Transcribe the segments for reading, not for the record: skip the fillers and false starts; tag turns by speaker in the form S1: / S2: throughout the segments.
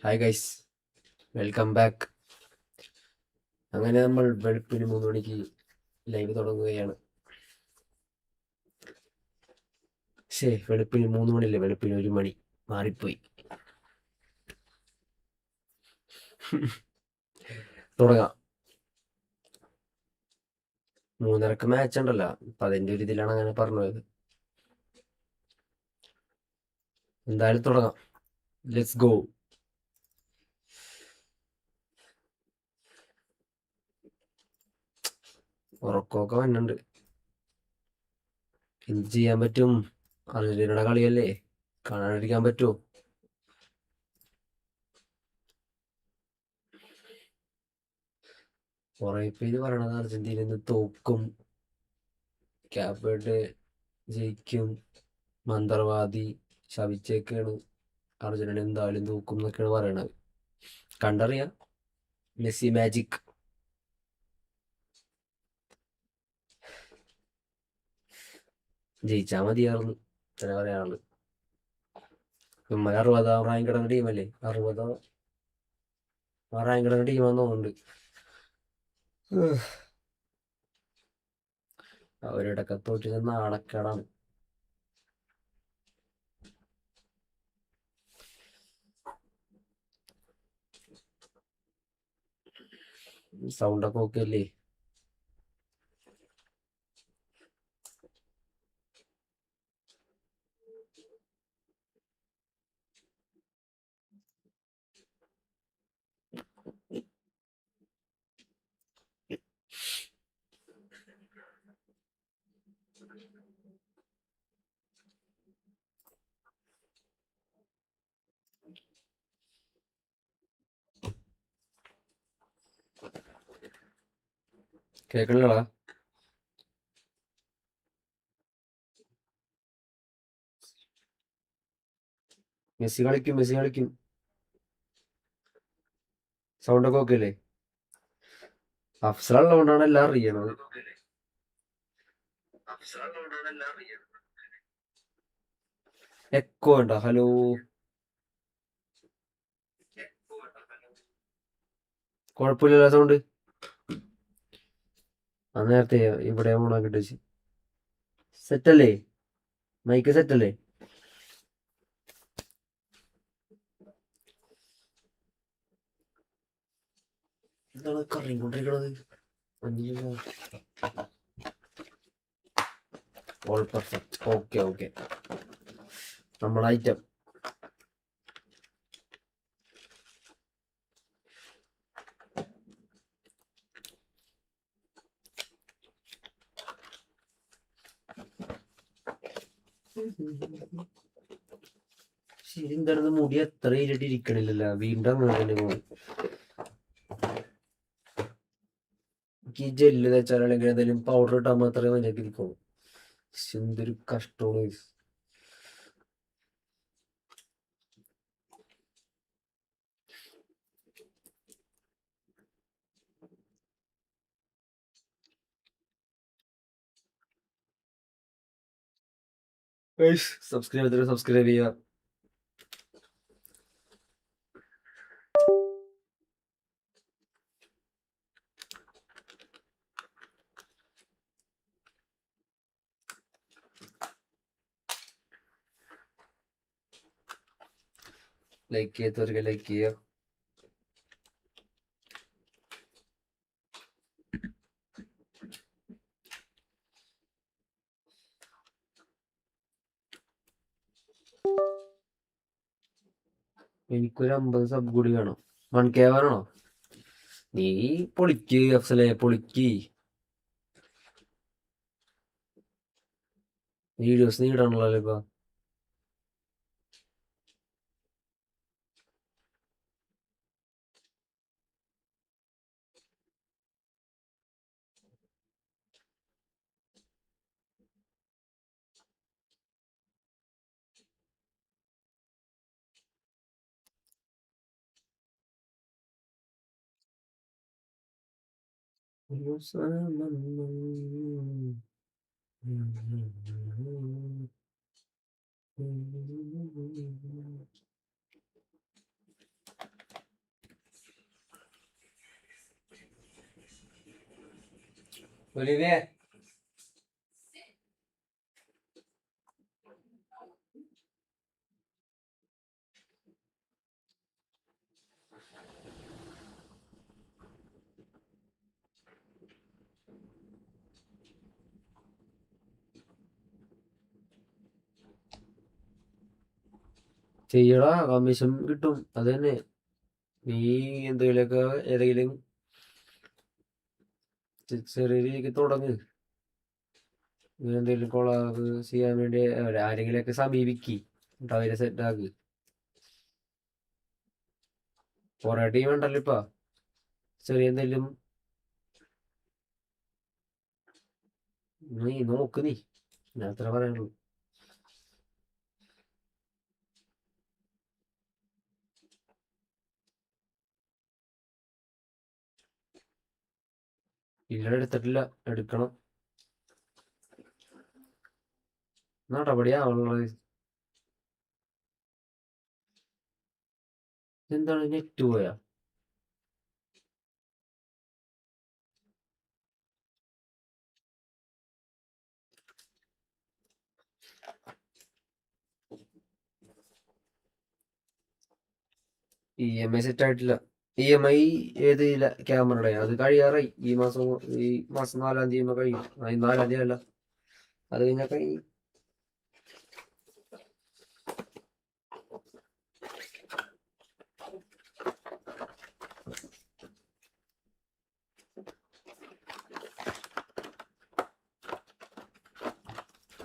S1: Hi guys, welcome back. അങ്ങനെ നമ്മൾ വെളുപ്പിന് 3 മണിക്ക് ലൈവ് തുടങ്ങുകയാണ്. വെളുപ്പിന് 3 മണിയല്ലേ, വെളുപ്പിന് 1 മണി മാറിപ്പോയി. തുടങ്ങാം. 3:30 മാച്ച് ഉണ്ടല്ലോ, അപ്പൊ അതിന്റെ ഒരു ഇതിലാണ് അങ്ങനെ പറഞ്ഞത്. എന്തായാലും തുടങ്ങാം. Let's go. ഉറക്കമൊക്കെ വന്നുണ്ട്. എന്ത് ചെയ്യാൻ പറ്റും? അർജന്റീനയുടെ കളിയല്ലേ, കാണാണ്ടിരിക്കാൻ പറ്റുമോ? കുറെ പേര് പറയണത് അർജന്റീന ഇന്ന് തോക്കും, കാബ് വെർഡെ ജയിക്കും, മന്ത്രവാദി ശവിച്ചേക്കാണ്, അർജന്റീന എന്തായാലും തോക്കും എന്നൊക്കെയാണ് പറയണത്. കണ്ടറിയാം. Messi magic. ജയിച്ചാ മതിയായിരുന്നു ചില പറയാനുള്ളത്. ഇമ്മ 60ാം റാങ്ക് കിടന്ന ടീമല്ലേ, 60ാം റാങ്ക് കിടന്ന ടീമാന്ന് തോന്നുന്നുണ്ട്. അവരുടെയൊക്കെ തോറ്റത് നാണക്കേടാണ്. സൗണ്ടൊക്കെ ഓക്കെ അല്ലേ? കേൾക്കണില്ലടാ? മെസ്സി കളിക്കും, മെസ്സി കളിക്കും. സൗണ്ടൊക്കെ ഓക്കെ അല്ലേ? അഫ്സലുള്ളതുകൊണ്ടാണ് എല്ലാം അറിയണത്. എക്കോ ഉണ്ടോ? ഹലോ, കുഴപ്പമില്ലല്ലോ സൗണ്ട്. ആ നേരത്തെ ഇവിടെ ഓണാക്കിട്ട് വെച്ച്. സെറ്റല്ലേ? മൈക്ക് സെറ്റല്ലേ? എന്താണ് കറങ്ങിക്കൊണ്ടിരിക്കണത്? All perfect. ഓക്കെ ഓക്കെ, നമ്മുടെ ഐറ്റം. ശരി, എന്തായിരുന്നു മുടി എത്ര ഇരട്ടി ഇരിക്കണില്ലല്ലോ, വീണ്ടും അങ്ങനെ തന്നെ പോകും. ഈ ജെല്ല് തേച്ചാൽ അല്ലെങ്കിൽ എന്തെങ്കിലും പൗഡർ ഇട്ടാൽ മാത്രമേ മര്യാദക്ക് ഇരിക്കുള്ളൂ. എന്തൊരു കഷ്ടമാണ്. സബ്സ്ക്രൈബ് ചെയ്തിട്ട് സബ്സ്ക്രൈബ് ചെയ്യുക. ലൈക്ക് ചെയ്യാത്തവർക്ക് ലൈക്ക് ചെയ്യുക. എനിക്കൊരു 50 സബ് കൂടി വേണം. 1K വേണോ? നീ പൊളിക്ക് അഫ്സലെ, പൊളിക്ക്. വീഡിയോസ് നീ ഇടാണല്ലോ ഇപ്പൊ. ഒലിവേ ചെയ്യടാ, കമ്മീഷൻ കിട്ടും. അത് തന്നെ. നീ എന്തെങ്കിലുമൊക്കെ ഏതെങ്കിലും ചെറിയ രീതിക്ക് തുടങ്ങ്. നീ എന്തെങ്കിലും കൊളാബ് ചെയ്യാൻ വേണ്ടി ആരെങ്കിലുമൊക്കെ സമീപിക്ക്. എന്നിട്ട് അവരെ സെറ്റാക്ക്. കൊറേ ടീം ഉണ്ടല്ലോ ഇപ്പൊ. ചെറിയ എന്തെങ്കിലും നീ നോക്ക്. ഞാൻ അത്ര പറയാനുള്ളൂ. ഇല്ല, എടുത്തിട്ടില്ല. എടുക്കണം. നടപടിയാവുള്ളത്. എന്താണ് നെറ്റ് പോയാ? EMI സെറ്റ് ആയിട്ടില്ല. EMI ഏത് ക്യാമറയുടെ അത് കഴിയാറായി. ഈ മാസം 4-ാം തീയതി കഴിയും. 4-ാം തീയതി അല്ല, അത് കഴിഞ്ഞാൽ കഴിയും.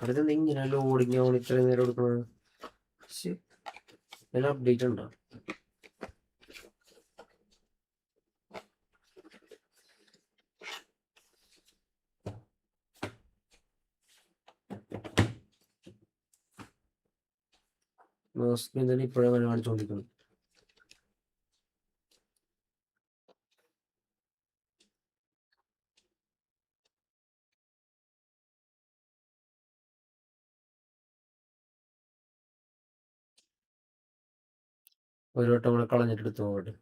S1: അടുത്ത് ഇങ്ങനെ ലോഡിങ് ആവണം ഇത്രയും നേരം എടുക്കണത്. അപ്ഡേറ്റ് ഉണ്ടോ? എന്താണ് ഇപ്പോഴാണ് കാണിച്ചുകൊണ്ടിരിക്കുന്നത്? ഒരു വട്ടം കൂടെ കളഞ്ഞിട്ട് എടുത്തു പോകട്ടെ.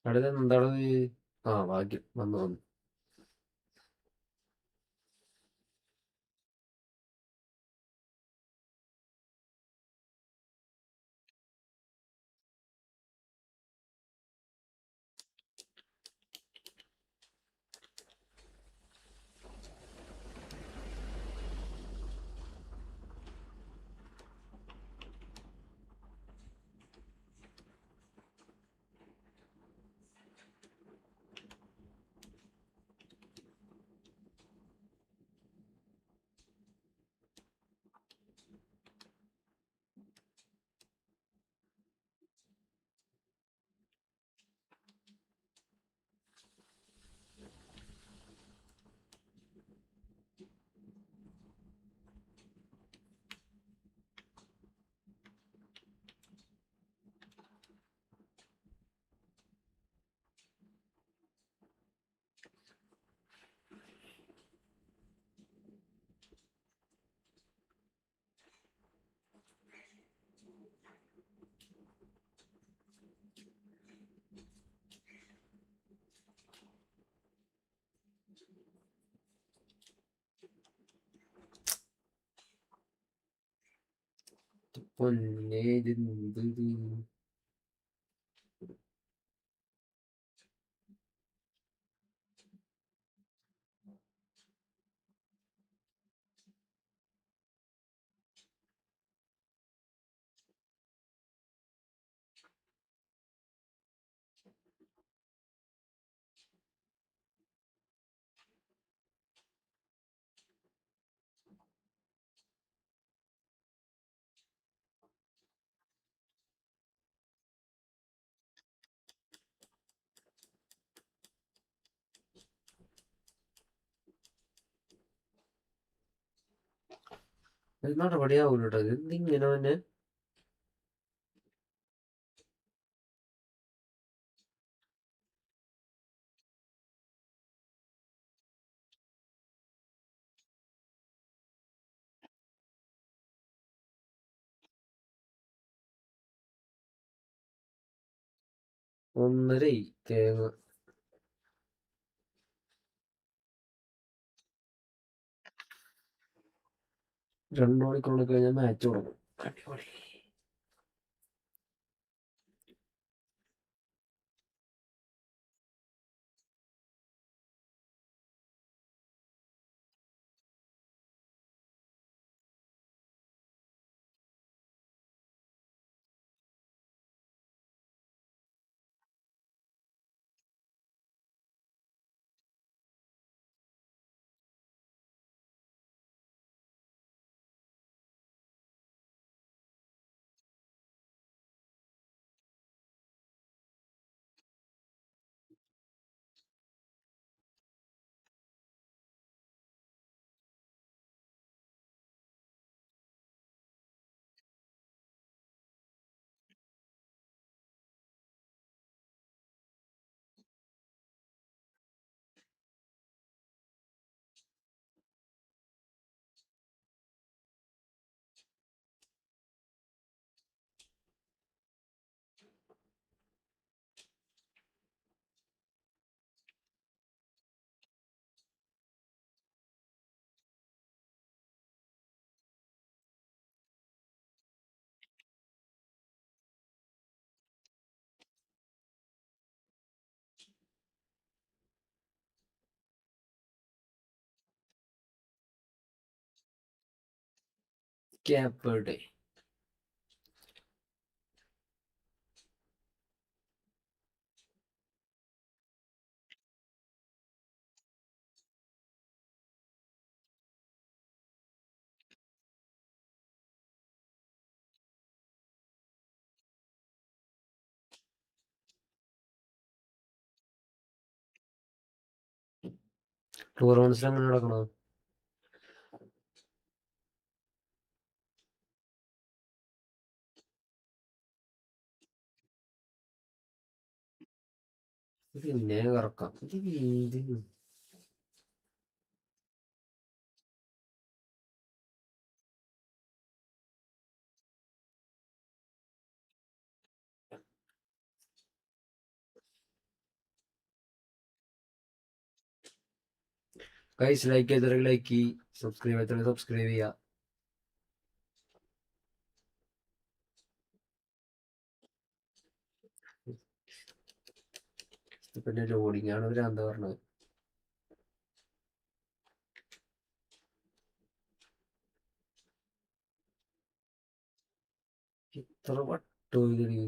S1: അടുത്ത് എന്താണ്? ഭാഗ്യം വന്നു. പൊന്നെ ഇതെന്ത്? ഇത് നടപടിയാവൂല കേട്ടോ. ഇതെന്തിങ്ങനെ തന്നെ ഒന്നരയായി തേങ്ങ. 2 മണിക്കൂറിൽ കഴിഞ്ഞാൽ മാച്ച് തുടങ്ങും. അടിപൊളി. ക്യാപ്പേർഡേ. ടൂർണമെന്റ്സിൽ അങ്ങനെ നടക്കണോ? പിന്നെ കറക്കാം. ഇത് എന്ത്? ഗൈസ്, ലൈക്ക് ചെയ്തവരെ ലൈക്ക് ചെയ്യ്, സബ്സ്ക്രൈബ് ചെയ്തവരെ സബ്സ്ക്രൈബ് ചെയ്യുക. പിന്നെ ലോഡിങ് ആണ് എന്താ പറഞ്ഞത്. ഇത്ര വട്ടോ ഇതിന്.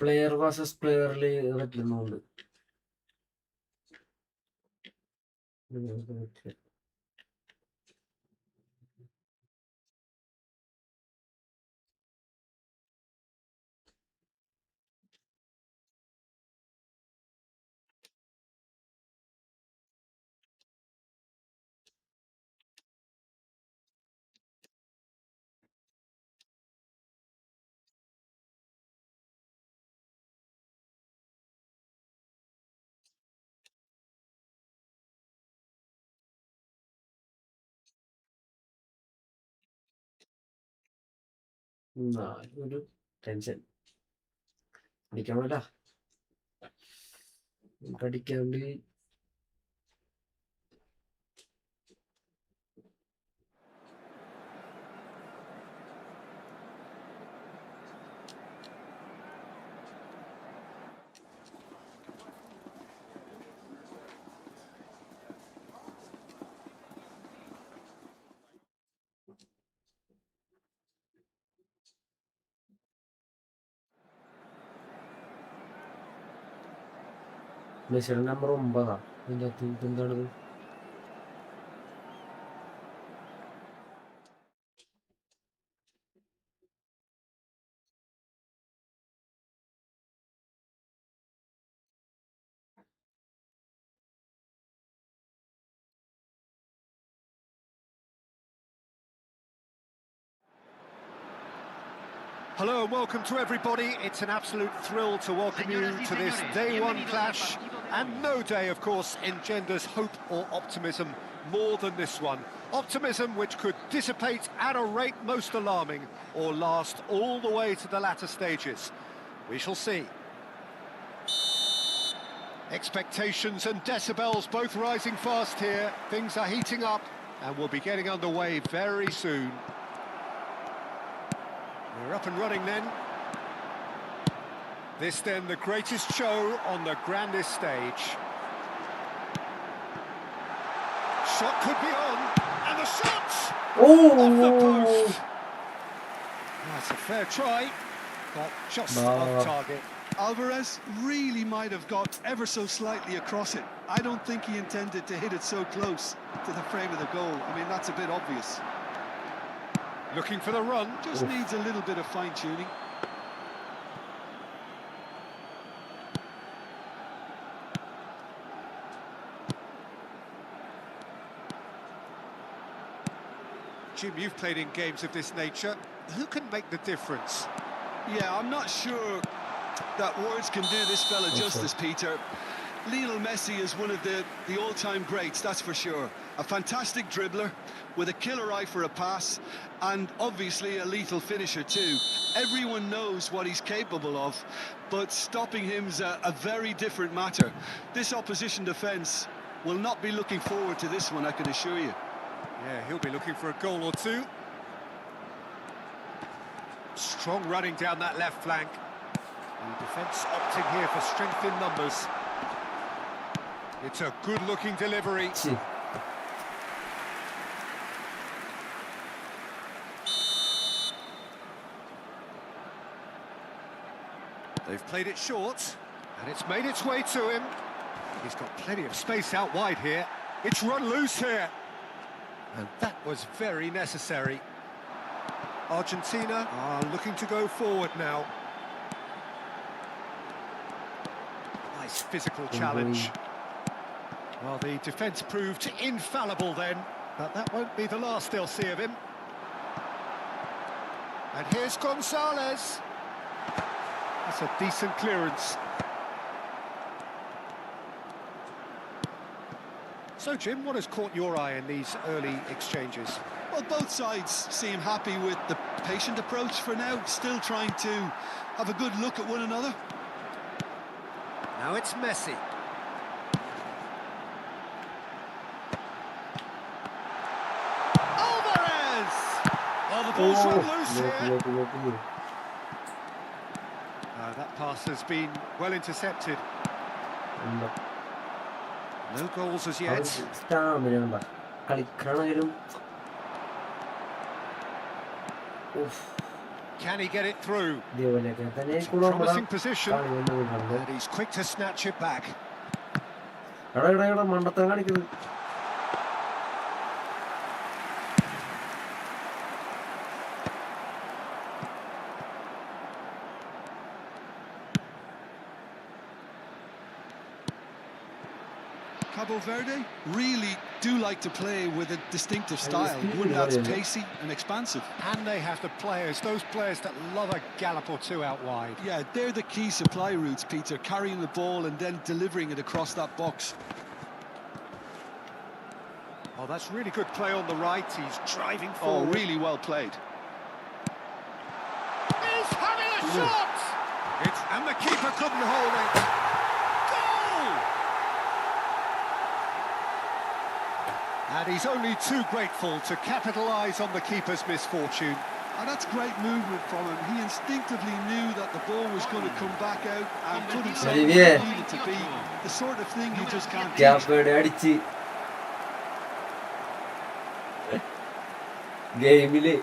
S1: പ്ലെയർ വേഴ്സസ് പ്ലെയറിൽ പറ്റുന്നുണ്ട്. ഒരു ടെൻഷൻ അടിക്കാൻ വേണ്ട അടിക്കാണ്ട്. മെസ്സിയുടെ നമ്പർ 9 ഇതിൻ്റെ അകത്ത് എന്താണിത്?
S2: Hello and welcome to everybody. It's an absolute thrill to welcome you to this day one clash. And no day, of course, engenders hope or optimism more than this one. Optimism which could dissipate at a rate most alarming or last all the way to the latter stages. We shall see. Expectations and decibels both rising fast here. Things are heating up and we'll be getting underway very soon. We're up and running then. This then the greatest show on the grandest stage. Shot could be on, and the shot's off the post. That's a fair try, but just off target.
S3: Alvarez really might have got ever so slightly across it. I don't think he intended to hit it so close to the frame of the goal. I mean, that's a bit obvious.
S2: Looking for the run.
S3: Just needs a little bit of fine-tuning.
S2: Jim, you've played in games of this nature. Who can make the difference?
S3: Yeah, I'm not sure that words can do this fella justice, Peter. Lionel Messi is one of the all-time greats, that's for sure. A fantastic dribbler with a killer eye for a pass and obviously a lethal finisher too. Everyone knows what he's capable of, but stopping him's a very different matter. This opposition defence will not be looking forward to this one, I can assure you.
S2: Yeah, he'll be looking for a goal or two. Strong running down that left flank. The defence opting here for strength in numbers. It's a good-looking delivery. They've played it short, and it's made its way to him. He's got plenty of space out wide here. It's run loose here. And that was very necessary. Argentina are looking to go forward now. Nice physical challenge. Well, the defence proved infallible then, but that won't be the last they'll see of him. And here's Gonzalez. That's a decent clearance. So, Jim, what has caught your eye in these early exchanges?
S3: Well, both sides seem happy with the patient approach for now, still trying to have a good look at one another.
S2: Now it's Messi. Alvarez! Oh, the ball's run loose here. That pass has been well intercepted. No goals as yet. Can he get it through?
S1: ഇതേപോലെയൊക്കെ തന്നെ
S2: It's a promising position, and he's quick to snatch it back.
S1: എടാ മണ്ടത്തം കാണിക്കുന്നത്.
S3: Cabo Verde really do like to play with a distinctive style, one that's pacey and expansive.
S2: And they have the players, those players that love a gallop or two out wide.
S3: Yeah, they're the key supply routes, Peter, carrying the ball and then delivering it across that box.
S2: Oh, that's really good play on the right. He's driving
S3: Oh,
S2: forward.
S3: really well played.
S2: He's having a shot! And the keeper couldn't hold it. Goal! And he's only too grateful to capitalise on the keeper's misfortune.
S3: And that's great movement from him. He instinctively knew that the ball was going to come back out and put himself where he needed to be. The sort of thing you just can't teach.
S1: Cabo Verde അടിച്ച് ഗെയിമില്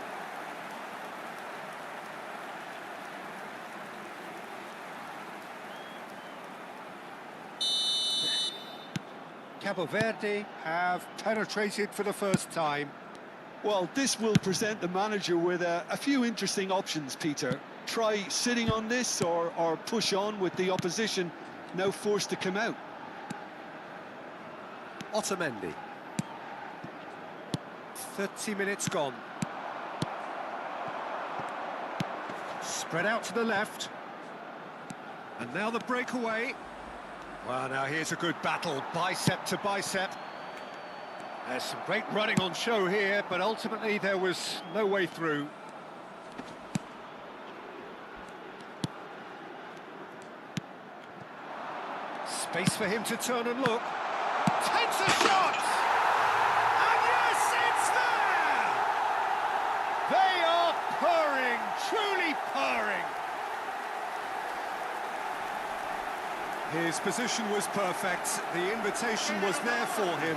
S2: Cabo Verde have penetrated for the first time.
S3: Well, this will present the manager with a few interesting options, Peter. Try sitting on this or push on with the opposition now forced to come out.
S2: Otamendi. 30 minutes gone. Spread out to the left. And now the breakaway. Well, now here's a good battle, bicep to bicep. There's some great running on show here, but ultimately there was no way through. Space for him to turn and look. Takes a shot! And yes, it's there! They are purring, truly purring. His position was perfect, the invitation was there for him,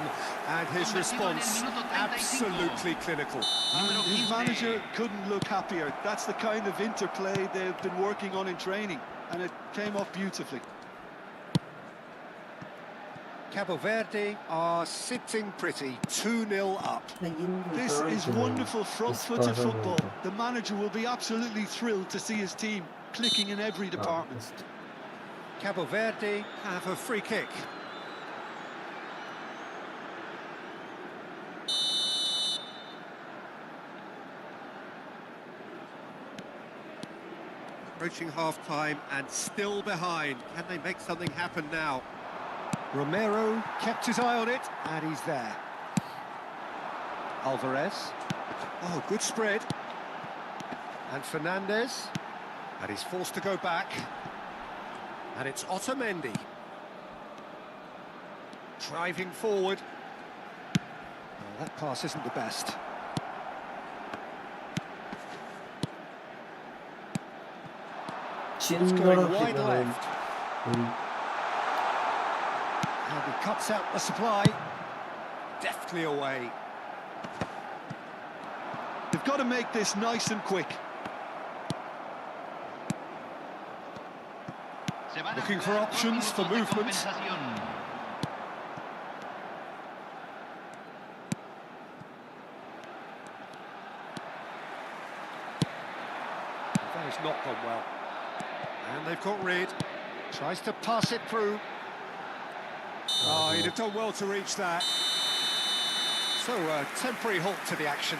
S2: and his response absolutely clinical.
S3: His manager couldn't look happier. That's the kind of interplay they've been working on in training, and it came off beautifully.
S2: Cabo Verde are sitting pretty, 2-0 up.
S3: This is wonderful front-footed football. The manager will be absolutely thrilled to see his team clicking in every department.
S2: Cabo Verde have a free kick. Approaching half-time and still behind. Can they make something happen now? Romero kept his eye on it, and he's there. Alvarez. Oh, good spread. And Fernandez. And he's forced to go back. And it's Otamendi. Driving forward. Oh, that pass isn't the best. It's going wide left. And he cuts out the supply. Deftly away.
S3: They've got to make this nice and quick.
S2: Looking for options for movement. That has not gone well. And they've got rid. Tries to pass it through. Oh, he'd have done well to reach that. So, a temporary halt to the action.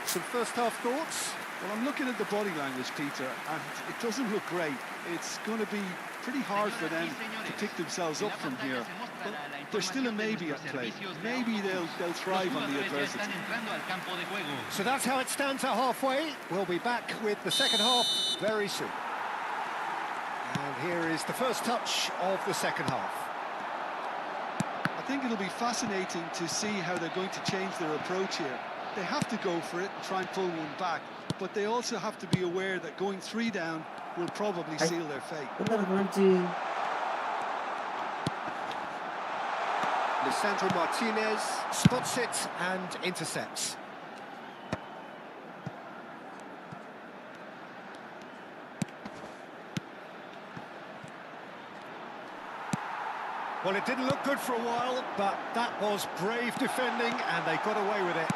S2: Some first-half thoughts?
S3: Well, I'm looking at the body language, Peter, and it doesn't look great. It's going to be pretty hard for them to pick themselves up from here. But there's still a maybe at play. Maybe they'll thrive on the adversity.
S2: So that's how it stands at halfway. We'll be back with the second half very soon. And here is the first touch of the second half.
S3: I think it'll be fascinating to see how they're going to change their approach here. They have to go for it and try and pull one back, but they also have to be aware that going 3 down will probably seal their fate.
S2: Lisandro Martinez spots it and intercepts. Well, it didn't look good for a while, but that was brave defending, and they got away with it.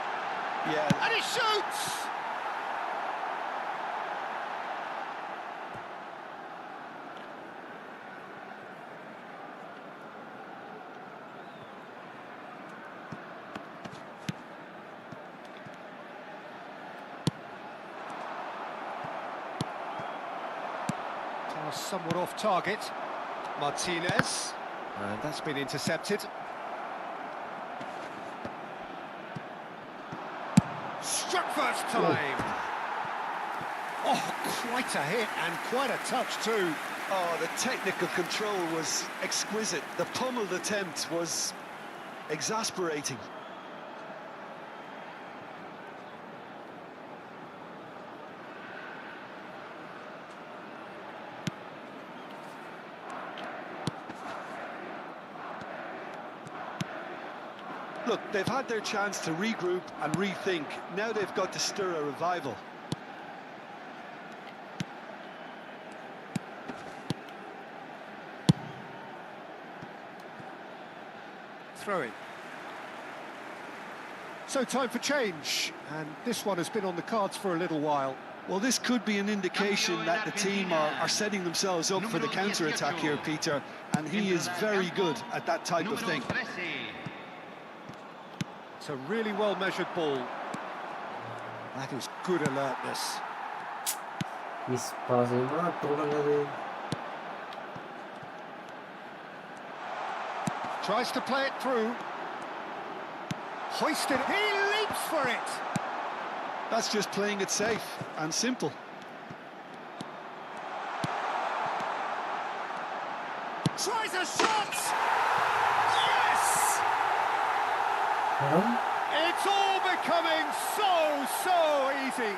S3: Yeah.
S2: And he shoots! Somewhat off target. Martinez, and that's been intercepted. Struck first time. Oh, quite a hit and quite a touch too.
S3: Oh, the technical control was exquisite. The pummeled attempt was exasperating. Look, they've had their chance to regroup and rethink. Now they've got to stir a revival.
S2: Throwing. So time for change, and this one has been on the cards for a little while.
S3: Well, this could be an indication that the team are setting themselves up for the counter-attack here, Peter, and he is very good at that type of thing.
S2: It's a really well-measured ball. That is good alertness.
S1: Miss passing
S2: Tries to play it through. Hoisted. He leaps for it.
S3: That's just playing it safe and simple.
S2: Tries a shot! Yes! It's all becoming so easy.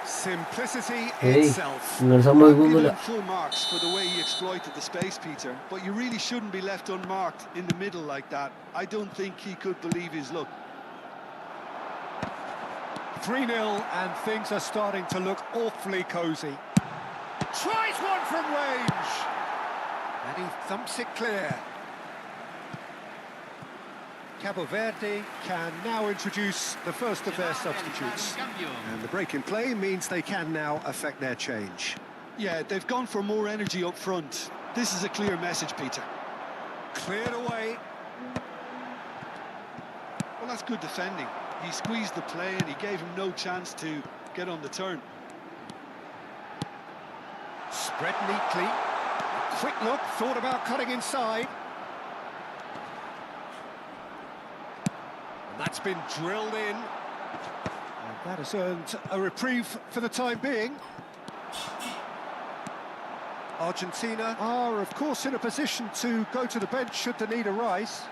S2: Simplicity itself.
S3: Full marks for the way he exploited the space, Peter, but you really shouldn't be left unmarked in the middle like that. I don't think he could believe his luck.
S2: 3-0 and things are starting to look awfully cosy. Tries one from range. And he thumps it clear. Cabo Verde can now introduce the first of their substitutes. And the break in play means they can now affect their change.
S3: Yeah, they've gone for more energy up front. This is a clear message, Peter.
S2: Cleared away.
S3: Well, that's good defending. He squeezed the play and he gave him no chance to get on the turn.
S2: Spread neatly. A quick look, thought about cutting inside. And that's been drilled in. And that has earned a reprieve for the time being. Argentina are, of course, in a position to go to the bench should the need arise.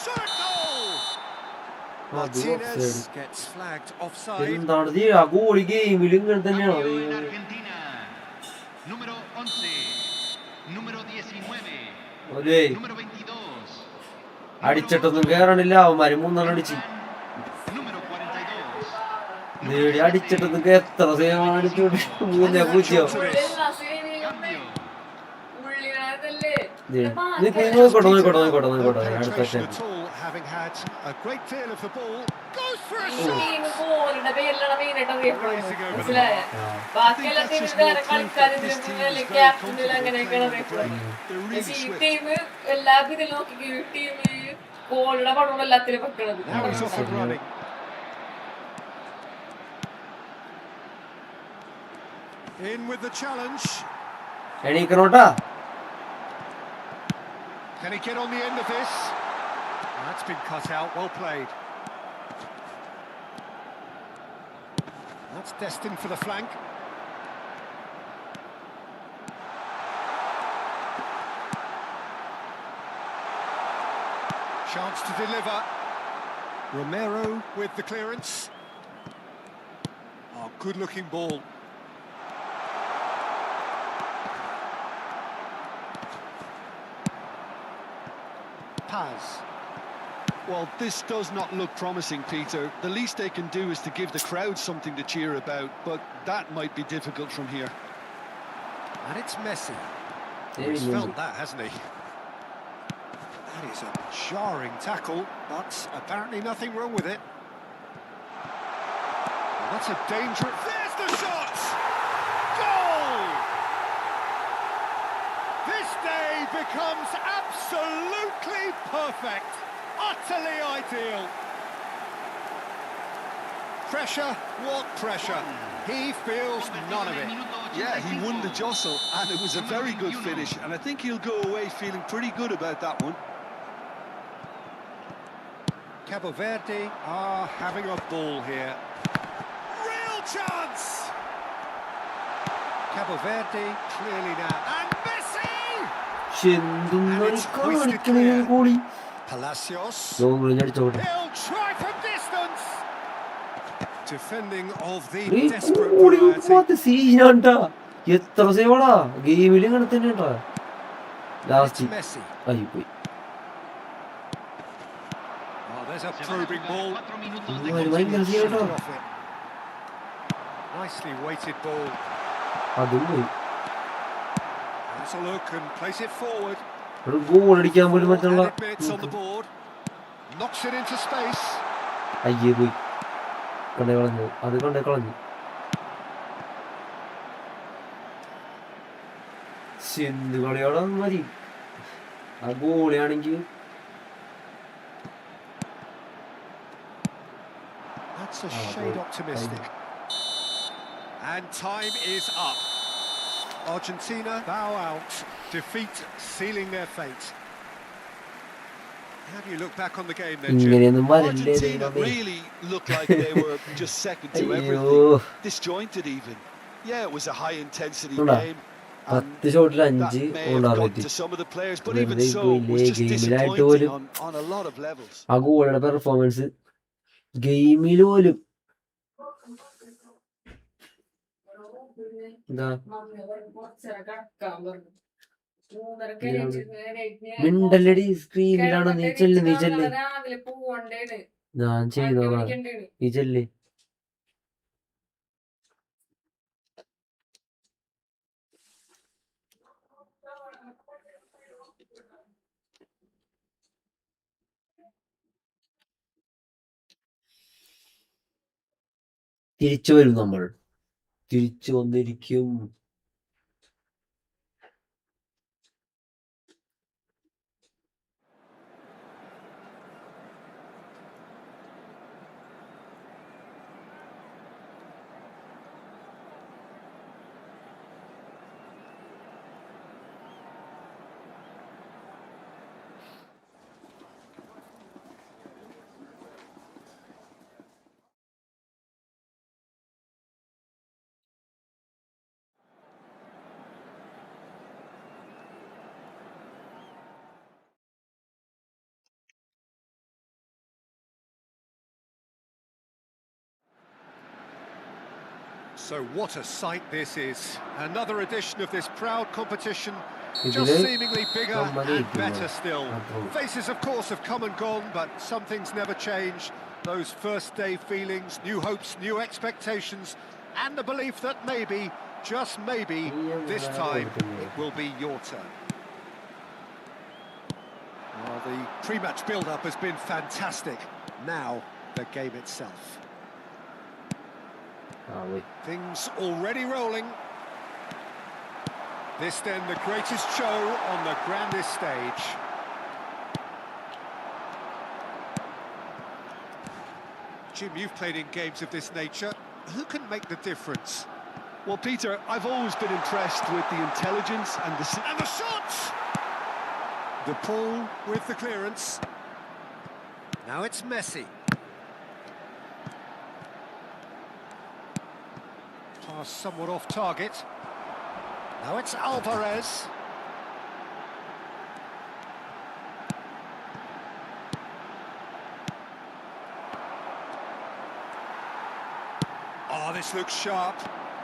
S2: Shot goal! Martinez gets flagged offside.
S1: എന്താണ് ഈ അഗോളി ഗെയിമിൽ ഇങ്ങനെ തന്നെയാണോ അടിച്ചിട്ടൊന്നും കേറണില്ല അവന്മാര് മൂന്നെണ്ണം അടിച്ച് നേടി അടിച്ചിട്ടൊന്നും എത്ര സേവാണ് അടിച്ചോണ്ട് 3-0 നോക്കട്ടെ അടുത്ത
S2: Having had a great deal of the ball, goes for a
S4: shot.
S2: Now he's off and running. In with the challenge. Can he get on the end of this? That's been cut out, well played. That's destined for the flank. Chance to deliver. Romero with the clearance. Oh, good-looking ball. Paz.
S3: Well, this does not look promising, Peter. The least they can do is to give the crowd something to cheer about, but that might be difficult from here.
S2: And it's Messi. He's felt that, hasn't he? That is a jarring tackle, but apparently nothing wrong with it. Well, that's a dangerous... There's the shot! Goal! This day becomes absolutely perfect. Utterly ideal. Pressure, what pressure? He feels none of it.
S3: Yeah, he won the jostle, and it was a very good finish, and I think he'll go away feeling pretty good about that one.
S2: Cabo Verde are having a ball here. Real chance! Cabo Verde clearly now. And Messi! Palacios. He'll try from distance. Defending of the desperate variety. It's Messi. Oh, there's a probing ball. Nicely weighted ball. Has a look and place it forward. 4 added minutes on the board. Knocks it into space. That's a shade optimistic. And time is up. Argentina bow out. Defeat sealing their fate. How do you look back on the game then, Jim?
S3: Argentina really looked like they were just second to everything. Disjointed even. Yeah, it was a high-intensity game. And that may have got to some of the players, but even so, it was just disappointing on a lot of levels.
S1: performance game മിണ്ടല്ലടി സ്ക്രീനിലാണ് നീ ചെല്ല് ഞാൻ ചെയ്തോളാം നീ ചെല്ല് തിരിച്ചു വരും നമ്മൾ തിരിച്ചു വന്നിരിക്കും
S2: So what a sight this is. Another edition of this proud competition, just seemingly bigger and better still. Faces, of course, have come and gone, but some things never change. Those first day feelings, new hopes, new expectations, and the belief that maybe, just maybe, this time it will be your turn. Well, the pre-match build-up has been fantastic. Now, the game itself. Things already rolling. This then the greatest show on the grandest stage. Jim, you've played in games of this nature. Who can make the difference?
S3: Well, Peter, I've always been impressed with the intelligence and the...
S2: And the shot! The pull with the clearance. Now it's Messi. Pass somewhat off target. Now it's Alvarez. Oh, this looks sharp.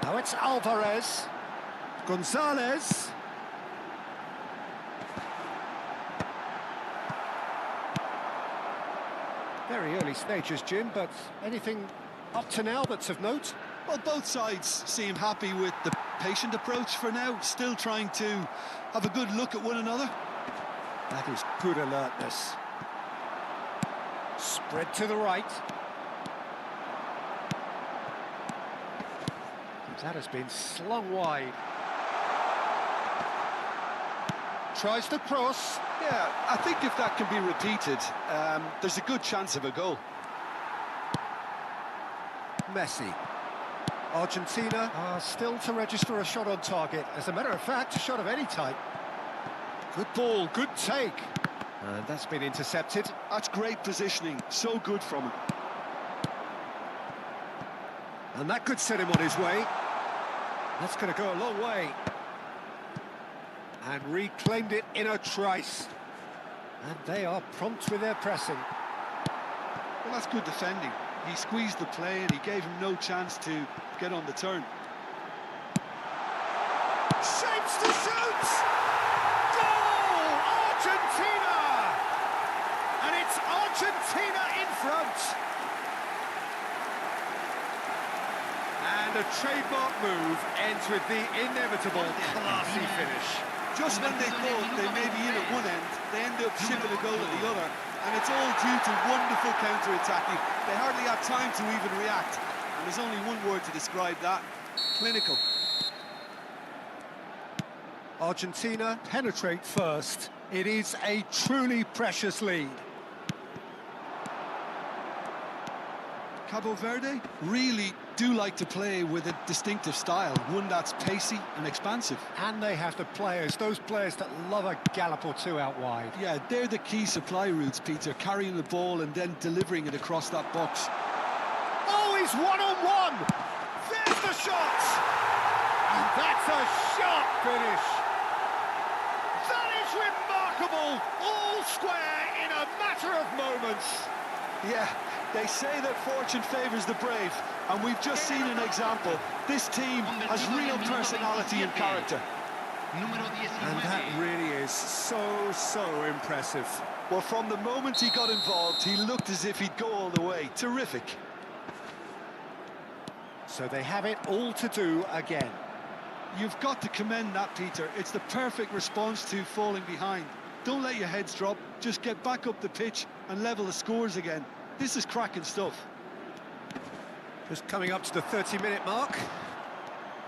S2: Now it's Alvarez. Gonzalez. Very early stages, Jim, but anything up to now that's of note?
S3: Well, both sides seem happy with the patient approach for now, still trying to have a good look at one another.
S2: That is good alertness. Spread to the right. That has been slung wide. Tries to cross.
S3: Yeah, I think if that can be repeated, there's a good chance of a goal.
S2: Messi. Argentina are still to register a shot on target. As a matter of fact, a shot of any type. Good ball, good take. And that's been intercepted.
S3: That's great positioning, so good from him.
S2: And that could set him on his way. That's going to go a long way. And reclaimed it in a trice. And they are prompt with their pressing.
S3: Well, that's good defending. He squeezed the play and he gave him no chance to get on the turn.
S2: Shapes to shoot! Goal! Argentina! And it's Argentina in front. And a trademark move ends with the inevitable classy finish.
S3: Just when they thought they may be in at one end, they end up shipping a goal at the other. And it's all due to wonderful counter-attacking. They hardly have time to even react. And there's only one word to describe that: clinical.
S2: Argentina penetrate first. It is a truly precious lead.
S3: Cabo Verde really do like to play with a distinctive style, one that's pacey and expansive.
S2: And they have the players, those players that love a gallop or two out wide.
S3: Yeah, they're the key supply routes, Peter, carrying the ball and then delivering it across that box.
S2: Oh, he's one-on-one! There's the shot! And that's a sharp finish! That is remarkable! All square in a matter of moments!
S3: Yeah, they say that fortune favours the brave, and we've just seen an example. This team has real personality and character.
S2: And that really is so impressive.
S3: Well, from the moment he got involved, he looked as if he'd go all the way. Terrific.
S2: So they have it all to do again.
S3: You've got to commend that, Peter. It's the perfect response to falling behind. Don't let your heads drop. Just get back up the pitch and level the scores again. This is cracking stuff.
S2: Just coming up to the 30-minute mark.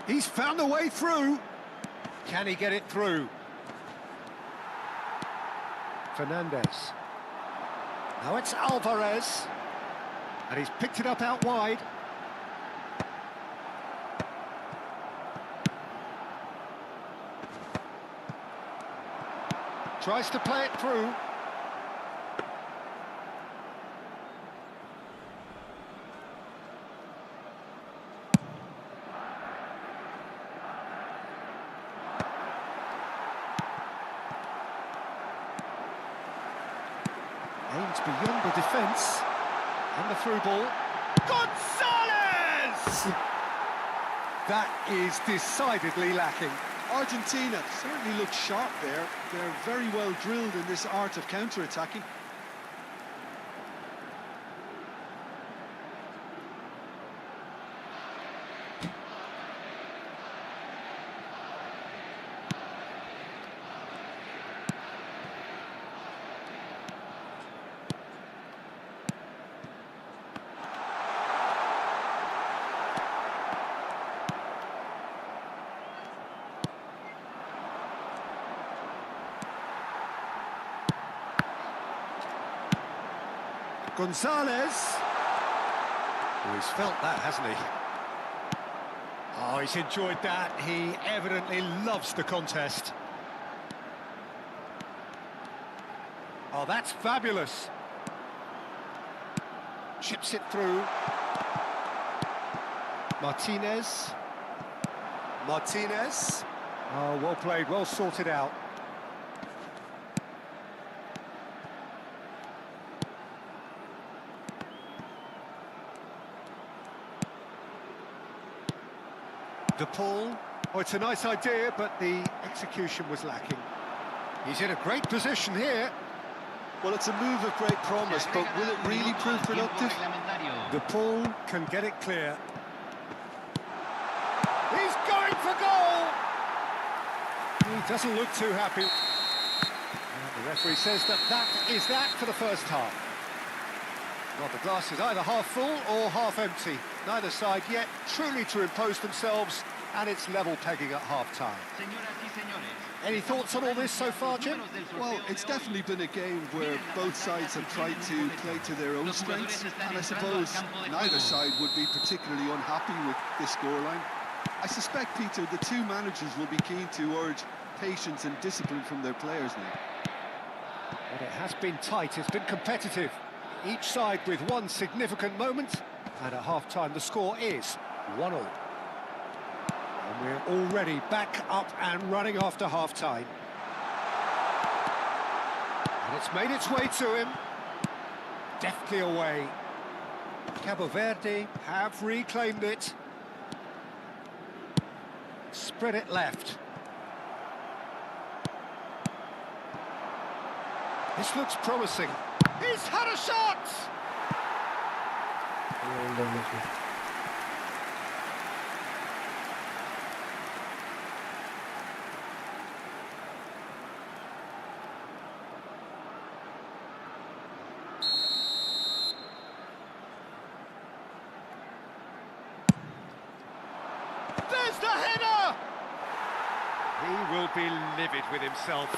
S2: He's found a way through. Can he get it through? Fernandez. Now it's Alvarez. And he's picked it up out wide. Tries to play it through. Aims beyond the defence. And the through ball. Gonzalez! That is decidedly lacking.
S3: Argentina certainly looks sharp there. They're very well drilled in this art of counter-attacking.
S2: Gonzalez. Oh, he's felt that, hasn't he? Oh, he's enjoyed that. He evidently loves the contest. Oh, that's fabulous. Chips it through. Martinez. Martinez. Oh, well played, well sorted out. De Paul. Oh, it's a nice idea, but the execution was lacking. He's in a great position here.
S3: Well, it's a move of great promise, but will it really prove productive?
S2: The ball can get it clear. He's going for goal! He doesn't look too happy. And the referee says that is that for the first half. Well, the glass is either half full or half empty. Neither side yet truly to impose themselves, and it's level pegging at half-time. Any thoughts on all this so far, Jim?
S3: Well, it's definitely been a game where both sides have tried to play to their own strengths, and I suppose neither side would be particularly unhappy with this scoreline. I suspect, Peter, the two managers will be keen to urge patience and discipline from their players now.
S2: But it has been tight, it's been competitive. Each side with one significant moment, and at half-time the score is 1-1. And we're already back up and running after half-time. And it's made its way to him. Deftly away. Cabo Verde have reclaimed it. Spread it left. This looks promising. He's had a shot! There's the header! He will be livid with himself.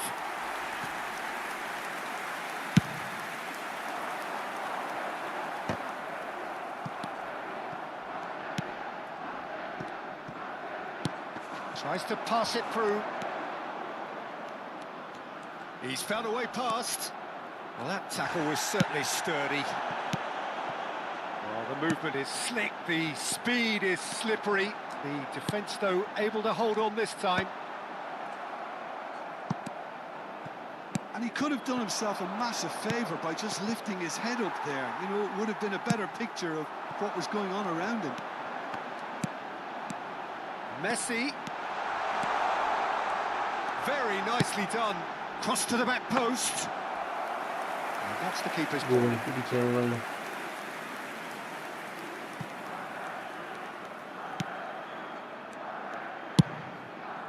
S2: Tries to pass it through. He's found a way past. Well, that tackle was certainly sturdy. Well, the movement is slick, the speed is slippery. The defence, though, able to hold on this time.
S3: And he could have done himself a massive favour by just lifting his head up there. You know, it would have been a better picture of what was going on around him.
S2: Messi. Very nicely done. Cross to the back post. And that's the keeper's ball.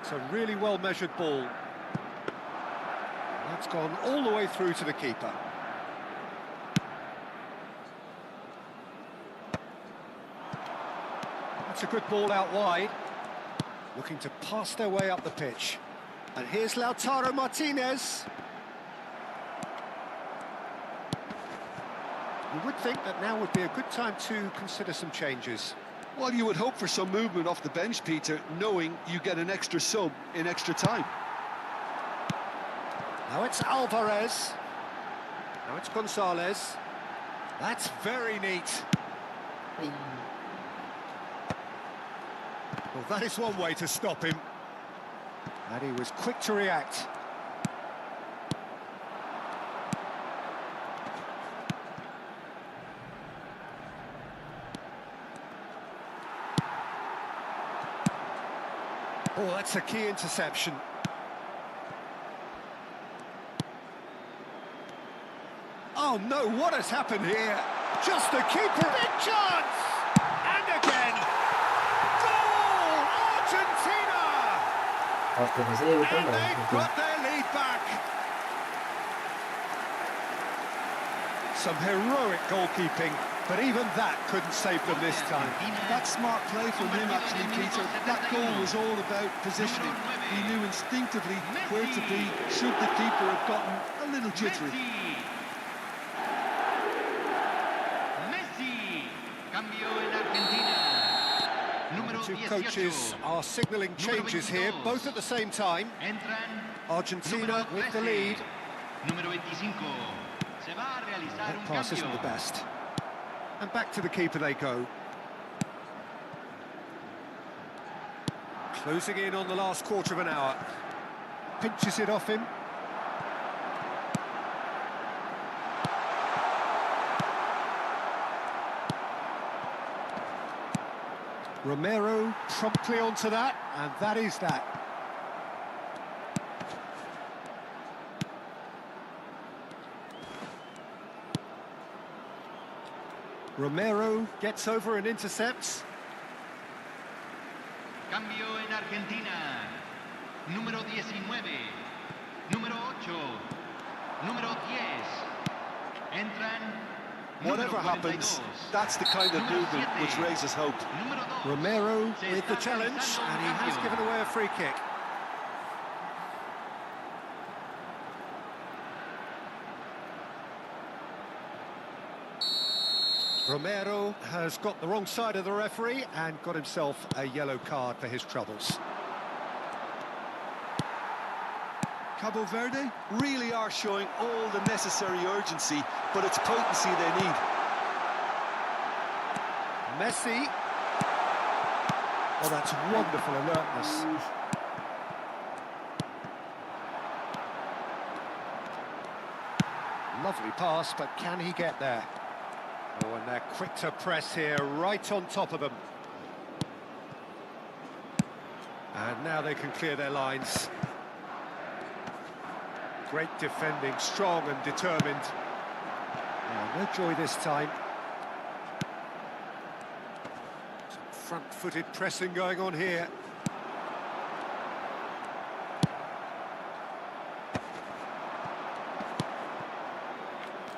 S2: It's a really well-measured ball. That's gone all the way through to the keeper. That's a good ball out wide. Looking to pass their way up the pitch. And here's Lautaro Martinez. You would think that now would be a good time to consider some changes.
S3: Well, you would hope for some movement off the bench, Peter, knowing you get an extra sub in extra time.
S2: Now it's Alvarez. Now it's Gonzalez. That's very neat. Well, that is one way to stop him. And he was quick to react. Oh, that's a key interception. Oh no, what has happened here? Just the keeper, big chance! And again! Goal! Argentina! And they've got their lead back. Some heroic goalkeeping, but even that couldn't save them this time.
S3: That's smart play from him, actually, Peter. That goal was all about positioning. He knew instinctively where to be should the keeper have gotten a little jittery.
S2: Two coaches are signalling changes here, both at the same time. Argentina with the lead. That pass isn't the best. And back to the keeper they go. Closing in on the last quarter of an hour. Pinches it off him. Romero promptly onto that, and that is that. Romero gets over and intercepts.
S4: Cambio en Argentina. Número 19. Número 8. Número 10. Entran.
S3: Whatever
S4: número
S3: happens,
S4: 42.
S3: that's the kind of
S4: Número
S3: movement
S4: 7.
S3: which raises hope.
S4: Número 2.
S2: Romero
S4: Se
S2: with the
S4: está
S2: challenge,
S4: realizando un
S2: and he has
S4: cambio.
S2: given away a free kick. Romero has got the wrong side of the referee and got himself a yellow card for his troubles.
S3: Cabo Verde really are showing all the necessary urgency, but it's potency they need.
S2: Messi. Oh, that's wonderful alertness. Lovely pass, but can he get there? Oh, and they're quick to press here, right on top of them. And now they can clear their lines. Great defending, strong and determined. Oh, no joy this time. Some front-footed pressing going on here.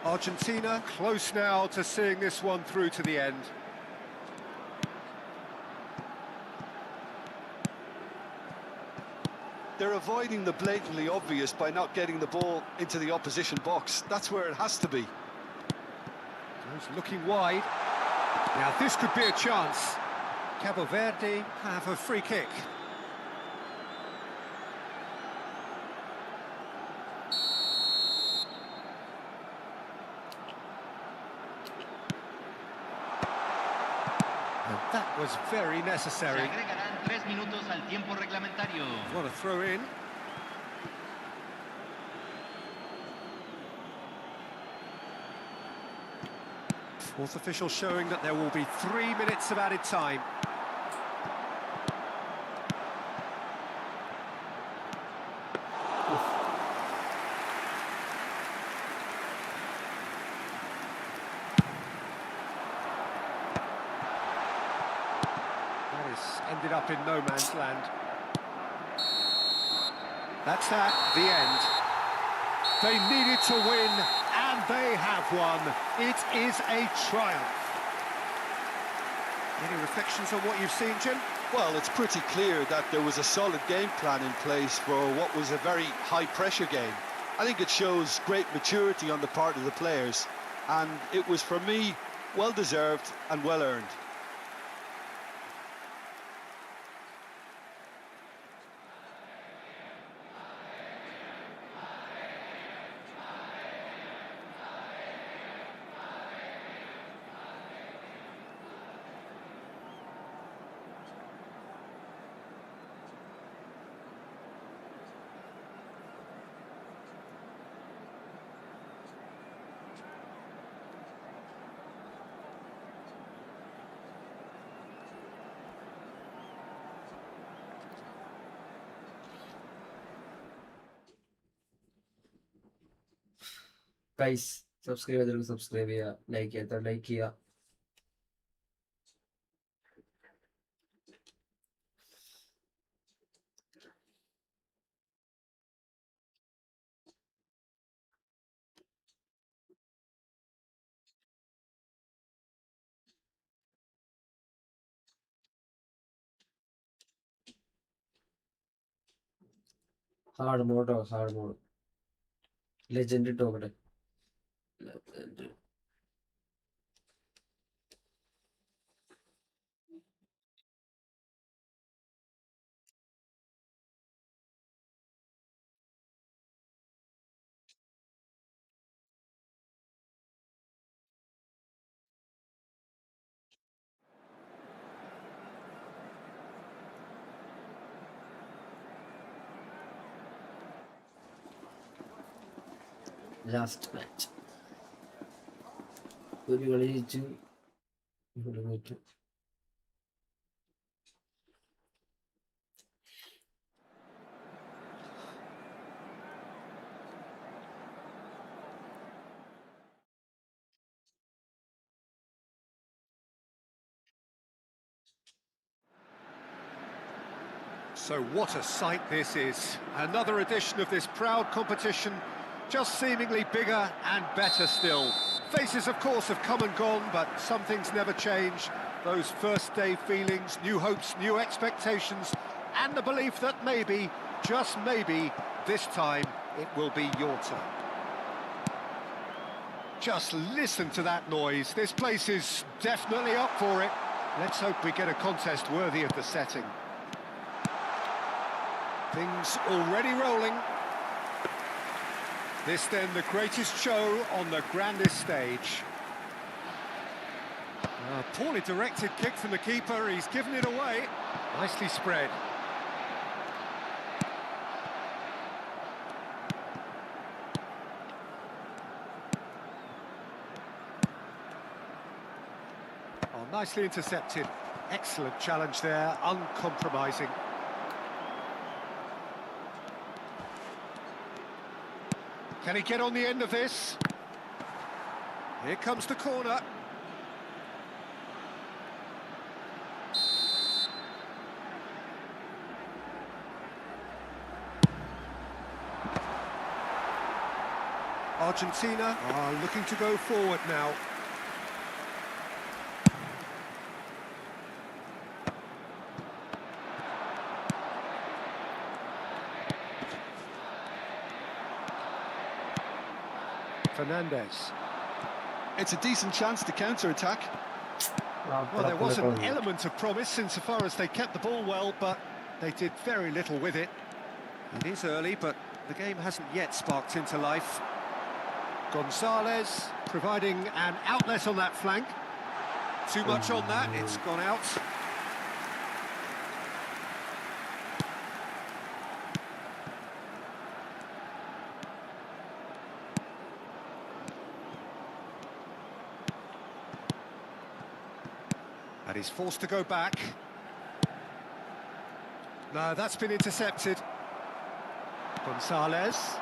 S2: Argentina close now to seeing this one through to the end.
S3: They're avoiding the blatantly obvious by not getting the ball into the opposition box. That's where it has to be.
S2: He's looking wide. Now this could be a chance. Cabo Verde have a free kick. And that was very
S4: Se
S2: necessary.
S4: agregarán 3 minutos al tiempo reglamentario.
S2: What a throw in. Fourth official showing that there will be 3 minutes of added time. That has ended up in no man's land. That's that, the end. They needed to win, and they have won. It is a triumph. Any reflections on what you've seen, Jim?
S3: Well, it's pretty clear that there was a solid game plan in place for what was a very high-pressure game. I think it shows great maturity on the part of the players, and it was, for me, well-deserved and well-earned.
S1: Guys subscribe ചെയ്തവർക്ക് subscribe ചെയ്യുക, like ചെയ്യാത്ത like ചെയ്യുക. Hard മോഡോ, hard mode legend ഇട്ട് നോക്കട്ടെ. Legend last match. ഒരു കളി ജയിച്ചു, ഇവിടെ തോറ്റു.
S2: So what a sight this is. Another edition of this proud competition, just seemingly bigger and better still. Faces, of course, have come and gone, but some things never change. Those first day feelings, new hopes, new expectations, and the belief that maybe, just maybe, this time it will be your turn. Just listen to that noise. This place is definitely up for it. Let's hope we get a contest worthy of the setting. Things already rolling. This then the greatest show on the grandest stage. A poorly directed kick from the keeper, he's given it away. Nicely spread. Oh, nicely intercepted. Excellent challenge there, uncompromising. Can he get on the end of this? Here comes the corner. Argentina are looking to go forward now. Fernandez.
S3: It's a decent chance to counter-attack.
S2: Well, there was an element of promise insofar as they kept the ball well, but they did very little with it. It is early, but the game hasn't yet sparked into life. Gonzalez providing an outlet on that flank. Too much on that, it's gone out. And he's forced to go back. No, that's been intercepted. Gonzalez.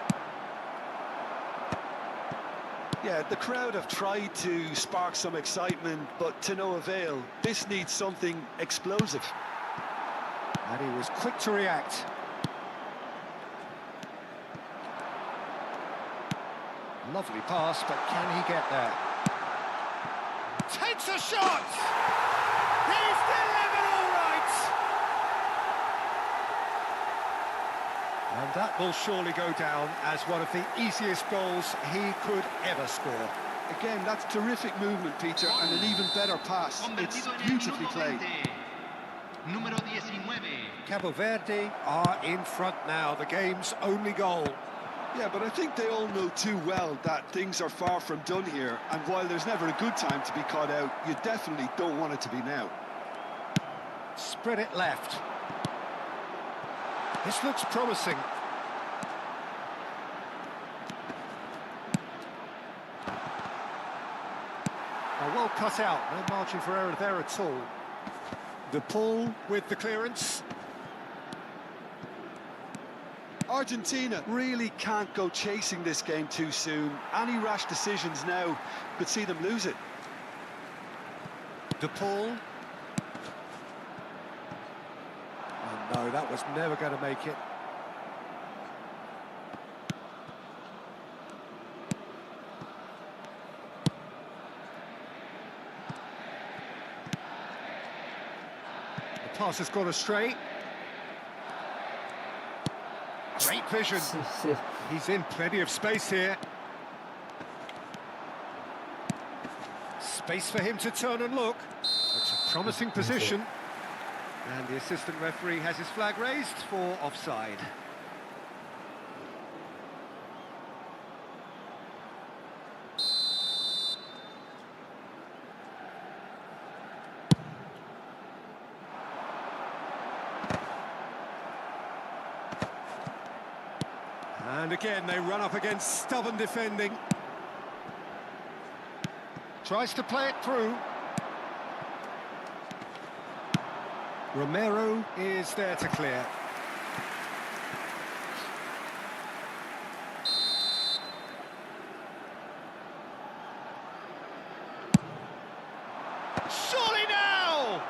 S3: Yeah, the crowd have tried to spark some excitement, but to no avail. This needs something explosive.
S2: And he was quick to react. Lovely pass, but can he get there? Takes a shot! He's delivered all right! And that will surely go down as one of the easiest goals he could ever score.
S3: Again, that's terrific movement, Peter, and an even better pass. It's beautifully played.
S4: Número 19.
S2: Cabo Verde are in front now, the game's only goal.
S3: Yeah, but I think they all know too well that things are far from done here, and while there's never a good time to be caught out, you definitely don't want it to be now.
S2: Spread it left. This looks promising. Oh, well cut out, no margin for error there at all. De Paul with the clearance.
S3: Argentina really can't go chasing this game too soon. Any rash decisions now could see them lose it.
S2: De Paul. Oh no, that was never going to make it. The pass has gone astray. Great vision. He's in plenty of space here. Space for him to turn and look. It's a promising position. And the assistant referee has his flag raised for offside. And again, they run up against stubborn defending. Tries to play it through. Romero is there to clear. Surely now!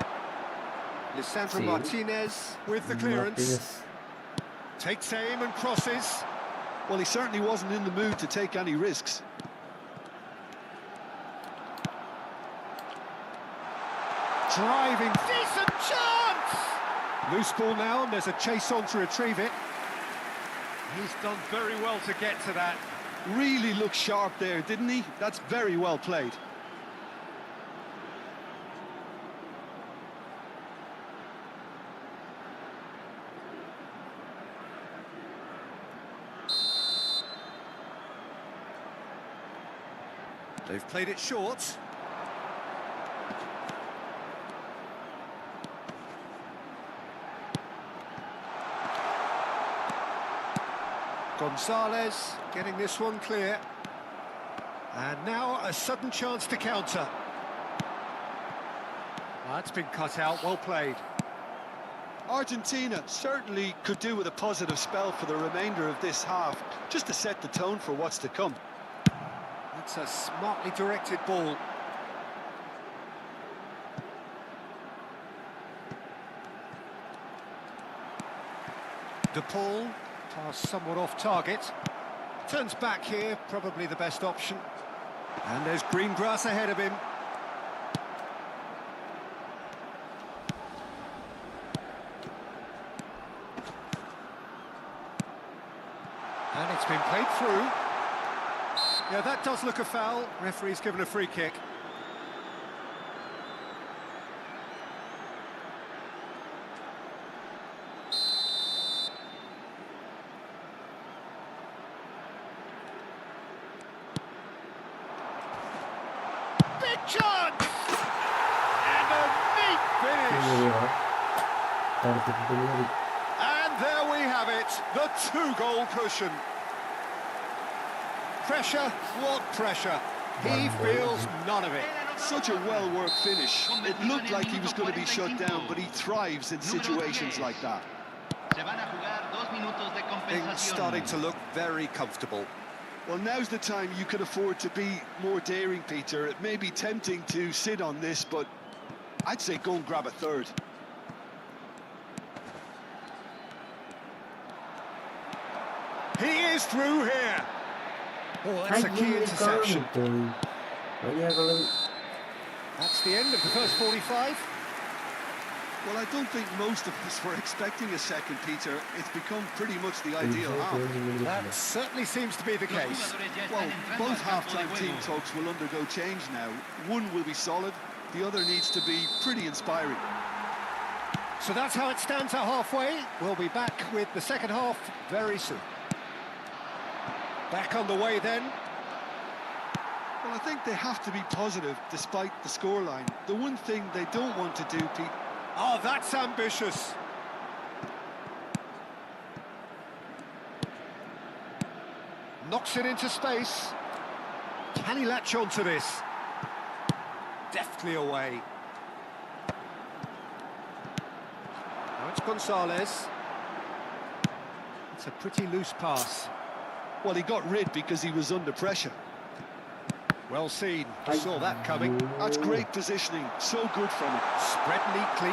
S2: Lisandro
S1: See.
S2: Martinez with the clearance.
S1: Martinez.
S2: Takes aim and crosses.
S3: Well, he certainly wasn't in the mood to take any risks.
S2: Driving, decent chance! Loose ball now, and there's a chase on to retrieve it. He's done very well to get to that.
S3: Really looked sharp there, didn't he? That's very well played.
S2: They've played it short. Gonzalez getting this one clear. And now a sudden chance to counter. That's been cut out, well played.
S3: Argentina certainly could do with a positive spell for the remainder of this half, just to set the tone for what's to come.
S2: That's a smartly directed ball. De Paul, pass somewhat off target. Turns back here, probably the best option. And there's green grass ahead of him. And it's been played through. Yeah, that does look a foul. Referee's given a free kick. Big chance! And a neat finish. And there we have it, the two-goal cushion. Pressure, what pressure? He feels none of it.
S3: Such a well-worked finish. It looked like he was going to be shut down, but he thrives in situations like that.
S2: Things starting to look very comfortable.
S3: Well, now's the time you can afford to be more daring, Peter. It may be tempting to sit on this, but I'd say go and grab a third.
S2: He is through here. Oh, that's a key interception. That's the end of the first 45.
S3: Well, I don't think most of us were expecting a second, Peter. It's become pretty much the ideal half.
S2: That certainly seems to be the case.
S3: Well, both half-time team talks will undergo change now. One will be solid, the other needs to be pretty inspiring.
S2: So that's how it stands at halfway. We'll be back with the second half very soon. Back on the way then.
S3: Well, I think they have to be positive despite the scoreline. The one thing they don't want to do, Pete...
S2: Oh, that's ambitious. Knocks it into space. Can he latch onto this? Deftly away. Now it's Gonzalez. It's a pretty loose pass.
S3: Well, he got rid because he was under pressure.
S2: Well seen. Saw that coming.
S3: That's great positioning. So good from him.
S2: Spread neatly.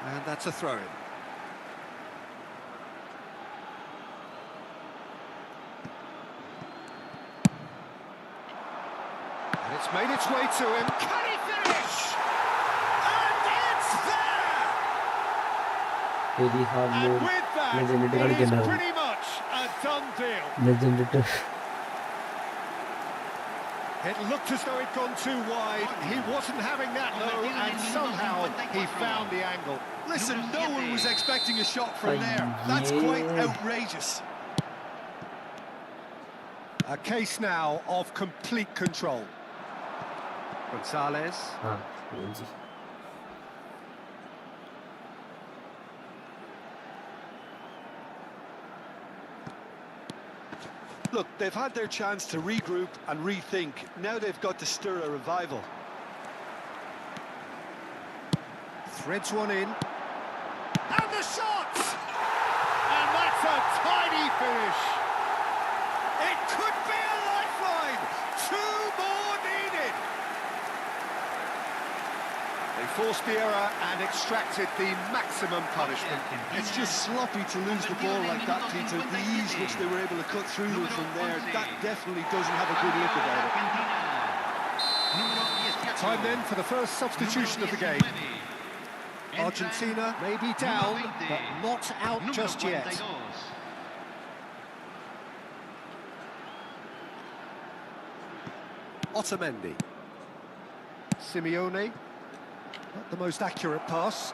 S2: And that's a throw-in. And it's made its way to him. Can he finish? And it's there! And with that, it is pretty much a done deal. It looked as though he'd gone too wide. He wasn't having that low, and somehow he found the angle.
S3: Listen, no one was expecting a shot from there. That's quite outrageous.
S2: A case now of complete control. Gonzalez.
S3: Look, they've had their chance to regroup and rethink. Now they've got to stir a revival.
S2: Threads one in. And the shot! And that's a tiny finish. It could be a lifeline. Two more needed. forced the error and extracted the maximum punishment.
S3: It's just sloppy to lose the ball like that, Peter. The ease which they were able to cut through them from there, that definitely doesn't have a good look about it.
S2: Time then for the first substitution of the game. Argentina may be down, but not out just yet. Otamendi. Simeone. Not the most accurate pass.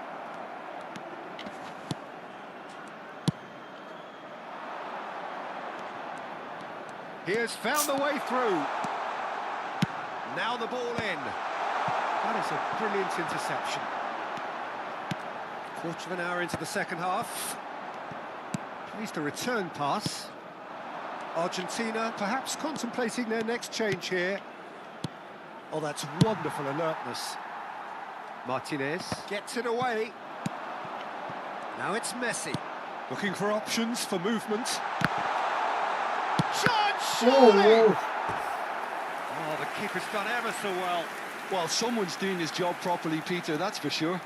S2: He has found the way through. Now the ball in. That is a brilliant interception. Quarter of an hour into the second half. Plays the return pass. Argentina perhaps contemplating their next change here. Oh, that's wonderful alertness. Martinez gets it away. Now it's Messi. Looking for options for movement. Shot! Surely! Oh, the keeper's done ever so well.
S3: Well, someone's doing his job properly, Peter, that's for sure.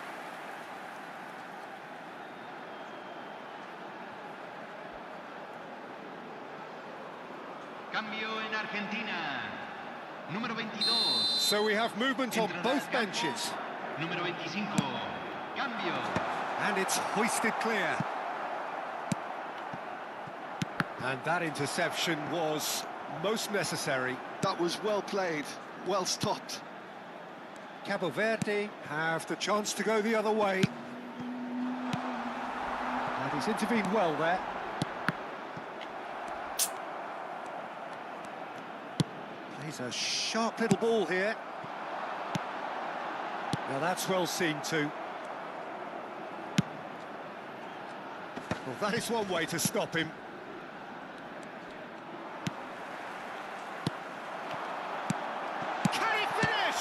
S4: Cambio en Argentina. Número 22.
S2: So we have movement on both benches.
S4: Número 25. Cambio.
S2: And it's hoisted clear. And that interception was most necessary.
S3: That was well played, well stopped.
S2: Cabo Verde have the chance to go the other way. And he's intervened well there. He's a sharp little ball here. Now that's well seen too. Well, that is one way to stop him. Can he finish?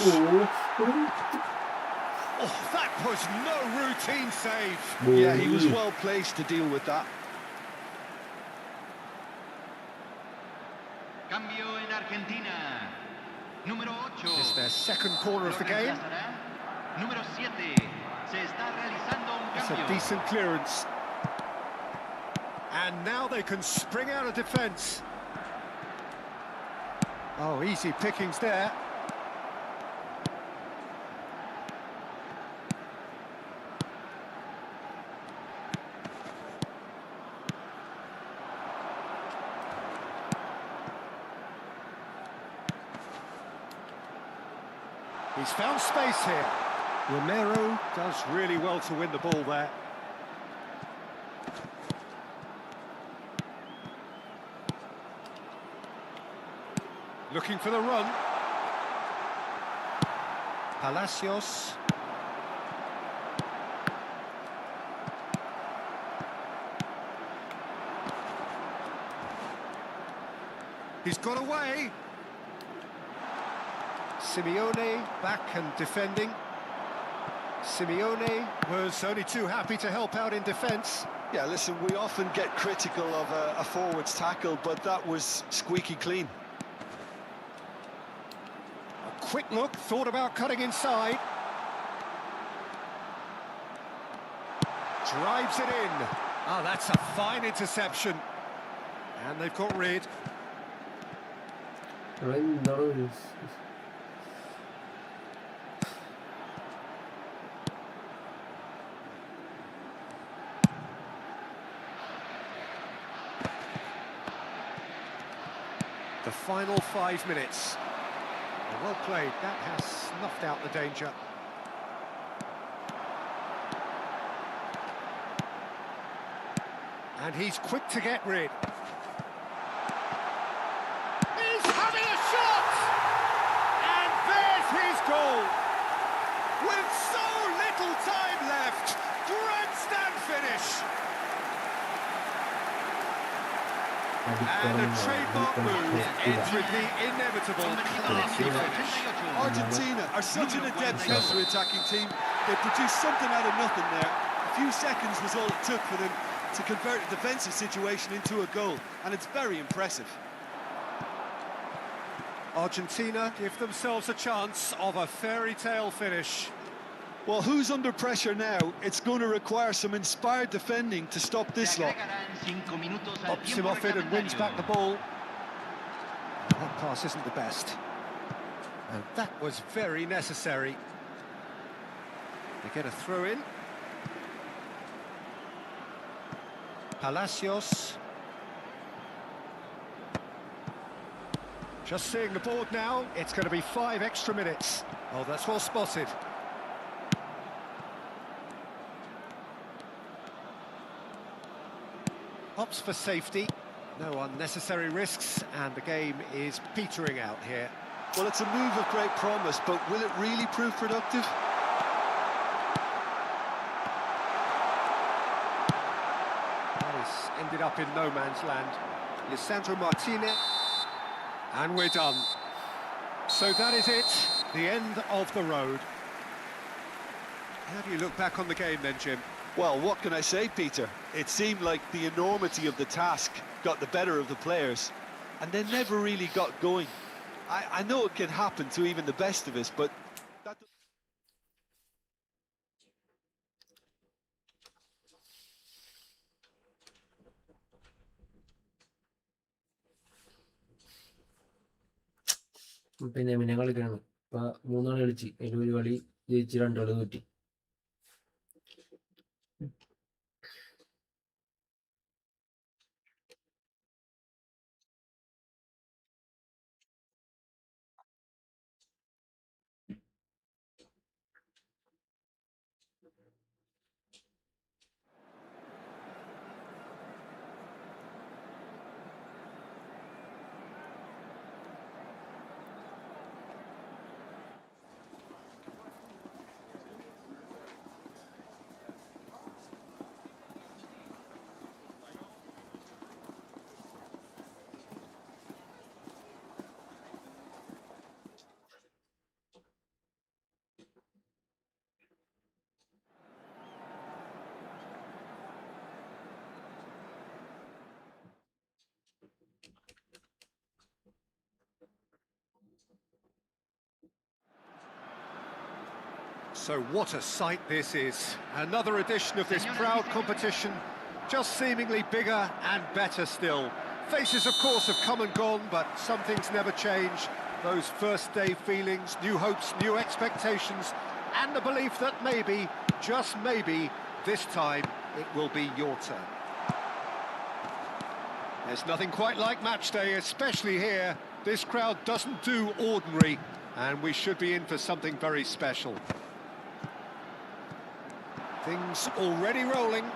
S2: Oh, that was no routine save.
S3: Yeah, he was well placed to deal with that.
S4: Cambio en Argentina. Número 8.
S2: It's their second corner of the game.
S4: Número 7. Se está realizando un
S2: It's a
S4: cambio.
S2: decent clearance. And now they can spring out of defence. Oh, easy pickings there. He's found space here. Romero does really well to win the ball there. Looking for the run. Palacios. He's got away. Simeone back and defending. Simeone was only too happy to help out in defence.
S3: Yeah, listen, we often get critical of a forward's tackle, but that was squeaky clean.
S2: A quick look, thought about cutting inside. Drives it in. Oh, that's a fine interception. And they've got rid. The final 5 minutes. Well played, that has snuffed out the danger. And he's quick to get rid. He's having a shot! And there's his goal! With so little time left, grandstand finish! And a trademark move entering the inevitable classy finish.
S3: Argentina are such an adept counter-attacking team. They produced something out of nothing there. A few seconds was all it took for them to convert a defensive situation into a goal, and it's very impressive.
S2: Argentina give themselves a chance of a fairy tale finish.
S3: Well, who's under pressure now? It's going to require some inspired defending to stop this lot.
S2: Pops him off it and wins back the ball. That pass isn't the best. And that was very necessary. They get a throw in. Palacios. Just seeing the board now, it's going to be 5 extra minutes. Oh, that's well spotted. Pops for safety. No unnecessary risks, and the game is petering out here.
S3: Well, it's a move of great promise, but will it really prove productive?
S2: That has ended up in no man's land. Lisandro Martinez. And we're done. So that is it, the end of the road. How do you look back on the game then, Jim?
S3: Well, what can I say, Peter? It seemed like the enormity of the task got the better of the players, and they never really got going. I know it can happen to even the best of us, but that...
S1: പിന്നെ കളിക്കണം. ഇപ്പൊ 3 കളി കളിച്ച്, അതിൽ ഒരു കളി ജയിച്ച് 2 കളി തോറ്റി.
S2: So what a sight this is. Another edition of this proud competition, just seemingly bigger and better still. Faces, of course, have come and gone, but some things never change. Those first day feelings, new hopes, new expectations, and the belief that maybe, just maybe, this time it will be your turn. There's nothing quite like match day, especially here. This crowd doesn't do ordinary, and we should be in for something very special. Things already rolling.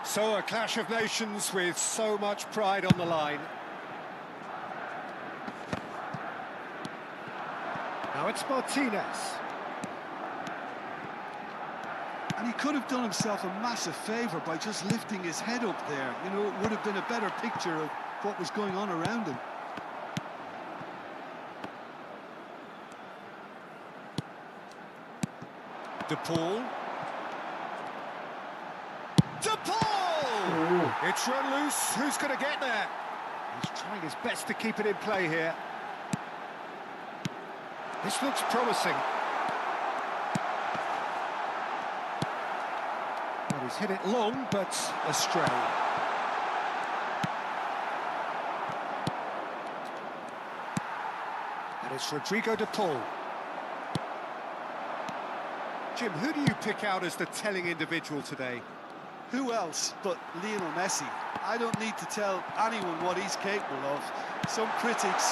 S2: So a clash of nations with so much pride on the line. Now it's Martinez.
S3: And he could have done himself a massive favour by just lifting his head up there. You know, it would have been a better picture of what was going on around him.
S2: De Paul. De Paul! It's run loose. Who's going to get there? He's trying his best to keep it in play here. This looks promising. Well, he's hit it long, but astray. And it's Rodrigo De Paul. Jim, who do you pick out as the telling individual today?
S3: Who else but Lionel Messi? I don't need to tell anyone what he's capable of. Some critics...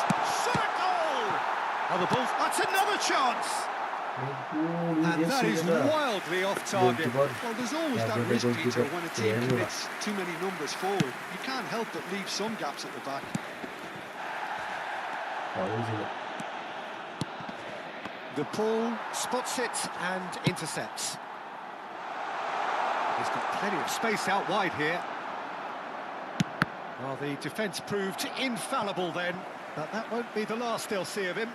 S2: Shot goal! Oh, the ball... That's another chance! And that is wildly off target.
S3: Well, there's always that risk, Peter, when a team commits too many numbers forward. You can't help but leave some gaps at the back.
S2: De Paul spots it and intercepts. He's got plenty of space out wide here. Well, the defence proved infallible then, but that won't be the last they'll see of him.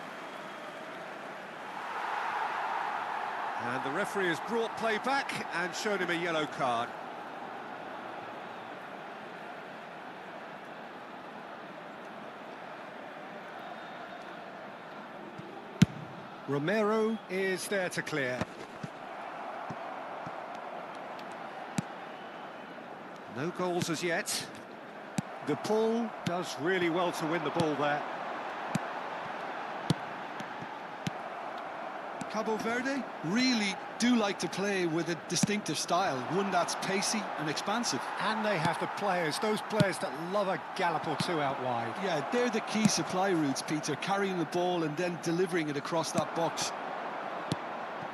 S2: And the referee has brought play back and shown him a yellow card. Romero is there to clear. No goals as yet. De Paul does really well to win the ball there.
S3: Cabo Verde really do like to play with a distinctive style, one that's pacey and expansive.
S2: And they have the players, those players that love a gallop or two out wide.
S3: Yeah, they're the key supply routes, Peter, carrying the ball and then delivering it across that box.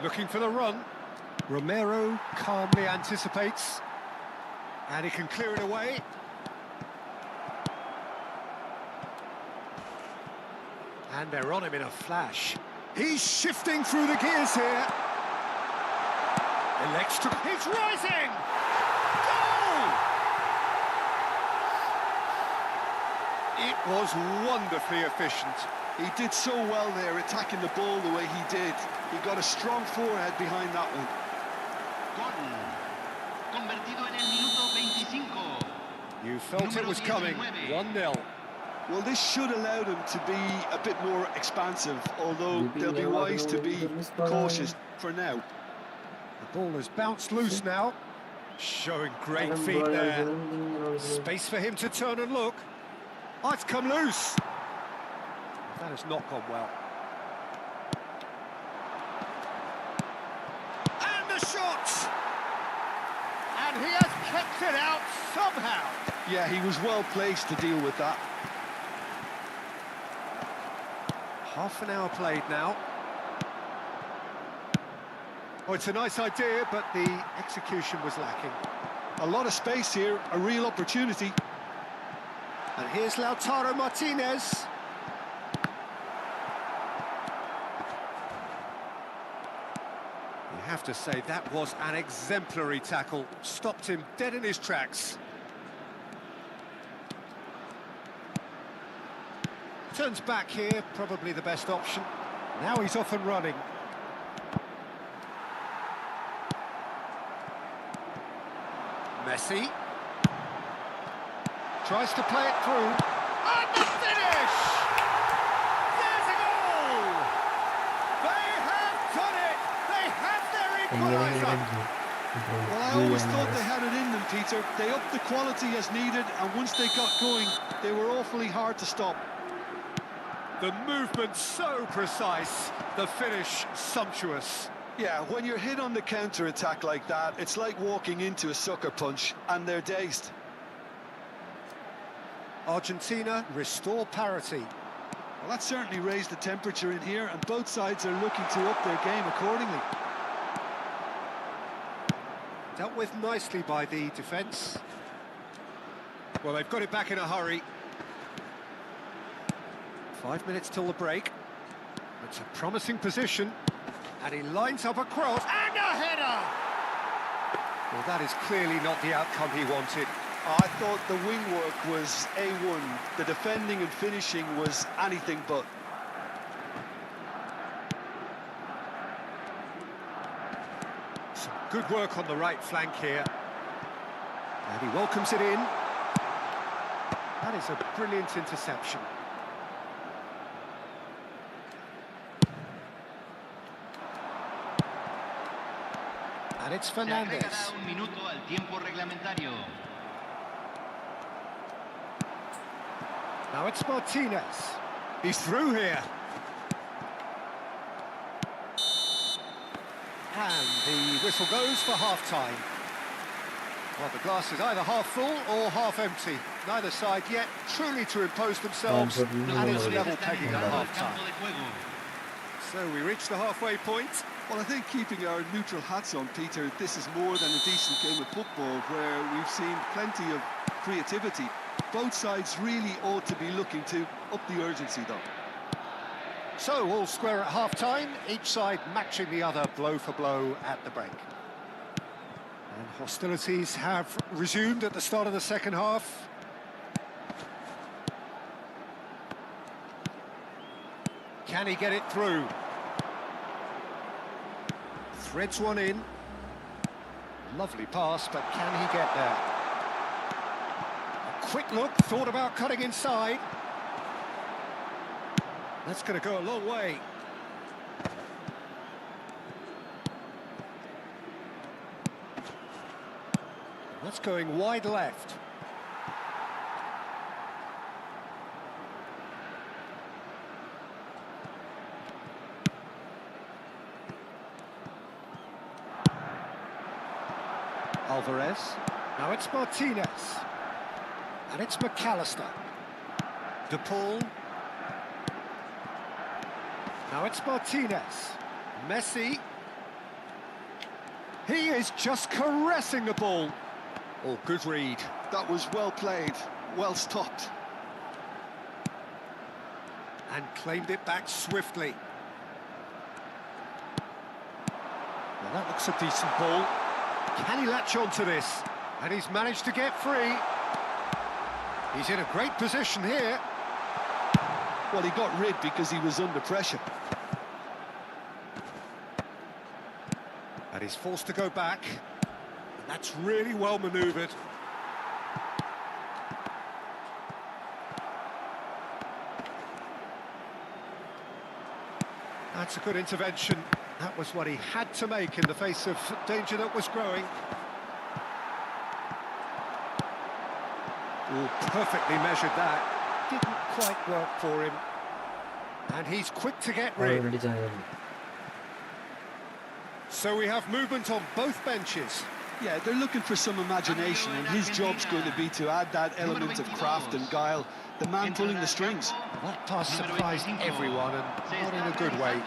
S2: Looking for the run. Romero calmly anticipates. And he can clear it away. And they're on him in a flash. He's shifting through the gears here. Elects to... He's rising! Goal! It was wonderfully efficient.
S3: He did so well there, attacking the ball the way he did. He got a strong forehead behind that one.
S4: Gol. Convertido en el minuto 25.
S2: You felt it was coming. 1-0.
S3: Well, this should allow them to be a bit more expansive, although they'll be wise to be cautious for now.
S2: The ball has bounced loose now. Showing great feet there. Space for him to turn and look. Oh, it's come loose. That has not gone well. And the shot! And he has kept it out somehow.
S3: Yeah, he was well placed to deal with that.
S2: Half an hour played now. Oh, it's a nice idea, but the execution was lacking.
S3: A lot of space here, a real opportunity.
S2: And here's Lautaro Martinez. You have to say that was an exemplary tackle. Stopped him dead in his tracks. Turns back here, probably the best option. Now he's off and running. Messi. Tries to play it through. And the finish! There's a goal! They have done it! They have their equaliser!
S3: Well, I always thought they had it in them, Peter. They upped the quality as needed, and once they got going, they were awfully hard to stop.
S2: The movement so precise, the finish sumptuous.
S3: Yeah, when you're hit on the counter-attack like that, it's like walking into a sucker punch, and they're dazed.
S2: Argentina restore parity.
S3: Well, that certainly raised the temperature in here, and both sides are looking to up their game accordingly.
S2: Dealt with nicely by the defence. Well, they've got it back in a hurry. 5 minutes till the break. It's a promising position. And he lines up a cross. And a header! Well, that is clearly not the outcome he wanted.
S3: I thought the wing work was A1. The defending and finishing was anything but.
S2: Some good work on the right flank here. And he welcomes it in. That is a brilliant interception. And it's Fernandez.
S4: Un minuto al tiempo reglamentario.
S2: Now it's Martinez. He's through here. And the whistle goes for half-time. Well, the glass is either half full or half empty. Neither side yet truly to impose themselves, and it's level pegging at half-time. So we reach the halfway point.
S3: Well, I think keeping our neutral hats on, Peter, this is more than a decent game of football where we've seen plenty of creativity. Both sides really ought to be looking to up the urgency, though.
S2: So, all square at half-time, each side matching the other blow for blow at the break. And hostilities have resumed at the start of the second half. Can he get it through? Threads one in. Lovely pass, but can he get there? A quick look, thought about cutting inside. That's going to go a long way. That's going wide left. Alvarez. Now it's Martinez. And it's McAllister. De Paul. Now it's Martinez. Messi. He is just caressing the ball. Oh, good read.
S3: That was well played, well stopped.
S2: And claimed it back swiftly. Well, that looks a decent ball. Can he latch onto this? And he's managed to get free. He's in a great position here.
S3: Well, he got rid because he was under pressure.
S2: And he's forced to go back. And that's really well manoeuvred. That's a good intervention. That was what he had to make in the face of danger that was growing. Oh, perfectly measured that. Didn't quite work for him. And he's quick to get rid. So we have movement on both benches.
S3: Yeah, they're looking for some imagination, and his job's going to be to add that element of craft and guile, the man pulling the strings.
S2: That pass surprised everyone, and not in a good way.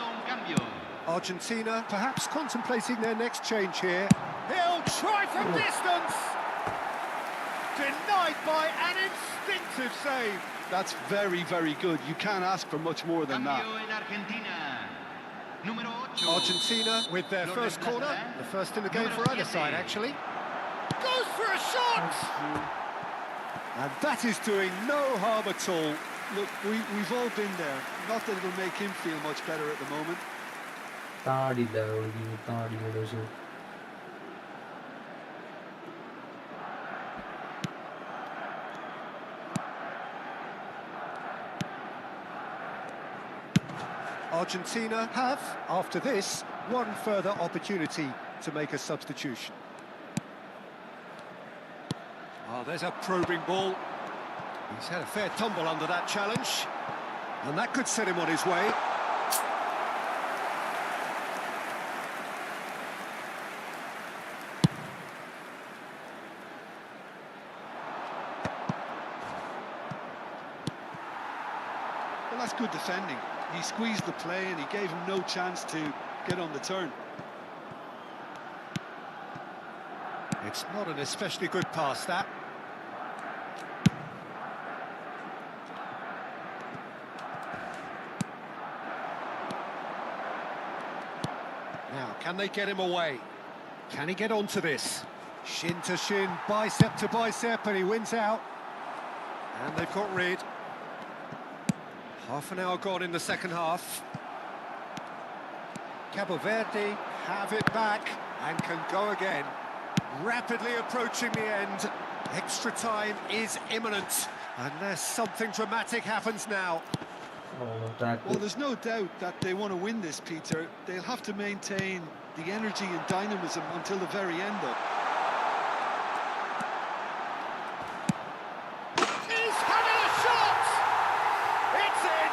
S2: Argentina perhaps contemplating their next change here. He'll try from distance! Denied by an instinctive save.
S3: That's very, very good. You can't ask for much more than that.
S2: Argentina with their first corner, the first in the game for either side actually. Goes for a shot! And that is doing no harm at all.
S3: Look, we've all been there. Not that it'll make him feel much better at the moment.
S2: Argentina have, after this, one further opportunity to make a substitution. Oh, there's a probing ball. He's had a fair tumble under that challenge, and that could set him on his way.
S3: Well, that's good defending. He squeezed the play and he gave him no chance to get on the turn.
S2: It's not an especially good pass, that. Now, can they get him away? Can he get onto this? Shin to shin, bicep to bicep, and he wins out. And they've got rid. Half an hour gone in the second half. Cabo Verde have it back and can go again. Rapidly approaching the end. Extra time is imminent. Unless something dramatic happens now.
S3: Well, there's no doubt that they want to win this, Peter. They'll have to maintain the energy and dynamism until the very end, though.
S2: He's having a shot! It's in!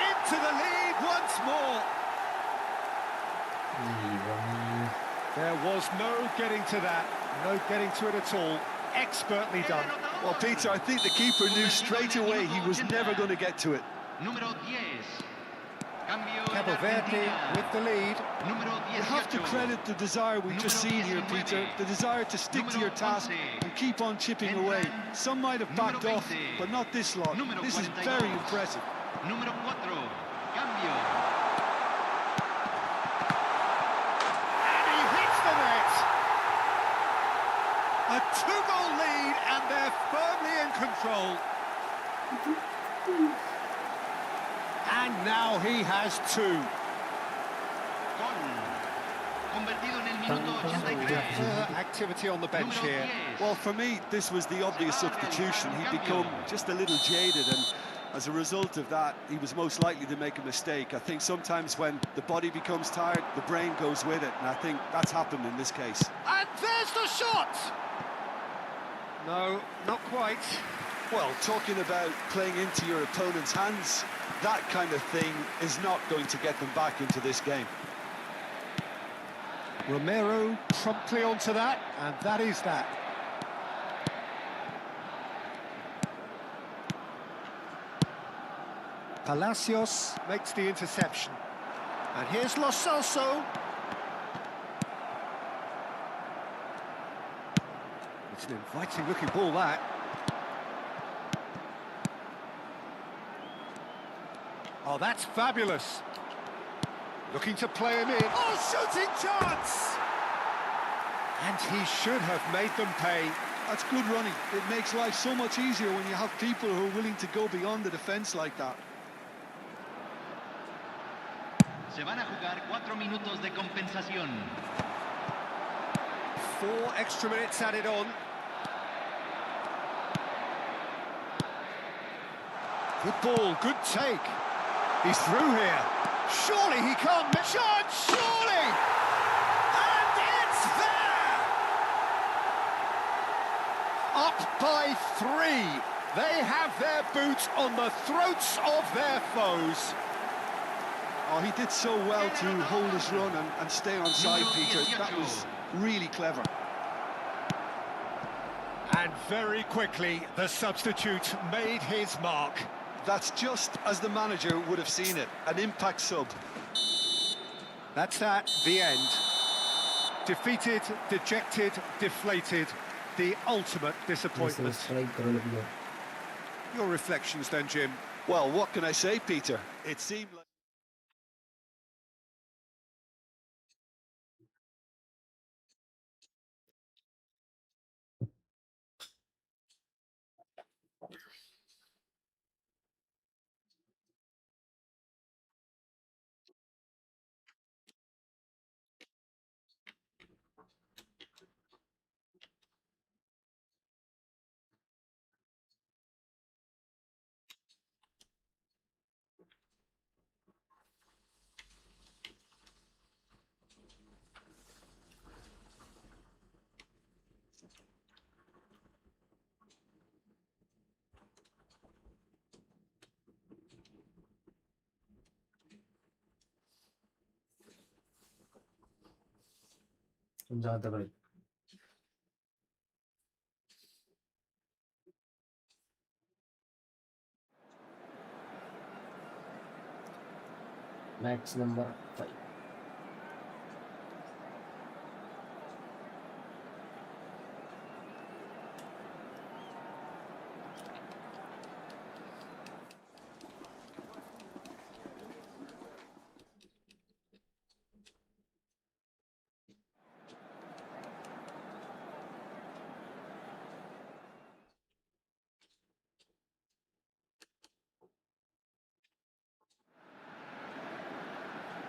S2: Into the lead once more. There was no getting to that. No getting to it at all. Expertly done.
S3: Well, Peter, I think the keeper knew straight away he was never going to get to it.
S2: Cabo Verde with the lead.
S3: You have to credit the desire we've just seen here, Peter. The desire to stick to your task and keep on chipping away. Some might have backed off, but not this lot. This is very impressive.
S2: And he hits the net. A two-goal lead, and they're firmly in control. And now he has two. Activity on the bench here.
S3: Well, for me, this was the obvious substitution. He'd become just a little jaded, and As a result of that, he was most likely to make a mistake. I think sometimes when the body becomes tired, the brain goes with it, and I think that's happened in this case.
S2: And there's the shot! No, not quite.
S3: Well, talking about playing into your opponent's hands, that kind of thing is not going to get them back into this game.
S2: Romero promptly onto that, and that is that. Palacios makes the interception. And here's Lo Celso. It's an inviting looking ball, that. Oh, that's fabulous. Looking to play him in. Oh, shooting chance! And he should have made them pay.
S3: That's good running. It makes life so much easier when you have people who are willing to go beyond the defence like that.
S4: Se van a jugar 4 minutos de compensación.
S2: 4 extra minutes added on. Good ball, good take. He's through here. Surely he can't miss. Shot, surely! And it's there! Up by 3. They have their boots on the throats of their foes.
S3: Oh, he did so well to hold his run and stay on side, Peter. That was really clever.
S2: And very quickly, the substitute made his mark.
S3: That's just as the manager would have seen it, an impact sub.
S2: That's that, the end. Defeated, dejected, deflated, the ultimate disappointment. Your reflections then, Jim?
S3: Well, what can I say, Peter? It seemed like...
S1: അഞ്ചാമത്തെ കളി. Match number 5.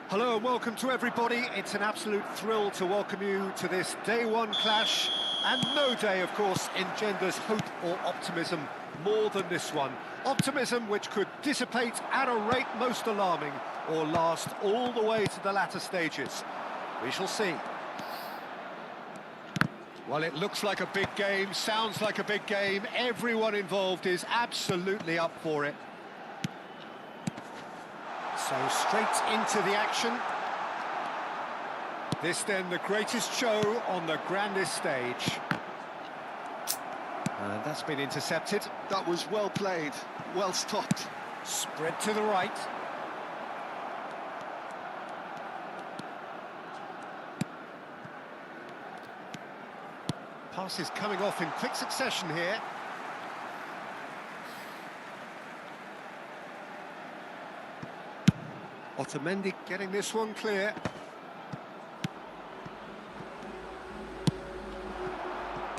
S2: Hello and welcome to everybody. It's an absolute thrill to welcome you to this day one clash. And no day, of course, engenders hope or optimism more than this one. Optimism which could dissipate at a rate most alarming or last all the way to the latter stages. We shall see. Well, it looks like a big game, sounds like a big game. Everyone involved is absolutely up for it. So straight into the action. This then the greatest show on the grandest stage. And that's been intercepted.
S3: That was well played, well stopped.
S2: Spread to the right. Passes coming off in quick succession here. Otamendi getting this one clear.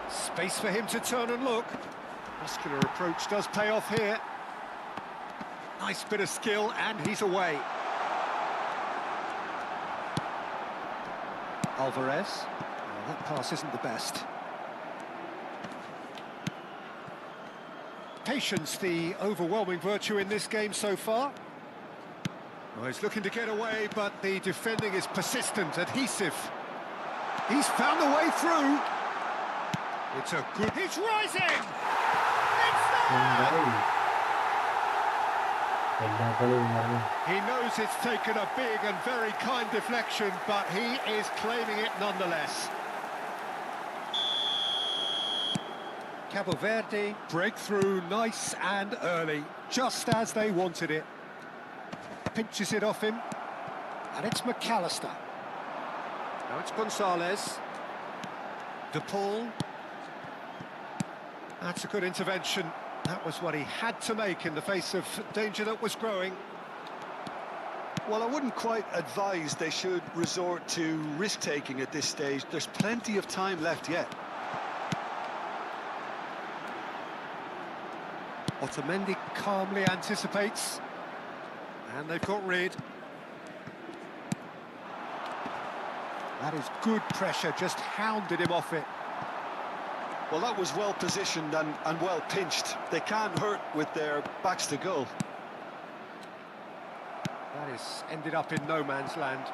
S2: Space for him to turn and look. Muscular approach does pay off here. Nice bit of skill, and he's away. Alvarez. Oh, that pass isn't the best. Patience, the overwhelming virtue in this game so far. Well, he's looking to get away, but the defending is persistent, adhesive. He's found a way through. It's a good... He's rising! It's there! He knows it's taken a big and very kind deflection, but he is claiming it nonetheless. Cabo Verde, breakthrough, nice and early, just as they wanted it. Pinches it off him, and it's McAllister. Now it's Gonzalez. De Paul. That's a good intervention. That was what he had to make in the face of danger that was growing.
S3: Well, I wouldn't quite advise they should resort to risk-taking at this stage. There's plenty of time left yet.
S2: Otamendi calmly anticipates. And they've got rid. That is good pressure, just hounded him off it.
S3: Well, that was well positioned and well pinched. They can't hurt with their backs to goal.
S2: That is ended up in no man's land.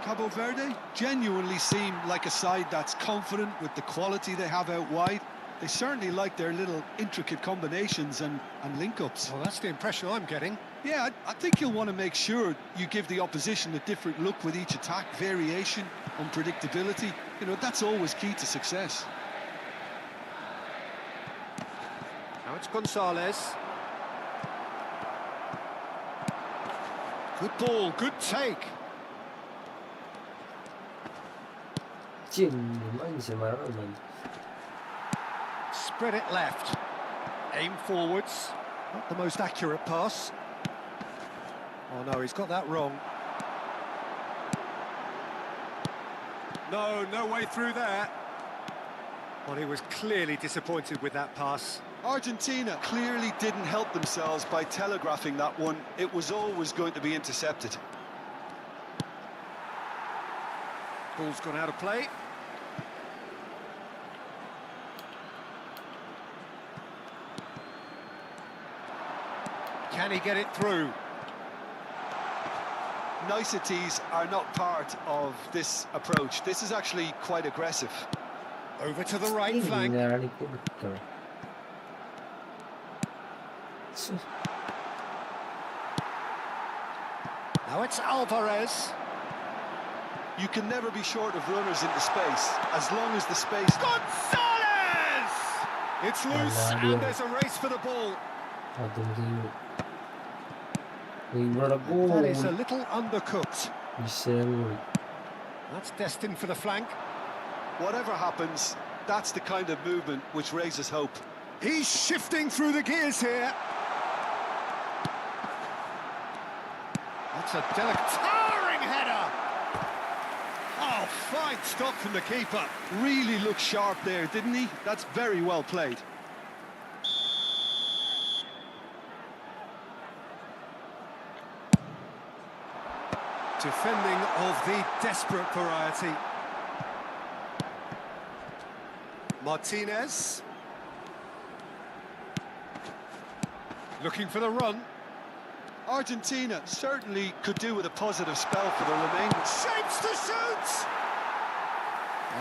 S3: Cabo Verde genuinely seem like a side that's confident with the quality they have out wide. They certainly like their little intricate combinations and link-ups.
S2: Well, that's the impression I'm getting.
S3: Yeah, I think you'll want to make sure you give the opposition a different look with each attack, variation, unpredictability. You know, that's always key to success.
S2: Now it's Gonzalez. Good ball, good take. Spread it left. Aim forwards. Not the most accurate pass. Oh no, he's got that wrong. No way through there. Well, he was clearly disappointed with that pass.
S3: Argentina clearly didn't help themselves by telegraphing that one. It was always going to be intercepted.
S2: Ball's gone out of play. Can he get it through?
S3: Niceties are not part of this approach. This is actually quite aggressive.
S2: Over to the right flank. Now it's Alvarez.
S3: You can never be short of runners into space, as long as the space...
S2: Gonzalez! It's loose, and there's a race for the ball. That is a little undercooked. That's destined for the flank.
S3: Whatever happens, that's the kind of movement which raises hope.
S2: He's shifting through the gears here. That's a delicate, towering header. Oh, fine stop from the keeper.
S3: Really looked sharp there, didn't he? That's very well played.
S2: Defending of the desperate variety. Martinez. Looking for the run.
S3: Argentina certainly could do with a positive spell for the remainder.
S2: Shapes to shoot!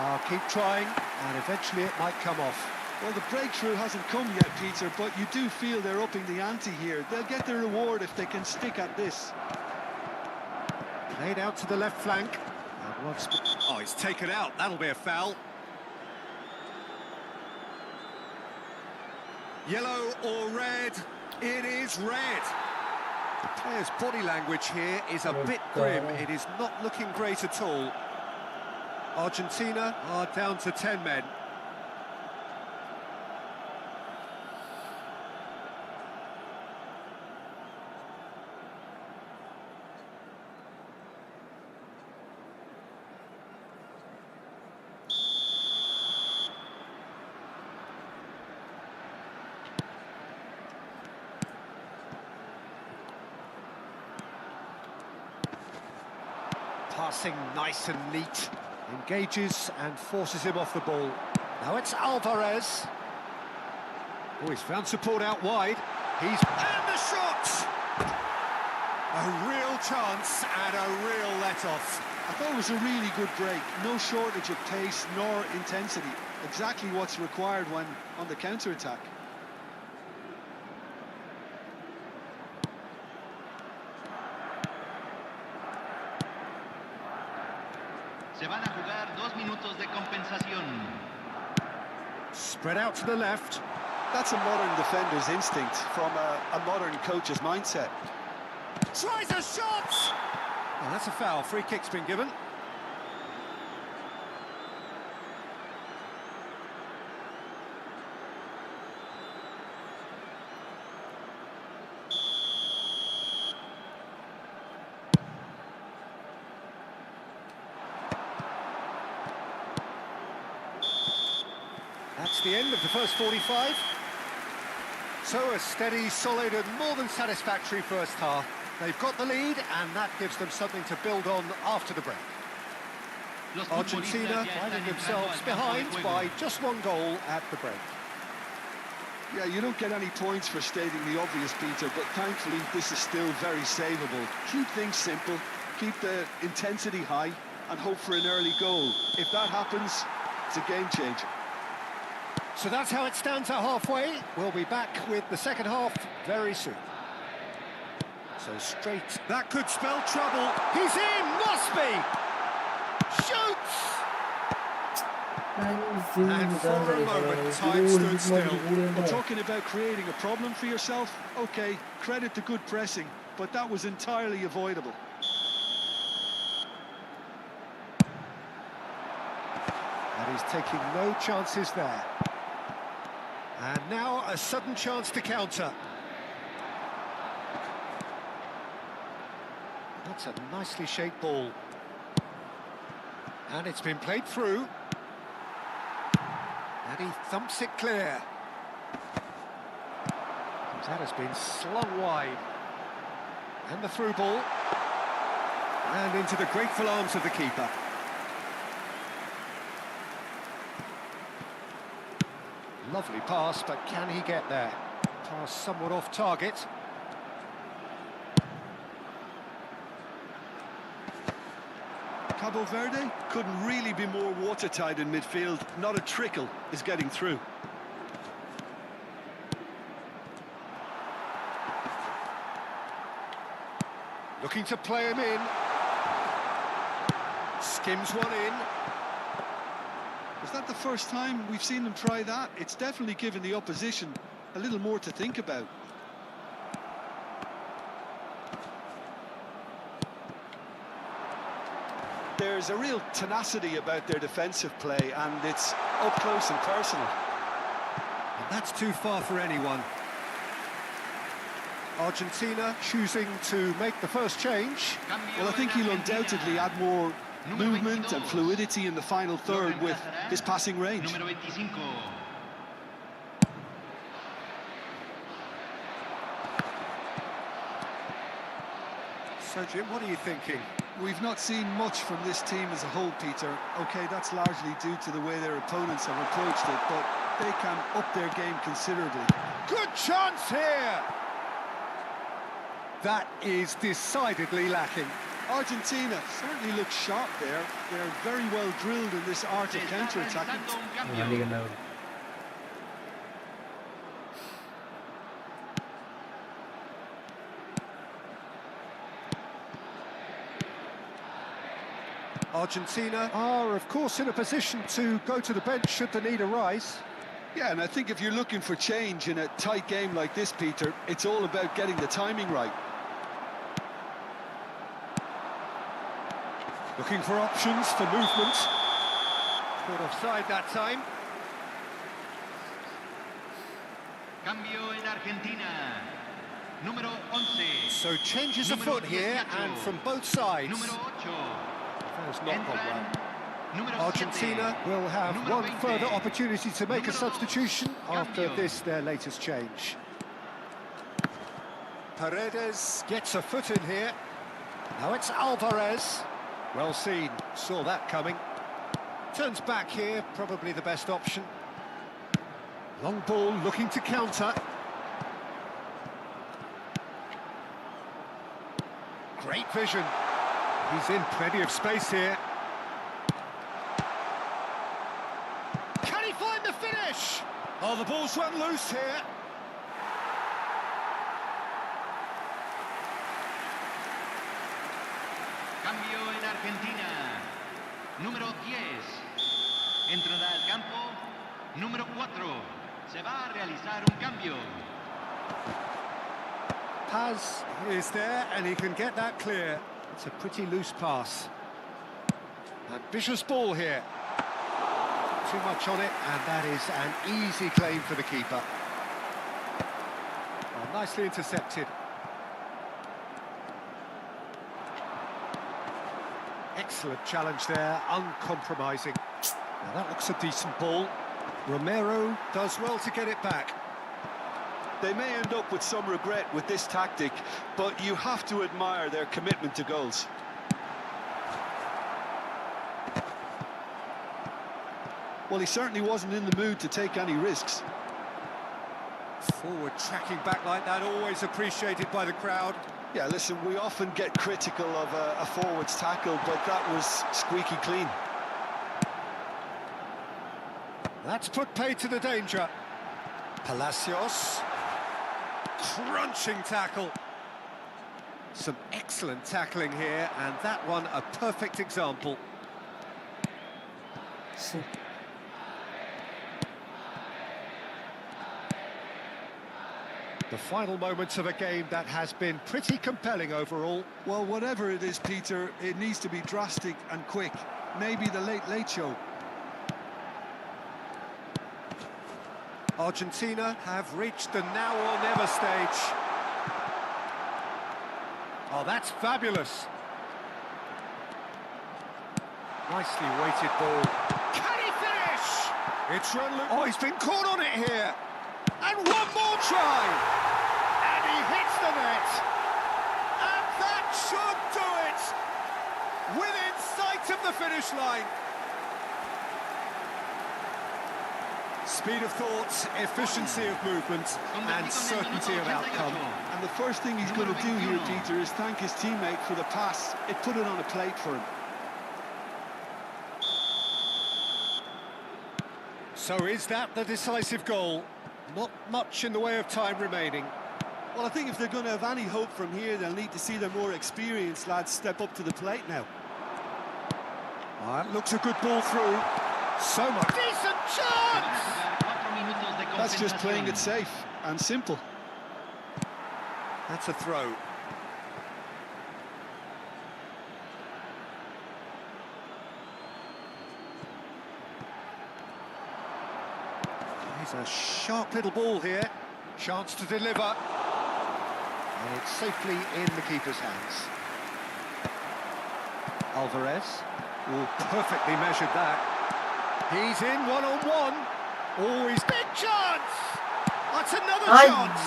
S2: I'll keep trying, and eventually it might come off.
S3: Well, the breakthrough hasn't come yet, Peter, but you do feel they're upping the ante here. They'll get their reward if they can stick at this.
S2: Played out to the left flank. Oh, he's taken out. That'll be a foul. Yellow or red? It is red. The player's body language here is a bit grim. It is not looking great at all. Argentina are down to 10 men. Passing nice and neat. Engages and forces him off the ball. Now it's Alvarez. Oh, he's found support out wide. And the shot! A real chance and a real let-off.
S3: I thought it was a really good break. No shortage of pace nor intensity. Exactly what's required when on the counter-attack.
S4: Se van a jugar 2 minutos de compensación.
S2: Spread out to the left.
S3: That's a modern defender's instinct from a modern coach's mindset.
S2: Tries a shot! And that's a foul. Free kick's been given. That's the end of the first 45. So a steady, solid and more than satisfactory first half. They've got the lead and that gives them something to build on after the break. Argentina finding themselves behind by just 1 goal at the break.
S3: Yeah, you don't get any points for stating the obvious, Peter, but thankfully this is still very savable. Keep things simple, keep the intensity high and hope for an early goal. If that happens, it's a game changer.
S2: So that's how it stands at halfway. We'll be back with the second half very soon. So straight. That could spell trouble. He's in! Must be! Shoots! And for a moment, time stood still.
S3: We're talking about creating a problem for yourself. OK, credit to good pressing, but that was entirely avoidable.
S2: And he's taking no chances there. And now a sudden chance to counter. That's a nicely shaped ball. And it's been played through. And he thumps it clear. That has been slung wide. And the through ball. And into the grateful arms of the keeper. Lovely pass, but can he get there? Pass somewhat off target.
S3: Cabo Verde couldn't really be more watertight in midfield. Not a trickle is getting through.
S2: Looking to play him in. Skims one in.
S3: Is that the first time we've seen them try that? It's definitely given the opposition a little more to think about. There's a real tenacity about their defensive play, and it's up close and personal.
S2: And that's too far for anyone. Argentina choosing to make the first change.
S3: Well, I think he'll undoubtedly add more movement and fluidity in the final third with his passing range.
S2: So, Jim, what are you thinking?
S3: We've not seen much from this team as a whole, Peter. OK, that's largely due to the way their opponents have approached it, but they can up their game considerably.
S2: Good chance here! That is decidedly lacking.
S3: Argentina certainly looks sharp there. They're very well drilled in this art of counter-attacking.
S2: Argentina are, of course, in a position to go to the bench should the need arise.
S3: Yeah, and I think if you're looking for change in a tight game like this, Peter, it's all about getting the timing right.
S2: Looking for options for movement. Caught offside that time.
S4: Cambio en Argentina. Número 11.
S2: So changes afoot here, and from both sides.
S4: Número 8.
S2: That has not gone well. Argentina will have one further opportunity to make a substitution after this, their latest change. Paredes gets a foot in here. Now it's Alvarez. Well seen, saw that coming. Turns back here, probably the best option. Long ball looking to counter. Great vision. He's in plenty of space here. Can he find the finish? Oh, the ball's run loose here.
S4: Cambio en Argentina. Número 10. Entrada al campo. Número 4. Se va a realizar un cambio.
S2: Paz is there and he can get that clear. It's a pretty loose pass. Ambitious ball here. Too much on it, and that is an easy claim for the keeper. Oh, nicely intercepted. Excellent challenge there, uncompromising. Now that looks a decent ball. Romero does well to get it back.
S3: They may end up with some regret with this tactic, but you have to admire their commitment to goals. Well, he certainly wasn't in the mood to take any risks.
S2: Forward tracking back like that, always appreciated by the crowd.
S3: Yeah, listen, we often get critical of a forward's tackle, but that was squeaky clean.
S2: That's put pay to the danger. Palacios. Crunching tackle. Some excellent tackling here, and that one a perfect example. The final moments of a game that has been pretty compelling overall.
S3: Well, whatever it is, Peter, it needs to be drastic and quick. Maybe the late show.
S2: Argentina have reached the now or never stage. Oh, that's fabulous. Nicely weighted ball. Can he finish? It's run. Oh, he's been caught on it here. And one more try. And he hits the net. And that should do it. Within sight of the finish line. Speed of thought, efficiency of movement, and certainty of outcome.
S3: And the first thing he's going to do here, Peter, is thank his teammate for the pass. It put it on a plate for him.
S2: So is that the decisive goal? Not much in the way of time remaining.
S3: Well, I think if they're going to have any hope from here, they'll need to see their more experienced lads step up to the plate now.
S2: That looks a good ball through. So much. Decent chance!
S3: That's just playing it safe and simple.
S2: That's a throw. Here's a sharp little ball here. Chance to deliver. And it's safely in the keeper's hands. Alvarez. Oh, perfectly measured that. He's in one-on-one. Oh, he's big chance! That's another chance!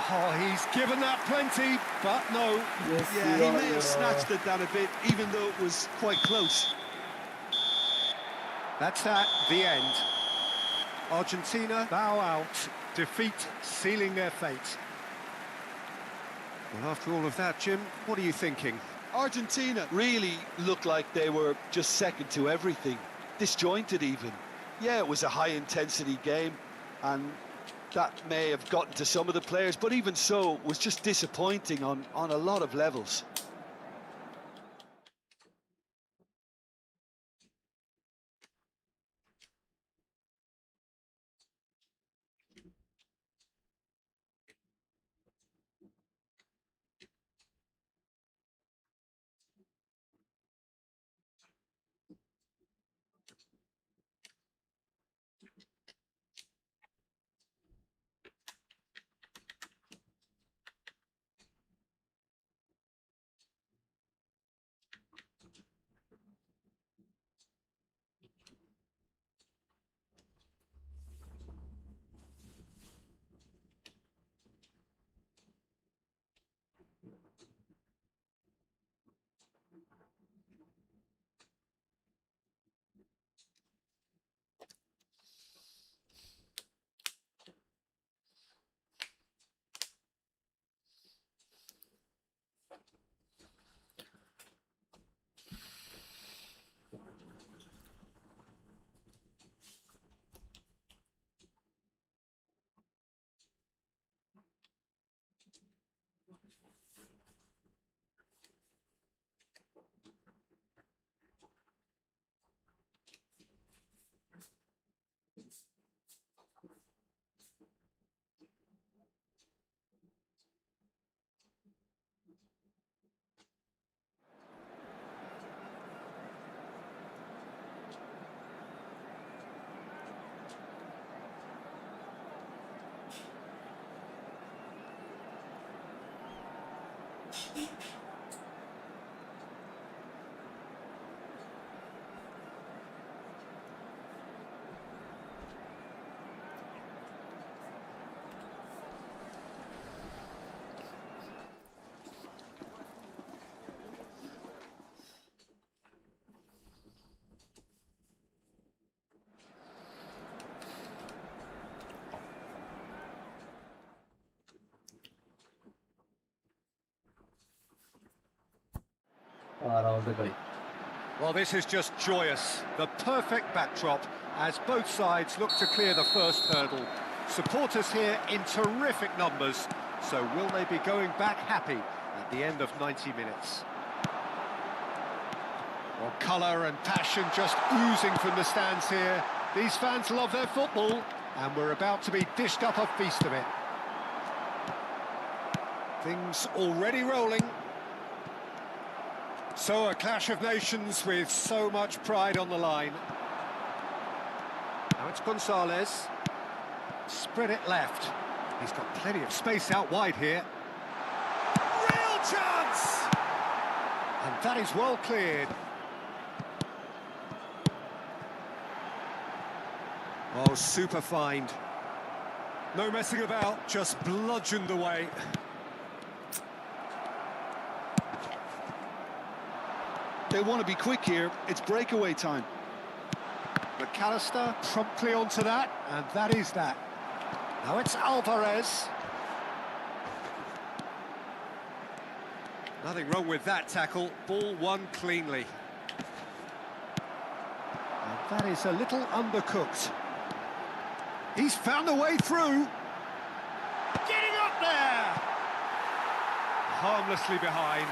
S2: Oh, he's given that plenty, but no.
S1: Yes,
S3: Yeah, he may have snatched at that a bit, even though it was quite close.
S2: That's that, the end. Argentina bow out, defeat sealing their fate. Well, after all of that, Jim, what are you thinking?
S3: Argentina really looked like they were just second to everything, disjointed even. Yeah, it was a high-intensity game, and that may have gotten to some of the players, but even so, it was just disappointing on a lot of levels.
S1: ആറാമത്തെ കളി.
S2: Well, this is just joyous. The perfect backdrop as both sides look to clear the first hurdle. Supporters here in terrific numbers. So will they be going back happy at the end of 90 minutes? Well, colour and passion just oozing from the stands here. These fans love their football, and we're about to be dished up a feast of it. Things already rolling. So a clash of nations with so much pride on the line. Now it's Gonzalez. Spread it left. He's got plenty of space out wide here. Real chance! And that is well cleared. Oh, super find. No messing about, just bludgeoned away.
S3: They want to be quick here. It's breakaway time.
S2: McAllister promptly onto that, and that is that. Now it's Alvarez. Nothing wrong with that tackle. Ball won cleanly. And that is a little undercooked. He's found a way through. Getting up there! Harmlessly behind.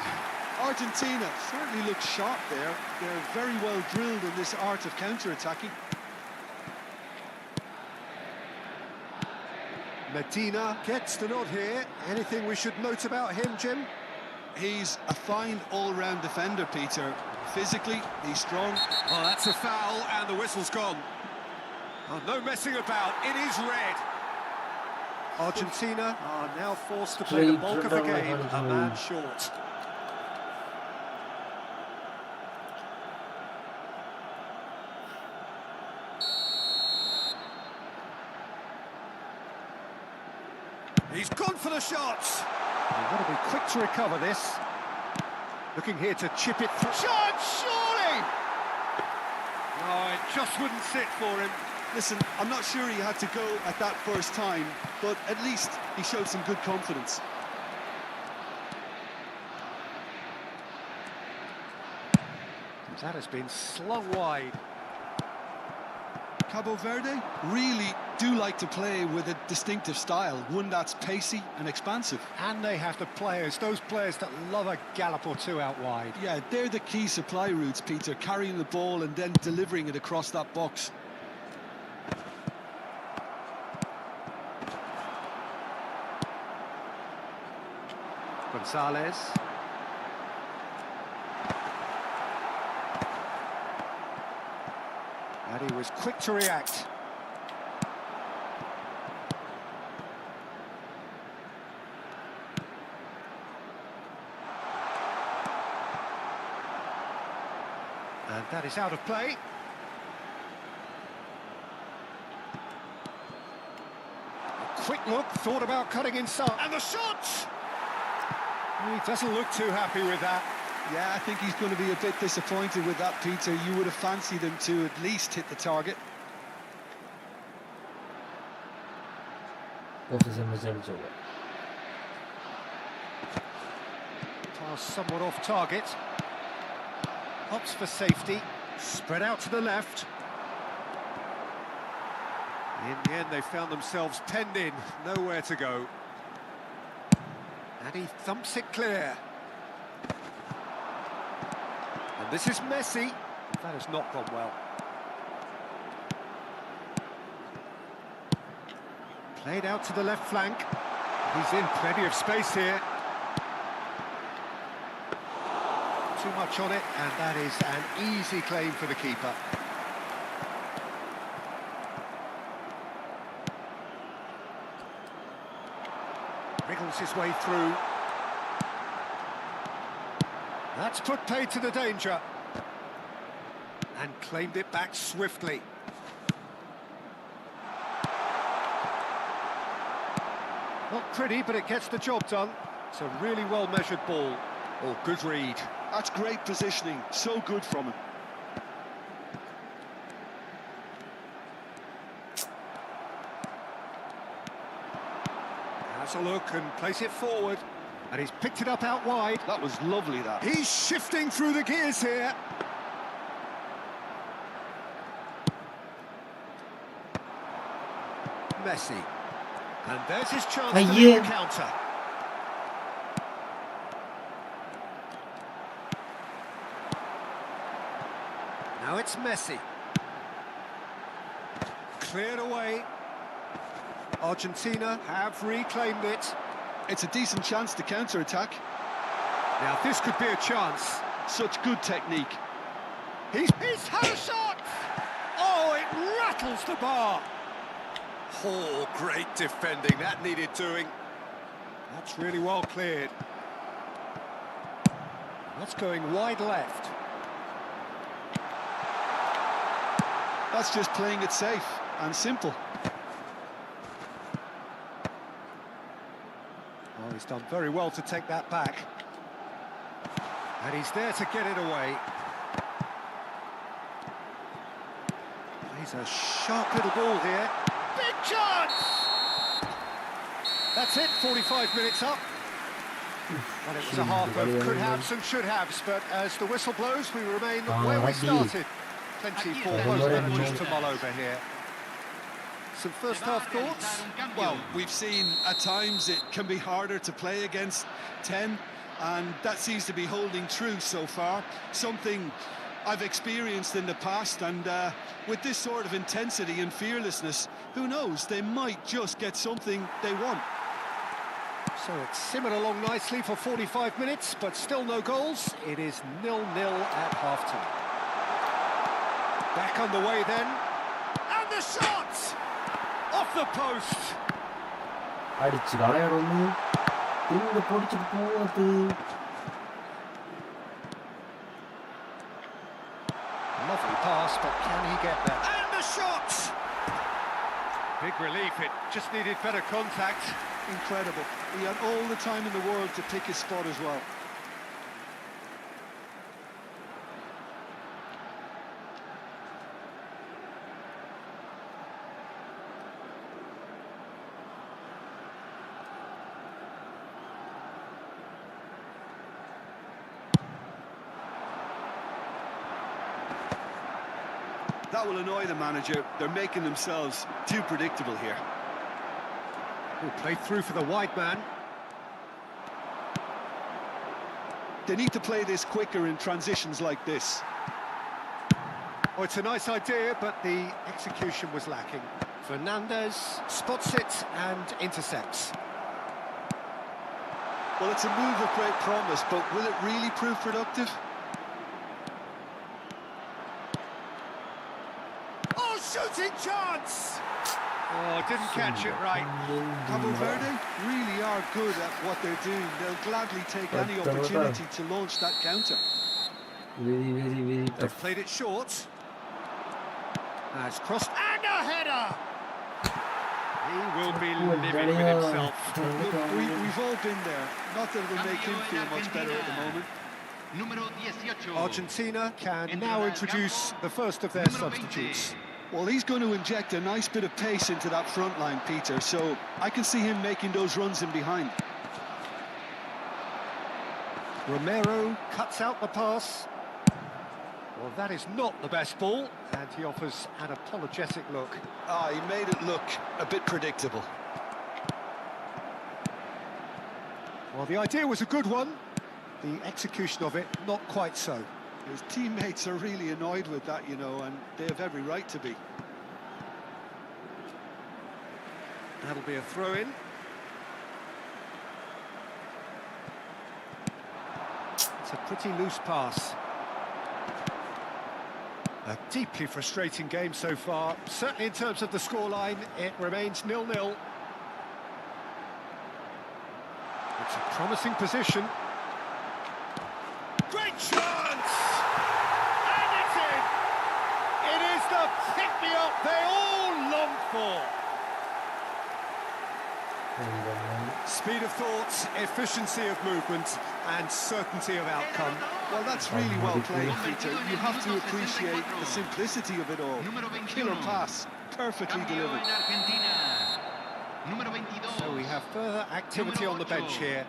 S3: Argentina certainly looks sharp there. They're very well drilled in this art of counter-attacking.
S2: Medina gets the nod here. Anything we should note about him, Jim?
S3: He's a fine all-round defender, Peter. Physically, he's strong.
S2: Oh, that's a foul, and the whistle's gone. Oh, no messing about. It is red. Argentina are now forced to play the bulk of the game, a man short. He's gone for the shots. You've got to be quick to recover this. Looking here to chip it through. Shot, surely! No, it just wouldn't sit for him.
S3: Listen, I'm not sure he had to go at that first time, but at least he showed some good confidence.
S2: That has been slung wide.
S3: Cabo Verde really do like to play with a distinctive style, one that's pacey and expansive.
S2: And they have the players, those players that love a gallop or two out wide.
S3: Yeah, they're the key supply routes, Peter, carrying the ball and then delivering it across that box.
S2: Gonzalez. And he was quick to react. And that is out of play. A quick look, thought about cutting inside. And the shot! He doesn't look too happy with that.
S3: Yeah, I think he's going to be a bit disappointed with that, Peter. You would have fancied him to at least hit the target.
S2: Pass somewhat off target. Hops for safety. Spread out to the left. In the end, they found themselves penned in. Nowhere to go. And he thumps it clear. And this is Messi. That has not gone well. Played out to the left flank. He's in plenty of space here. Too much on it, and that is an easy claim for the keeper. Wriggles his way through. That's put paid to the danger. And claimed it back swiftly. Not pretty, but it gets the job done. It's a really well-measured ball. Oh, good read.
S3: That's great positioning, so good from him.
S2: Has a look and plays it forward. And he's picked it up out wide.
S3: That was lovely, that.
S2: He's shifting through the gears here. Messi. And there's his chance to make the counter. Now it's Messi. Cleared away. Argentina have reclaimed it.
S3: It's a decent chance to counter-attack.
S2: Now this could be a chance.
S3: Such good technique.
S2: He's had a shot! Oh, it rattles the bar. Oh, great defending. That needed doing. That's really well cleared. That's going wide left.
S3: That's just playing it safe and simple.
S2: Oh, he's done very well to take that back. And he's there to get it away. He's a sharp little ball here. Big chance! That's it, 45 minutes up. Well, it was a half of could-haves and should-haves, but as the whistle blows, we remain where we started. Plenty for both managers to mull over here. Some first-half thoughts?
S3: Well, we've seen at times it can be harder to play against 10, and that seems to be holding true so far. Something I've experienced in the past, and with this sort of intensity and fearlessness, who knows, they might just get something they want.
S2: So it's simmered along nicely for 45 minutes, but still no goals. It is 0-0 at half-time. Back on the way then. And the shot! Off the post!
S1: അടിച്ചു കളയണൊന്ന് ഇന്ന് പൊടിച്ചിട്ട് പോവത്ത്.
S2: Lovely pass, but can he get there? And the shot! Big relief, it just needed better contact.
S3: Incredible. He had all the time in the world to pick his spot as well. That will annoy the manager. They're making themselves too predictable here.
S2: Played through for the wide man.
S3: They need to play this quicker in transitions like this.
S2: Oh, it's a nice idea, but the execution was lacking. Fernandez spots it and intercepts.
S3: Well, it's a move of great promise, but will it really prove productive?
S2: Oh, shooting chance! Oh, didn't catch it right.
S3: Cabo Verde really are good at what they're doing. They'll gladly take any opportunity to launch that counter.
S1: Very
S2: They've played it short. That's crossed. And a header! He will be living with himself.
S3: Look, we've all been there. Not that it'll make him feel much better at the moment.
S2: Argentina can now introduce the first of their substitutes.
S3: Well, he's going to inject a nice bit of pace into that front line, Peter, so I can see him making those runs in behind.
S2: Romero cuts out the pass. Well, that is not the best ball, and he offers an apologetic look.
S3: He made it look a bit predictable.
S2: Well, the idea was a good one. The execution of it, not quite so.
S3: His teammates are really annoyed with that, you know, and they have every right to be.
S2: That'll be a throw-in. It's a pretty loose pass. A deeply frustrating game so far. Certainly in terms of the scoreline, it remains 0-0. It's a promising position. Great great chance! And it's in! It is the pick-me-up they all long for. Speed of thought, efficiency of movement, and certainty of outcome.
S3: Well, that's really well played, Peter. You have to appreciate the simplicity of it all. Killer pass, perfectly
S4: Cambio
S3: delivered.
S4: en Argentina. Número 22.
S2: So we have further activity on the bench here.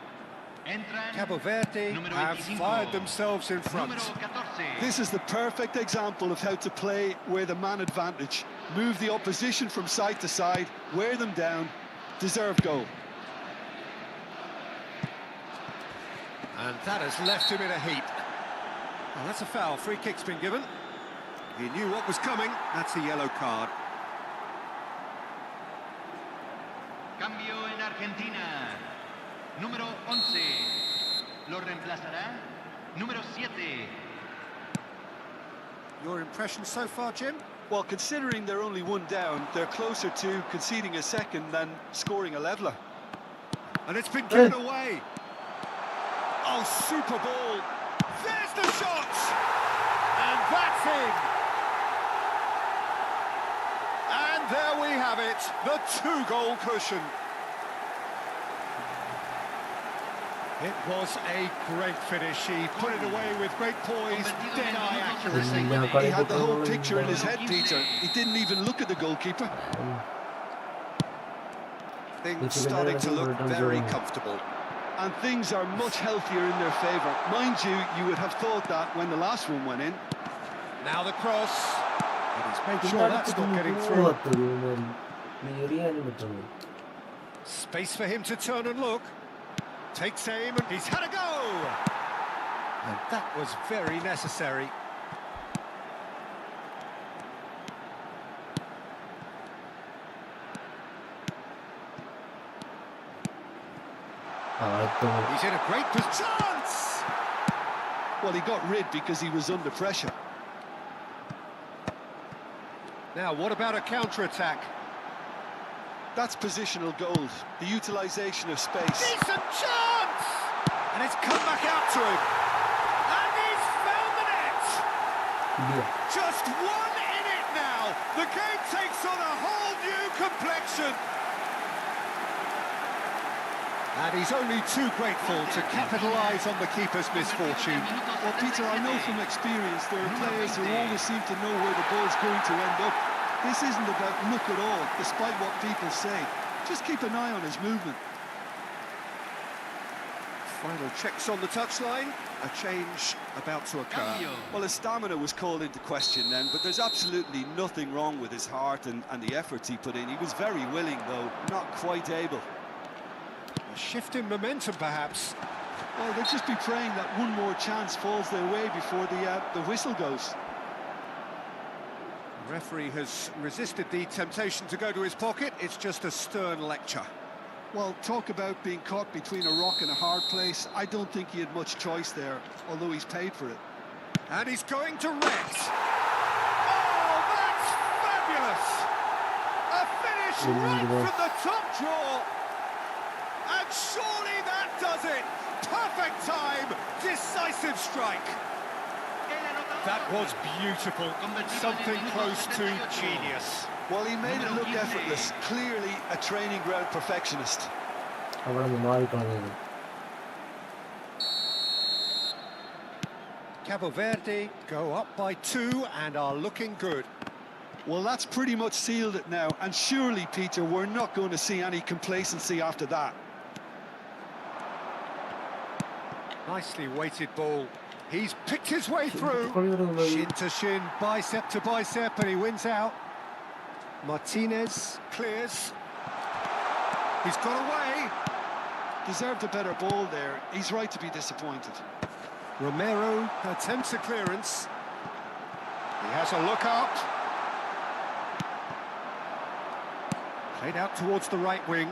S4: Entran.
S2: Cabo Verde
S4: Número
S2: have
S4: 25.
S2: fired themselves in front.
S4: Número 14.
S3: This is the perfect example of how to play with a man advantage. Move the opposition from side to side, wear them down, deserve goal.
S2: And that has left him in a heap. Well, that's a foul. Free kick's been given. He knew what was coming. That's a yellow card.
S4: Cambio en Argentina. Número 11. Lo reemplazará. Número 7.
S2: Your impression so far, Jim?
S3: Well, considering they're only one down, they're closer to conceding a second than scoring a leveller.
S2: And it's been given away. Oh, super ball. There's the shot! And that's in! And there we have it, the two-goal cushion. It was a great finish. He put it away with great poise, dead-eye accuracy.
S3: He had the whole picture in his head, Peter. He didn't even look at the goalkeeper.
S2: Things starting to look very comfortable.
S3: And things are much healthier in their favour. Mind you, you would have thought that when the last one went in.
S2: Now the cross. And he's made sure that's not getting through. Space for him to turn and look. Takes aim and he's had a go! And that was very necessary. He's in a great chance!
S3: Well, he got rid because he was under pressure.
S2: Now, what about a counter-attack?
S3: That's positional gold, the utilisation of space.
S2: Decent chance! And it's come back out to him. And he's found the net! Just one in it now. The game takes on a whole new complexion. And he's only too grateful to capitalise on the keeper's misfortune.
S3: Well, Peter, I know from experience there are players who always seem to know where the ball's going to end up. This isn't about luck at all, despite what people say. Just keep an eye on his movement.
S2: Final checks on the touchline. A change about to occur.
S4: Cambio.
S3: Well, his stamina was called into question then, but there's absolutely nothing wrong with his heart and the efforts he put in. He was very willing, though, not quite able.
S2: A shift in momentum, perhaps.
S3: Well, they'll just be praying that one more chance falls their way before the whistle goes.
S2: The referee has resisted the temptation to go to his pocket. It's just a stern lecture.
S3: Well, talk about being caught between a rock and a hard place. I don't think he had much choice there, although he's paid for it.
S2: And he's going direct. Oh, that's fabulous! A finish right from the top draw. And surely that does it. Perfect time, decisive strike. That was beautiful, something close to genius.
S3: Well, he made it look effortless. Clearly a training ground perfectionist.
S2: Cabo Verde go up by 2 and are looking good.
S3: Well, that's pretty much sealed it now. And surely, Peter, we're not going to see any complacency after that.
S2: Nicely weighted ball. He's picked his way through. Shin to shin, bicep to bicep, and he wins out. Martinez clears. He's got away.
S3: Deserved a better ball there. He's right to be disappointed.
S2: Romero attempts a clearance. He has a look up. Played out towards the right wing.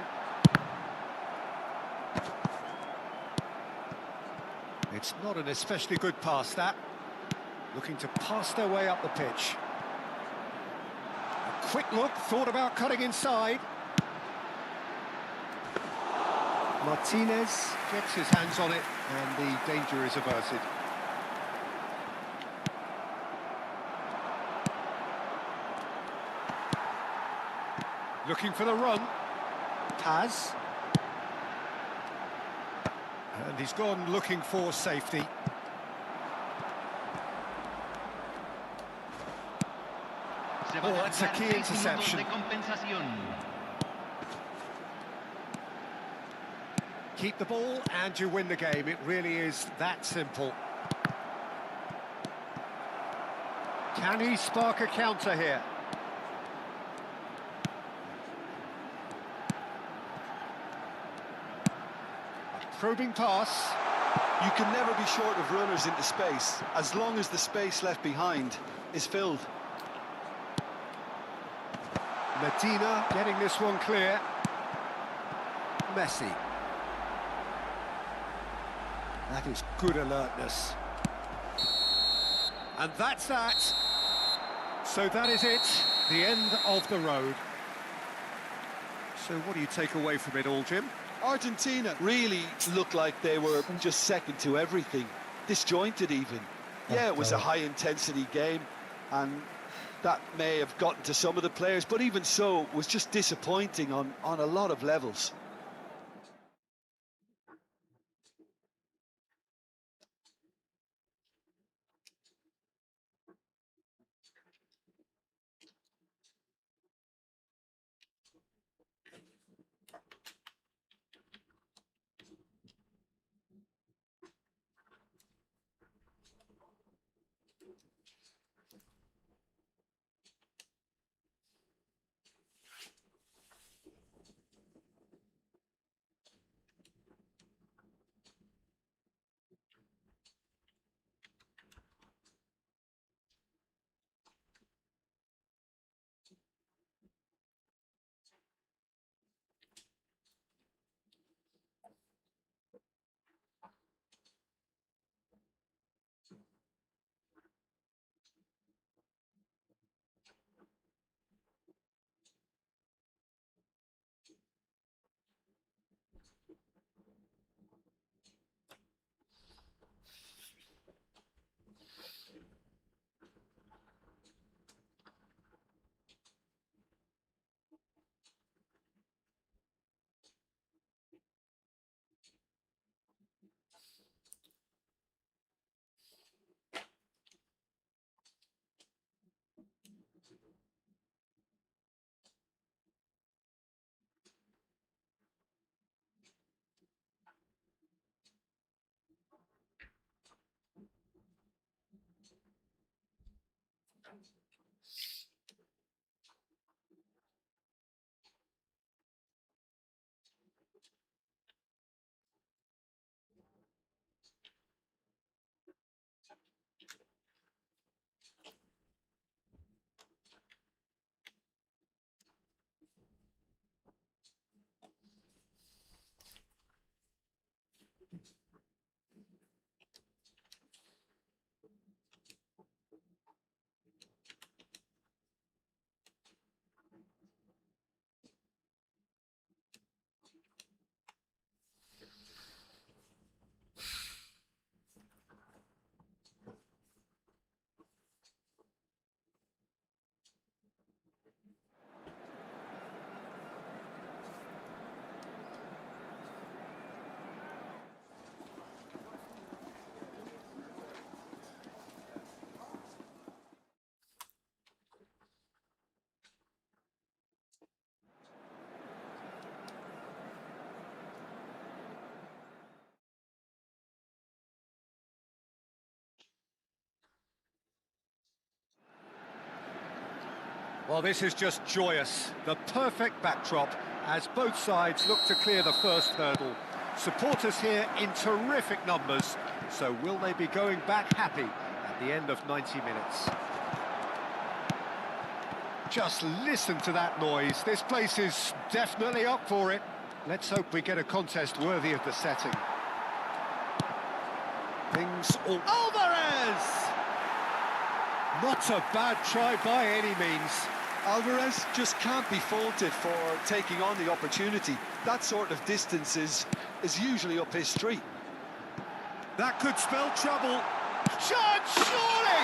S2: It's not an especially good pass, that. Looking to pass their way up the pitch. A quick look, thought about cutting inside. Martinez gets his hands on it, and the danger is averted. Looking for the run. Paz. And he's gone looking for safety. Oh, that's a key interception. Keep the ball and you win the game. It really is that simple. Can he spark a counter here? A probing pass.
S3: You can never be short of runners into space, as long as the space left behind is filled.
S2: Medina getting this one clear. Messi. That is good alertness. And that's that. So that is it, the end of the road. So what do you take away from it all, Jim?
S3: Argentina really looked like they were just second to everything, disjointed even. Yeah, it was a high-intensity game, and that may have gotten to some of the players, but even so, it was just disappointing on a lot of levels.
S2: Well, this is just joyous. The perfect backdrop as both sides look to clear the first hurdle. Supporters here in terrific numbers. So will they be going back happy at the end of 90 minutes? Just listen to that noise. This place is definitely up for it. Let's hope we get a contest worthy of the setting. Things all... Alvarez! Not a bad try by any means.
S3: Alvarez just can't be faulted for taking on the opportunity. That sort of distance is usually up his street.
S2: That could spell trouble. Shot, surely!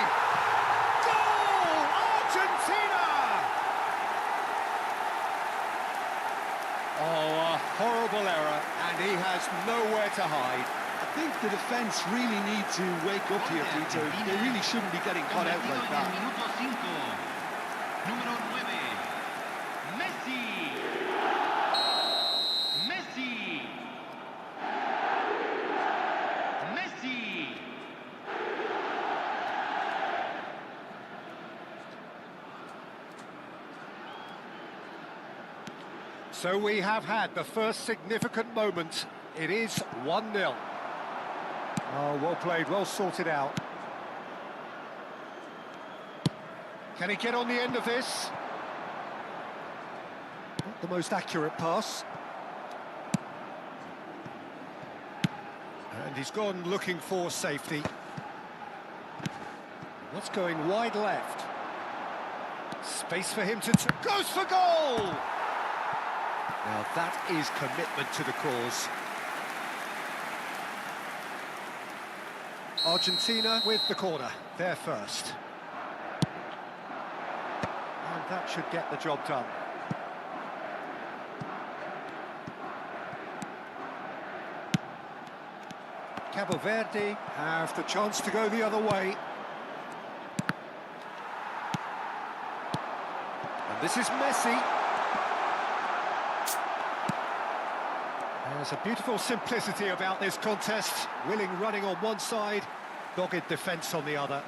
S2: Goal! Argentina! nowhere to hide.
S3: I think the defence really need to wake up here, Peter. They really shouldn't be getting caught out like that.
S4: Minuto 5. Número 9. Messi. Messi. Messi.
S2: So we have had the first significant moment. It is 1-0. Oh, well played, well sorted out. Can he get on the end of this? Not the most accurate pass. And he's gone looking for safety. That's going wide left. Space for him to... goes for goal! Now that is commitment to the cause. Argentina with the corner, they're first. And that should get the job done. Cabo Verde have the chance to go the other way. And this is Messi. There's a beautiful simplicity about this contest. Willing running on one side, dogged defence on the other.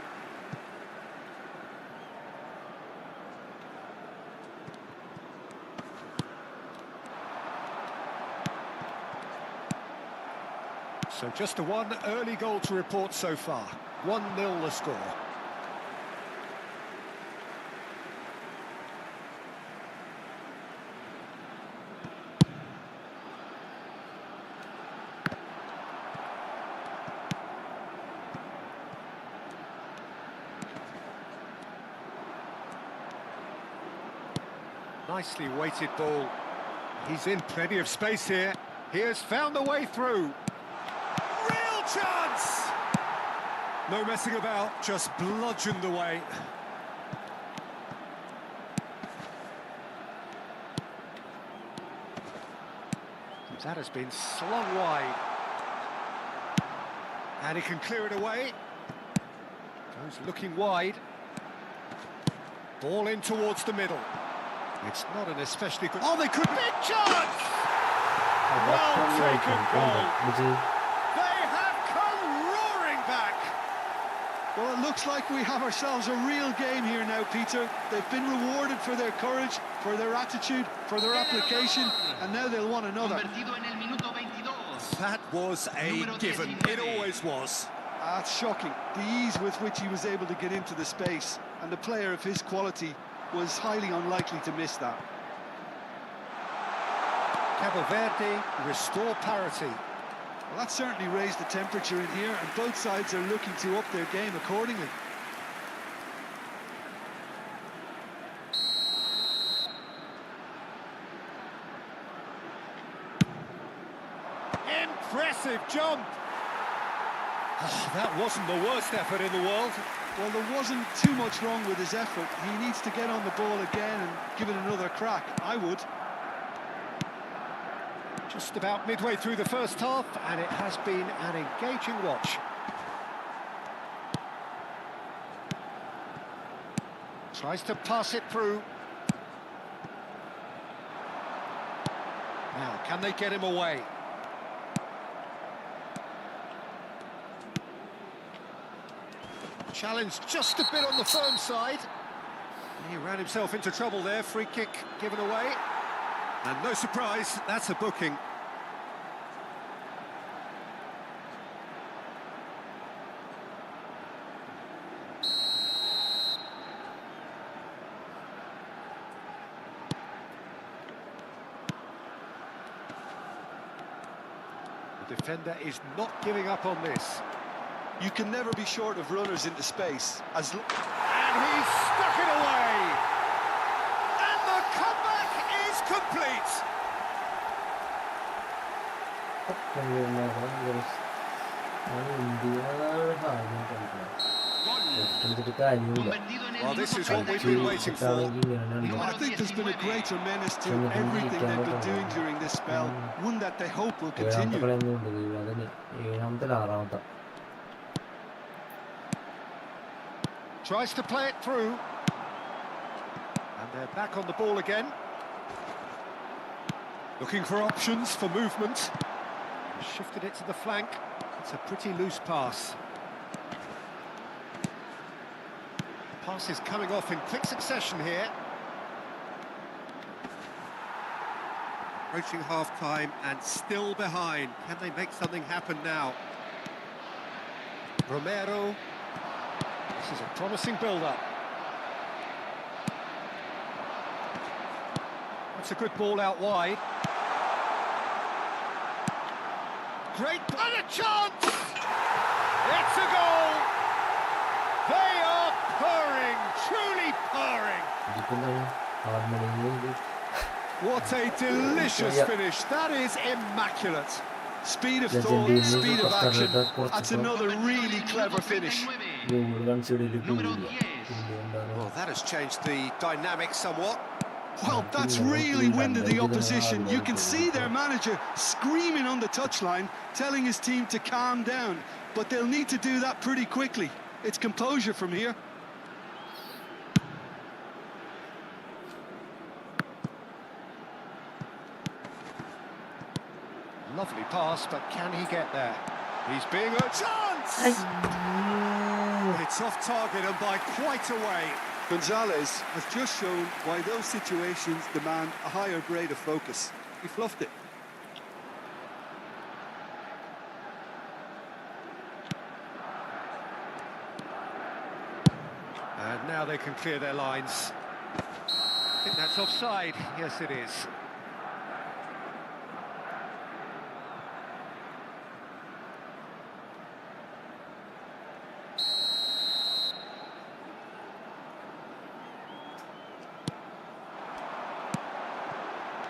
S2: So just a one early goal to report so far. 1-0 the score. Nicely weighted ball. He's in plenty of space here. He has found the way through. Real chance! No messing about, just bludgeoned away. That has been slung wide. And he can clear it away. Goes looking wide. Ball in towards the middle. It's not an especially good... Oh, they could... Big chance! Well taken goal. They have come roaring back.
S3: Well, it looks like we have ourselves a real game here now, Peter. They've been rewarded for their courage, for their attitude, for their application, and now they'll want another.
S4: Convertido en el minuto 22.
S2: That was a
S4: Número
S2: given.
S4: 19.
S2: It always was.
S3: That's shocking. The ease with which he was able to get into the space, and a player of his quality was highly unlikely to miss that.
S2: Cabo Verde restore parity.
S3: Well, that certainly raised the temperature in here, and both sides are looking to up their game accordingly.
S2: Impressive jump. Oh, that wasn't the worst effort in the world.
S3: Well, there wasn't too much wrong with his effort. He needs to get on the ball again and give it another crack. I would.
S2: Just about midway through the first half, and it has been an engaging watch. Tries to pass it through. Now, can they get him away? Challenge just a bit on the firm side. He ran himself into trouble there. Free kick given away. And no surprise, that's a booking. The defender is not giving up on this.
S3: You can never be short of runners into space.
S2: And he's stuck it away! And the comeback is complete!
S1: India എടുത്തിട്ട് കാര്യമില്ല.
S4: convertido en el
S2: Well, this
S4: minuto
S2: is what we've been waiting for.
S1: സെറ്റാണെങ്കിൽ ഇങ്ങനെയാണ്
S3: Well, I
S1: ഉണ്ടാവുക.
S3: think there's been a greater menace to
S1: Something
S3: everything they've been
S1: like
S3: doing during this spell, one that they hope will
S1: ഏഴാമത്തെ
S3: continue.
S1: കളിയൊന്നും ഉണ്ട്, അതിന് ഏഴാമത്തെ 6ാമത്തെ.
S2: Tries to play it through. And they're back on the ball again. Looking for options for movement. Shifted it to the flank. It's a pretty loose pass. Pass is coming off in quick succession here. Approaching half-time and still behind. Can they make something happen now? Romero. This is a promising build-up. That's a good ball out wide. Great, and a chance! It's a goal! They are purring, truly purring.
S1: ഇതിപ്പെന്താണ് 6 മണി.
S2: What a delicious
S1: Yeah.
S2: finish. That is immaculate.
S3: Speed of
S1: Legend
S3: thought,
S1: is
S3: speed of
S1: Costa
S3: action.
S1: Rica, Portugal.
S3: That's another really clever finish.
S1: Goal consider
S4: Número
S1: ചെയ്തില്ല.
S4: 10.
S2: Well, that has changed the dynamic somewhat.
S3: Well, that's really winded the opposition. You can see their manager screaming on the touchline, telling his team to calm down. But they'll need to do that pretty quickly. It's composure from here.
S2: Lovely pass, but can he get there? He's being a chance! It's off target and by quite a way.
S3: Gonzalez has just shown why those situations demand a higher grade of focus. He fluffed it.
S2: And now they can clear their lines. I think that's offside. Yes, it is.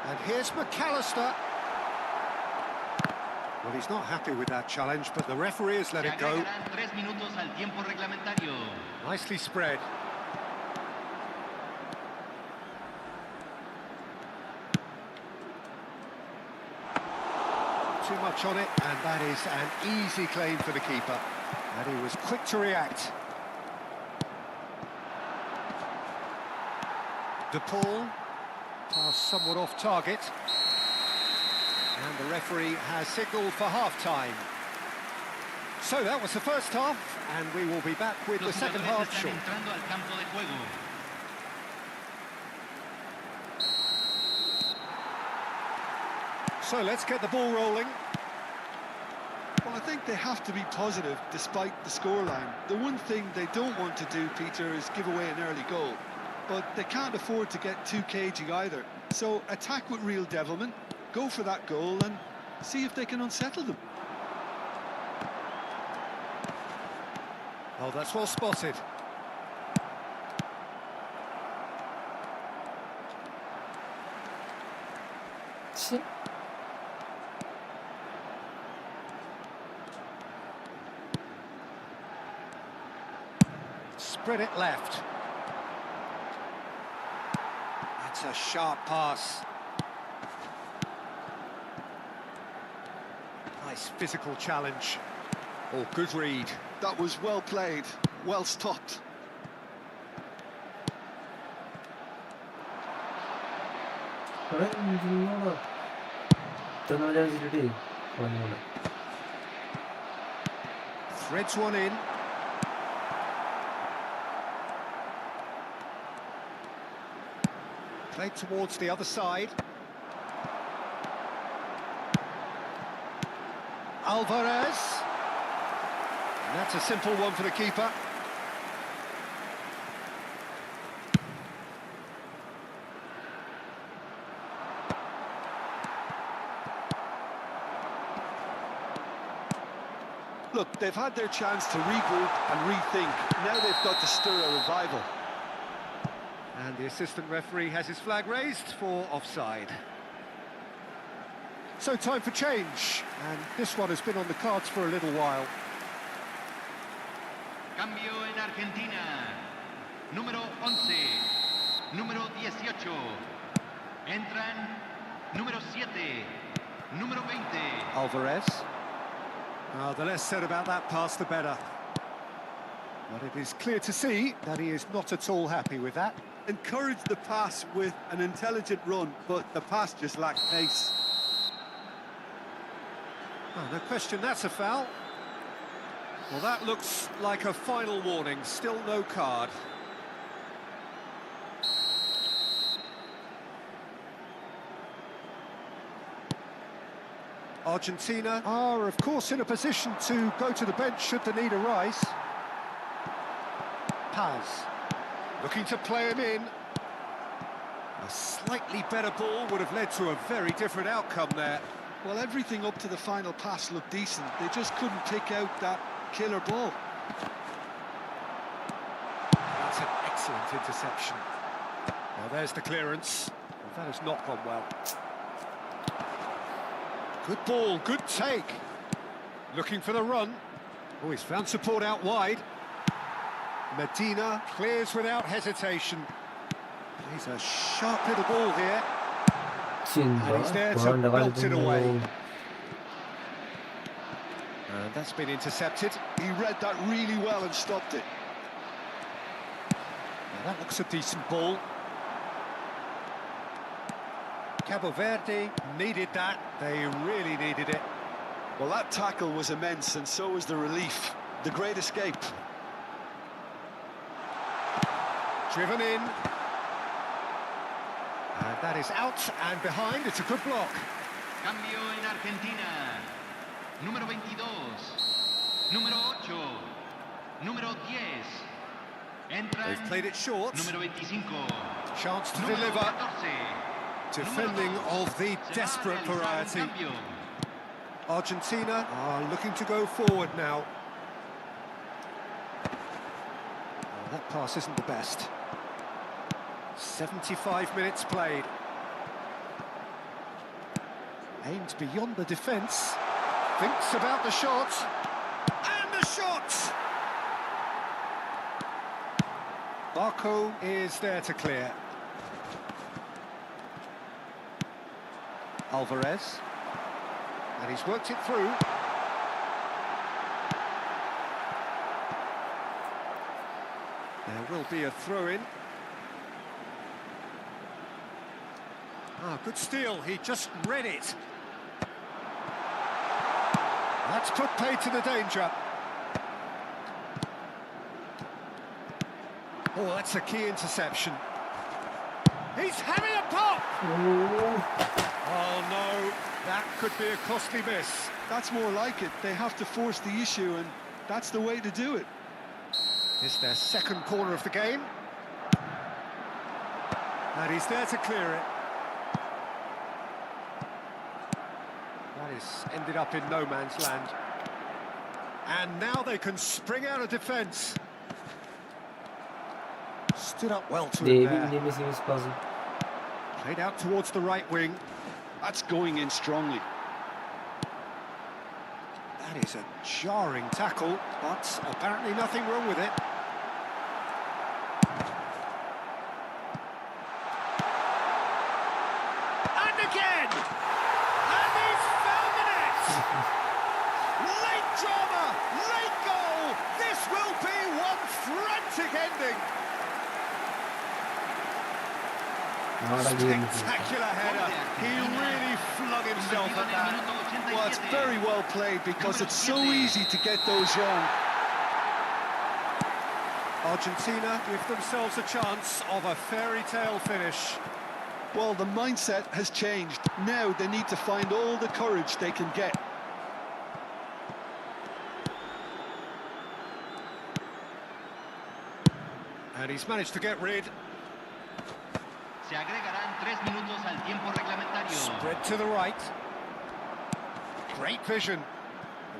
S2: And here's McAllister. Well, he's not happy with that challenge, but the referee has let
S4: Se
S2: it go.
S4: agregarán 3 minutos al tiempo reglamentario.
S2: Nicely spread. Too much on it, and that is an easy claim for the keeper. And he was quick to react. De Paul, pass somewhat off target. And the referee has signalled for half-time. So that was the first half, and we will be back with the
S4: Los
S2: second
S4: jugadores
S2: half
S4: están
S2: shortly.
S4: entrando al campo de juego.
S2: So let's get the ball rolling.
S3: Well, I think they have to be positive despite the scoreline. The one thing they don't want to do, Peter, is give away an early goal. But they can't afford to get too cagey either. So attack with real devilment, go for that goal and see if they can unsettle them.
S2: Oh, that's well spotted.
S1: ശ്ശെ.
S2: Spread it left. That's a sharp pass. Nice physical challenge. Oh, good read.
S3: That was well played, well stopped.
S1: എടാ, ഇരുന്നോടാ. ഇത്രയും നാൾ കളിച്ചിട്ടേ വന്നോളെ.
S2: Threads one in. Played towards the other side. Alvarez. And that's a simple one for the keeper.
S3: Look, they've had their chance to regroup and rethink. Now they've got to stir a revival.
S2: And the assistant referee has his flag raised for offside. So time for change, and this one has been on the cards for a little while.
S4: Cambio en Argentina. Número 11. Número 18. Entran número 7. Número 20.
S2: Alvarez. The less said about that pass, the better. But it is clear to see that he is not at all happy with that.
S3: Encouraged the pass with an intelligent run, but the pass just lacked pace.
S2: No question that's a foul. Well, that looks like a final warning. Still no card. Argentina are, of course, in a position to go to the bench should the need arise. Paz, looking to play him in. A slightly better ball would have led to a very different outcome there.
S3: Well, everything up to the final pass looked decent. They just couldn't pick out that killer ball.
S2: That's an excellent interception. Now there's the clearance. Well, that has not gone well. Good ball, good take. Looking for the run. Oh, he's found support out wide. Medina clears without hesitation. He's a sharp little ball here. And he's there to belt it away. And that's been intercepted.
S3: He read that really well and stopped it.
S2: Now that looks a decent ball. Cabo Verde needed that. They really needed it.
S3: Well, that tackle was immense, and so was the relief. The great escape.
S2: Driven in. And that is out and behind. It's a good block.
S4: Cambio en Argentina. Número 22. Número 8. Número 10. Entran.
S2: They've played it short.
S4: Número 25.
S2: Chance to
S4: Número
S2: deliver.
S4: 14.
S2: Defending of the desperate variety. Argentina are looking to go forward now. Oh, that pass isn't the best. 75 minutes played. Aims beyond the defence. Thinks about the shot. And the shot! Barco is there to clear. Alvarez. And he's worked it through. There will be a throw-in. Good steal, he just read it. That's put paid to the danger. Oh, that's a key interception. He's having a pop! Oh no, that could be a costly miss.
S3: That's more like it. They have to force the issue, and that's the way to do it.
S2: It's their second corner of the game. And he's there to clear it. That is ended up in no man's land. And now they can spring out of defence. Stood up well to it there. Played out towards the right wing.
S3: That's going in strongly.
S2: That is a jarring tackle, but apparently nothing wrong with it. And again! And he's found the net! Late drama, late goal! This will be one frantic ending! Spectacular header. He really flung himself at that.
S3: Well, it's very well played because it's so easy to get those wrong.
S2: Argentina give themselves a chance of a fairy tale finish.
S3: Well, the mindset has changed. Now they need to find all the courage they can get.
S2: And he's managed to get rid.
S4: Se agregarán 3 minutos al tiempo reglamentario.
S2: Spread to the right. Great vision.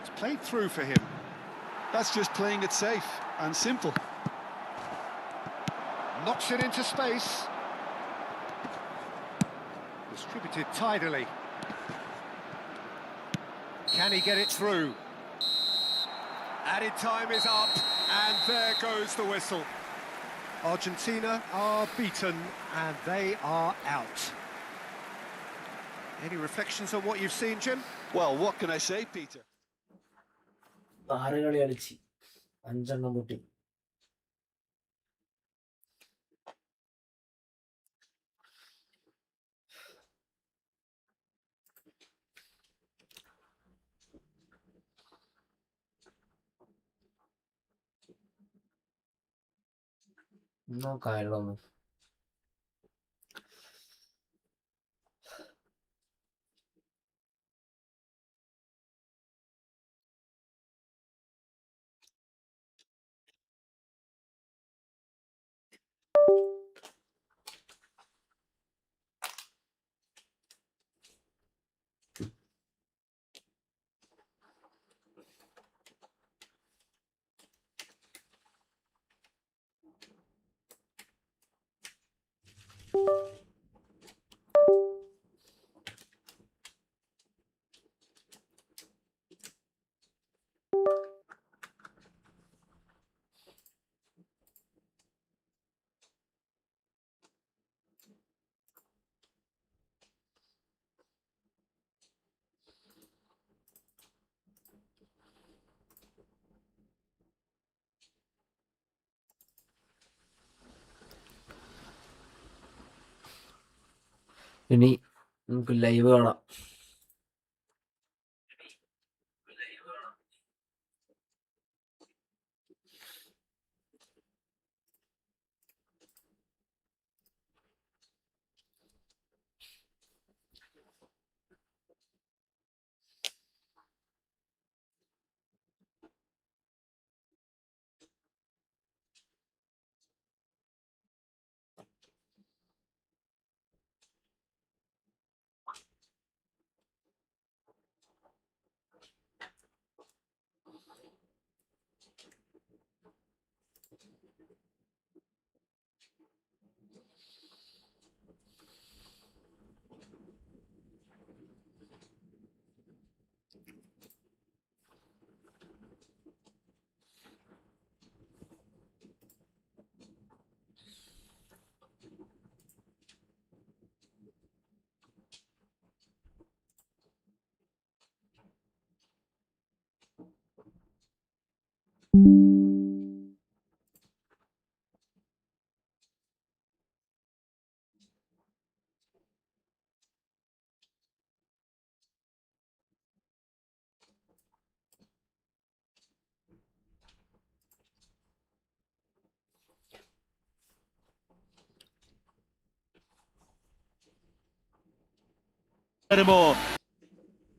S2: It's played through for him.
S3: That's just playing it safe and simple.
S2: Knocks it into space. Distributed tidily. Can he get it through? Added time is up, And there goes the whistle. Argentina are beaten and they are out. Any reflections on what you've seen, Jim?
S3: Well, what can I say, Peter?
S1: 6 കളി കളിച്ച് 5 എണ്ണം പൊട്ടി. നോക്കായിരുന്നു. ഇനി നമുക്ക് live കാണാം.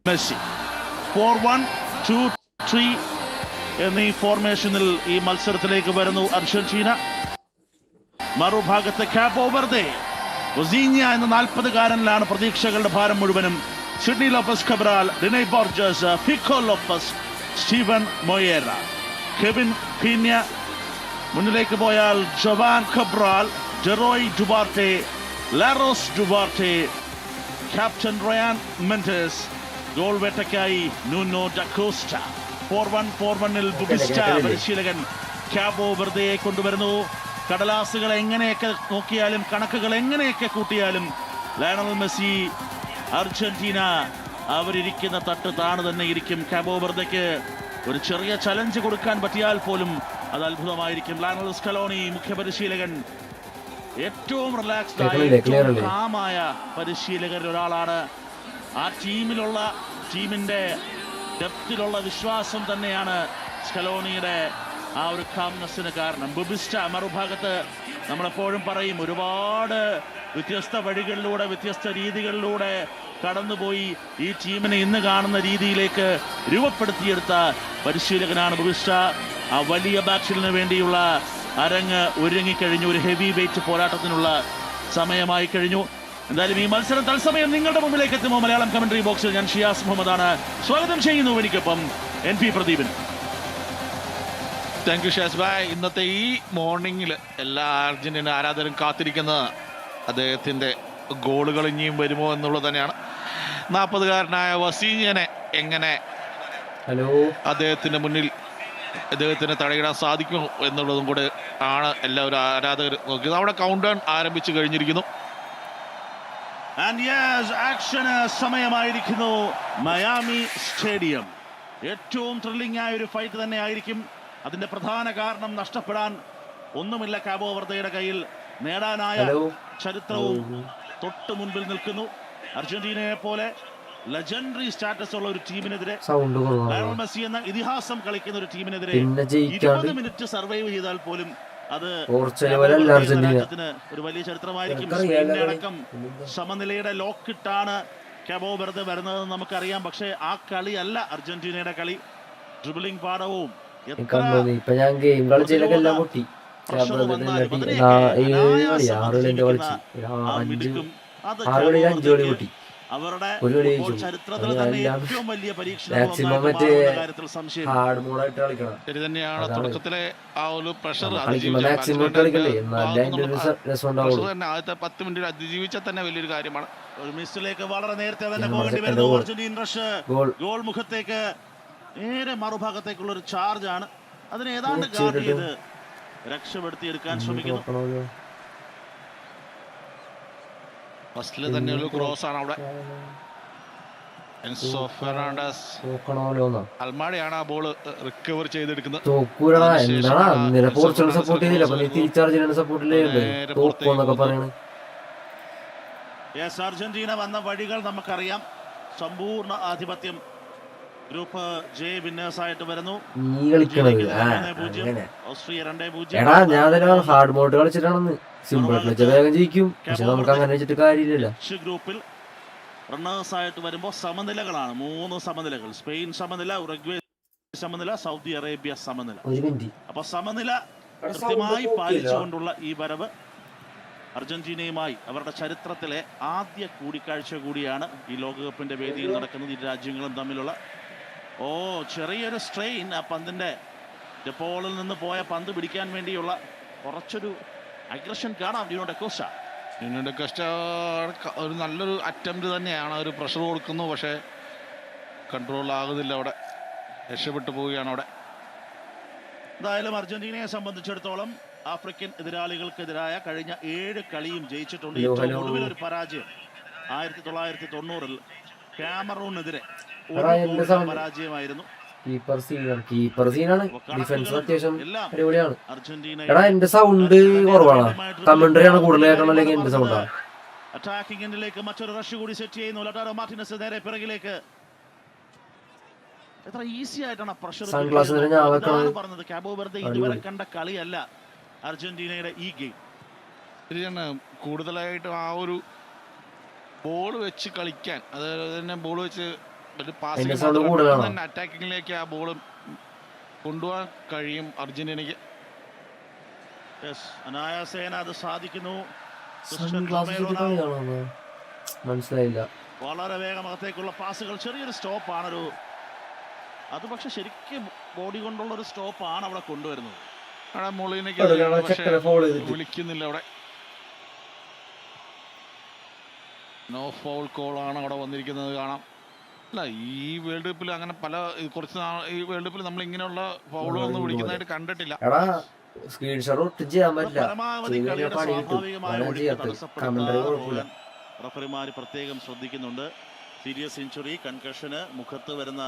S5: Messi 4-1-2-3 എന്നീ ഫോർമേഷനിൽ ഈ മത്സരത്തിലേക്ക് വരുന്നു അർജന്റീന. മറുഭാഗത്ത് കാബോ വെർദെ ഒസീഞ്ഞ എന്ന 40-കാരനിലാണ് പ്രതീക്ഷകളുടെ ഭാരം മുഴുവനും. Sidny Lopes Cabral, Diney Borges, Pico Lopes, Steven Moreira, Kevin Pina. മുന്നിലേക്ക് പോയാൽ Jovane Cabral, Deroy Duarte, Laros Duarte, captain Ryan Mendes. Goal വേട്ടയ്ക്കായി നൂനോ ഡക്കോസ്റ്റ. 4-1-4-1-ൽ ബുബിസ്റ്റ പരിശീലകൻ കാബോ വെർദയെ കൊണ്ടുവരുന്നു. കടലാസുകൾ എങ്ങനെയൊക്കെ നോക്കിയാലും കണക്കുകൾ എങ്ങനെയൊക്കെ കൂട്ടിയാലും ലയണൽ മെസ്സി, അർജന്റീന അവരിയ്ക്കുന്ന തട്ട് താണ് തന്നെ ഇരിക്കും. കാബോ വെർദയ്ക്ക് ഒരു ചെറിയ ചലഞ്ച് കൊടുക്കാൻ പറ്റിയാൽ പോലും അത് അത്ഭുതമായിരിക്കും. ലയണൽ സ്കലോണി മുഖ്യപരിശീലകൻ ഏറ്റവും റിലാക്സ്ഡ് ആയ ഏറ്റവും കാമായ പരിശീലകരിൽ ഒരാളാണ്. ആ ടീമിന്റെ ഡെപ്തിലുള്ള വിശ്വാസം തന്നെയാണ് സ്കലോണിയുടെ ആ ഒരു കാംനെസ്സിന് കാരണം. ബുബിസ്റ്റ മറുഭാഗത്ത് നമ്മളെപ്പോഴും പറയും, ഒരുപാട് വ്യത്യസ്ത വഴികളിലൂടെ വ്യത്യസ്ത രീതികളിലൂടെ കടന്നുപോയി ഈ ടീമിനെ ഇന്ന് കാണുന്ന രീതിയിലേക്ക് രൂപപ്പെടുത്തിയെടുത്ത പരിശീലകനാണ് ബുബിസ്റ്റ. ആ വലിയ ബാറ്റിലിന് വേണ്ടിയുള്ള അരങ്ങ് ഒരുങ്ങിക്കഴിഞ്ഞു. ഒരു ഹെവി വെയിറ്റ് പോരാട്ടത്തിനുള്ള സമയമായി കഴിഞ്ഞു. എന്തായാലും ഈ മത്സരം തത്സമയം നിങ്ങളുടെ മുമ്പിലേക്ക് എത്തുമോ? മലയാളം കമന്ററി ബോക്സിൽ ഞാൻ ഷിയാസ് മുഹമ്മദാണ് സ്വാഗതം ചെയ്യുന്നു. എനിക്കൊപ്പം NP Pradeepan.
S6: Thank you Shaz bhai. ഇന്നത്തെ ഈ മോർണിംഗിൽ എല്ലാ അർജന്റീന ആരാധകരും കാത്തിരിക്കുന്ന അദ്ദേഹത്തിൻ്റെ ഗോളുകൾ ഇനിയും വരുമോ എന്നുള്ളത് തന്നെയാണ്. 40-കാരനായ വസീഞ്ഞനെ എങ്ങനെ അദ്ദേഹത്തിന് മുന്നിൽ ഇദ്ദേഹത്തിന് തടയിടാൻ സാധിക്കും എന്നുള്ളതും കൂടെ ആണ് എല്ലാവരും ആരാധകർ നോക്കിയത്. അവിടെ കൗണ്ട് ഡൗൺ ആരംഭിച്ചു കഴിഞ്ഞിരിക്കുന്നു.
S5: ആക്ഷന് സമയമായിരിക്കുന്നു. മയാമി സ്റ്റേഡിയം ഏറ്റവും ത്രില്ലിംഗ് ആയ ഒരു ഫൈറ്റ് തന്നെ ആയിരിക്കും. അതിന്റെ പ്രധാന കാരണം നഷ്ടപ്പെടാൻ ഒന്നുമില്ല. കാബോ വെർദയുടെ കയ്യിൽ നേടാനായ ചരിത്രവും തൊട്ട് മുൻപിൽ നിൽക്കുന്നു. അർജന്റീനയെ പോലെ ലെജൻഡറി സ്റ്റാറ്റസ് ഉള്ള ഒരു ടീമിനെതിരെ, ലയണൽ മെസ്സി എന്ന ഇതിഹാസം കളിക്കുന്ന ഒരു ടീമിനെതിരെ 20 മിനിറ്റ് സർവൈവ് ചെയ്താൽ പോലും അത് രാജ്യത്തിന് ഒരു വലിയ ചരിത്രമായിരിക്കും. സ്പെയിനടക്കം സമനിലയുടെ ലോക്കിട്ടാണ് കാബോ വെർദെ വരുന്നതെന്ന് നമുക്കറിയാം. പക്ഷേ ആ കളിയല്ല അർജന്റീനയുടെ കളി. ഡ്രിബിളിംഗ് പാടവും അവരുടെ ചരിത്രത്തിൽ തന്നെ ഏറ്റവും വലിയ പരീക്ഷണം
S6: ശരി തന്നെയാണ്. തുടക്കത്തിലെ ആ ഒരു പ്രഷർ ആദ്യത്തെ 10 മിനിറ്റ് അതിജീവിച്ചാൽ തന്നെ വലിയൊരു കാര്യമാണ്.
S5: ഒരു മിസ്സിലേക്ക് വളരെ നേരത്തെ തന്നെ പോകേണ്ടി വരുന്നു. അർജന്റീൻ റഷ് ഗോൾ മുഖത്തേക്ക് നേരെ മറുഭാഗത്തേക്കുള്ള ഒരു ചാർജ് ആണ്. അതിനെ ഏതാണ്ട് ഗാർഡ് ചെയ്ത് രക്ഷപ്പെടുത്തിയെടുക്കാൻ ശ്രമിക്കുന്നു.
S6: ഫസ്റ്റില് തന്നെ ഒരു ക്രോസ് ആണ് അവിടെ. എൻസോ ഫെർണാണ്ടസ് അൽമാഡയാണ് ആ ബോൾ റിക്കവർ ചെയ്തെടുക്കുന്നത്.
S5: അർജന്റീന വന്ന വഴികൾ നമുക്കറിയാം. സമ്പൂർണ്ണ ആധിപത്യം. ഗ്രൂപ്പ് ജെ വിന്നേഴ്സ് ആയിട്ട് വരുന്നു. ഓസ്ട്രിയ 2-0.
S1: ഹാർഡ് മോഡ് കളിച്ചിട്ടാണെന്ന് സിമ്പിൾ വേഗം ജയിക്കും. പക്ഷെ നമുക്ക് അങ്ങനെ വെച്ചിട്ട് കാര്യമില്ലല്ലോ.
S5: ഗ്രൂപ്പിൽ റണ്ണേഴ്സ് ആയിട്ട് വരുമ്പോൾ സമനിലകളാണ്. 3 സമനിലകൾ. സ്പെയിൻ സമനില, ഉറുഗ്വേ സമനില, സൗദി അറേബ്യ സമനില. അപ്പൊ സമനില കൃത്യമായി പാലിച്ചുകൊണ്ടുള്ള ഈ വരവ് അർജന്റീനയുമായി അവരുടെ ചരിത്രത്തിലെ ആദ്യ കൂടിക്കാഴ്ച കൂടിയാണ് ഈ ലോകകപ്പിന്റെ വേദിയിൽ നടക്കുന്നത്. ഇരു രാജ്യങ്ങളും തമ്മിലുള്ള ചെറിയൊരു സ്ട്രെയിൻ. ആ പന്തിന്റെ ഡെപ്പോളിൽ നിന്ന് പോയ പന്ത് പിടിക്കാൻ വേണ്ടിയുള്ള കുറച്ചൊരു അഗ്രഷൻ കാണാം.
S6: ഒരു നല്ലൊരു അറ്റംപ്റ്റ് തന്നെയാണ്. ഒരു പ്രഷർ കൊടുക്കുന്നു, പക്ഷേ കൺട്രോൾ ആകുന്നില്ല. അവിടെ രക്ഷപ്പെട്ടു പോവുകയാണ്. അവിടെ
S5: എന്തായാലും അർജന്റീനയെ സംബന്ധിച്ചിടത്തോളം ആഫ്രിക്കൻ എതിരാളികൾക്കെതിരായ കഴിഞ്ഞ 7 കളിയും ജയിച്ചിട്ടുണ്ട്. ഏറ്റവും ഒടുവിലൊരു പരാജയം 1990-ൽ കാമറൂണിനെതിരെ പരാജയമായിരുന്നു.
S1: എന്റെ സൗണ്ട് കുറവാണ്. കമന്ററി ആണ് കൂടുതൽ കേൾക്കണം, അല്ലെങ്കിൽ എന്റെ സൗണ്ടാ.
S5: അറ്റാക്കിംഗ് എൻഡിലേക്ക് മറ്റൊരു റഷ് കൂടി സെറ്റ് ചെയ്യുന്നു. ലട്ടാരോ മാർട്ടിനസ് നേരെ പിറകിലേക്ക്. എത്ര ഈസി ആയിട്ടാണ് പ്രഷർ പറഞ്ഞത്. കാബോ വെർദെ ഇതുവരെ കണ്ട കളിയല്ല അർജന്റീനയുടെ ഈ ഗെയിം.
S6: ശരിയാണ്. കൂടുതലായിട്ടും ആ ഒരു ബോൾ വെച്ച് കളിക്കാൻ, അതായത് തന്നെ ബോൾ വെച്ച് അറ്റാക്കിങ്ങിലേക്ക് ആ ബോൾ കൊണ്ടുപോകാൻ കഴിയും അർജന്റീനയ്ക്ക്.
S5: അനായാസേന അത് സാധിക്കുന്നു.
S1: മനസ്സിലായില്ല.
S5: വളരെ വേഗമകത്തേക്കുള്ള പാസുകൾ. ചെറിയൊരു സ്റ്റോപ്പാണ്. അത് പക്ഷെ ശരിക്കും ബോഡി കൊണ്ടുള്ള ഒരു സ്റ്റോപ്പാണ് അവിടെ കൊണ്ടുവരുന്നത്.
S6: അവിടെ മൊളീനയ്ക്ക് വിളിക്കുന്നില്ല. അവിടെ നോ ഫൗൾ കോളാണ് അവിടെ വന്നിരിക്കുന്നത് കാണാം. അല്ല, ഈ വേൾഡ് കപ്പിൽ അങ്ങനെ കുറച്ച് ഈ വേൾഡ് കപ്പിൽ നമ്മൾ ഇങ്ങനെയുള്ള ഫൗളുകളൊന്നും വിളിക്കുന്നതായിട്ട് കണ്ടിട്ടില്ല.
S5: റഫറിമാര് പ്രത്യേകം ശ്രദ്ധിക്കുന്നുണ്ട്. സീരിയസ് ഇഞ്ചുറി, കൺകഷന്, മുഖത്ത് വരുന്ന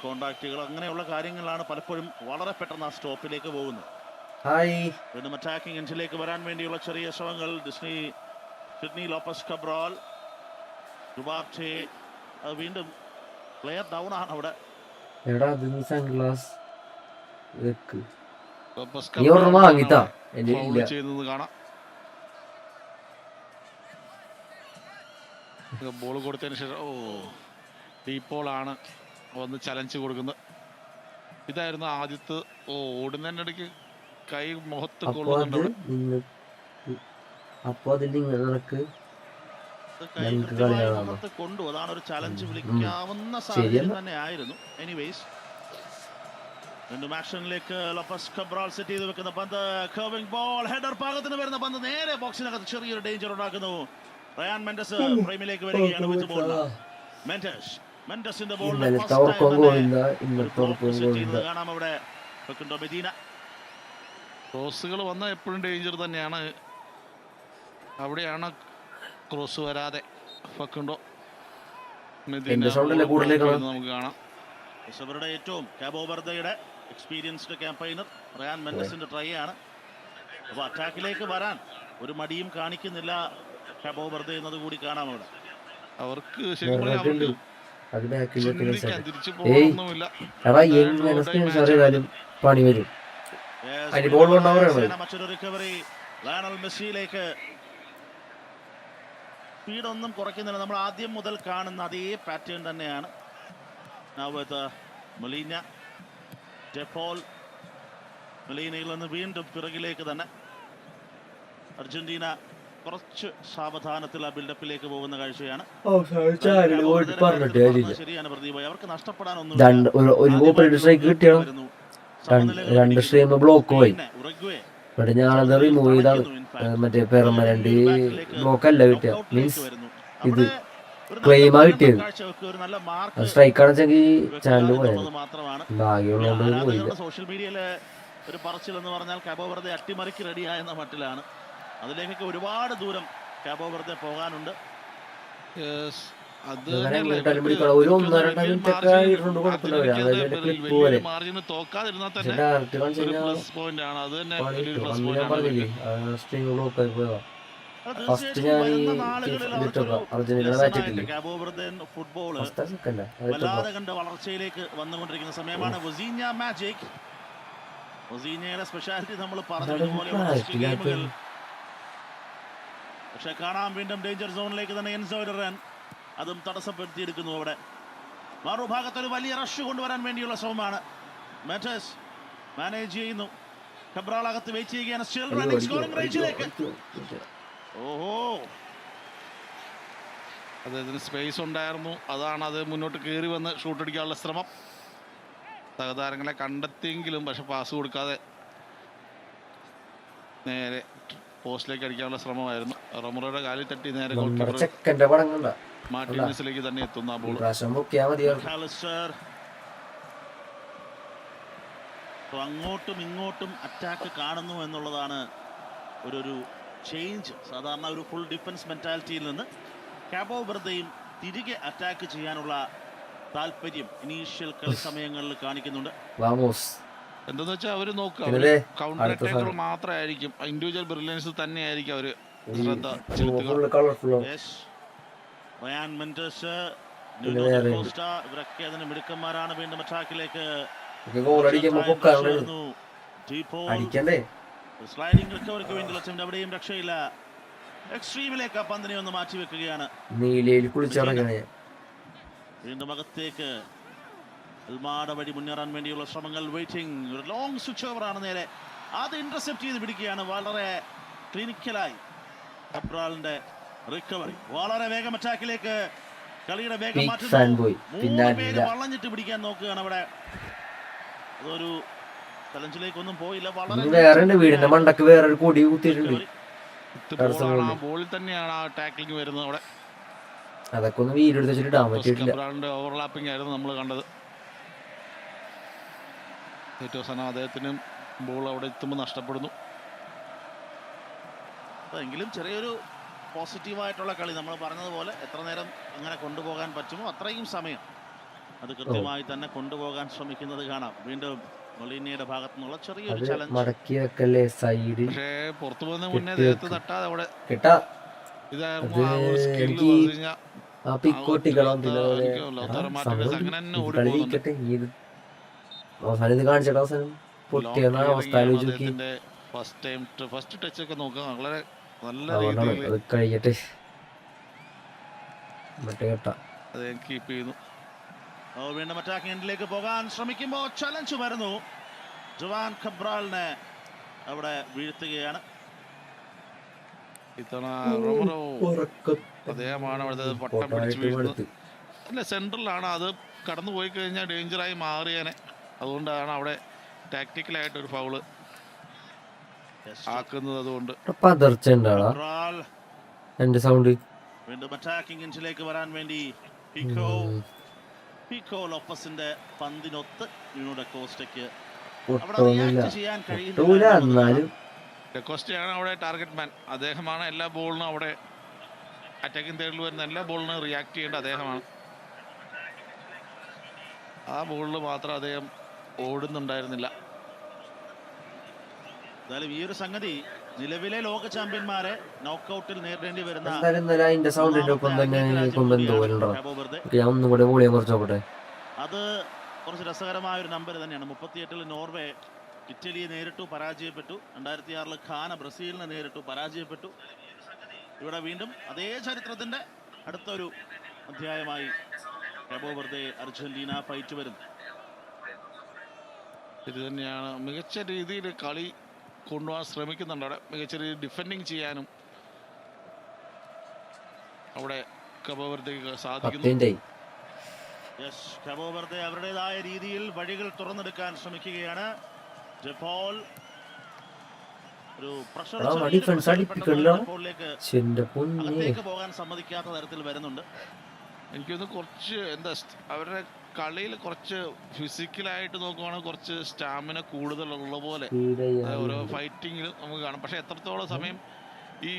S5: കോണ്ടാക്റ്റുകൾ, അങ്ങനെയുള്ള കാര്യങ്ങളാണ് പലപ്പോഴും വളരെ പെട്ടെന്ന് ആ സ്റ്റോപ്പിലേക്ക് പോകുന്നത്. വീണ്ടും അറ്റാക്കിംഗ് എൻഡിലേക്ക് വരാൻ വേണ്ടിയുള്ള ചെറിയ ശ്രമങ്ങൾ. സിഡ്നി ലോപ്പസ് കബ്രാൽ, ദുബാർട്ടെ, വീണ്ടും പ്ലെയർ ഡൗൺ ആണ് അവിടെ.
S6: ബോൾ കൊടുത്തതിന് ശേഷം ഡീപ്പോളാണ് വന്ന് ചലഞ്ച് കൊടുക്കുന്നത്. ഇതായിരുന്നു ആദ്യത്തെ. ഓടുന്നതിൻ്റെ ഇടയ്ക്ക് കൈ മുഖത്ത് കൊള്ളുന്നുണ്ട്.
S5: കൊണ്ടു അതാണ് ഒരു ചലഞ്ച് വിളിക്കാവുന്ന സാഹചര്യം തന്നെ ആയിരുന്നു. എനിവേസ് വീണ്ടും ആക്ഷനിലേക്ക് ലോപ്പസ് കബ്രാൽ സെറ്റ് ചെയ്ത് വെക്കുന്ന പന്ത്, കർവിംഗ് ബോൾ, ഹെഡർ പാകത്തിന് വരുന്ന പന്ത് നേരെ ബോക്സിനകത്ത് ചെറിയൊരു ഡേഞ്ചർ ഉണ്ടാക്കുന്നു. റയാൻ മെൻഡസ് ഫ്രെയിമിലേക്ക് വരികയാണ്. വിത്ത് ബോൾ മെൻഡസ്
S6: മെൻഡസിന്റെ ബോൾ
S1: ഇന്നലത്തെ ഉറക്കം പോയില്ല, ഇന്നത്തെ ഉറക്കം പോയില്ല.
S6: കാണാം അവിടെ മെദീന. ക്രോസുകൾ വന്നാൽ എപ്പോഴും ഡേഞ്ചർ തന്നെയാണ്. അവിടെയാണ് ക്രോസ് വരാതെ ഫക്കുണ്ടോ നമുക്ക് കാണാം. അവരുടെ ഏറ്റവും കാബോ വെർദയുടെ എക്സ്പീരിയൻസ്ഡ് ക്യാമ്പയിനർ റയാൻ മെൻഡസിന്റെ ട്രൈ ആണ്. അപ്പോൾ അറ്റാക്കിലേക്ക് വരാൻ ഒരു മടിയും കാണിക്കുന്നില്ല കാബോ വെർദ എന്നത് കൂടി കാണാം. അവിടെ അവർക്ക് ശരിക്കും തിരിച്ചു പോകണമെന്നില്ല.
S1: പണി വരും.
S6: മറ്റൊരു റിക്കവറി ലയണൽ മെസ്സിയിലേക്ക്. സ്പീഡൊന്നും കുറയ്ക്കുന്നില്ല. നമ്മൾ ആദ്യം മുതൽ കാണുന്ന അതേ പാറ്റേൺ തന്നെയാണ്. മൊലീന, ഡെപോൾ, മൊലീനയിൽ നിന്ന് വീണ്ടും പിറകിലേക്ക് തന്നെ. അർജന്റീന കുറച്ച് സാവധാനത്തിൽ ആ ബിൽഡപ്പിലേക്ക് പോകുന്ന കാഴ്ചയാണ്. ശരിയാണ് പ്രദീപ്, അവർക്ക് നഷ്ടപ്പെടാനൊന്നും
S1: ബ്ലോക്ക് പോയി. ഇവിടെ ഞാനത് റിമൂവ് ചെയ്താണ്. മറ്റേ പെർമനന്റ് ബ്ലോക്ക് അല്ല കിട്ടിയ, മീൻസ് ഇത് ക്ലെയിമാ കിട്ടിയത്. സ്ട്രൈക്ക് അടച്ചെങ്കിൽ ചാനൽ പോയത് ഭാഗ്യമുള്ളതുകൊണ്ട് പോയില്ല.
S6: സോഷ്യൽ മീഡിയയിലെ ഒരു പറച്ചിൽ എന്ന് പറഞ്ഞാൽ കാബോ വെർദെ അട്ടിമറിക്ക് റെഡിയായെന്ന മട്ടിലാണ്. അതിലേക്കൊക്കെ ഒരുപാട് ദൂരം കാബോ വെർദെ പോകാനുണ്ട്. ഫുട്ബോള് വല്ലാതെ കണ്ട് വളർച്ചയിലേക്ക് വന്നുകൊണ്ടിരിക്കുന്ന സമയമാണ്. വൊസീഞ്ഞയുടെ സ്പെഷ്യാലിറ്റി നമ്മൾ പറഞ്ഞതുപോലെ, പക്ഷെ കാണാം വീണ്ടും ഡേഞ്ചർ സോണിലേക്ക് തന്നെ എൻസോയുടെ റൺ, അതും തടസ്സപ്പെടുത്തിയിരിക്കുന്നു. അവിടെ മറുഭാഗത്തൊരു വലിയ റഷ് കൊണ്ടുവരാൻ വേണ്ടിയുള്ള ശ്രമമാണ്. മാറ്റസ് മാനേജ് ചെയ്യുന്നു. കബ്രാൾ അകത്ത് വെയിറ്റ് ചെയ്യുകയാണ്. സ്റ്റിൽ റണ്ണിംഗ് സ്കോറിംഗ് റേഞ്ചിലേക്ക്. ഓഹോ, അദ്ദേഹത്തിന് സ്പേസ് ഉണ്ടായിരുന്നു. അതാണ് അത് മുന്നോട്ട് കയറി വന്ന് ഷൂട്ട് അടിക്കാനുള്ള ശ്രമം. സഹതാരങ്ങളെ കണ്ടെത്തിയെങ്കിലും പക്ഷെ പാസ് കൊടുക്കാതെ നേരെ പോസ്റ്റിലേക്ക് അടിക്കാനുള്ള ശ്രമമായിരുന്നു. റൊമറോയുടെ കാലിൽ തട്ടി നേരെ മാർട്ടിനസിലേക്ക് തന്നെ എത്തുന്ന ബോൾ. അങ്ങോട്ടും ഇങ്ങോട്ടും അറ്റാക്ക് കാണുന്നു എന്നുള്ളതാണ് ഒരു ചേഞ്ച്. സാധാരണ ഒരു ഫുൾ ഡിഫൻസ് മെന്റാലിറ്റിയിൽ നിന്ന് കാബോ വെർദയും തിരികെ അറ്റാക്ക് ചെയ്യാനുള്ള താല്പര്യം ഇനീഷ്യൽ കളി സമയങ്ങളിൽ കാണിക്കുന്നുണ്ട്. എന്താന്ന് വെച്ചാൽ അവര് നോക്കുക, കൗണ്ടർ അറ്റാക്കുകൾ മാത്രമായിരിക്കും, ഇൻഡിവിജ്വൽ ബ്രില്യൻസ് തന്നെയായിരിക്കും അവര് ശ്രദ്ധ ചെലുത്തുക. റയാൻ മെൻഡസ്, ഇവരൊക്കെ അതിന് മിടുക്കന്മാരാണ്. വീണ്ടും അറ്റാക്കിലേക്ക് സ്ലൈഡിംഗ് റിക്കവറിക്ക് വേണ്ടിയുള്ള അറ്റംപ്റ്റ്, അവിടെയും രക്ഷയില്ല. എക്സ്ട്രീമിലേക്ക് ആ പന്തിനെ ഒന്ന് മാറ്റി വെക്കുകയാണ്. വീണ്ടും അകത്തേക്ക് അൽമാഡ വഴി മുന്നേറാൻ വേണ്ടിയുള്ള ശ്രമങ്ങൾ. വെയിറ്റിംഗ്, ഒരു ലോങ് സ്വിച്ച് ഓവറാണ് നേരെ. അത് ഇന്റർസെപ്റ്റ് ചെയ്ത് പിടിക്കുകയാണ് വളരെ ക്ലിനിക്കലായി. കബ്രാളിന്റെ റിക്കവറി, വളരെ വേഗം അറ്റാക്കിലേക്ക് കളിയുടെ വേഗം മാറ്റുന്നു. 3 പേര് വളഞ്ഞിട്ട് പിടിക്കാൻ നോക്കുകയാണ് അവിടെ. അതൊരു ചലഞ്ചിലേക്ക് ഒന്നും പോയില്ല. വളരെ
S1: വീടിന്റെ മണ്ടക്ക് വേറൊരു കൊടി കുത്തിയിട്ടുണ്ട്.
S6: ബോളിൽ തന്നെയാണ് ആ ടാക്ലിംഗ് വരുന്നത് അവിടെ.
S1: അതൊക്കെ ഒന്ന് വീടെടുത്ത് ഇടാൻ പറ്റിയിട്ടില്ല.
S6: ഓവർലാപ്പിംഗ് ആയിരുന്നു നമ്മൾ കണ്ടത്. ഏറ്റവും അവസാനം അദ്ദേഹത്തിനും ബോൾ അവിടെ എത്തുമ്പോൾ നഷ്ടപ്പെടുന്നു. എങ്കിലും ചെറിയൊരു പോസിറ്റീവായിട്ടുള്ള കളി, നമ്മൾ പറഞ്ഞതുപോലെ എത്ര നേരം അങ്ങനെ കൊണ്ടുപോകാൻ പറ്റുമോ അത്രയും സമയം അത് കൃത്യമായി തന്നെ കൊണ്ടുപോകാൻ ശ്രമിക്കുന്നത് കാണാം. വീണ്ടും മൊളീനയുടെ ഭാഗത്തു നിന്നുള്ള ചെറിയൊരു ചലഞ്ച്. പക്ഷേ പുറത്തു പോകുന്ന മുന്നേ അദ്ദേഹത്തെ തട്ടാതെ അവിടെ ഫസ്റ്റ് ടച്ച് ഒക്കെ നോക്കുക. വളരെ നല്ല
S1: കഴിയട്ടെ,
S6: കീപ്പ് ചെയ്യുന്നു. വീണ്ടും അറ്റാക്കിംഗ് എൻഡിലേക്ക് പോകാൻ ശ്രമിക്കുമ്പോൾ ചലഞ്ച് വരുന്നു. ജവാൻ കബ്രാളിനെ അവിടെ വീഴ്ത്തുകയാണ്. ഇത്തവണ റൊമറോ അദ്ദേഹമാണ് അവിടുത്തെ പട്ടം പിടിച്ച് വീഴുന്നത്. അല്ല, സെൻട്രലാണ്. അത് കടന്നു പോയി കഴിഞ്ഞാൽ ഡേഞ്ചറായി മാറിയേനെ. അതുകൊണ്ടാണ് അവിടെ ടാക്ടിക്കലായിട്ടൊരു ഫൗള് ആക്കുന്നത്. അതുകൊണ്ട് വീണ്ടും അറ്റാക്കിംഗ് എൻഡിലേക്ക് വരാൻ വേണ്ടി പിക്കോ പിക്കോ ലോപ്പസിന്റെ പന്തിനൊത്ത് ന്യൂഡ കോസ്റ്റയ്ക്ക് അവിടെ
S1: ഒട്ടുമില്ല
S6: റിയാക്ട് ചെയ്യാൻ
S1: ഒട്ടുമില്ല. എന്നാലും
S5: ഡെക്കോസ്റ്റയാണ് അവിടെ ടാർഗറ്റ് മാൻ. അദ്ദേഹമാണ് എല്ലാ ബോളിനും അവിടെ അറ്റാക്കിംഗ് തേർഡിൽ വരുന്ന എല്ലാ ബോളിനും റിയാക്ട് ചെയ്യേണ്ട അദ്ദേഹമാണ്. ആ ബോളിൽ മാത്രം അദ്ദേഹം ഓടുന്നുണ്ടായിരുന്നില്ല.
S6: എന്തായാലും ഈ ഒരു സംഗതി നിലവിലെ ലോക ചാമ്പ്യന്മാരെ നോക്കൌട്ടിൽ നേരിടേണ്ടി വരുന്ന
S1: എന്തായാലും ഇന്നലെ അതിന്റെ സൗണ്ടിന്റെ ഒപ്പം തന്നെ കൊമ്പെന്തോലുണ്ടോ. ഞാൻ ഒന്നും കൂടെ വോളിയം കുറച്ച് നോക്കട്ടെ.
S6: അത് കുറച്ച് രസകരമായ ഒരു നമ്പർ തന്നെയാണ്. 38-ൽ നോർവേ ഇറ്റലിയെ നേരിട്ടു, പരാജയപ്പെട്ടു. 2006 ഖാന ബ്രസീലിനെ നേരിട്ടു, പരാജയപ്പെട്ടു. ഇവിടെ വീണ്ടും അതേ ചരിത്രത്തിന്റെ അടുത്തൊരു അധ്യായമായി കാബോ വെർദെ അർജന്റീന ഫൈറ്റ് വരുന്നു.
S5: ഇത് തന്നെയാണ് മികച്ച രീതിയിൽ കളി കൊണ്ടുപോകാൻ ശ്രമിക്കുന്നുണ്ട്. അവിടെ മികച്ച രീതിയിൽ ഡിഫെൻഡിങ് ചെയ്യാനും അവിടെ കാബോ വെർദെക്ക് സാധിക്കുന്നു.
S6: കാബോ വെർദെ അവരുടേതായ രീതിയിൽ വഴികൾ തുറന്നെടുക്കാൻ ശ്രമിക്കുകയാണ്. ജെപോൾ ഒരു അകത്തേക്ക് പോകാൻ സമ്മതിക്കാത്ത തരത്തിൽ വരുന്നുണ്ട്.
S5: എനിക്കൊന്ന് കുറച്ച് എന്താ അവരുടെ കളിയിൽ കുറച്ച് ഫിസിക്കലായിട്ട് നോക്കുവാണെങ്കിൽ കുറച്ച് സ്റ്റാമിന കൂടുതലുള്ള പോലെ ഓരോ ഫൈറ്റിങ്ങിലും നമുക്ക് കാണാം. പക്ഷെ എത്രത്തോളം സമയം ഈ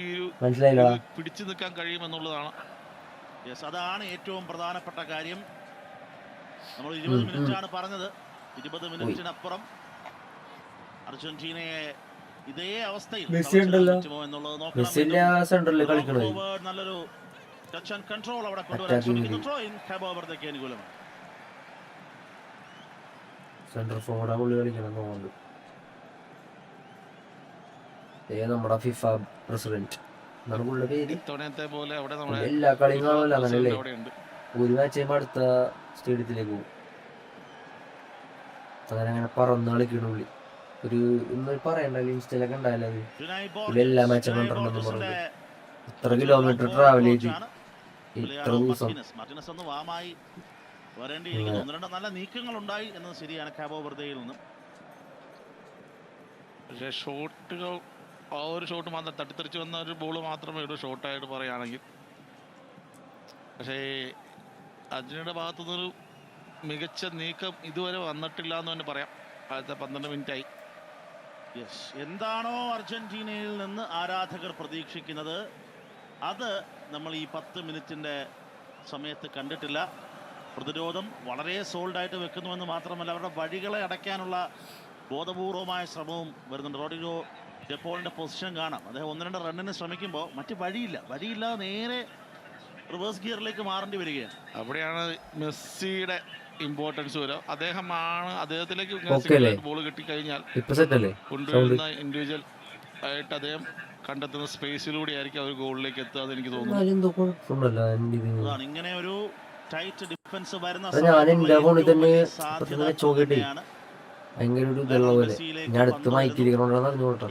S5: പിടിച്ചു നിൽക്കാൻ കഴിയുമെന്നുള്ളതാണ്.
S6: അതാണ് ഏറ്റവും പ്രധാനപ്പെട്ട കാര്യം. നമ്മൾ 20 മിനിറ്റാണ് പറഞ്ഞത്. 20 മിനിറ്റിനപ്പുറം അർജന്റീനയെ ഇതേ അവസ്ഥയിൽ എന്നുള്ളത് നോക്കണം. നല്ലൊരു ടച്ച് ആൻഡ് കൺട്രോൾ അവിടെ കൊണ്ടുവരാൻ ശ്രമിക്കുന്നു. ത്രോ ഇൻ കാബോ വെർദെക്ക് അനുകൂലമാണ്.
S1: സെന്റർ ഫോർവേഡ് കളിക്കണം തോന്നുന്നുണ്ട്. നമ്മുടെ ഫിഫ പ്രസിഡന്റ് എല്ലാ കളിയും കാണുമല്ലോ അങ്ങനല്ലേ. ഒരു മാച്ച് കഴിയുമ്പോ അടുത്ത സ്റ്റേഡിയത്തിലേക്ക് പോകും. അങ്ങനെ പറന്ന് കളിക്കണുള്ളി. ഒരു ഇന്നൊരു പറയണ്ടല്ലോ, ഇൻസ്റ്റയിലൊക്കെ ഉണ്ടായാലോ അത് എല്ലാ മാച്ചും കണ്ടിട്ടുണ്ടെന്ന് പറഞ്ഞത്. ഇത്ര കിലോമീറ്റർ ട്രാവൽ ചെയ്ത് ഇത്ര ദിവസം
S6: നല്ല നീക്കങ്ങൾ ഉണ്ടായി എന്നത് ശരിയാണ് കാബോ വെർദെയിൽ നിന്നും.
S5: പക്ഷേ ഷോട്ടുകൾ ആ ഒരു ഷോട്ട് മാത്രം തട്ടിത്തെറിച്ച് വന്ന ഒരു ബോൾ മാത്രമേ ഉള്ളൂ ഷോട്ടായിട്ട് പറയുകയാണെങ്കിൽ. പക്ഷേ അർജന്റീനയുടെ ഭാഗത്തുനിന്നൊരു മികച്ച നീക്കം ഇതുവരെ വന്നിട്ടില്ല എന്ന് തന്നെ പറയാം. ആദ്യത്തെ 12 മിനിറ്റായി.
S6: എന്താണോ അർജന്റീനയിൽ നിന്ന് ആരാധകർ പ്രതീക്ഷിക്കുന്നത് അത് നമ്മൾ ഈ 10 മിനിറ്റിന്റെ സമയത്ത് കണ്ടിട്ടില്ല. പ്രതിരോധം വളരെ സോൾഡായിട്ട് വെക്കുന്നുവെന്ന് മാത്രമല്ല, അവരുടെ വഴികളെ അടയ്ക്കാനുള്ള ബോധപൂർവമായ ശ്രമവും വരുന്നുണ്ട്. റോഡ്രിഗോ ജെപോളിന്റെ പൊസിഷൻ കാണാം. അദ്ദേഹം 1-2 റണ്ണിന് ശ്രമിക്കുമ്പോൾ മറ്റ് വഴിയില്ലാതെ നേരെ റിവേഴ്സ് ഗിയറിലേക്ക് മാറേണ്ടി വരികയാണ്.
S5: അവിടെയാണ് മെസ്സിയുടെ ഇമ്പോർട്ടൻസ് വരും. അദ്ദേഹത്തിലേക്ക് ബോൾ കിട്ടിക്കഴിഞ്ഞാൽ കൊണ്ടുവരുന്ന ഇൻഡിവിജ്വൽ ആയിട്ട് അദ്ദേഹം കണ്ടെത്തുന്ന സ്പേസിലൂടെ ആയിരിക്കും അവർ ഗോളിലേക്ക് എത്തുക എന്ന് എനിക്ക് തോന്നുന്നു.
S6: ഇങ്ങനെ ഒരു ടൈറ്റ് ഡിഫൻസ് വരുന്ന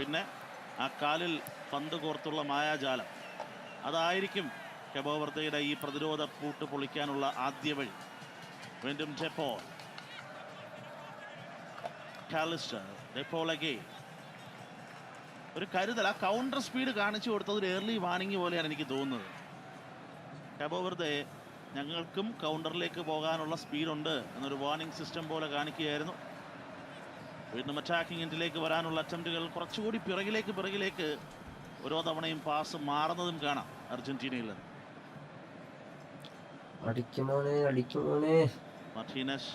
S6: പിന്നെ ആ കാലിൽ പന്ത് കോർത്തുള്ള മായാജാലം അതായിരിക്കും കാബോ വെർദെയുടെ ഈ പ്രതിരോധ പൂട്ട് പൊളിക്കാനുള്ള ആദ്യ വഴി. വീണ്ടും ജെപോൾ, ഒരു കരുതൽ. ആ കൗണ്ടർ സ്പീഡ് കാണിച്ചു കൊടുത്തത് ഒരു ഏർലി വാർണിംഗ് പോലെയാണ് എനിക്ക് തോന്നുന്നത്. കാബോ വെർദെ ഞങ്ങൾക്കും കൗണ്ടറിലേക്ക് പോകാനുള്ള സ്പീഡുണ്ട് എന്നൊരു വാർണിംഗ് സിസ്റ്റം പോലെ കാണിക്കുകയായിരുന്നു. വീണ്ടും അറ്റാക്കിംഗ് എൻഡിലേക്ക് വരാനുള്ള അറ്റംപ്റ്റുകൾ കുറച്ചുകൂടി പിറകിലേക്ക് ഓരോ തവണയും പാസ് മാറുന്നതും കാണാം അർജന്റീനയിൽ നിന്ന്. മാർട്ടീനസ്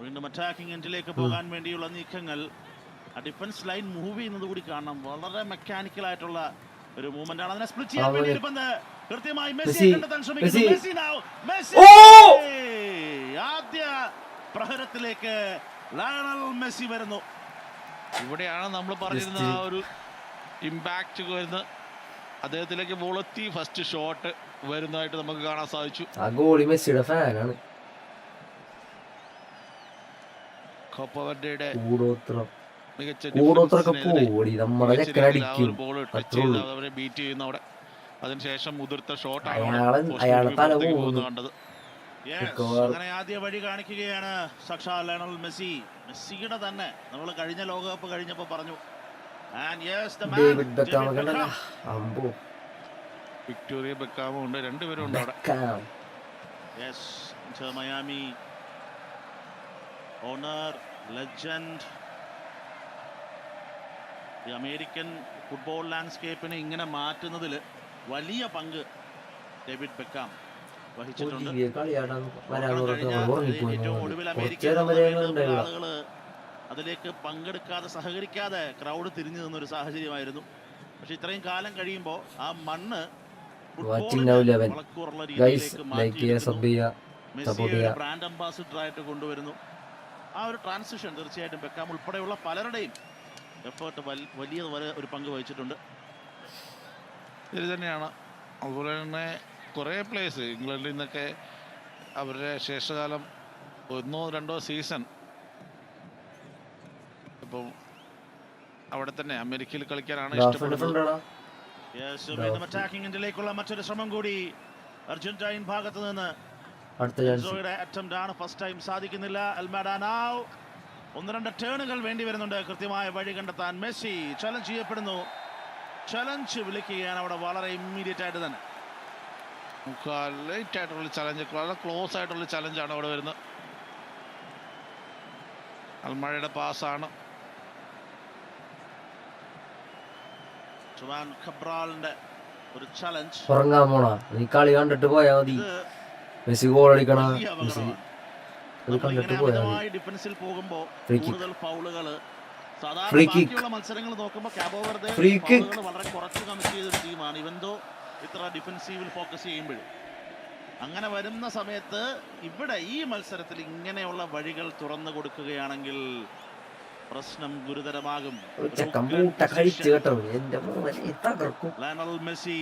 S6: വീണ്ടും അറ്റാക്കിംഗ് എൻഡിലേക്ക് പോകാൻ വേണ്ടിയുള്ള നീക്കങ്ങൾ. ആ ഡിഫൻസ് ലൈൻ മൂവ് ചെയ്യുന്നത് കൂടി കാണണം. വളരെ മെക്കാനിക്കൽ ആയിട്ടുള്ള ഒരു മൂവ്മെന്റ് ആണ്. അതിനെ സ്പ്ലിറ്റ് ചെയ്യാൻ വേണ്ടി കൃത്യമായി മെസ്സിയെ കണ്ടെത്താൻ ശ്രമിക്കുന്നു. ആദ്യ പ്രഹരത്തിലേക്ക് ലയണൽ മെസ്സി വരുന്നു.
S5: ഇവിടെയാണ് നമ്മൾ പറഞ്ഞിരുന്ന ആ ഒരു ഇമ്പാക്റ്റ് വരുന്നത്. അദ്ദേഹത്തിലേക്ക് ബോളെത്തി ഫസ്റ്റ് ഷോട്ട് വരുന്നതായിട്ട് നമുക്ക് കാണാൻ സാധിച്ചു.
S1: ആ ഗോളി മെസ്സിയുടെ ഫാനാണ്.
S5: കാബോ വെർദെയുടെ മികച്ച അവരെ ബീറ്റ് ചെയ്യുന്ന അവിടെ. അതിനുശേഷം മുതിർത്ത ഷോട്ടാണ് കണ്ടത്.
S6: അങ്ങനെ ആദ്യ വഴി കാണിക്കുകയാണ് സാക്ഷാൽ ലയണൽ മെസ്സി. മെസ്സിയുടെ തന്നെ നമ്മൾ കഴിഞ്ഞ ലോകകപ്പ് കഴിഞ്ഞപ്പോൾ പറഞ്ഞു And yes, the man,
S1: David Beckham
S6: David
S1: ഒക്കെ ഉണ്ടല്ലോ.
S6: Beckham.
S1: അമ്പോ
S5: വിക്ടോറിയ ബെക്കാമും ഉണ്ട്, രണ്ടുപേരും ഉണ്ട് അവിടെ.
S1: Beckham.
S6: Yes, Inter Miami owner, legend. ഈ അമേരിക്കൻ ഫുട്ബോൾ ലാൻഡ്സ്കേപ്പിനെ ഇങ്ങനെ മാറ്റുന്നതിൽ വലിയ പങ്ക് ഡേവിഡ് ബെക്കാം വഹിച്ചിട്ടുണ്ട്.
S1: ഒലിവിയെ കളിയാടാൻ വരാൻ പറഞ്ഞിട്ട് നമ്മൾ ഉറങ്ങിപ്പോയി.
S6: ഏറ്റവും ഒടുവിൽ
S1: കുറച്ച്
S6: അമേരിക്കൻ
S1: നേരം വരെ ഉണ്ടായില്ല.
S6: ആളുകൾ അതിലേക്ക് പങ്കെടുക്കാതെ സഹകരിക്കാതെ ക്രൗഡ് തിരിഞ്ഞു നിന്നൊരു സാഹചര്യമായിരുന്നു. പക്ഷെ ഇത്രയും കാലം കഴിയുമ്പോൾ ആ മണ്ണ്
S1: വാച്ചിങ് നൗ 11 ഗൈസ് ലൈക്ക് ചെയ്യുക, സബ് ചെയ്യുക, സപ്പോർട്ട് ചെയ്യുക.
S6: ബ്രാൻഡ് അംബാസിഡർ ആയിട്ട് കൊണ്ടുവരുന്നു. ആ ഒരു ട്രാൻസിഷൻ തീർച്ചയായിട്ടും ബെക്കാം ഉൾപ്പെടെയുള്ള പലരുടെയും എഫേർട്ട് വലിയ ഒരു പങ്ക് വഹിച്ചിട്ടുണ്ട്.
S5: ഇത് തന്നെയാണ്. അതുപോലെ തന്നെ കുറേ പ്ലേയേഴ്സ് ഇംഗ്ലണ്ടിൽ നിന്നൊക്കെ അവരുടെ ശേഷകാലം 1-2 സീസൺ ഇപ്പം അവിടെ തന്നെ അമേരിക്കയിൽ കളിക്കാനാണ് ഇഷ്ടപ്പെടുന്നത്.
S6: മറ്റൊരു ശ്രമം കൂടി അർജന്റൈൻ ഭാഗത്ത് നിന്ന് അറ്റംപ്റ്റ് ആണ്. ഫസ്റ്റ് ടൈം സാധിക്കുന്നില്ല. അൽമാഡാനാവ് 1-2 ടേണുകൾ വേണ്ടി വരുന്നുണ്ട് കൃത്യമായ വഴി കണ്ടെത്താൻ. മെസ്സി ചലഞ്ച് ചെയ്യപ്പെടുന്നു. ചലഞ്ച് വിളിക്കുകയാണ് അവിടെ വളരെ ഇമ്മീഡിയറ്റ് ആയിട്ട് തന്നെ.
S5: ലേറ്റ് ആയിട്ടുള്ള ചലഞ്ച്, വളരെ ക്ലോസ് ആയിട്ടുള്ള ചലഞ്ചാണ് അവിടെ വരുന്നത്. അൽമഴയുടെ പാസ്സാണ്.
S6: ഒരു ചലഞ്ച്.
S1: ഉറങ്ങാൻ പോണാ, നീ കളി കണ്ടിട്ട് പോയാ മതി. മെസ്സി ഗോൾ അടിക്കണ, മെസ്സി കണ്ടിട്ട് പോയാ മതി.
S6: ഡിഫൻസിൽ പോകുമ്പോ
S1: ഫ്രീ കിക്ക്,
S6: കൂടുതൽ ഫൗളുകള് സാധാരണ
S1: ഫ്രീ കിക്ക്,
S6: ബാക്കിയുള്ള മത്സരങ്ങൾ നോക്കുമ്പോൾ കാബോ വെർദെ
S1: ഫ്രീ കിക്ക്
S6: ഫൗളുകൾ വളരെ കുറച്ച് കമ്മിറ്റ് ചെയ്തൊരു ടീമാണ്. ഇവന്തോ ഇത്ര ഡിഫൻസീവിൽ ഫോക്കസ് ചെയ്യുമ്പോഴും അങ്ങനെ വരുന്ന സമയത്ത് ഇവിടെ ഈ മത്സരത്തിൽ ഇങ്ങനെയുള്ള വഴികൾ തുറന്നു കൊടുക്കുകയാണെങ്കിൽ പ്രശ്നം ഗുരുതരമാകും. ലയണൽ മെസ്സി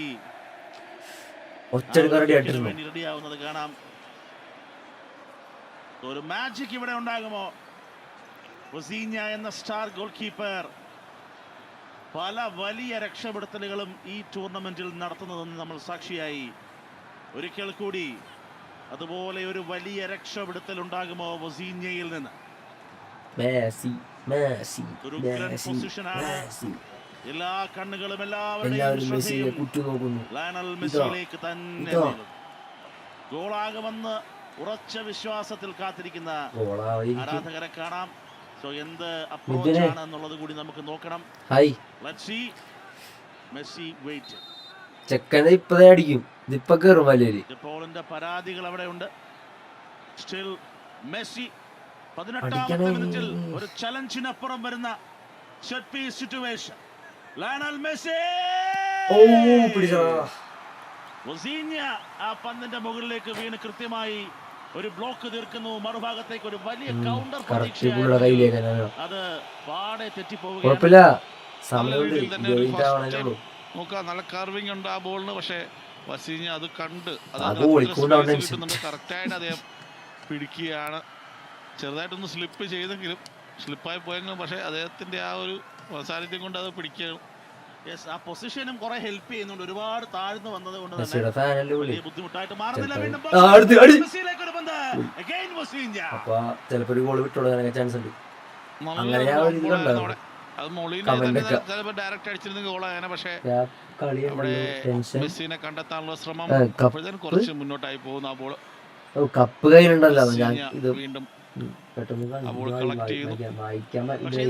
S6: റെഡിയാവുന്നത് കാണാം. ഒരു മാജിക് ഇവിടെ ഉണ്ടാകുമോ? റൊസീഞ്ഞ എന്ന സ്റ്റാർ ഗോൾ കീപ്പർ പല വലിയ രക്ഷപ്പെടുത്തലുകളും ഈ ടൂർണമെന്റിൽ നടത്തുന്നതെന്ന് നമ്മൾ സാക്ഷിയായി. ഒരിക്കൽ കൂടി അതുപോലെ ഒരു വലിയ രക്ഷപ്പെടുത്തൽ ഉണ്ടാകുമോ റൊസീഞ്ഞയിൽ നിന്ന്? എല്ലാ കണ്ണുകളും എല്ലാവരുടെയും ലയണൽ മെസ്സിയിലേക്ക് തന്നെ. ഗോളാകുമെന്ന് ഉറച്ച വിശ്വാസത്തിൽ കാത്തിരിക്കുന്ന ആരാധകരെ കാണാം. സോ എന്ത് അപ്രോച്ച് ആണ് എന്നുള്ളത് കൂടി നമുക്ക് നോക്കണം. Let's see. Messi wait.
S1: ചെക്കനെ ഇപ്പഴേ അടിക്കും, ഇപ്പൊ കേറും വലിയ.
S6: പോളിന്റെ പരാതികൾ അവിടെ ഉണ്ട്. സ്റ്റിൽ മെസ്സി 18ാമത്തെ മിനിറ്റിൽ ഒരു ചലഞ്ചിനപ്പുറം വരുന്ന set piece situation. Lionel Messi Vozinha ആ പന്തിന്റെ മുകളിലേക്ക് വീണ് കൃത്യമായി ഒരു ബ്ലോക്ക് തീർക്കുന്നു. മറുഭാഗത്തേക്ക് ഒരു വലിയ കൗണ്ടർ പ്രതീക്ഷയാണ്. അത് പാടെ തെറ്റിപ്പോവുകയാണ്.
S5: നല്ല കർവിംഗ് ഉണ്ട് ആ ബോളിന്. പക്ഷേ വസീഞ്ഞ അത് കണ്ട് കറക്റ്റായിട്ട് അദ്ദേഹം പിടിക്കുകയാണ്. ചെറുതായിട്ടൊന്ന് സ്ലിപ്പ് ചെയ്തെങ്കിലും, സ്ലിപ്പായി പോയെങ്കിലും പക്ഷേ അദ്ദേഹത്തിന്റെ ആ ഒരു സാന്നിധ്യം കൊണ്ട് അത് പിടിക്കുകയാണ്.
S6: ആ പൊസിഷനും കുറെ ഹെൽപ്പ് ചെയ്യുന്നുണ്ട്. ഒരുപാട് താഴ്ന്നു വന്നത് കൊണ്ട് തന്നെ ബുദ്ധിമുട്ടായിട്ട് മാറുന്നില്ല.
S5: അത് മൊളീനെ ചിലപ്പോൾ ഡയറക്റ്റ് അടിച്ചിരുന്ന ഗോളാണ്. പക്ഷേ അവിടെ മെസ്സിനെ കണ്ടെത്താനുള്ള ശ്രമം കുറച്ച് മുന്നോട്ടായി പോകുന്ന ആ ബോൾ
S1: കപ്പ് കയ്യിലുണ്ടല്ലോ.
S6: വീണ്ടും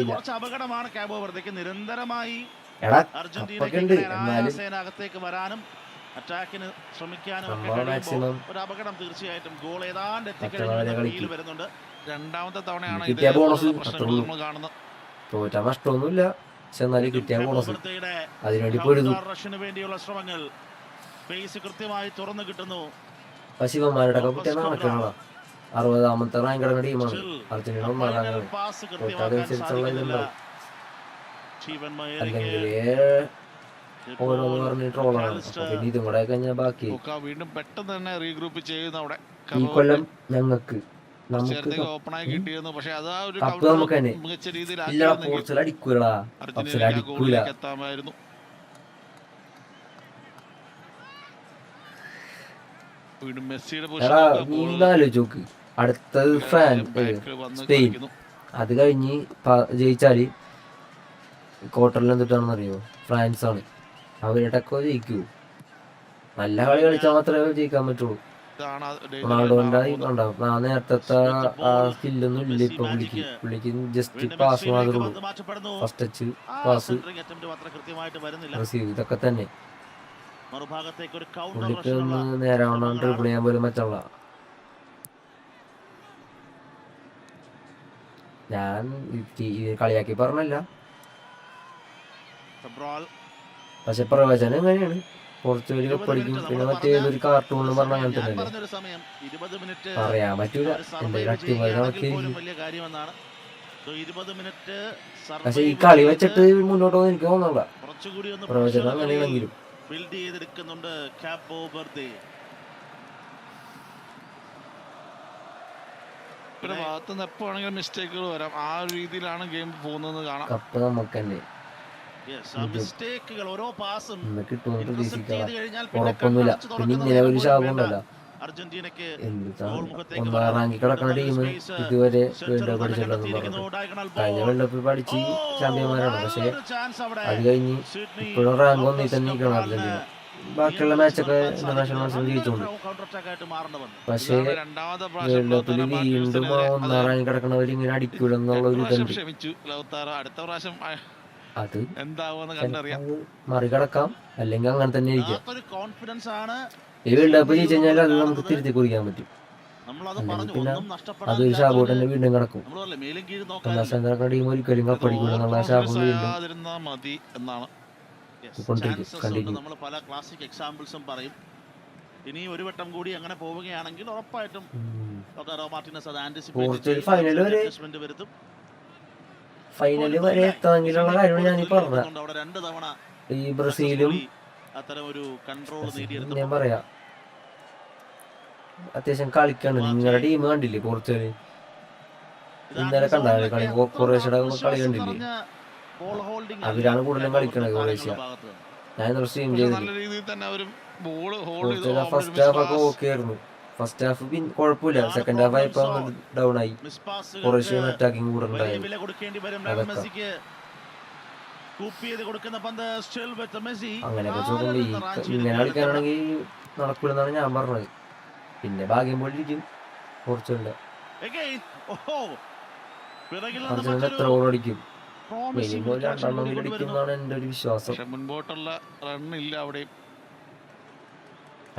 S6: കുറച്ച് അപകടമാണ് കാബോ വെർദെക്ക്. നിരന്തരമായി അർജന്റീന സേനകത്തേക്ക് വരാനും അറ്റാക്കിന് ശ്രമിക്കാനും ഒരു അപകടം തീർച്ചയായിട്ടും. ഗോൾ ഏതാണ്ട് എത്തിക്കഴിഞ്ഞ വരുന്നുണ്ട്.
S5: രണ്ടാമത്തെ തവണയാണ് കാണുന്നത്.
S1: തോറ്റാ നഷ്ടമൊന്നുമില്ല, പക്ഷെ എന്നാലും കിട്ടിയ ബോണസ് അതിനുവേണ്ടി പൊരുതു.
S6: റഷിന് വേണ്ടിയുള്ള ശ്രമങ്ങൾ പേസ് കൃത്യമായി തുറന്നു കിട്ടുന്നു.
S1: പശിവന്മാരുടെ കുട്ടിയെ നടക്കണ 60ാമത്തെ റാങ്ക് അടങ്ങുന്ന ടീമാണ് അർജന്റീന. അല്ലെങ്കിൽ ഓരോന്ന് പറഞ്ഞ് ട്രോളാണ്. പിന്നെ ഇതും കൂടെ കഴിഞ്ഞാൽ ബാക്കി
S5: വീണ്ടും പെട്ടെന്ന് തന്നെ റീഗ്രൂപ്പ് ചെയ്യുന്ന അവിടെ
S1: ഈ കൊല്ലം ഞങ്ങൾക്ക്
S5: ഓപ്പണായി കിട്ടിയിരുന്നു. പക്ഷെ അത് ആ ഒരു
S1: കപ്പ് നമുക്ക് തന്നെ
S5: മികച്ച രീതിയിൽ
S1: അടിക്കൂലടാ, അടിക്കൂല.
S5: എത്താമായിരുന്നു. വീണ്ടും മെസ്സിയുടെ
S1: ചോക്ക് അടുത്തത് സ്പെയിൻ. അത് കഴിഞ്ഞ് ജയിച്ചാല് ക്വാർട്ടറിൽ എന്തിട്ടാണെന്ന് അറിയോ? ഫ്രാൻസ് ആണ്. അവരുടെയൊക്കെ ജയിക്കൂ. നല്ല കളി കളിച്ചാൽ മാത്രമേ ജയിക്കാൻ പറ്റുള്ളൂ. റൊണാൾഡോന്റെ ഉണ്ടാവും നേരത്തെ ആ സ്കില്ലൊന്നും ഇല്ല ഇപ്പൊ പുള്ളിക്ക് ജസ്റ്റ് പാസ് മാത്രമേ ഉള്ളൂ. ഫസ്റ്റ് ടച്ച്, പാസ്, റിസീവ്, ഇതൊക്കെ തന്നെ. പുള്ളിക്ക് ഒന്ന് നേരാവണ്ണം ഡ്രിബിൾ ചെയ്യാൻ പോലും പറ്റുള്ള. ഞാൻ കളിയാക്കി പറഞ്ഞല്ല, പക്ഷെ പ്രവചനം എങ്ങനെയാണ്? പോർച്ചുഗൽ കപ്പടിക്കും. പിന്നെ മറ്റേ ഏതൊരു കാർട്ടൂണിലും പറഞ്ഞ അങ്ങനെ തന്നെയല്ലേ? പറയാൻ പറ്റൂല, എന്തെങ്കിലും അട്ടിമറി നടക്കിയിരിക്കും. പക്ഷെ ഈ കളി വെച്ചിട്ട് മുന്നോട്ട് പോകുന്ന എനിക്ക് തോന്നണ്ട, പ്രവചനം അങ്ങനെയാണെങ്കിലും.
S5: ഭാഗത്തുനിന്ന് എപ്പോഴാണെങ്കിലും മിസ്റ്റേക്കുകൾ വരാം. ആ ഒരു രീതിയിലാണ് ഗെയിം പോകുന്നത് കാണാം.
S1: കപ്പ് നമുക്ക് തന്നെ കിട്ടുമെന്ന് പ്രതീക്ഷിക്കാം. ഉറപ്പൊന്നുമില്ല. പിന്നെ ഇങ്ങനെ ഒരു ശാപം ഉണ്ടല്ലോ, ഒന്നാം റാങ്കിൽ കിടക്കുന്ന ടീം ഇതുവരെ വേൾഡ് കപ്പ് അടിച്ചിട്ടുണ്ടെന്ന് പറഞ്ഞു. കഴിഞ്ഞ വേൾഡ് കപ്പിൽ പഠിച്ച് ചാമ്പ്യന്മാരാണ്. പക്ഷെ അത് കഴിഞ്ഞ് ഇപ്പോഴും റാങ്ക് ഒന്നിൽ തന്നെ നിൽക്കണം അർജന്റീന. ബാക്കിയുള്ള മാച്ചൊക്കെ ഇന്റർനാഷണൽ മത്സരം ജയിച്ചുകൊണ്ട്. പക്ഷേ വേൾഡ് കപ്പിൽ വീണ്ടും ഒന്നാം റാങ്കിൽ കിടക്കുന്നവർ ഇങ്ങനെ അടിക്കൂലെന്നുള്ള ഒരു ഇതുണ്ട്. അത് മറികടക്കാം, അല്ലെങ്കിൽ അങ്ങനെ തന്നെ ഇരിക്കാം. ഈ വേൾഡ് കപ്പ് ജയിച്ചു കഴിഞ്ഞാൽ അത് നമുക്ക് തിരുത്തി കുറിക്കാൻ പറ്റും. അല്ലെങ്കിൽ പിന്നെ അതൊരു ശാപം തന്നെ വീണ്ടും കിടക്കും. ഒന്നാം സ്ഥാനം കിടക്കുന്ന ടീം ഒരിക്കലും കപ്പടിക്കൂല എന്നുള്ള ശാപം വീണ്ടും
S6: നമ്മൾ പല ക്ലാസിക് എക്സാമ്പിൾസും പറയും. ഇനി ഒരു വട്ടം കൂടി അങ്ങനെ പോവുകയാണെങ്കിൽ ഉറപ്പായിട്ടും
S1: ഫൈനല് വരെ എത്താമെങ്കിലുള്ള കാര്യമാണ് ഞാൻ പറഞ്ഞത്. ഈ ബ്രസീലും ഞാൻ പറയാം അത്യാവശ്യം കളിക്കാണ്. നിങ്ങളുടെ ടീം കണ്ടില്ലേ പോർച്ചുഗല്? ഇന്നലെ കണ്ടാണ് കളി, ക്രൊയേഷ്യയുടെ കളി കണ്ടില്ലേ? അവരാണ് കൂടുതലും കളിക്കണത് ക്രൊയേഷ്യ. ഞാൻ സ്ട്രീം ചെയ്തില്ല. ഫസ്റ്റ് ഹാഫ് ഒക്കെ ഓക്കെ ആയിരുന്നു. ഫസ്റ്റ് ഹാഫ് കുഴപ്പമില്ല. സെക്കൻഡ് ഹാഫ് ആയപ്പോ ഡൗൺ ആയി. ക്രൊയേഷ്യ അറ്റാക്കിംഗ് കൂടെ ഉണ്ടായത്. അങ്ങനെയൊക്കെ ചോദിക്കുമ്പോ ഇങ്ങനെ കളിക്കാനാണെങ്കിൽ നടക്കൂലെന്നാണ് ഞാൻ പറഞ്ഞത്. പിന്നെ ഭാഗ്യം പോലെ ഇരിക്കും പോർച്ചുഗലിന്റെ. അർജന്റീന എത്ര ഗോൾ അടിക്കും? മിനിമം 2 അടിക്കുമെന്നാണ് എന്റെ ഒരു വിശ്വാസം.
S5: മുൻപോട്ടുള്ള റണ്ണില്ല അവിടെ.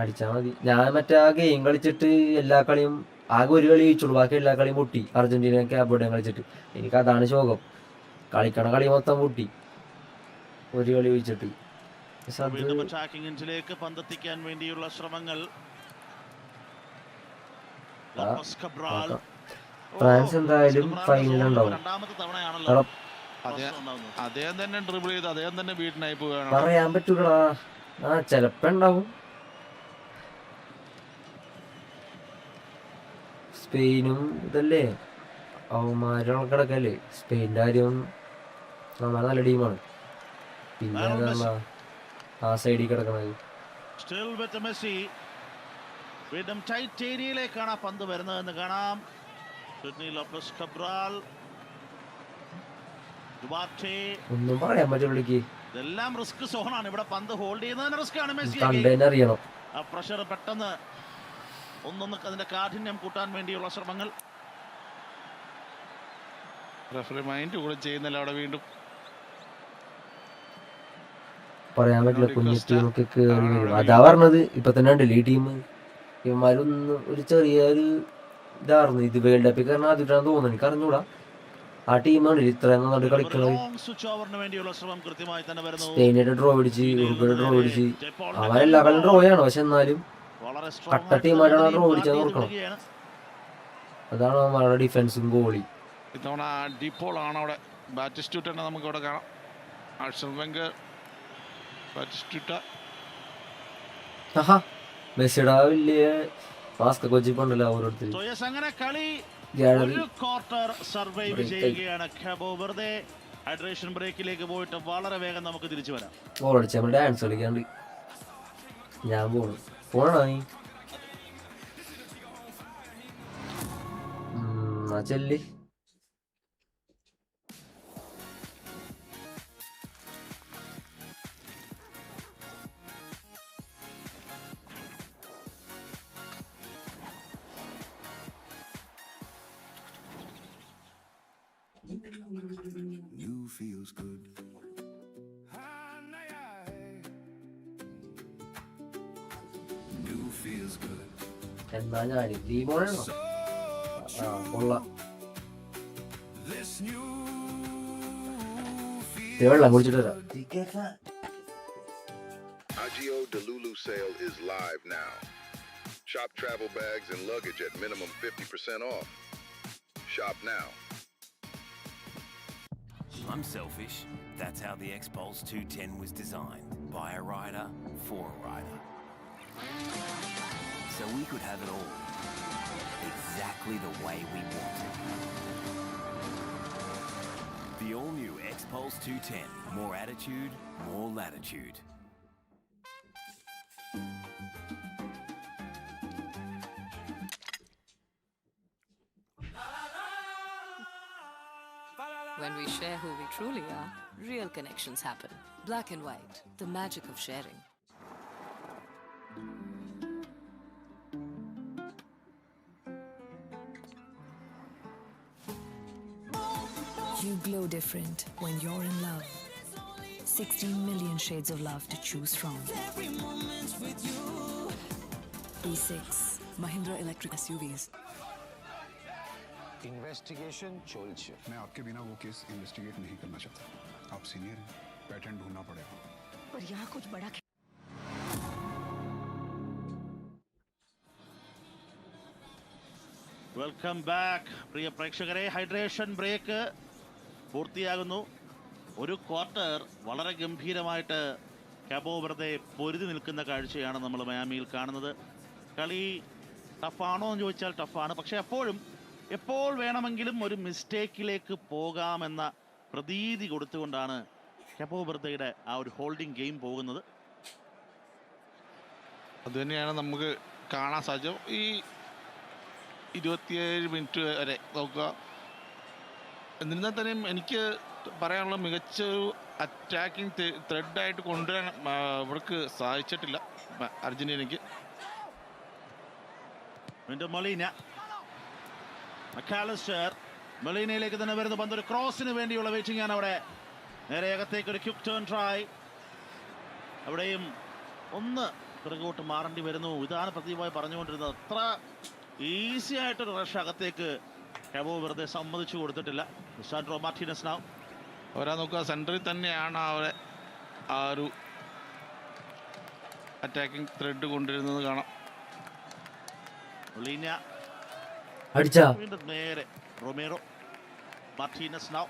S1: അടിച്ചാ മതി. ഞാൻ മറ്റേ ആ ഗെയിം കളിച്ചിട്ട് എല്ലാ കളിയും ആകെ ഒരു കളി ജയിച്ചുള്ളൂ, ബാക്കി എല്ലാ കളിയും പൊട്ടി. അർജന്റീന കാബോ വെർഡെ കളിച്ചിട്ട് എനിക്ക് അതാണ് ശോകം. കളിക്കണ കളി മൊത്തം പൊട്ടി ഒരു കളി ജയിച്ചിട്ട്. ഫ്രാൻസ് എന്തായാലും ഫൈനൽ ഉണ്ടാവും.
S5: അദ്ദേഹം തന്നെ ഡ്രിബിൾ ചെയ്ത് അദ്ദേഹം തന്നെ ബീറ്റനായി പോവുകയാണ്.
S1: പറയാൻ പറ്റൂലടാ. ചെലപ്പോ ഉണ്ടാവും. സ്പെയിനും ഇതല്ലേ അവന്മാരും കിടക്കല്ലേ. സ്പെയിൻ്റെ കാര്യം നമ്മളെ നല്ല ടീമാണ്. പിന്നെ ആ സൈഡിൽ കിടക്കണത്
S6: ഏരിയയിലേക്കാണ് പന്ത് വരുന്നതെന്ന് കാണാം.
S1: ഒന്നും പറയാൻ പറ്റില്ല.
S6: ഇതെല്ലാം റിസ്ക് സോണാണ്. ഇവിടെ പന്ത് ഹോൾഡ് ചെയ്യുന്നതിന് റിസ്ക് ആണ്. മെസ്സി
S1: അറിയണം
S6: ആ പ്രഷർ പെട്ടെന്ന് ഒന്നൊന്ന് അതിന്റെ കാഠിന്യം കൂട്ടാൻ വേണ്ടിയുള്ള ശ്രമങ്ങൾ.
S5: റഫറി മൈൻഡ് കൂടെ ചെയ്യുന്നില്ല അവിടെ. വീണ്ടും
S1: പറയാൻ പറ്റില്ല. കുഞ്ഞു ടീമൊക്കെ കേറി വരും. അതാ പറഞ്ഞത്. ഇപ്പൊ തന്നെ ഉണ്ടല്ലോ ഈ ടീം ഇവന്മാരൊന്ന് ഒരു ചെറിയൊരു ഇതായിരുന്നു. ഇത് വേൾഡ് കപ്പിൽ കാരണം ആദ്യമായിട്ടാണ് തോന്നുന്നത്. എനിക്ക് അറിഞ്ഞൂടാ. ആ ടീമാണ് ഇത്രയും നന്നായിട്ട് കളിക്കുന്നത്. സ്പെയിനായിട്ട് ഡ്രോ പിടിച്ച്, ഉറുഗ്വയുടെ ഡ്രോ പിടിച്ച്, അവരെല്ലാ കളിയും ഡ്രോയാണ്. പക്ഷെ എന്നാലും കട്ട ടീമായിട്ടാണ് ഡ്രോ പിടിച്ചെന്ന് ഓർക്കണം. അതാണ് അവന്മാരുടെ ഡിഫൻസും ഗോളി.
S5: ഇത്തവണ ഡിപ്പോൾ ആണ് അവിടെ. ബാറ്റിസ്റ്റൂട്ട നമുക്ക് ഇവിടെ കാണാം.
S1: മെസ്സിയുടെ വലിയ മാസ്ക് കൊച്ചിപ്പുണ്ടല്ലോ ഓരോരുത്തർ.
S6: ഹൈഡ്രേഷൻ ബ്രേക്കിലേക്ക് പോയിട്ട് വളരെ വേഗം നമുക്ക് തിരിച്ചു വരാം.
S1: ഗോളടിച്ച് നമ്മൾ ഡാൻസ് കളിക്കാണ്ട് ഞാൻ പോണോ നീ ചെല്ലി.
S7: New feels good. New feels good.
S1: എന്നാ ഞാൻ ടീമോണോ കൊള്ളാം.
S7: This new
S1: വെള്ളം കുടിച്ചിട്ട് വരാം.
S8: Agio Delulu sale is live now. Shop travel bags and luggage at minimum 50% off. Shop now.
S9: I'm selfish. That's how the X-Pulse 210 was designed. By a rider, for a rider. So we could have it all. Exactly the way we want it. The all-new X-Pulse 210. More attitude, more latitude.
S10: When we share who we truly are, real connections happen. Black and white, the magic of sharing.
S11: You glow different when you're in love. 16 million shades of love to choose from. E6, Mahindra Electric SUVs.
S12: Investigation चोलछे।
S13: मैं आपके बिना वो case investigate नहीं करना चाहता। आप senior हैं, पैटर्न ढूंढना पड़ेगा।
S11: पर यहाँ कुछ बड़ा
S6: വെൽക്കം ബാക്ക് പ്രിയ പ്രേക്ഷകരെ. ഹൈഡ്രേഷൻ ബ്രേക്ക് പൂർത്തിയാകുന്നു. ഒരു ക്വാർട്ടർ വളരെ ഗംഭീരമായിട്ട് കാബോ വെർദെ പൊരുതി നിൽക്കുന്ന കാഴ്ചയാണ് നമ്മൾ മയാമിയിൽ കാണുന്നത്. കളി ടഫാണോ എന്ന് ചോദിച്ചാൽ ടഫാണ്. പക്ഷേ എപ്പോൾ വേണമെങ്കിലും ഒരു മിസ്റ്റേക്കിലേക്ക് പോകാമെന്ന പ്രതീതി കൊടുത്തുകൊണ്ടാണ് കാബോ വെർദെയുടെ ആ ഒരു ഹോൾഡിംഗ് ഗെയിം പോകുന്നത്.
S5: അതുതന്നെയാണ് നമുക്ക് കാണാൻ സാധിച്ചത്. ഈ 27 മിനിറ്റ് വരെ നോക്കുക. എന്നിരുന്നാൽ തന്നെയും എനിക്ക് പറയാനുള്ള മികച്ചൊരു അറ്റാക്കിംഗ് ത്രെഡായിട്ട് കൊണ്ടുവരാൻ ഇവർക്ക് സാധിച്ചിട്ടില്ല അർജന്റീനയ്ക്ക്.
S6: മൊളീനയിലേക്ക് തന്നെ വരുന്ന പന്ത് ഒരു ക്രോസിന് വേണ്ടിയുള്ള വെയിറ്റിംഗ് ആണ് അവിടെ. നേരെ അകത്തേക്ക് ഒരു ക്വിക്ക് ടേൺ ട്രൈ. അവിടെയും ഒന്ന് പിറകോട്ട് മാറേണ്ടി വരുന്നു. ഇതാണ് പ്രദീപായി പറഞ്ഞുകൊണ്ടിരുന്നത്. അത്ര ഈസി ആയിട്ടൊരു റഷ് അകത്തേക്ക് കാബോ വെർദെ സമ്മതിച്ചു കൊടുത്തിട്ടില്ല. ലിസാൻഡ്രോ മാർട്ടിനസ് നൗ
S5: അവരാ നോക്കുക, സെൻറ്ററിൽ തന്നെയാണ് അവരെ ആ ഒരു അറ്റാക്കിംഗ് ത്രെഡ് കൊണ്ടുവരുന്നത് കാണാം.
S6: വീണ്ടും നേരെ റൊമേറോ മാർട്ടിനസ് നൗ.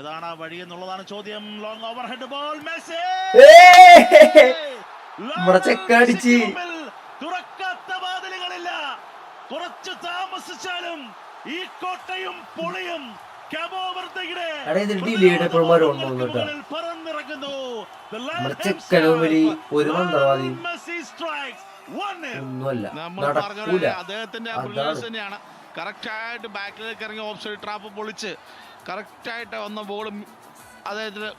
S6: ഏതാണ് ആ വഴി എന്നുള്ളതാണ് ചോദ്യം. Long overhead ball. Messi തുറക്കാത്ത വാതിലുകളില്ല. കുറച്ച് താമസിച്ചാലും ഈ കോട്ടയും പൊളിയും കാബോ വെർദെയുടെ പറന്നിറങ്ങുന്നു.
S5: നമ്മൾ പറഞ്ഞ അദ്ദേഹത്തിന്റെ ബ്രില്യൻസ് തന്നെയാണ്. കറക്റ്റായിട്ട് ബാക്കിലേക്ക് ഇറങ്ങി ഓഫ് സൈഡ് ട്രാപ്പ് പൊളിച്ച് കറക്റ്റായിട്ട് വന്ന ബോളും അദ്ദേഹത്തിന്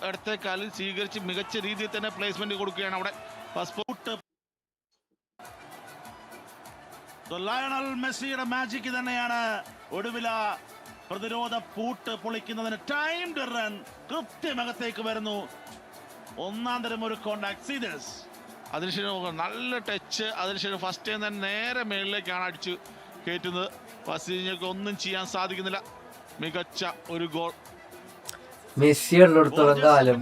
S5: ഇടത്തെ കാലിൽ സ്വീകരിച്ച് മികച്ച രീതിയിൽ തന്നെ പ്ലേസ്മെന്റ് കൊടുക്കുകയാണ് അവിടെ.
S6: ലയണൽ മെസ്സിയുടെ മാജിക് തന്നെയാണ് ഒടുവില പ്രതിരോധ പൂട്ട് പൊളിക്കുന്നതിന്. ടൈംഡ് റൺ കൃത്യമകത്തേക്ക് വരുന്നു. ഒന്നാം തരം ഒരു കോണ്ടാക്ട്. സീരിയസ്
S5: അതിനുശേഷം നല്ല ടച്ച്. അതിനുശേഷം ഫസ്റ്റ് ടൈം തന്നെ നേരെ മേളിലേക്കാണ് അടിച്ചു കയറ്റുന്നത്. വസീഞ്ഞക്ക് ഒന്നും ചെയ്യാൻ സാധിക്കുന്നില്ല. മികച്ച ഒരു ഗോൾ.
S1: മെസ്സി ഉള്ളിടത്തോളം കാലം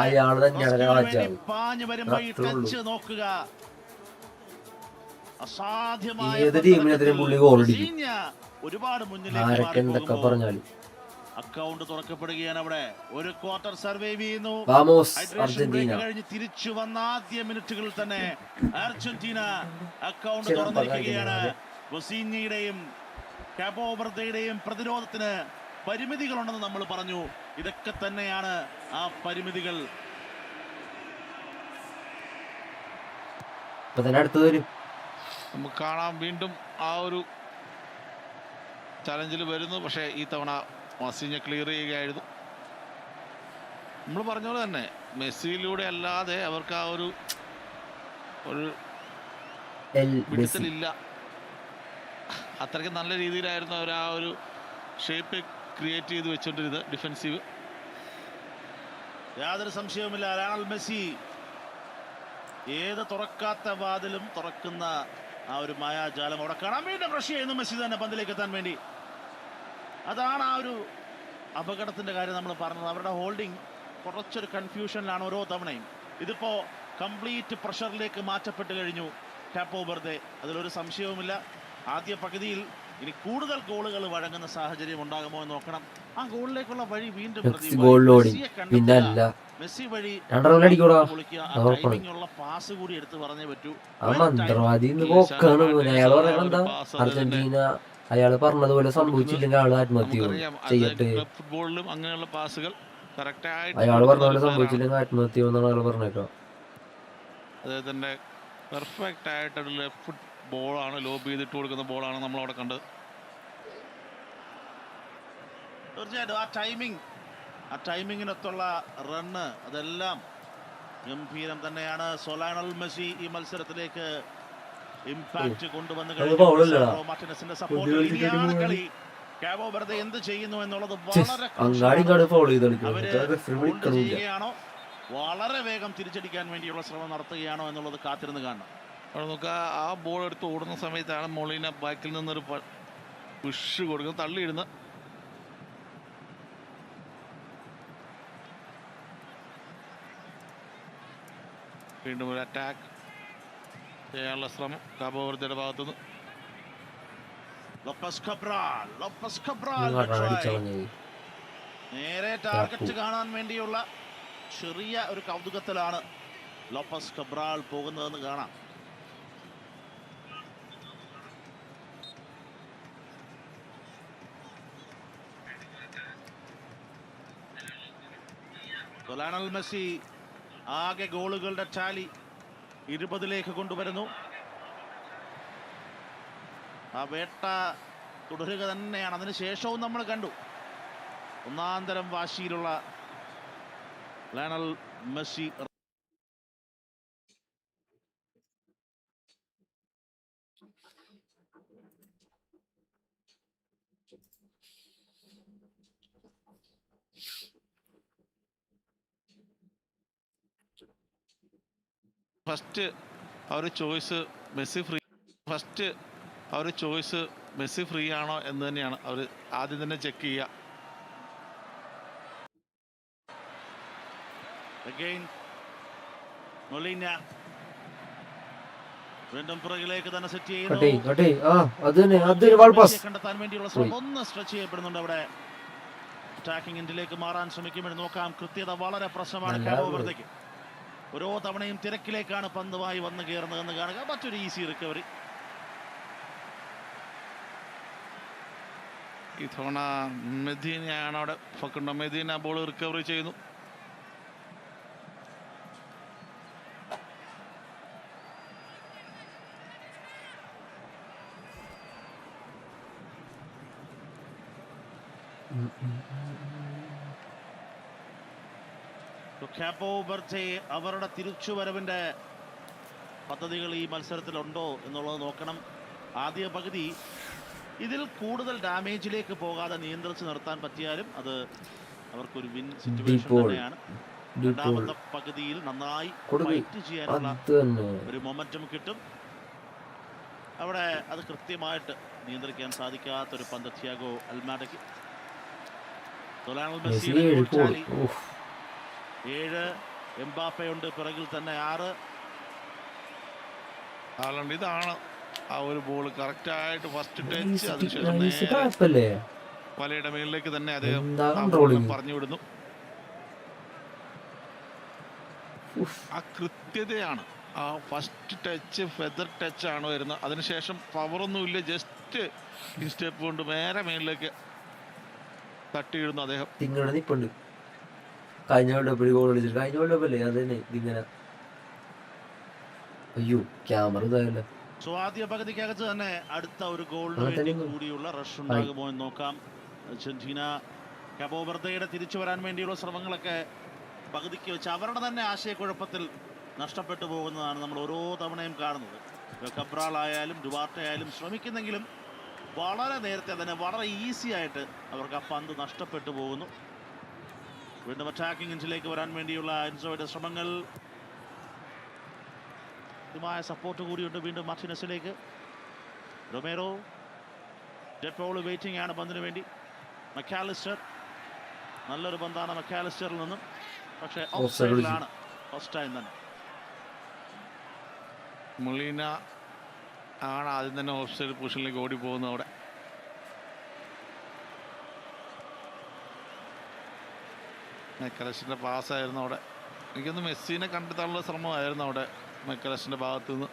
S1: അയാൾ തന്നെയാണ് രാജാവ്.
S6: പാഞ്ഞു വരുമ്പോ ഈ ടച്ച് നോക്കുക.
S1: ഏത് ടീമിനെതിരെ പുള്ളി ഗോൾ അടിക്കും.
S6: ഒരുപാട്
S1: ആരൊക്കെ എന്തൊക്കെ പറഞ്ഞാലും.
S6: അക്കൗണ്ട് തുറക്കപ്പെടുകയാണ് അവിടെ. ഒരു ക്വാർട്ടർ സർവൈവ് ചെയ്യുന്നു.
S1: അർജന്റീന
S6: കഴിഞ്ഞ് തിരിച്ചു വന്ന ആദ്യ മിനിറ്റുകളിൽ തന്നെ അർജന്റീന അക്കൗണ്ട് തുറന്നിരിക്കുകയാണ്. ബൊസീഞ്ഞയുടെയും കാബോ വെർദെയുടെയും പ്രതിരോധത്തിന് പരിമിതികളുണ്ടെന്ന് നമ്മൾ പറഞ്ഞു. ഇതൊക്കെ തന്നെയാണ് ആ പരിമിതികൾ.
S1: അടുത്ത് വരും
S5: നമുക്ക് കാണാം. വീണ്ടും ആ ഒരു ചലഞ്ചിൽ വരുന്നു. പക്ഷേ ഈ തവണ വസീഞ്ഞ ക്ലിയർ ചെയ്യുകയായിരുന്നു. നമ്മൾ പറഞ്ഞ പോലെ തന്നെ മെസ്സിയിലൂടെ അല്ലാതെ അവർക്ക് ആ ഒരു പിടിത്തലില്ല. അത്രയ്ക്ക് നല്ല രീതിയിലായിരുന്നു അവർ ആ ഒരു ഷേപ്പ് ക്രിയേറ്റ് ചെയ്ത് വെച്ചോണ്ടിരുന്നത് ഡിഫൻസീവ്.
S6: യാതൊരു സംശയവുമില്ല, ലയണൽ മെസ്സി ഏത് തുറക്കാത്ത വാതിലും തുറക്കുന്ന ആ ഒരു മായാജാലം അവിടെ കാണാൻ. വീണ്ടും റഷ് ചെയ്യുന്നു മെസ്സി തന്നെ പന്തിലേക്ക് എത്താൻ വേണ്ടി. അതാണ് ആ ഒരു അപകടത്തിന്റെ കാര്യം നമ്മൾ പറഞ്ഞത്. അവരുടെ ഹോൾഡിംഗ് കുറച്ചൊരു കൺഫ്യൂഷനിലാണ് ഓരോ തവണയും. ഇതിപ്പോ കംപ്ലീറ്റ് പ്രഷറിലേക്ക് മാറ്റപ്പെട്ട് കഴിഞ്ഞു കാപ്പോ വെർദെ, അതിലൊരു സംശയവുമില്ല. ആദ്യ പകുതിയിൽ ഇനി കൂടുതൽ ഗോളുകൾ വഴങ്ങുന്ന സാഹചര്യം ഉണ്ടാകുമോ എന്ന് നോക്കണം. ആ ഗോളിലേക്കുള്ള വഴി വീണ്ടും മെസ്സി വഴി ടൈമിംഗുള്ള പാസ് കൂടി എടുത്ത് പറഞ്ഞേ പറ്റൂ.
S1: അർജന്റീന അയാള് പറഞ്ഞതുപോലെ സംഭവിച്ചില്ലെങ്കിൽ ആള് ആത്മഹത്യ ചെയ്യട്ടെ.
S5: ഫുട്ബോളിലും അങ്ങനെയുള്ള പാസുകൾ
S1: അയാള് പറഞ്ഞ പോലെ സംഭവിച്ചില്ലെങ്കിൽ ആത്മഹത്യ എന്നാണ് അയാൾ പറഞ്ഞേക്കാം.
S5: അദ്ദേഹത്തിന്റെ പെർഫെക്റ്റ് ആയിട്ടുള്ള ലെഫ്റ്റ് ഫുട്ട് ബോളാണ്, ലോബ് ചെയ്തിട്ട് കൊടുക്കുന്ന ബോളാണ് നമ്മൾ അവിടെ കണ്ടത്.
S6: തീർച്ചയായിട്ടും ആ ടൈമിങ്ങിനൊത്തുള്ള റണ്ണ് അതെല്ലാം ഗംഭീരം തന്നെയാണ്. ലയണൽ മെസ്സി ഈ മത്സരത്തിലേക്ക് ഇമ്പാക്ട് കൊണ്ടുവന്ന് മാർട്ടിനസിന്റെ സപ്പോർട്ട്. ഇനിയാണ് കളി. കാബോ വെർദെ എന്ത് ചെയ്യുന്നു എന്നുള്ളത് വളരെ ചെയ്യുകയാണോ, വളരെ വേഗം തിരിച്ചടിക്കാൻ വേണ്ടിയുള്ള ശ്രമം നടത്തുകയാണോ എന്നുള്ളത് കാത്തിരുന്ന് കാണണം.
S5: അവിടെ നോക്കുക, ആ ബോൾ എടുത്ത് ഓടുന്ന സമയത്താണ് മൊളീന ബാക്കിൽ നിന്നൊരു പുഷ് കൊടുക്കുന്നത്, തള്ളിയിടുന്ന. വീണ്ടും ഒരു അറ്റാക്ക് ചെയ്യാനുള്ള ശ്രമം കാബോ വെർദെയുടെ ഭാഗത്തുനിന്ന്.
S6: നേരെ ടാർഗറ്റ് കാണാൻ വേണ്ടിയുള്ള ചെറിയ ഒരു കൗതുകത്തിലാണ് ലോപ്പസ് കബ്രാൾ പോകുന്നതെന്ന് കാണാം. ലയണൽ മെസ്സി ആകെ ഗോളുകളുടെ ടാലി 20ലേക്ക് കൊണ്ടുവരുന്നു. ആ വേട്ട തുടരുക തന്നെയാണ്. അതിനുശേഷവും നമ്മൾ കണ്ടു ഒന്നാന്തരം വാശിയിലുള്ള ലയണൽ മെസ്സി.
S5: ഫസ്റ്റ് ആ ഒരു ചോയ്സ് മെസ്സി ഫ്രീ ആണോ എന്ന് തന്നെയാണ് അവർ ആദ്യം തന്നെ ചെക്ക് ചെയ്യുക.
S6: വീണ്ടും പുറകിലേക്ക് തന്നെ സെറ്റ് ചെയ്യുന്നു. കണ്ടെത്താൻ വേണ്ടിയുള്ള ശ്രമം ഒന്ന് സ്ട്രെച്ച് ചെയ്യപ്പെടുന്നുണ്ട് അവിടെ. അറ്റാക്കിംഗ് എൻഡിലേക്ക് മാറാൻ ശ്രമിക്കുമ്പോൾ നോക്കാം. കൃത്യത വളരെ പ്രശ്നമാണ് കാബോ വെർദെക്ക്. ഓരോ തവണയും തിരക്കിലേക്കാണ് പന്തുമായി വന്ന് കയറുന്നതെന്ന് കാണുക. മറ്റൊരു ഈസി റിക്കവറി.
S5: ഇത്തവണ മെദീനയാണ് അവിടെ ഫക്കുണ്ടോ. മെദീന ബോൾ റിക്കവറി ചെയ്യുന്നു.
S6: കാബോ വെർദെ അവരുടെ തിരിച്ചുവരവിന്റെ പദ്ധതികൾ ഈ മത്സരത്തിലുണ്ടോ എന്നുള്ളത് നോക്കണം. ആദ്യ പകുതി ഇതിൽ കൂടുതൽ ഡാമേജിലേക്ക് പോകാതെ നിയന്ത്രിച്ച് നിർത്താൻ പറ്റിയാലും അത് അവർക്കൊരു വിൻ സിറ്റുവേഷൻ തന്നെയാണ്. രണ്ടാമത്തെ പകുതിയിൽ നന്നായി ഫൈറ്റ് ചെയ്യാനുള്ള ഒരു മൊമെന്റം കിട്ടും. അവിടെ അത് കൃത്യമായിട്ട് നിയന്ത്രിക്കാൻ സാധിക്കാത്തൊരു പന്ത് തിയാഗോ അൽമാഡയ്ക്ക്. ലയണൽ മെസ്സിയുടെ ഗോൾ ടാലി 7. എംബാപ്പയുണ്ട് പിറകിൽ തന്നെ 6.
S5: ഇതാണ് ആ ഒരു ബോൾ കറക്റ്റ് ആയിട്ട് ഫസ്റ്റ് ടച്ച്, അതിനുശേഷം വലയുടെ മേളിലേക്ക് തന്നെ അദ്ദേഹം പറഞ്ഞു വിടുന്നു. ആ കൃത്യതയാണ്. ആ ഫസ്റ്റ് ടച്ച് ഫെദർ ടച്ച് ആണ് വരുന്നത്. അതിനുശേഷം പവറൊന്നുമില്ല, ജസ്റ്റ് ഈ സ്റ്റെപ്പ് കൊണ്ട് നേരെ മേളിലേക്ക് തട്ടിയിടുന്നു അദ്ദേഹം.
S1: കഴിഞ്ഞ വേൾഡ് കപ്പിൽ ഗോൾ കളിച്ചിട്ട് കഴിഞ്ഞ വേൾഡ് കപ്പല്ലേ അതന്നെ ഇങ്ങനെ. അയ്യോ ക്യാമറ ഇതായല്ലോ.
S6: ആദ്യ പകുതിക്കകത്ത് തന്നെ അടുത്ത ഒരു ഗോളിന് വേണ്ടി കൂടിയുള്ള റഷ് ഉണ്ടാകുമോ എന്ന് നോക്കാം. അർജന്റീന കാബോ വെർദെയുടെ തിരിച്ചു വരാൻ വേണ്ടിയുള്ള ശ്രമങ്ങളൊക്കെ പകുതിക്ക് വെച്ച് അവരുടെ തന്നെ ആശയക്കുഴപ്പത്തിൽ നഷ്ടപ്പെട്ടു പോകുന്നതാണ് നമ്മൾ ഓരോ തവണയും കാണുന്നത്. കബ്രാൾ ആയാലും ഡുവാർട്ടെ ആയാലും ശ്രമിക്കുന്നെങ്കിലും വളരെ നേരത്തെ തന്നെ വളരെ ഈസി ആയിട്ട് അവർക്ക് ആ പന്ത് നഷ്ടപ്പെട്ടു പോകുന്നു. വീണ്ടും അറ്റാക്കിംഗ് എൻഡിലേക്ക് വരാൻ വേണ്ടിയുള്ള എൻസോയുടെ ശ്രമങ്ങൾ. കൃത്യമായ സപ്പോർട്ട് കൂടിയുണ്ട് വീണ്ടും മാർട്ടിനസിലേക്ക്. റൊമേറോ, ഡെഡ് പോൾ വെയിറ്റിംഗ് ആണ് പന്തിന് വേണ്ടി. മക്കാലിസ്റ്റർ, നല്ലൊരു പന്താണ് മക്കാലിസ്റ്ററിൽ നിന്നും, പക്ഷേ ഓഫ് സൈഡിലാണ്. ഫസ്റ്റ് ടൈം തന്നെ
S5: മൊളീന ആണ് ആദ്യം തന്നെ ഓഫ് സൈഡ് പൊസിഷനിലേക്ക് ഓടി പോകുന്നത്. അവിടെ മെക്കലസിൻ്റെ പാസ്സായിരുന്നു. അവിടെ എനിക്കൊന്ന് മെസ്സിനെ കണ്ടെത്താനുള്ള ശ്രമമായിരുന്നു അവിടെ മെക്കലസിൻ്റെ ഭാഗത്തു നിന്ന്.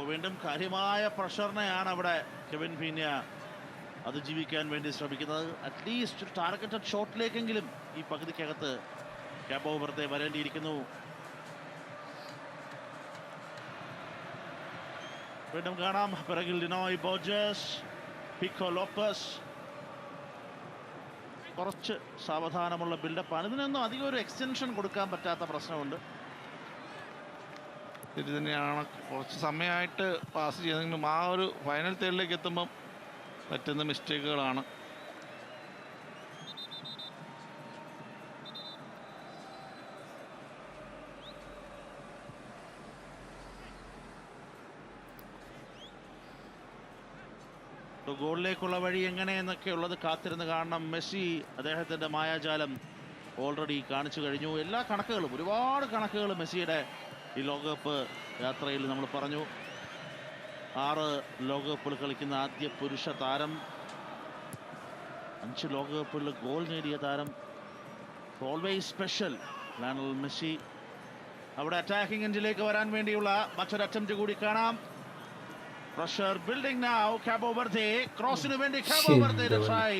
S6: വീണ്ടും കാര്യമായ പ്രഷറിനെയാണ് അവിടെ കെവിൻ പീന്യ അതിജീവിക്കാൻ വേണ്ടി ശ്രമിക്കുന്നത്. അറ്റ്ലീസ്റ്റ് ഒരു ടാർഗറ്റഡ് ഷോട്ടിലേക്കെങ്കിലും ഈ പകുതിക്കകത്ത് കാബോ വെർദെ വരേണ്ടിയിരിക്കുന്നു. വീണ്ടും കാണാം പിറകിൽ ഡിനോയ് ബോർജസ്, പിക്കോ ലോപ്പസ്. കുറച്ച് സാവധാനമുള്ള ബിൽഡപ്പാണ്. ഇതിനൊന്നും അധികം ഒരു എക്സ്റ്റൻഷൻ കൊടുക്കാൻ പറ്റാത്ത പ്രശ്നമുണ്ട്.
S5: ഇത് തന്നെയാണ് കുറച്ച് സമയമായിട്ട് പാസ് ചെയ്തെങ്കിലും ആ ഒരു ഫൈനൽ തേർഡിലേക്ക് എത്തുമ്പം പറ്റുന്ന മിസ്റ്റേക്കുകളാണ്.
S6: ഗോളിലേക്കുള്ള വഴി എങ്ങനെയെന്നൊക്കെ ഉള്ളത് കാത്തിരുന്ന് കാണണം. മെസ്സി അദ്ദേഹത്തിൻ്റെ മായാജാലം ഓൾറെഡി കാണിച്ചു കഴിഞ്ഞു. എല്ലാ കണക്കുകളും, ഒരുപാട് കണക്കുകൾ മെസ്സിയുടെ ഈ ലോകകപ്പ് യാത്രയിൽ നമ്മൾ പറഞ്ഞു. 6 ലോകകപ്പിൽ കളിക്കുന്ന ആദ്യ പുരുഷ താരം, 5 ലോകകപ്പിൽ ഗോൾ നേടിയ താരം. Always special Lionel Messi. അവിടെ അറ്റാക്കിംഗ് എൻഡിലേക്ക് വരാൻ വേണ്ടിയുള്ള മറ്റൊരു അറ്റംപ്റ്റ് കൂടി കാണാം. Pressure building now. Cabo Verde ക്രോസിന് വേണ്ടി കാബോ വെർദെയുടെ ട്രൈ.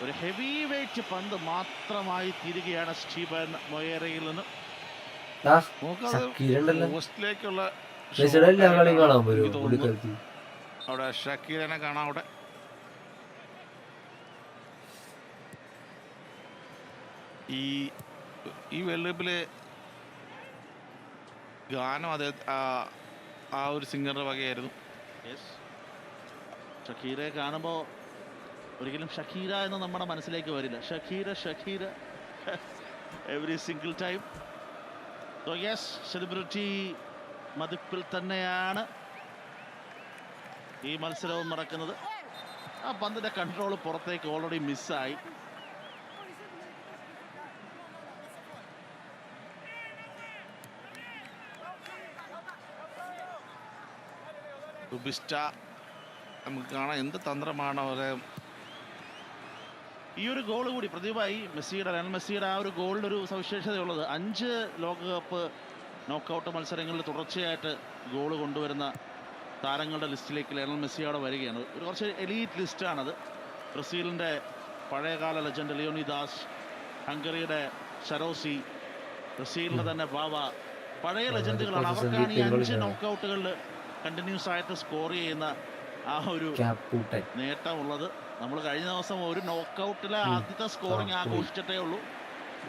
S6: ഒരു ഹെവി വെയിറ്റ് പന്ത് മാത്രമായി തീരുകയാണ് സ്റ്റീവൻ മൊയേറയിൽ നിന്ന്.
S5: പോസ്റ്റിലേക്കുള്ള അവിടെ ഷക്കീലിനെ കാണാം. അവിടെ ഈ വേൾഡ് കപ്പിലെ ഗാനം അതേ ആ ഒരു സിംഗറിന്റെ വകയായിരുന്നു.
S6: ഷക്കീറെ കാണുമ്പോൾ ഒരിക്കലും ഷക്കീര എന്ന് നമ്മുടെ മനസ്സിലേക്ക് വരില്ല. Shakeera Shakeera every single time. Celebrity മതിപ്പിൽ തന്നെയാണ് ഈ മത്സരവും നടക്കുന്നത്. ആ പന്തിന്റെ കൺട്രോൾ പുറത്തേക്ക് ഓൾറെഡി മിസ്സായി.
S5: നമുക്ക് കാണാം എന്ത് തന്ത്രമാണ് അവരെ.
S6: ഈ ഒരു ഗോൾ കൂടി പ്രതിഭായി ലയണൽ മെസ്സിയുടെ ആ ഒരു ഗോളിനൊരു സവിശേഷതയുള്ളത് 5 ലോകകപ്പ് നോക്കൗട്ട് മത്സരങ്ങളിൽ തുടർച്ചയായിട്ട് ഗോൾ കൊണ്ടുവരുന്ന താരങ്ങളുടെ ലിസ്റ്റിലേക്ക് ലയണൽ മെസ്സി അവിടെ വരികയാണ്. ഒരു കുറച്ച് എലീറ്റ് ലിസ്റ്റാണത്. ബ്രസീലിൻ്റെ പഴയകാല ലെജൻഡ് ലിയോണിദാസ്, ഹംഗറിയുടെ ഷരോസി, ബ്രസീലിൻ്റെ തന്നെ ബാവ, പഴയ ലെജൻഡുകളാണ്. അവർക്കാണ് ഈ 5 നോക്കൗട്ടുകളിൽ കണ്ടിന്യൂസ് ആയിട്ട് സ്കോർ ചെയ്യുന്ന ആ ഒരു നേട്ടമുള്ളത്. നമ്മൾ കഴിഞ്ഞ ദിവസം ഒരു നോക്കൗട്ടിലെ ആദ്യത്തെ സ്കോറിംഗ് ആഘോഷിച്ചിട്ടേ ഉള്ളൂ.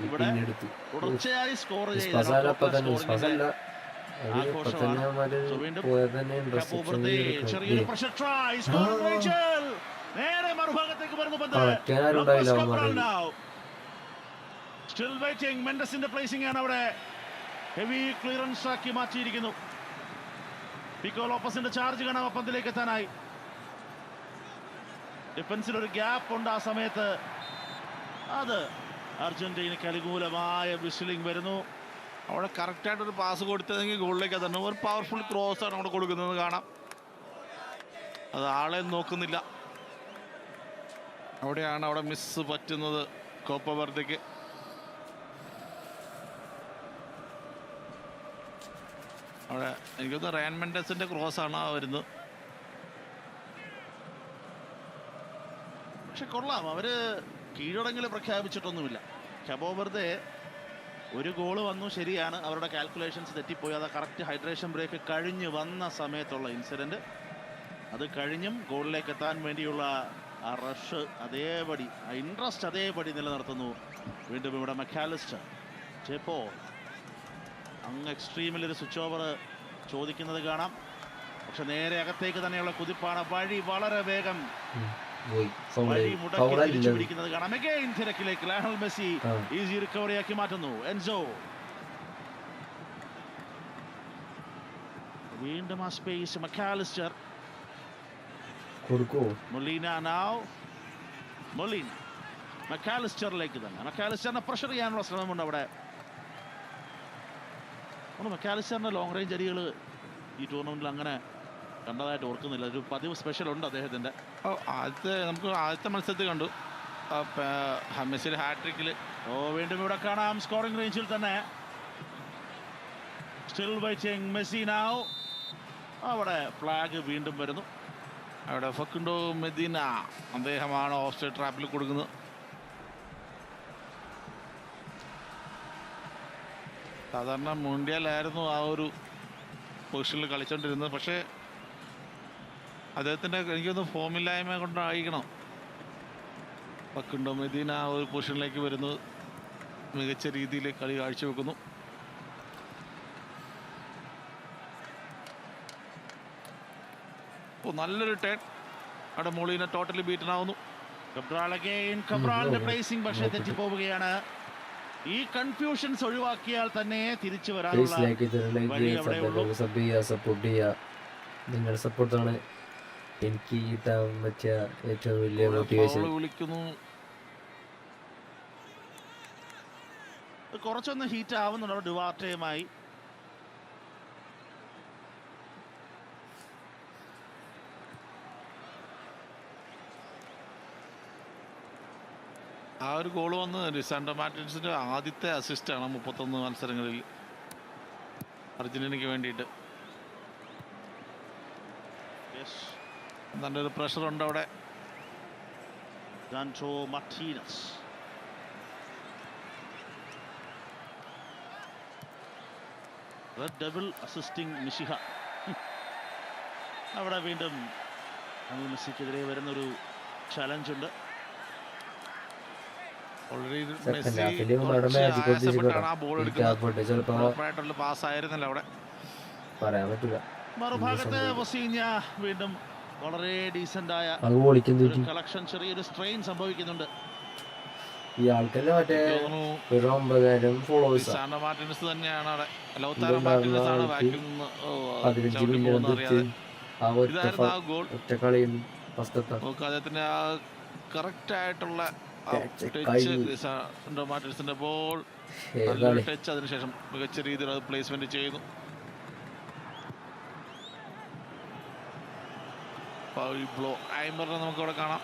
S6: ഇവിടെ തുടർച്ചയായി സ്കോർ ചെയ്യുന്ന ചെറിയൊരു പ്രഷർ ട്രൈ. നേരെ മറുഭാഗത്തേക്ക് വരുന്നു പന്ത്. Still waiting. മെൻഡസിന്റെ പ്ലേസിംഗ് ആണ് അവിടെ. ഹെവി ക്ലിയറൻസ് ആക്കി മാറ്റിയിരിക്കുന്നു. പിക്കോ ലോപ്പസിന്റെ ചാർജ് കാണാം പന്തിലേക്ക് എത്താനായി. ഡിഫൻസിൽ ഒരു ഗ്യാപ്പ് ഉണ്ട് ആ സമയത്ത്. അത് അർജന്റീനയ്ക്ക് അനുകൂലമായ വിസിലിംഗ് വരുന്നു.
S5: അവിടെ കറക്റ്റായിട്ടൊരു പാസ് കൊടുത്തതെങ്കിൽ ഗോളിലേക്ക് തന്നെ ഒരു പവർഫുൾ ക്രോസ് ആണ് അവിടെ കൊടുക്കുന്നത് കാണാം. അത് ആളെ നോക്കുന്നില്ല. അവിടെയാണ് അവിടെ മിസ് പറ്റുന്നത് കോപ്പ വെർദെക്ക്. അവിടെ എനിക്കൊന്ന് റയാൻ മെൻഡസിന്റെ ക്രോസ് ആണ് വരുന്നത്.
S6: പക്ഷെ കൊള്ളാം, അവര് കീഴടങ്ങൽ പ്രഖ്യാപിച്ചിട്ടൊന്നുമില്ല. കാബോ വെർദെ ഒരു ഗോള് വന്നു, ശരിയാണ്, അവരുടെ കാൽക്കുലേഷൻസ് തെറ്റിപ്പോയി. അത് കറക്റ്റ് ഹൈഡ്രേഷൻ ബ്രേക്ക് കഴിഞ്ഞ് വന്ന സമയത്തുള്ള ഇൻസിഡന്റ്. അത് കഴിഞ്ഞും ഗോളിലേക്ക് എത്താൻ വേണ്ടിയുള്ള ആ റഷ് അതേപടി, ആ ഇൻട്രസ്റ്റ് അതേപടി നിലനിർത്തുന്നു വീണ്ടും ഇവിടെ മക്കാലിസ്റ്റർ, ജെപ്പോ അങ്ങ് എക്സ്ട്രീമിൽ ഒരു സ്വിച്ച് ഓവർ ചോദിക്കുന്നത് കാണാം. പക്ഷെ നേരെ അകത്തേക്ക് തന്നെയുള്ള കുതിപ്പാണ്. വഴി വളരെ വേഗം വഴി മുടക്കി തിരിച്ചു പിടിക്കുന്നത് കാണാം. അഗൈൻ തിരക്കിലേക്ക് ലയണൽ മെസ്സി ഈസി റിക്കവറി ആക്കി മാറ്റുന്നു. എൻസോ വീണ്ടും ആ space. Mac Allister, Molina now, Molina മക്കാലിസ്റ്ററിലേക്ക് തന്നെ. മക്കാലിസ്റ്ററിനെ പ്രഷർ ചെയ്യാനുള്ള ശ്രമമുണ്ട് അവിടെ. മക്കാലിസ്റ്ററിന്റെ ലോങ് റേഞ്ച് അടികൾ ഈ ടൂർണമെന്റിൽ അങ്ങനെ കണ്ടതായിട്ട് ഓർക്കുന്നില്ല. ഒരു പതിവ് സ്പെഷ്യൽ ഉണ്ട് അദ്ദേഹത്തിന്റെ.
S5: നമുക്ക് ആദ്യത്തെ മത്സരത്തിൽ കണ്ടു മെസ്സിയുടെ ഹാട്രിക്കിൽ.
S6: വീണ്ടും ഇവിടെ കാണാം സ്കോറിംഗ് റേഞ്ചിൽ തന്നെ. Still waiting Messi now. അവിടെ ഫ്ലാഗ് വീണ്ടും വരുന്നു.
S5: അവിടെ ഫക്കുണ്ടോ മെദീന, അദ്ദേഹമാണ് ഓഫ് സൈഡ് ട്രാപ്പിൽ കൊടുക്കുന്നത്. സാധാരണ മുണ്ടിയലായിരുന്നു ആ ഒരു പൊസിഷനിൽ കളിച്ചോണ്ടിരുന്നത്. പക്ഷേ അദ്ദേഹത്തിൻ്റെ എനിക്കൊന്ന് ഫോമില്ലായ്മ കൊണ്ടായിരിക്കണം ഫക്കുണ്ടോ മെദീന ആ ഒരു പൊസിഷനിലേക്ക് വരുന്നത്. മികച്ച രീതിയിൽ കളി കാഴ്ചവെക്കുന്നു. നല്ലൊരു ടേൺ. അവിടെ മൊളീന ടോട്ടലി ബീറ്റൻ ആവുന്നു.
S6: കബ്രാളിന്റെ പ്ലേസിംഗ് പക്ഷേ തെറ്റിപ്പോവുകയാണ്. ഈ കൺഫ്യൂഷൻസ് ഒഴിവാക്കിയാൽ തന്നെ തിരിച്ചു വരാനുള്ള
S1: നിങ്ങളുടെ സപ്പോർട്ടാണ് എനിക്ക് കിട്ടാൻ പറ്റിയ ഏറ്റവും വലിയ മോട്ടിവേഷൻ.
S5: വിളിക്കുന്നു.
S6: കുറച്ചൊന്ന് ഹീറ്റ് ആവുന്നുണ്ട് ഡുവാർട്ടയുമായി.
S5: ആ ഒരു ഗോൾ വന്ന് ലിസാൻഡ്രോ മാർട്ടിൻസിന്റെ ആദ്യത്തെ അസിസ്റ്റാണ് 31 മത്സരങ്ങളിൽ അർജന്റീനയ്ക്ക് വേണ്ടിയിട്ട്. നല്ലൊരു പ്രഷറുണ്ട് അവിടെ.
S6: ഡബിൾ അസിസ്റ്റിംഗ് മിഷിഹ. അവിടെ വീണ്ടും മെസ്സിക്കെതിരെ വരുന്നൊരു ചലഞ്ച് ഉണ്ട്. മറുഭാഗത്ത് വസീഞ്ഞ വീണ്ടും വളരെ ഡീസന്റ് ആയ കളക്ഷൻ. ചെറിയൊരു സ്ട്രെയിൻ സംഭവിക്കുന്നുണ്ട്.
S1: ഈ ആൾക്കല്ല മറ്റേ ഒരു 9,000 ഫോളോവേഴ്സ്
S5: തന്നെയാണ് അവിടെ.
S1: 15 മില്യൺ ഒറ്റ കളിയിൽ
S5: അദ്ദേഹത്തിന്റെ ആ കറക്റ്റ് ആയിട്ടുള്ള മാർട്ടിൻസിന്റെ ബോൾ നല്ലൊരു ടച്ച്. അതിനുശേഷം മികച്ച രീതിയിൽ അത് പ്ലേസ്മെന്റ് ചെയ്യുന്നു. ഐമറിനെ നമുക്ക് അവിടെ കാണാം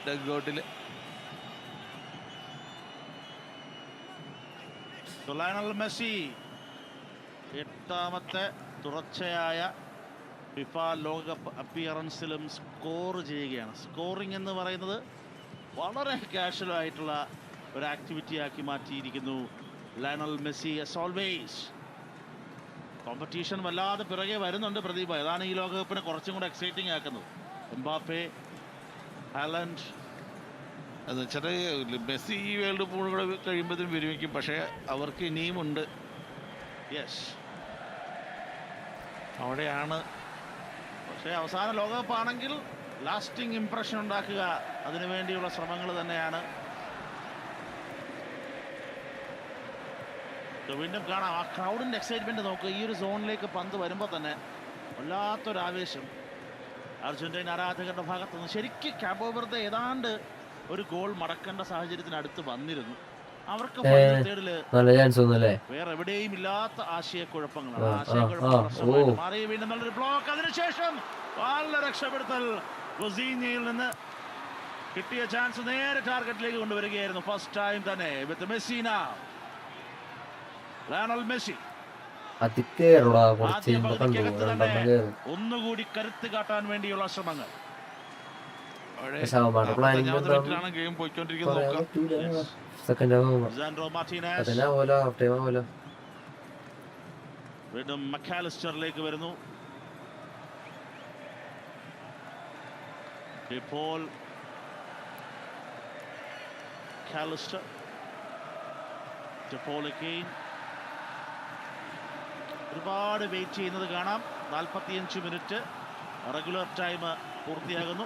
S5: ഡഗ്ഔട്ടില്.
S6: ലയണൽ മെസ്സി 8ാമത്തെ തുടർച്ചയായ ഫിഫ ലോകകപ്പ് അപ്പിയറൻസിലും സ്കോർ ചെയ്യുകയാണ്. സ്കോറിംഗ് എന്ന് പറയുന്നത് വളരെ കാഷ്വൽ ആയിട്ടുള്ള ഒരു ആക്ടിവിറ്റി ആക്കി മാറ്റിയിരിക്കുന്നു Lionel Messi. As always competition വല്ലാതെ പിറകെ വരുന്നുണ്ട് പ്രദീപ. അതാണ് ഈ ലോകകപ്പിനെ കുറച്ചും കൂടെ എക്സൈറ്റിംഗ് ആക്കുന്നത്. എംബാപ്പെ, ഹാലൻഡ്
S5: എന്ന് വെച്ചാൽ മെസ്സി ഈ വേൾഡ് കപ്പ് കൂടെ കഴിയുമ്പോഴത്തേനും വിരമിക്കും. പക്ഷേ അവർക്ക് ഇനിയുമുണ്ട്.
S6: യെസ്,
S5: അവിടെയാണ്.
S6: പക്ഷേ അവസാന ലോകകപ്പ് ആണെങ്കിൽ ലാസ്റ്റിംഗ് ഇംപ്രഷൻ ഉണ്ടാക്കുക, അതിനുവേണ്ടിയുള്ള ശ്രമങ്ങൾ തന്നെയാണ്. വീണ്ടും കാണാം ആ ക്രൗഡിന്റെ എക്സൈറ്റ്മെന്റ് നോക്കുക. ഈ ഒരു സോണിലേക്ക് പന്ത് വരുമ്പോൾ തന്നെ വല്ലാത്തൊരാവേശം അർജന്റീന ആരാധകരുടെ ഭാഗത്തുനിന്ന്. ശരിക്കും കാബോ വെർദെ ഏതാണ്ട് ഒരു ഗോൾ മടക്കേണ്ട സാഹചര്യത്തിനടുത്ത് വന്നിരുന്നു. അവർക്ക്
S1: നല്ല ചാൻസ് ഒന്നുമല്ലേ,
S6: വേറെ എവിടെയും ഇല്ലാത്ത ആശയക്കുഴപ്പങ്ങളാണ്. ആശയക്കുഴപ്പങ്ങൾ മാറി. വീണ്ടും നല്ലൊരു ബ്ലോക്ക്. അതിനുശേഷം നല്ല രക്ഷപ്പെടുത്തൽ. റൊസീഞ്ഞയിൽ നിന്ന് കിട്ടിയ ചാൻസ് നേരെ ടാർഗറ്റിലേക്ക് കൊണ്ടുവരികയായിരുന്നു. ഫസ്റ്റ് ടൈം തന്നെ വിത്ത് മെസ്സി നൗ. ലയണൽ മെസ്സി ഒന്നുകൂടി കരുത്ത് കാട്ടാൻ വേണ്ടിയുള്ള ശ്രമങ്ങൾ.
S5: ഗെയിം പോയിക്കൊണ്ടിരിക്കുന്നത്.
S6: വീണ്ടും മക്കാലിസ്റ്ററിലേക്ക് വരുന്നു. McAllister. Again. ഒരുപാട് വെയിറ്റ് ചെയ്യുന്നത് കാണാം. 45 മിനിറ്റ് റെഗുലർ ടൈം പൂർത്തിയാകുന്നു.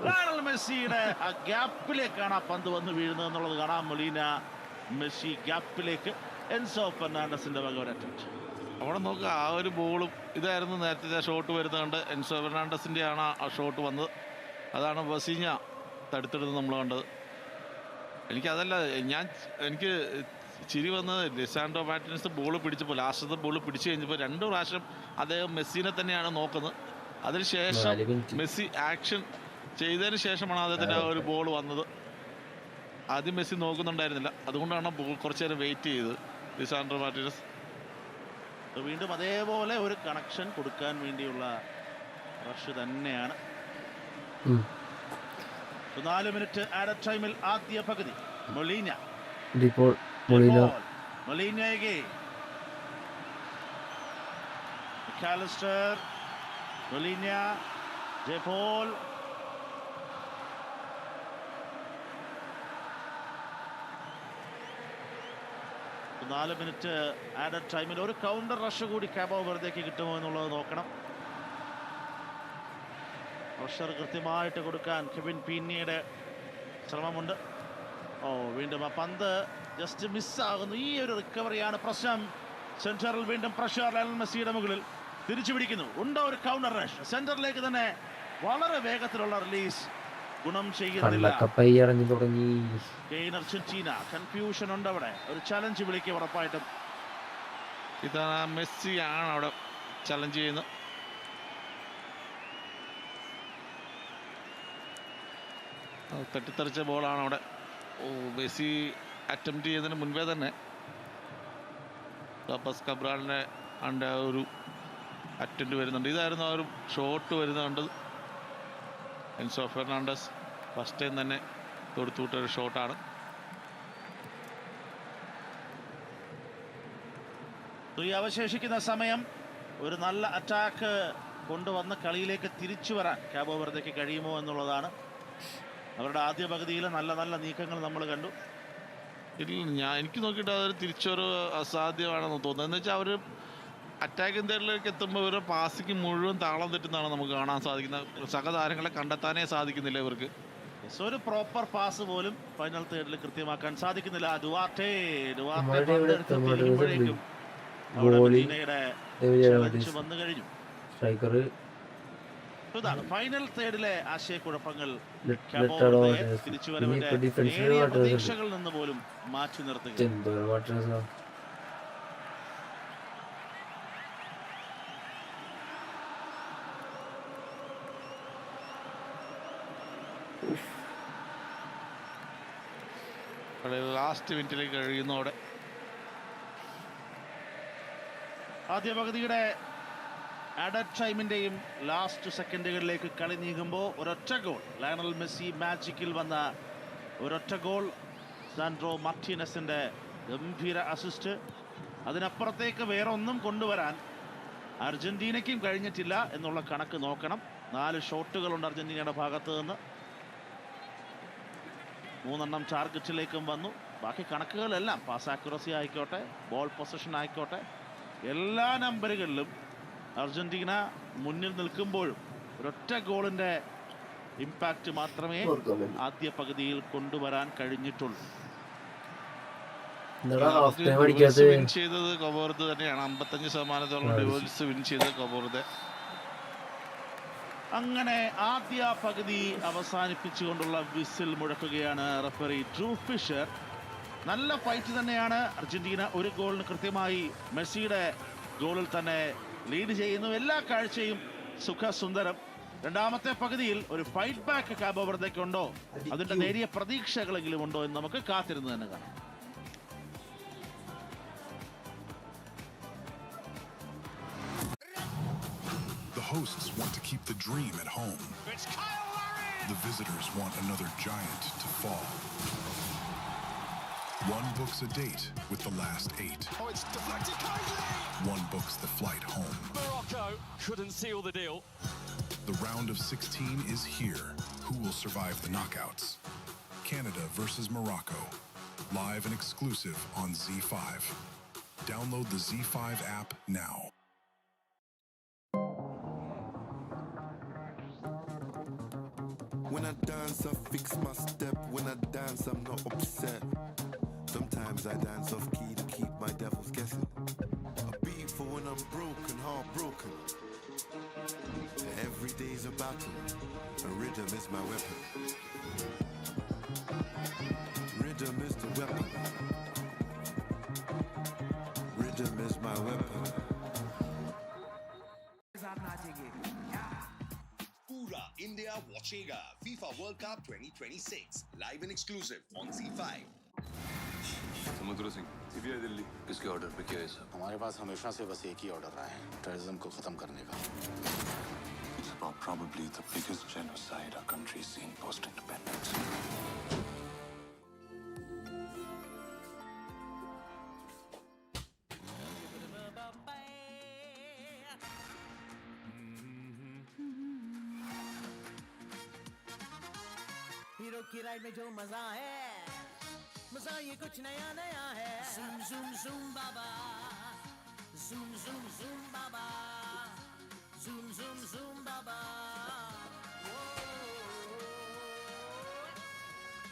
S6: ലയണൽ മെസ്സിയുടെ ആ ഗ്യാപ്പിലേക്കാണ് ആ പന്ത് വന്ന് വീഴുന്നത് എന്നുള്ളത് കാണാം. മൊളീന, മെസ്സി ഗ്യാപ്പിലേക്ക്. എൻസോ ഫെർണാണ്ടസിന്റെ വക ഒരു അറ്റംപ്റ്റ്.
S5: അവിടെ നോക്കുക, ആ ഒരു ബോളും ഇതായിരുന്നു നേരത്തെ ഷോട്ട് വരുന്നത്. എൻസോ ഫെർണാണ്ടസിന്റെ ആണ് ആ ഷോട്ട് വന്നത്. അതാണ് വസീഞ്ഞ തടുത്തെടുത്ത് നമ്മൾ കണ്ടത്. എനിക്ക് ചിരി വന്നത് ലിസാൻഡ്രോ മാർട്ടിനസ് ബോൾ പിടിച്ചപ്പോൾ, ലാസ്റ്റത്തെ ബോൾ പിടിച്ചു കഴിഞ്ഞപ്പോൾ 2 പ്രാവശ്യം അദ്ദേഹം മെസ്സിനെ തന്നെയാണ് നോക്കുന്നത്. അതിനുശേഷം മെസ്സി ആക്ഷൻ ചെയ്തതിന് ശേഷമാണ് അദ്ദേഹത്തിൻ്റെ ആ ഒരു ബോൾ വന്നത്. ആദ്യം മെസ്സി നോക്കുന്നുണ്ടായിരുന്നില്ല, അതുകൊണ്ടാണ് ബോൾ കുറച്ചു നേരം വെയിറ്റ് ചെയ്തത് ലിസാൻഡ്രോ മാർട്ടിനസ്.
S6: വീണ്ടും അതേപോലെ ഒരു കണക്ഷൻ കൊടുക്കാൻ വേണ്ടിയുള്ള റഷ് തന്നെയാണ്. 4 മിനിറ്റ് ആഡഡ് ടൈമിൽ ആദ്യ പകുതി. മൊളീനയെ McAllister, മൊളീന, ജെപോൾ. നാല് മിനിറ്റ് ആഡഡ് ടൈമിൽ ഒരു കൗണ്ടർ റഷ് കൂടി കാബോ വെർദേക്ക് കിട്ടുമോ എന്നുള്ളത് നോക്കണം. പ്രഷർ കൃത്യമായിട്ട് കൊടുക്കാൻ കെവിൻ പീനിയുടെ ശ്രമമുണ്ട്. വീണ്ടും ആ പന്ത് ജസ്റ്റ് മിസ്സാകുന്നു. ഈ ഒരു റിക്കവറിയാണ് പ്രശ്നം. സെന്ററിൽ വീണ്ടും പ്രഷർ ലയണൽ മെസ്സിയുടെ മുകളിൽ. തിരിച്ചു പിടിക്കുന്നു. ഉണ്ടോ ഒരു കൗണ്ടർ റഷ്? സെന്ററിലേക്ക് തന്നെ വളരെ വേഗത്തിലുള്ള റിലീസ് ഗുണം ചെയ്യുന്നില്ല. അർജന്റീന കൺഫ്യൂഷൻ ഉണ്ട് അവിടെ. ഒരു ചലഞ്ച് വിളിക്കുക ഉറപ്പായിട്ടും.
S5: ഇതാ മെസ്സി ആണ് അവിടെ ചലഞ്ച് ചെയ്യുന്നത്. തട്ടിത്തെറിച്ച ബോളാണ് അവിടെ. മെസ്സി അറ്റംപ്റ്റ് ചെയ്യുന്നതിന് മുൻപേ തന്നെ ലോപ്പസ് കബ്രാളിനെ ആണ്ട് ഒരു അറ്റംപ്റ്റ് വരുന്നുണ്ട്. ഇതായിരുന്നു ആ ഒരു ഷോട്ട് വരുന്നുണ്ട്. എൻസോ ഫെർണാണ്ടസ് ഫസ്റ്റ് ടൈം തന്നെ തൊടുത്തുവിട്ടൊരു ഷോട്ടാണ്.
S6: ഈ അവശേഷിക്കുന്ന സമയം ഒരു നല്ല അറ്റാക്ക് കൊണ്ടുവന്ന് കളിയിലേക്ക് തിരിച്ചു വരാൻ കാബോ വെർദേക്ക് കഴിയുമോ എന്നുള്ളതാണ്. അവരുടെ ആദ്യ പകുതിയിൽ നല്ല നല്ല നീക്കങ്ങൾ നമ്മൾ കണ്ടു.
S5: എനിക്ക് നോക്കിയിട്ട് അതൊരു തിരിച്ചൊരു അസാധ്യമാണെന്ന് തോന്നുന്നത്. എന്ന് വെച്ചാൽ അവർ അറ്റാക്കിംഗ് തേർഡിലേക്ക് എത്തുമ്പോൾ ഇവരുടെ പാസിക്ക് മുഴുവൻ താളം തെറ്റുന്നതാണ് നമുക്ക് കാണാൻ സാധിക്കുന്നത്. സഹതാരങ്ങളെ കണ്ടെത്താനേ സാധിക്കുന്നില്ല ഇവർക്ക്.
S6: ഒരു പ്രോപ്പർ പാസ് പോലും ഫൈനൽ തേർഡിൽ കൃത്യമാക്കാൻ സാധിക്കുന്നില്ല. ദുവാർട്ടെ വന്നു കഴിഞ്ഞു. ഇതാണ് ഫൈനൽ തേർഡിലെ ആശയക്കുഴപ്പങ്ങൾ തിരിച്ചുവരവിന്റെ പ്രതീക്ഷകളിൽ നിന്ന് പോലും മാറ്റി നിർത്തുക.
S5: ലാസ്റ്റ് മിനിറ്റിലേക്ക് കഴിയുന്നതോടെ
S6: ആദ്യ പകുതിയുടെ ആഡഡ് ടൈമിന്റെയും ലാസ്റ്റ് സെക്കൻഡുകളിലേക്ക് കളി നീങ്ങുമ്പോൾ ഒരൊറ്റ ഗോൾ, ലയണൽ മെസ്സി മാജിക്കിൽ വന്ന ഒരൊറ്റ ഗോൾ, സാൻഡ്രോ മാർട്ടിനസിന്റെ ഗംഭീര അസിസ്റ്റ്. അതിനപ്പുറത്തേക്ക് വേറെ ഒന്നും കൊണ്ടുവരാൻ അർജന്റീനയ്ക്കും കഴിഞ്ഞിട്ടില്ല എന്നുള്ള കണക്ക് നോക്കണം. 4 ഷോട്ടുകളുണ്ട് അർജന്റീനയുടെ ഭാഗത്ത് നിന്ന്. 3 ടാർഗറ്റിലേക്കും വന്നു. ബാക്കി കണക്കുകളെല്ലാം പാസ് ആക്യുറസി ആയിക്കോട്ടെ, ബോൾ പൊസിഷൻ ആയിക്കോട്ടെ, എല്ലാ നമ്പറുകളിലും അർജന്റീന മുന്നിൽ നിൽക്കുമ്പോഴും ഒരൊറ്റ ഗോളിന്റെ ഇമ്പാക്റ്റ് മാത്രമേ ആദ്യ പകുതിയിൽ കൊണ്ടുവരാൻ കഴിഞ്ഞിട്ടുള്ളൂ.
S5: വിൻ ചെയ്തത് കബോ വെർദെ തന്നെയാണ്. 55% ഡ്യുവൽസ് വിൻ ചെയ്തത് കബോ വെർദെ.
S6: അങ്ങനെ ആദ്യ പകുതി അവസാനിപ്പിച്ചുകൊണ്ടുള്ള വിസിൽ മുഴക്കുകയാണ് റഫറി ഡ്രൂ ഫിഷർ. നല്ല ഫൈറ്റ് തന്നെയാണ്. അർജന്റീന ഒരു ഗോളിന് കൃത്യമായി മെസ്സിയുടെ ഗോളിൽ തന്നെ ലീഡ് ചെയ്യുന്നു. എല്ലാ കാഴ്ചയും സുഖസുന്ദരം. രണ്ടാമത്തെ പകുതിയിൽ ഒരു ഫൈറ്റ് ബാക്ക് കാബോ വെർദേക്ക് ഉണ്ടോ, അതിന്റെ നേരിയ പ്രതീക്ഷകളെങ്കിലും ഉണ്ടോ എന്ന് നമുക്ക് കാത്തിരുന്ന് തന്നെ കാണാം.
S7: The hosts want to keep the dream at home. The visitors want another giant to fall. One books a date with the last 8.
S14: Oh, it's deflected kindly!
S7: One books the flight home.
S14: Morocco couldn't seal the deal.
S7: The round of 16 is here. Who will survive the knockouts? Canada versus Morocco, live and exclusive on Z5. Download the Z5 app now.
S15: When I dance, I fix my step. When I dance, I'm not upset. Sometimes I dance off key to keep my devils guessing. A beat for when I'm broken, heartbroken. Every day's a battle, and rhythm is my weapon. Rhythm is the weapon. Rhythm is my weapon.
S16: Pura India watchega FIFA World Cup 2026 live and exclusive on Z5.
S17: समुद्र Singh CBI Delhi किसके order पे किया है sir?
S12: हमारे पास हमेशा से बस एक ही ऑर्डर रहा है, टेररिज्म को खत्म करने का।
S17: It's about probably the biggest genocide our country's seen post-independence.
S18: Hero की राइड में जो मजा है, मजा ये कुछ नया नया है। Zoom zoom zoom Baba, zoom zoom zoom Baba, zoom zoom zoom Baba.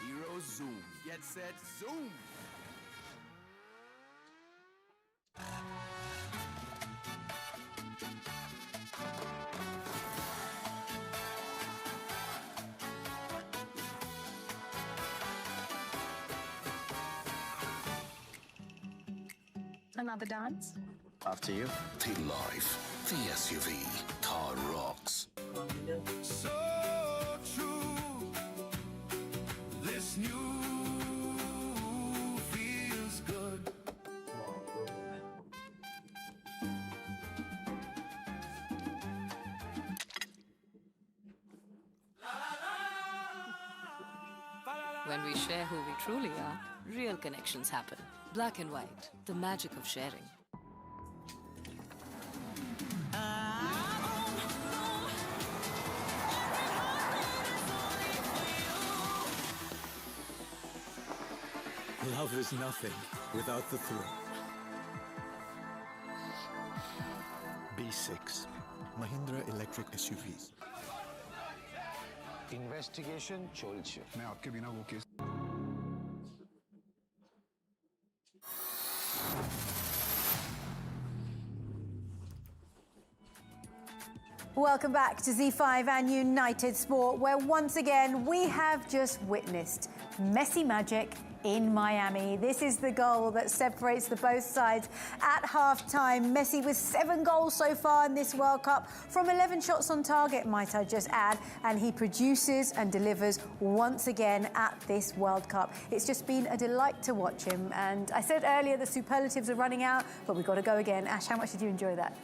S15: Hero zoom, get set, zoom.
S11: Another dance?
S12: After you.
S16: The Life, the SUV, car rocks.
S15: So true. This new feels good.
S10: When we share who we truly are, real connections happen. Black and white, the magic of sharing.
S19: Love is nothing without the thrill.
S13: B6 Mahindra electric SUVs.
S12: Investigation চলছে।
S13: मैं आपके बिना वो case
S20: Welcome back to Z5 and United Sport, where once again we have just witnessed Messi magic in Miami. This is the goal that separates the both sides at half-time. Messi with 7 goals so far in this World Cup from 11 shots on target, might I just add, and he produces and delivers once again at this World Cup. It's just been a delight to watch him, and I said earlier the superlatives are running out, but we've got to go again. Ash, how much did you enjoy that?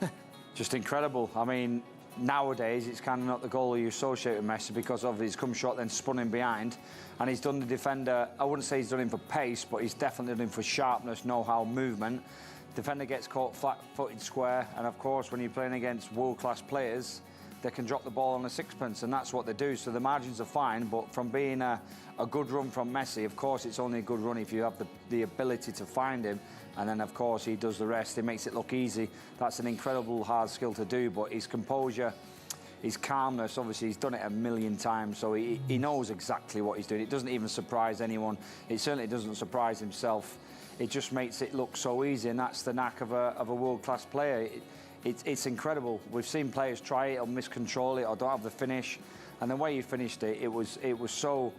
S21: Just incredible. I mean, nowadays it's kind of not the goal you associate with Messi, because of his come shot then spun in behind, and he's done the defender. I wouldn't say he's done him for pace, but he's definitely done him for sharpness, know-how, movement. Defender gets caught flat-footed square, and of course when you're playing against world-class players, they can drop the ball on a sixpence, and that's what they do. So the margins are fine, but from being a good run from Messi, of course it's only a good run if you have the ability to find him, and then of course he does the rest. He makes it look easy. That's an incredible hard skill to do, but his composure, his calmness, obviously he's done it a million times, so he knows exactly what he's doing. It doesn't even surprise anyone. It certainly doesn't surprise himself. It just makes it look so easy, and that's the knack of a world-class player. It's incredible. We've seen players try it or miscontrol it or don't have the finish, and the way he finished it, it was so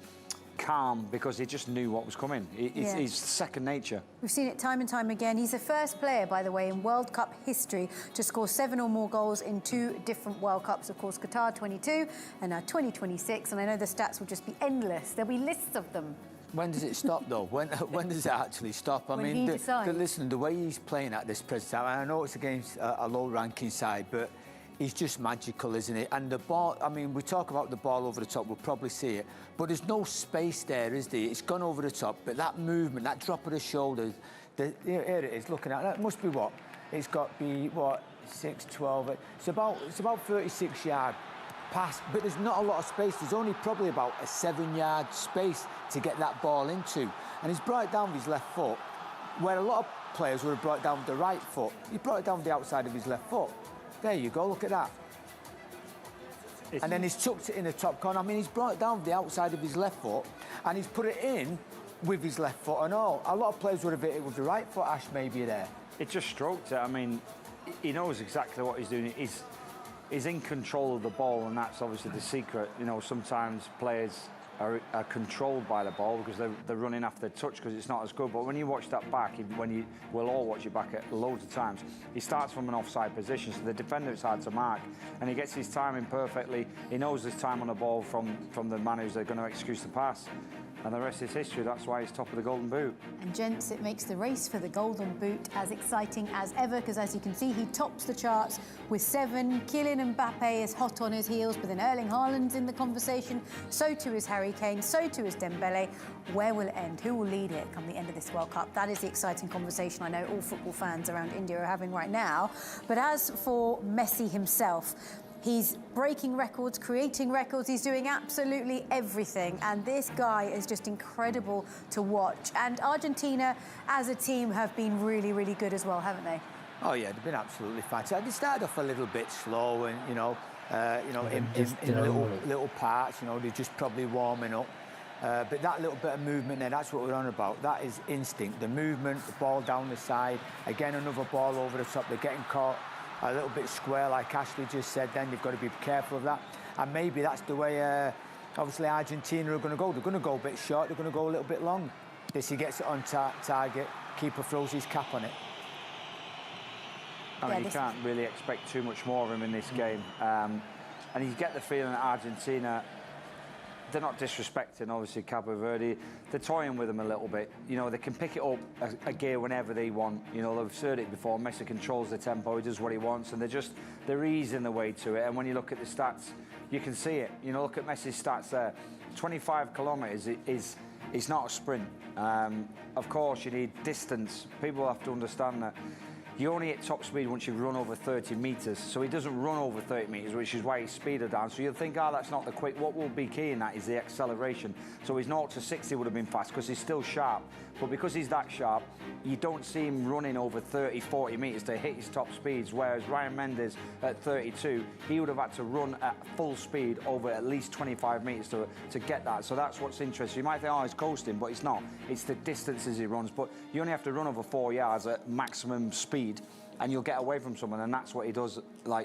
S21: calm, because he just knew what was coming. It's second nature.
S20: We've seen it time and time again. He's the first player, by the way, in World Cup history to score 7 or more goals in 2 different World Cups. Of course, Qatar 22 and now 2026, and I know the stats will just be endless. There'll be lists of them.
S22: When does it stop, though? When does it actually stop?
S20: When he decides.
S22: Listen, the way he's playing at this present time, I know it's against a low-ranking side, but he's just magical, isn't it? And the ball, I mean, we talk about the ball over the top, we'll probably see it, but there's no space there, is there? It's gone over the top, but that movement, that drop of the shoulders, here it is, looking at that, must be what? It's got to be, what, 6, 12, it's about 36 yards. pass, but there's not a lot of space. There's only probably about a 7-yard space to get that ball into. And he's brought it down with his left foot, where a lot of players would have brought it down with the right foot. He brought it down with the outside of his left foot. There you go, look at that. And then he's tucked it in the top corner. I mean, he's brought it down with the outside of his left foot, and he's put it in with his left foot and all. A lot of players would have hit it with the right foot, Ash, maybe there.
S21: It just stroked it. I mean, he knows exactly what he's doing. He's in control of the ball, and that's obviously the secret. You know, sometimes players are controlled by the ball because they're running after the touch because it's not as good. But when you watch that back, we'll all watch it back at loads of times, he starts from an offside position, so the defender it's hard to mark, and he gets his timing perfectly. He knows there's time on the ball from the man who's going to execute the pass. And the rest is history. That's why he's top of the Golden Boot.
S20: And gents, it makes the race for the Golden Boot as exciting as ever, because as you can see, he tops the charts with 7. Kylian Mbappe is hot on his heels, but then Erling Haaland's in the conversation. So too is Harry Kane. So too is Dembele. Where will it end? Who will lead it come the end of this World Cup? That is the exciting conversation I know all football fans around India are having right now. But as for Messi himself, he's breaking records, creating records. He's doing absolutely everything. And this guy is just incredible to watch. And Argentina, as a team, have been really, really good as well, haven't they?
S22: Oh, yeah, they've been absolutely fantastic. They started off a little bit slow and, in little parts, they're just probably warming up. But that little bit of movement there, that's what we're on about. That is instinct. The movement, the ball down the side. Again, another ball over the top. They're getting caught a little bit square, like Ashley just said. Then you've got to be careful of that. And maybe that's the way, obviously, Argentina are going to go. They're going to go a bit short. They're going to go a little bit long. This, he gets it on target. Keeper throws his cap on it.
S21: I mean, you can't really expect too much more of him in this game. And you get the feeling that Argentina, they're not disrespecting, obviously, Cabo Verde. They're toying with them a little bit. They can pick it up a gear whenever they want. They've said it before. Messi controls the tempo. He does what he wants. And they're easing the way to it. And when you look at the stats, you can see it. Look at Messi's stats there. 25 kilometres is not a sprint. Of course, you need distance. People have to understand that. You only hit top speed once you've run over 30 metres. So he doesn't run over 30 metres, which is why his speed are down. So you'll think, that's not the quick. What will be key in that is the acceleration. So his 0 to 60 would have been fast because he's still sharp. But because he's that sharp, you don't see him running over 30, 40 metres to hit his top speeds. Whereas Ryan Mendes at 32, he would have had to run at full speed over at least 25 metres to get that. So that's what's interesting. You might think, he's coasting, but it's not. It's the distances he runs. But you only have to run over 4 yards at maximum speed, and you'll get away from someone, and that's what he does,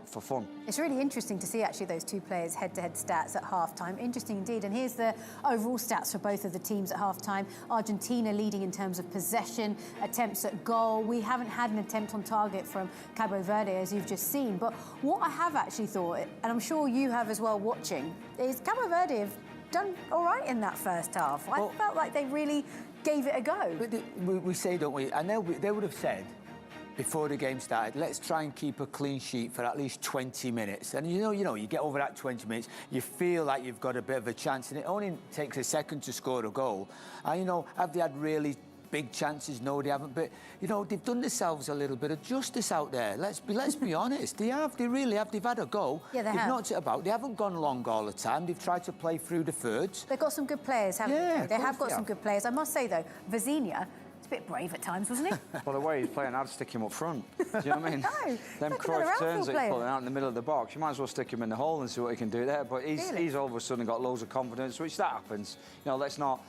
S21: for fun.
S20: It's really interesting to see, actually, those two players' head-to-head stats at half-time. Interesting indeed. And here's the overall stats for both of the teams at half-time. Argentina leading in terms of possession, attempts at goal. We haven't had an attempt on target from Cabo Verde, as you've just seen. But what I have actually thought, and I'm sure you have as well watching, is Cabo Verde have done all right in that first half. I felt like they really gave it a go.
S22: But we say, don't we? And they would have said, before the game started, let's try and keep a clean sheet for at least 20 minutes. And you get over that 20 minutes, you feel like you've got a bit of a chance, and it only takes a second to score a goal. And, have they had really big chances? No, they haven't. But, they've done themselves a little bit of justice out there. Let's be honest. They really have. They've had a go.
S20: Yeah,
S22: they've knocked it about. They haven't gone long all the time. They've tried to play through the thirds.
S20: They've got some good players, haven't they?
S22: Yeah,
S20: They have got some good players. I must say, though, Vizinha, a bit brave at times, wasn't he?
S21: Well, the way he's playing, I'd stick him up front. Do you know what I mean?
S20: No,
S21: them Cruyff turns that he's pulling out in the middle of the box, you might as well stick him in the hole and see what he can do there. But he's all of a sudden got loads of confidence, which that happens. Let's not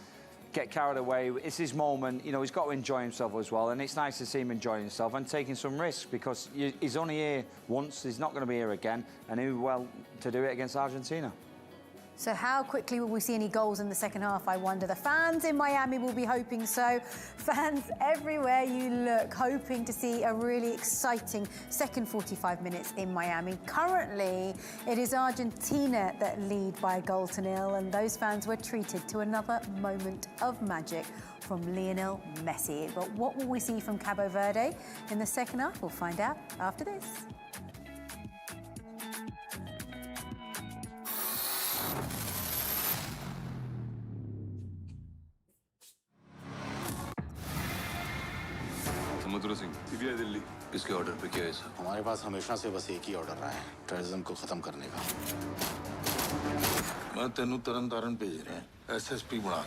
S21: get carried away. It's his moment. He's got to enjoy himself as well, and it's nice to see him enjoying himself and taking some risks, because he's only here once. He's not going to be here again, and he well to do it against Argentina.
S20: So how quickly will we see any goals in the second half, I wonder? The fans in Miami will be hoping so. Fans everywhere you look, hoping to see a really exciting second 45 minutes in Miami. Currently, it is Argentina that lead by 1-0, and those fans were treated to another moment of magic from Lionel Messi. But what will we see from Cabo Verde in the second half? We'll find out after this.
S17: CBI Delhi किसके order पे किया है sir?
S12: हमारे पास हमेशा से बस एक ही order रहा है, टेररिज्म को खत्म करने का।
S17: मैं तेनू तरन तारण भेज रहे हैं एसएसपी बना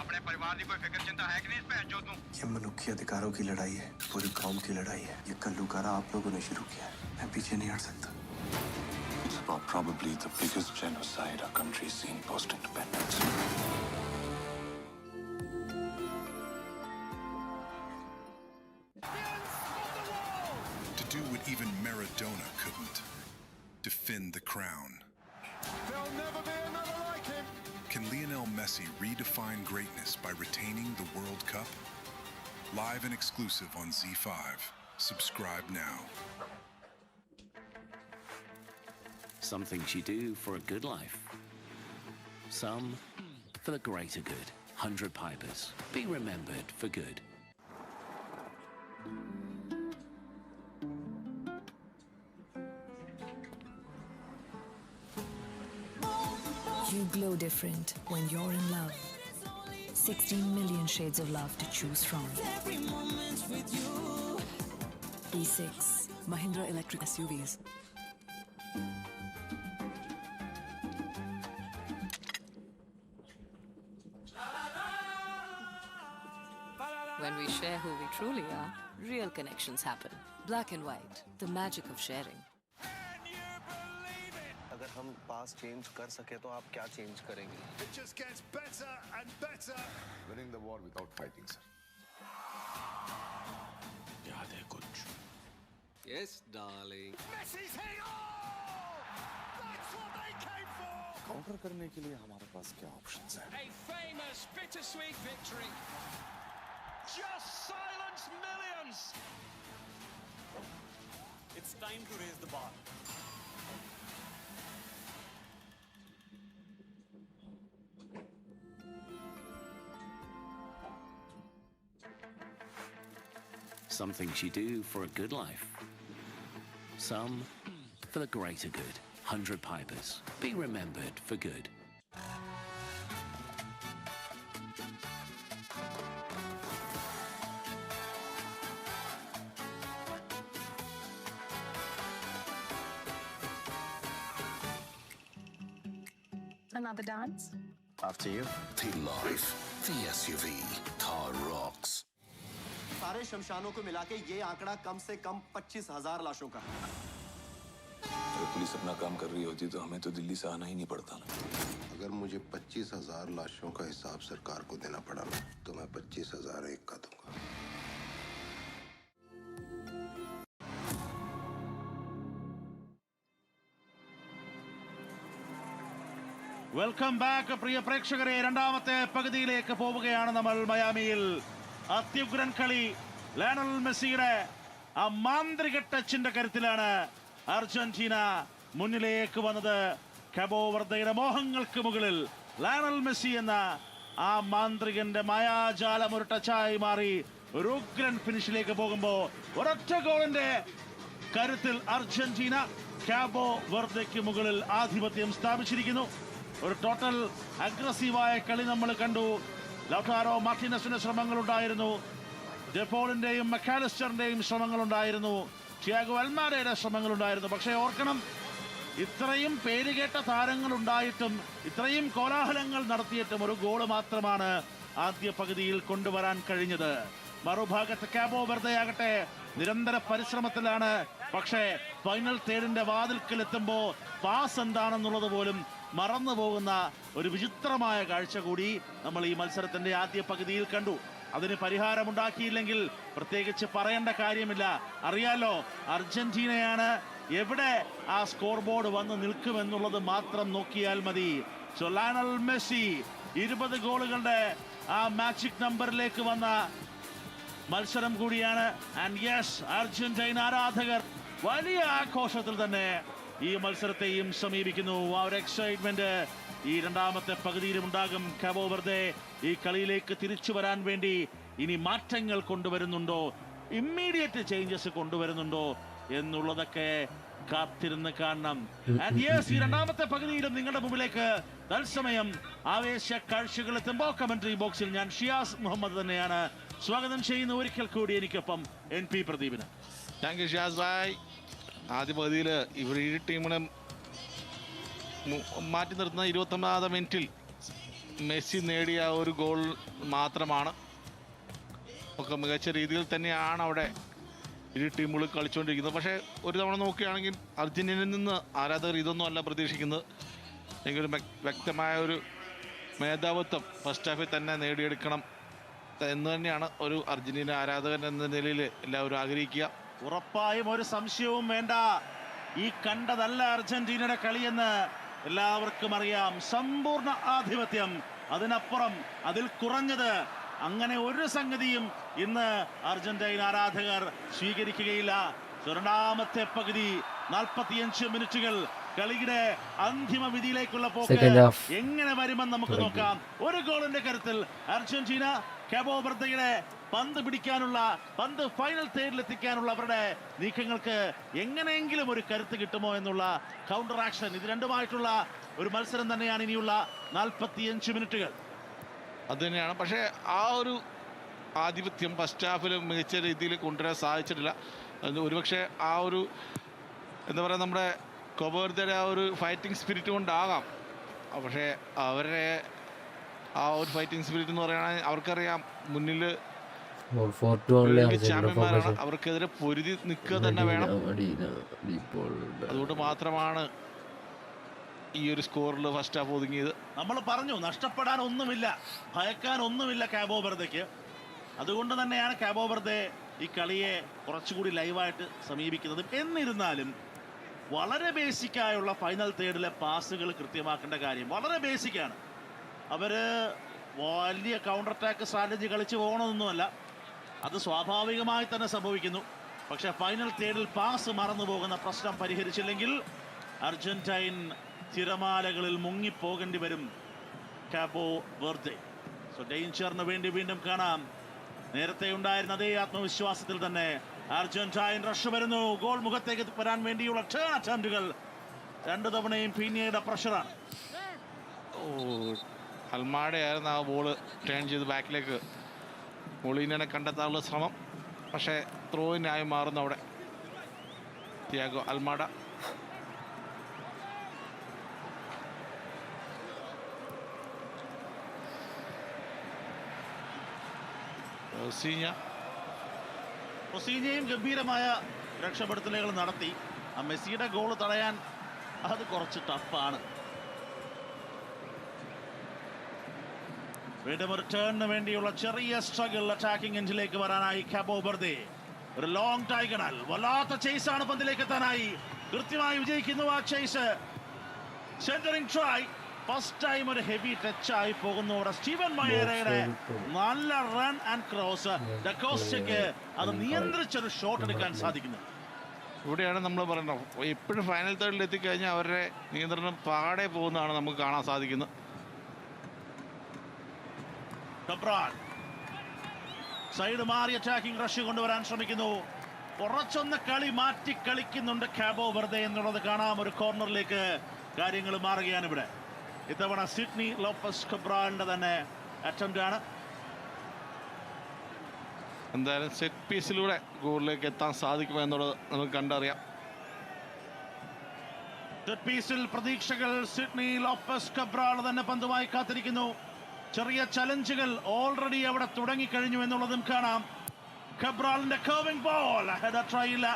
S2: अपने परिवार की कोई फिक्र चिंता है कि नहीं इस पे जो तुम
S12: ये मनुष्य अधिकारों की लड़ाई है, पूरी कौम की लड़ाई है। ये कल्लूकारा आप लोगों ने शुरू किया है, मैं पीछे नहीं हट सकता।
S17: It's about probably the biggest genocide our country's seen post-independence.
S7: To do what even Maradona couldn't. Defend the crown.
S14: There'll never be another like him.
S7: Can Lionel Messi redefine greatness by retaining the World Cup? Live and exclusive on Z5. Subscribe now.
S9: Some things you do for a good life. Some for the greater good. 100 Pipers. Be remembered for good.
S11: You glow different when you're in love. 16 million shades of love to choose from.
S18: Every moment with you.
S11: E6 Mahindra Electric SUVs.
S10: When we share who we truly are, real connections happen. Black and white, the magic of sharing.
S12: अगर हम पास change कर सके तो आप क्या change करेंगे?
S14: It just gets better and better.
S13: Winning the war without fighting, sir.
S17: याद है कुछ?
S19: Yes, darling.
S14: Messi's hit! Oh! That's what they came for!
S12: Counter करने के लिए हमारे पास क्या ऑप्शंस हैं?
S14: A famous bittersweet victory. Just silence millions.
S19: It's time to raise the bar.
S9: Some things you do for a good life. Some for the greater good. 100 Pipers. Be remembered for good.
S11: Another dance?
S12: After you.
S17: The life, the SUV, Thar rocks.
S12: सारे शमशानों को मिला के ये आंकड़ा कम से कम 25,000 लाशों का है।
S17: अगर पुलिस अपना काम कर रही होती तो हमें तो दिल्ली से आना ही नहीं पड़ता ना।
S8: अगर मुझे 25,000 लाशों का हिसाब सरकार को देना पड़ा ना, तो मैं 25,001 का दूंगा।
S5: വെൽക്കം ബാക്ക് പ്രിയ പ്രേക്ഷകരെ. രണ്ടാമത്തെ പകുതിയിലേക്ക് പോവുകയാണ് നമ്മൾ. മയാമിയിൽ അത്യുഗ്രൻ കളി. ലയണൽ മെസ്സിയുടെ ആ മാന്ത്രിക ടച്ചിന്റെ കരുത്തിലാണ് അർജന്റീന മുന്നിലേക്ക് വന്നത്. കബോ വെർദയുടെ മോഹങ്ങൾക്ക് മുകളിൽ ലയണൽ മെസ്സി എന്ന ആ മാന്ത്രികന്റെ മായാജാലം ഒരു ടച്ചായി മാറി ഒരു ഉഗ്രൻ ഫിനിഷിലേക്ക് പോകുമ്പോൾ ഒരൊറ്റ ഗോളിന്റെ കരുത്തിൽ അർജന്റീന കാബോ വെർദയ്ക്ക് മുകളിൽ ആധിപത്യം സ്ഥാപിച്ചിരിക്കുന്നു. ഒരു ടോട്ടൽ അഗ്രസീവായ കളി നമ്മൾ കണ്ടു. ലൗട്ടാരോ മാർട്ടിനസിന്റെ ശ്രമങ്ങളുണ്ടായിരുന്നു, ഡെപോളിന്റെയും മക്കാലിസ്റ്ററിന്റെയും ശ്രമങ്ങളുണ്ടായിരുന്നു, ടിയാഗോ അൽമാരയുടെ ശ്രമങ്ങളുണ്ടായിരുന്നു. പക്ഷേ ഓർക്കണം, ഇത്രയും പേരുകേട്ട താരങ്ങളുണ്ടായിട്ടും ഇത്രയും കോലാഹലങ്ങൾ നടത്തിയിട്ടും ഒരു ഗോള് മാത്രമാണ് ആദ്യ പകുതിയിൽ കൊണ്ടുവരാൻ കഴിഞ്ഞത്. മറുഭാഗത്ത് കാബോ വെർദയാകട്ടെ നിരന്തര പരിശ്രമത്തിലാണ്. പക്ഷേ ഫൈനൽ തേർഡിന്റെ വാതിൽക്കലെത്തുമ്പോൾ പാസ് എന്താണെന്നുള്ളത് പോലും മറന്നു പോകുന്ന ഒരു വിചിത്രമായ കാഴ്ച കൂടി നമ്മൾ ഈ മത്സരത്തിന്റെ ആദ്യ പകുതിയിൽ കണ്ടു. അതിന് പരിഹാരമുണ്ടാക്കിയില്ലെങ്കിൽ പ്രത്യേകിച്ച് പറയേണ്ട കാര്യമില്ല. അറിയാലോ, അർജന്റീനയാണ് എവിടെ ആ സ്കോർ ബോർഡ് വന്ന് നിൽക്കുമെന്നുള്ളത് മാത്രം നോക്കിയാൽ മതി. സോ ലയണൽ മെസ്സി 20 ഗോളുകളുടെ ആ മാജിക് നമ്പറിലേക്ക് വന്ന മത്സരം കൂടിയാണ്. ആൻഡ് യെസ്, അർജന്റീന ആരാധകർ വലിയ ആഘോഷത്തിൽ തന്നെ ഈ മത്സരത്തെയും സമീപിക്കുന്നു. ആ ഒരു എക്സൈറ്റ്മെന്റ് ഈ രണ്ടാമത്തെ പകുതിയിലും ഉണ്ടാകും. കാബോ വെർദെ ഈ കളിയിലേക്ക് തിരിച്ചു വരാൻ വേണ്ടി ഇനി മാറ്റങ്ങൾ കൊണ്ടുവരുന്നുണ്ടോ, ഇമ്മീഡിയറ്റ് ചേഞ്ചസ് കൊണ്ടുവരുന്നുണ്ടോ എന്നുള്ളതൊക്കെ കാത്തിരുന്ന് കാണണം. ആൻഡ് യെസ്, ഈ രണ്ടാമത്തെ പകുതിയിലും നിങ്ങളുടെ മുമ്പിലേക്ക് തത്സമയം ആവേശ കാഴ്ചകൾ എത്തുമ്പോൾ കമന്ററി ബോക്സിൽ ഞാൻ ഷിയാസ് മുഹമ്മദ് തന്നെയാണ് സ്വാഗതം ചെയ്യുന്ന. ഒരിക്കൽ കൂടി എനിക്കൊപ്പം NP പ്രദീപിന്.
S4: Thank you Shiyas bhai. ആദ്യ പകുതിയിൽ ഇവർ ഈ ടീമിനെ
S5: മാറ്റി നിർത്തുന്ന 29ാം മിനിറ്റിൽ മെസ്സി നേടിയ ഒരു ഗോൾ മാത്രമാണ്. ഒക്കെ മികച്ച രീതിയിൽ തന്നെയാണ് അവിടെ ഇരു ടീമുകൾ കളിച്ചുകൊണ്ടിരിക്കുന്നത്. പക്ഷേ ഒരു തവണ നോക്കുകയാണെങ്കിൽ അർജന്റീനയിൽ നിന്ന് ആരാധകർ ഇതൊന്നും അല്ല പ്രതീക്ഷിക്കുന്നത്. എങ്കിലും വ്യക്തമായ ഒരു മേധാവിത്വം ഫസ്റ്റ് ഹാഫിൽ തന്നെ നേടിയെടുക്കണം എന്ന് തന്നെയാണ് ഒരു അർജന്റീന ആരാധകൻ എന്ന നിലയിൽ എല്ലാവരും ആഗ്രഹിക്കുക.
S6: ഉറപ്പായും ഒരു സംശയവും വേണ്ട, ഈ കണ്ടതല്ല അർജന്റീനയുടെ കളിയെന്ന് എല്ലാവർക്കും അറിയാം. സമ്പൂർണ്ണ ആധിപത്യം, അതിനപ്പുറം അതിൽ കുറഞ്ഞത് അങ്ങനെ ഒരു സംഗതിയും ഇന്ന് അർജന്റീന ആരാധകർ സ്വീകരിക്കുകയില്ല. രണ്ടാമത്തെ പകുതി 45 മിനിറ്റുകൾ കളിയുടെ അന്തിമ വിധിയിലേക്കുള്ള പോക്ക് എങ്ങനെ വരുമെന്ന് നമുക്ക് നോക്കാം. ഒരു ഗോളിന്റെ കരുത്തിൽ അർജന്റീന കാബോ വെർദെയുടെ പന്ത് പിടിക്കാനുള്ള, പന്ത് ഫൈനൽ തേർഡിലെത്തിക്കാനുള്ള അവരുടെ നീക്കങ്ങൾക്ക് എങ്ങനെയെങ്കിലും ഒരു കരുത്ത് കിട്ടുമോ എന്നുള്ള കൗണ്ടർ ആക്ഷൻ, ഇത് രണ്ടുമായിട്ടുള്ള ഒരു മത്സരം തന്നെയാണ് ഇനിയുള്ള 45 മിനിറ്റുകൾ.
S5: അത് തന്നെയാണ്. പക്ഷേ ആ ഒരു ആധിപത്യം ഫസ്റ്റ് ഹാഫിൽ മികച്ച രീതിയിൽ കൊണ്ടുവരാൻ സാധിച്ചിട്ടില്ല. ഒരുപക്ഷെ ആ ഒരു എന്താ പറയുക, നമ്മുടെ കാബോ വെർദെയുടെ ആ ഒരു ഫൈറ്റിംഗ് സ്പിരിറ്റ് കൊണ്ടാകാം. പക്ഷേ അവരുടെ ആ ഒരു ഫൈറ്റിംഗ് സ്പിരിറ്റ് എന്ന് പറയുകയാണെങ്കിൽ അവർക്കറിയാം മുന്നിൽ ചാമ്പ്യന്മാരാണ്, അവർക്കെതിരെ പൊരുതി നിൽക്കുക തന്നെ വേണം. അതുകൊണ്ട് മാത്രമാണ് ഈ ഒരു സ്കോറിൽ ഫസ്റ്റ് ഹാഫ് ഒതുങ്ങിയത്.
S6: നമ്മൾ പറഞ്ഞു, നഷ്ടപ്പെടാൻ ഒന്നുമില്ല, ഭയക്കാൻ ഒന്നുമില്ല കാബോ വെർദെക്ക്. അതുകൊണ്ട് തന്നെയാണ് കാബോ വെർദെ ഈ കളിയെ കുറച്ചുകൂടി ലൈവായിട്ട് സമീപിക്കുന്നത്. എന്നിരുന്നാലും വളരെ ബേസിക്കായുള്ള ഫൈനൽ തേർഡിലെ പാസുകൾ കൃത്യമാക്കേണ്ട കാര്യം വളരെ ബേസിക്കാണ്. അവർ വലിയ കൗണ്ടർ അറ്റാക്ക് സ്ട്രാറ്റജി കളിച്ച് പോകണമെന്നൊന്നുമല്ല, അത് സ്വാഭാവികമായി തന്നെ സംഭവിക്കുന്നു. പക്ഷെ ഫൈനൽ തേർഡിൽ പാസ് മറന്നു പോകുന്ന പ്രശ്നം പരിഹരിച്ചില്ലെങ്കിൽ അർജന്റൈൻ തിരമാലകളിൽ മുങ്ങിപ്പോകേണ്ടി വരും കാബോ വെർദെ. സോ ഡേഞ്ചറിന് വേണ്ടി വീണ്ടും കാണാം. നേരത്തെ ഉണ്ടായിരുന്ന അതേ ആത്മവിശ്വാസത്തിൽ തന്നെ അർജന്റൈൻ റഷ് വരുന്നു. ഗോൾ മുഖത്തേക്ക് വരാൻ വേണ്ടിയുള്ള ടേൺ അറ്റംപ്റ്റുകൾ രണ്ടു തവണയും പീനിയയുടെ പ്രഷറാണ്.
S5: അൽമാഡയായിരുന്നു ആ ബോൾ ടേൺ ചെയ്ത് ബാക്കിലേക്ക് മൊളീനയെ കണ്ടെത്താനുള്ള ശ്രമം. പക്ഷേ ത്രോയിനായി മാറുന്നു അവിടെ തിയാഗോ അൽമാഡ.
S6: റൊസീഞ്ഞയും ഗംഭീരമായ രക്ഷപ്പെടുത്തലുകൾ നടത്തി. ആ മെസ്സിയുടെ ഗോൾ തടയാൻ അത് കുറച്ച് ടഫാണ്. വീണ്ടും ഒരു ടേണിന് വേണ്ടിയുള്ള ചെറിയ സ്ട്രഗിൾ അറ്റാക്കിംഗ് എൻഡിലേക്ക് വരാനായി കാബോ വെർദെ. ഒരു ലോങ് ഡയഗണൽ, വല്ലാത്ത ചേസാണ് പന്തിലേക്ക് എത്താനായി. കൃത്യമായി വിജയിക്കുന്നു ആ chase. Centring try, first time ഒരു ഹെവി ടച്ച് ആയി പോകുന്നു അവിടെ സ്റ്റീവൻ മൊയേറയുടെ നല്ല റൺ ആൻഡ് ക്രോസ്. ഡക്കോസ്റ്റയ്ക്ക് അത് നിയന്ത്രിച്ചൊരു ഷോട്ട് എടുക്കാൻ സാധിക്കുന്നു.
S5: ഇവിടെയാണ് നമ്മൾ പറയുന്നത്, എപ്പോഴും ഫൈനൽ തേർഡിൽ എത്തിക്കഴിഞ്ഞാൽ അവരുടെ നിയന്ത്രണം പാടെ പോകുന്നതാണ് നമുക്ക് കാണാൻ സാധിക്കുന്നത്.
S6: സൈഡ് മാറി അറ്റാക്കിംഗ് റഷ് കൊണ്ടുവരാൻ ശ്രമിക്കുന്നു. കുറച്ചൊന്ന് കളി മാറ്റി കളിക്കുന്നുണ്ട് കാബോ വെർദെ എന്നുള്ളത് കാണാം. ഒരു കോർണറിലേക്ക് കാര്യങ്ങൾ മാറുകയാണ് ഇവിടെ. ഇത്തവണ സിഡ്നി ലോപ്പസ് കബ്രാലിന്റെ തന്നെ അറ്റംപ്റ്റ് ആണ്.
S5: എന്തായാലും സെറ്റ് പീസിലൂടെ ഗോളിലേക്ക് എത്താൻ സാധിക്കുമോ എന്നുള്ളത് നമുക്ക് കണ്ടറിയാം.
S6: സെറ്റ് പീസിൽ പ്രതീക്ഷകൾ. സിഡ്നി ലോപ്പസ് കബ്രാൾ തന്നെ പന്തുമായി കാത്തിരിക്കുന്നു. ചെറിയ ചലഞ്ചുകൾ ഓൾറെഡി അവിടെ തുടങ്ങിക്കഴിഞ്ഞു എന്നുള്ളതും കാണാം. കബ്രാളിന്റെ കർവിംഗ് ബോൾ, ഹെഡർ ട്രൈ ഇല്ല.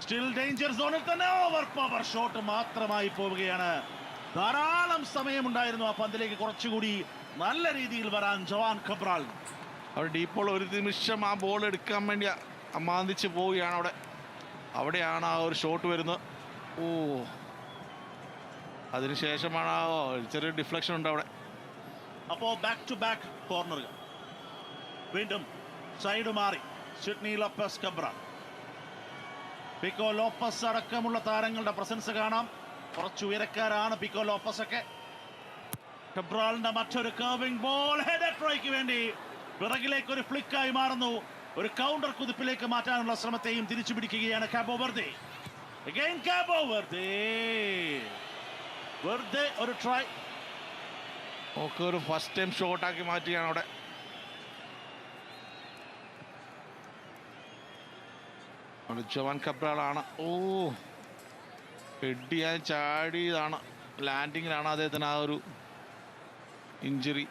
S6: സ്റ്റിൽ ഡേഞ്ചർ സോണിൽ തന്നെ ഓവർ പവർ ഷോട്ട് മാത്രമായി പോവുകയാണ്. ധാരാളം സമയമുണ്ടായിരുന്നു ആ പന്തിലേക്ക് കുറച്ചുകൂടി നല്ല രീതിയിൽ വരാൻ ജവാൻ കബ്രാൾ.
S5: അവിടെ ഡീപ്പോൾ ഒരു നിമിഷം ആ ബോൾ എടുക്കാൻ വേണ്ടി അമാന്തിച്ച് പോവുകയാണ്. അവിടെയാണ് ആ ഒരു ഷോട്ട് വരുന്നത്. അതിനുശേഷമാണ് ആ ചെറിയ ഡിഫ്ലക്ഷൻ ഉണ്ട് അവിടെ.
S6: അപ്പോൾ ബാക്ക് ടു ബാക്ക് കോർണറുകൾ. വീണ്ടും സൈഡ് മാറി സിഡ്നി ലോപ്പസ് കബ്രാൾ. പിക്കോ ലോപ്പസ് അടക്കമുള്ള താരങ്ങളുടെ പ്രസൻസ് കാണാം. കുറച്ച് ഉയരക്കാരാണ് പിക്കോ ലോപ്പസ് ഒക്കെ. കബ്രാളിന്റെ മറ്റൊരു കർവിംഗ് ബോൾ, ഹെഡർ ട്രൈക്ക് വേണ്ടി പിറകിലേക്ക് ഒരു ഫ്ലിക്കായി മാറുന്നു. ഒരു കൗണ്ടർ കുതിപ്പിലേക്ക് മാറ്റാനുള്ള ശ്രമത്തെയും തിരിച്ചു പിടിക്കുകയാണ് Cabo Verde. Again Cabo Verde. Verde ഒരു ട്രൈ.
S5: ഒക്കെ ഒരു ഫസ്റ്റ് ടൈം ഷോട്ടാക്കി മാറ്റുകയാണ് അവിടെ. ജവാൻ കബ്രാളാണ്. ഹെഡ് ചെയ്യാൻ ചാടിയതാണ്, ലാൻഡിങ്ങിലാണ് അദ്ദേഹത്തിന് ആ ഒരു ഇഞ്ചുറി.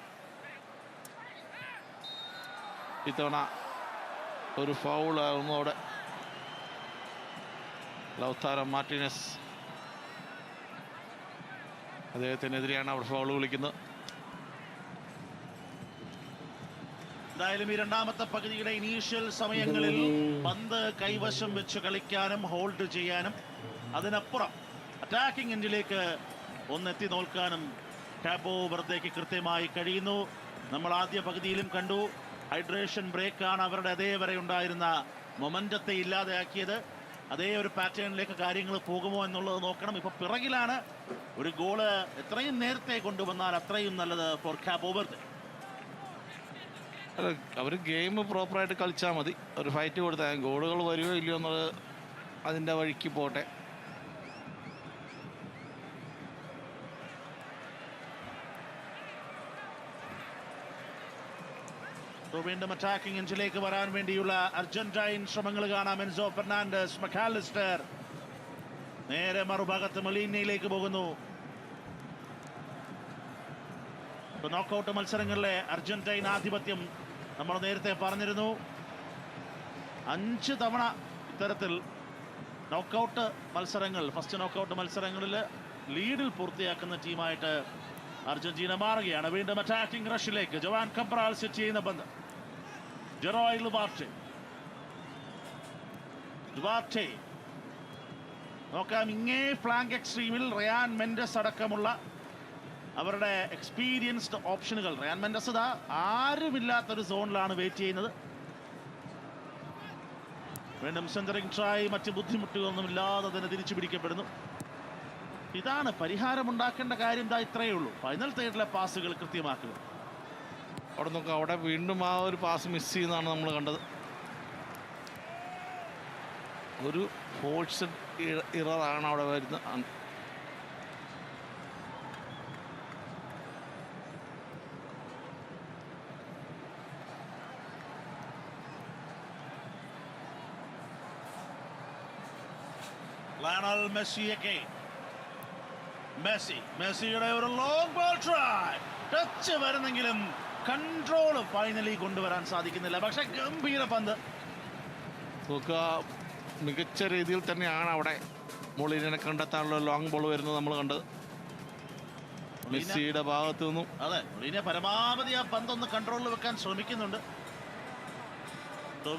S5: ഇത്തവണ ഒരു ഫൗളായിരുന്നു അവിടെ. ലൗതാരോ മാർട്ടിനസ് അദ്ദേഹത്തിനെതിരെയാണ് അവിടെ ഫൗൾ വിളിക്കുന്നത്.
S6: എന്തായാലും ഈ രണ്ടാമത്തെ പകുതിയുടെ ഇനീഷ്യൽ സമയങ്ങളിൽ പന്ത് കൈവശം വെച്ച് കളിക്കാനും ഹോൾഡ് ചെയ്യാനും അതിനപ്പുറം അറ്റാക്കിംഗ് എൻഡിലേക്ക് ഒന്നെത്തി നോക്കാനും കാബോ വെർദേക്ക് കൃത്യമായി കഴിയുന്നു. നമ്മൾ ആദ്യ പകുതിയിലും കണ്ടു, ഹൈഡ്രേഷൻ ബ്രേക്കാണ് അവരുടെ അതേവരെ ഉണ്ടായിരുന്ന മൊമെന്റത്തെ ഇല്ലാതെയാക്കിയത്. അതേ ഒരു പാറ്റേണിലേക്ക് കാര്യങ്ങൾ പോകുമോ എന്നുള്ളത് നോക്കണം. ഇപ്പൊ പിറകിലാണ്. ഒരു ഗോള് എത്രയും നേരത്തെ കൊണ്ടുവന്നാൽ അത്രയും നല്ലത് ഫോർ കാബോ വെർദെ.
S5: അവർ ഗെയിം പ്രോപ്പറായിട്ട് കളിച്ചാൽ മതി. ഒരു ഫൈറ്റ് കൊടുത്താൽ ഗോളുകൾ വരുമോ ഇല്ലയോ എന്നുള്ളത് അതിൻ്റെ വഴിക്ക് പോട്ടെ.
S6: വീണ്ടും അറ്റാക്കിംഗ് എൻഡിലേക്ക് വരാൻ വേണ്ടിയുള്ള അർജന്റൈൻ ശ്രമങ്ങൾ കാണാം. എൻസോ ഫെർണാണ്ടസ്, മക്കാലിസ്റ്റർ നേരെ മറുഭാഗത്ത് മൊളീനയിലേക്ക് പോകുന്നു. നോക്കൌട്ട് മത്സരങ്ങളിലെ അർജന്റൈൻ ആധിപത്യം നമ്മൾ നേരത്തെ പറഞ്ഞിരുന്നു. 5 തവണ ഇത്തരത്തിൽ നോക്കൌട്ട് മത്സരങ്ങൾ, ഫസ്റ്റ് നോക്കൌട്ട് മത്സരങ്ങളിൽ ലീഡിൽ പൂർത്തിയാക്കുന്ന ടീമായിട്ട് അർജന്റീന മാറുകയാണ്. വീണ്ടും അറ്റാക്കിംഗ് റഷിലേക്ക് ജവാൻ കബ്രാൽ സെറ്റ് ചെയ്യുന്ന പന്ത്. ജെറോയ് ലുവാർട്ടെ നോക്കാം. ഇങ്ങേ ഫ്ലാങ്ക് എക്സ്ട്രീമിൽ റയാൻ മെൻഡസ് അടക്കമുള്ള അവരുടെ എക്സ്പീരിയൻസ്ഡ് ഓപ്ഷനുകൾ. റയാൻ മെൻഡസ് ഇതാ ആരുമില്ലാത്തൊരു സോണിലാണ് വെയിറ്റ് ചെയ്യുന്നത്. വീണ്ടും സെന്ററിംഗ് ട്രൈ, മറ്റ് ബുദ്ധിമുട്ടുകളൊന്നുമില്ലാതെ തന്നെ തിരിച്ചു പിടിക്കപ്പെടുന്നു. ഇതാണ് പരിഹാരമുണ്ടാക്കേണ്ട കാര്യം. ഇതാ ഇത്രയേ ഉള്ളൂ. ഫൈനൽ തേർഡിലെ പാസുകൾ കൃത്യമാക്കുക.
S5: അവിടെ നോക്കാം, അവിടെ വീണ്ടും ആ ഒരു പാസ് മിസ് ചെയ്യുന്നതാണ് നമ്മൾ കണ്ടത്. ഒരു ഫോഴ്സ് ഇററാണ് അവിടെ വരുന്നത്.
S6: ലയണൽ മെസ്സിയൊക്കെ മെസ്സിയുടെ ഒരു ലോങ് ബോൾ ട്രൈ, ടച്ച് വരുന്നെങ്കിലും കൺട്രോൾ ഫൈനലി കൊണ്ടുവരാൻ സാധിക്കുന്നില്ല. പക്ഷെ ഗംഭീര പന്ത്.
S5: മികച്ച രീതിയിൽ തന്നെയാണ് അവിടെ മൊളീനെ കണ്ടെത്താനുള്ള ലോങ് ബോൾ വരുന്നത് നമ്മൾ കണ്ടത് മെസ്സിയുടെ ഭാഗത്തു നിന്നും.
S6: അതെ, മൊളീനെ പരമാവധി ആ പന്തൊന്ന് കൺട്രോളിൽ വെക്കാൻ ശ്രമിക്കുന്നുണ്ട്.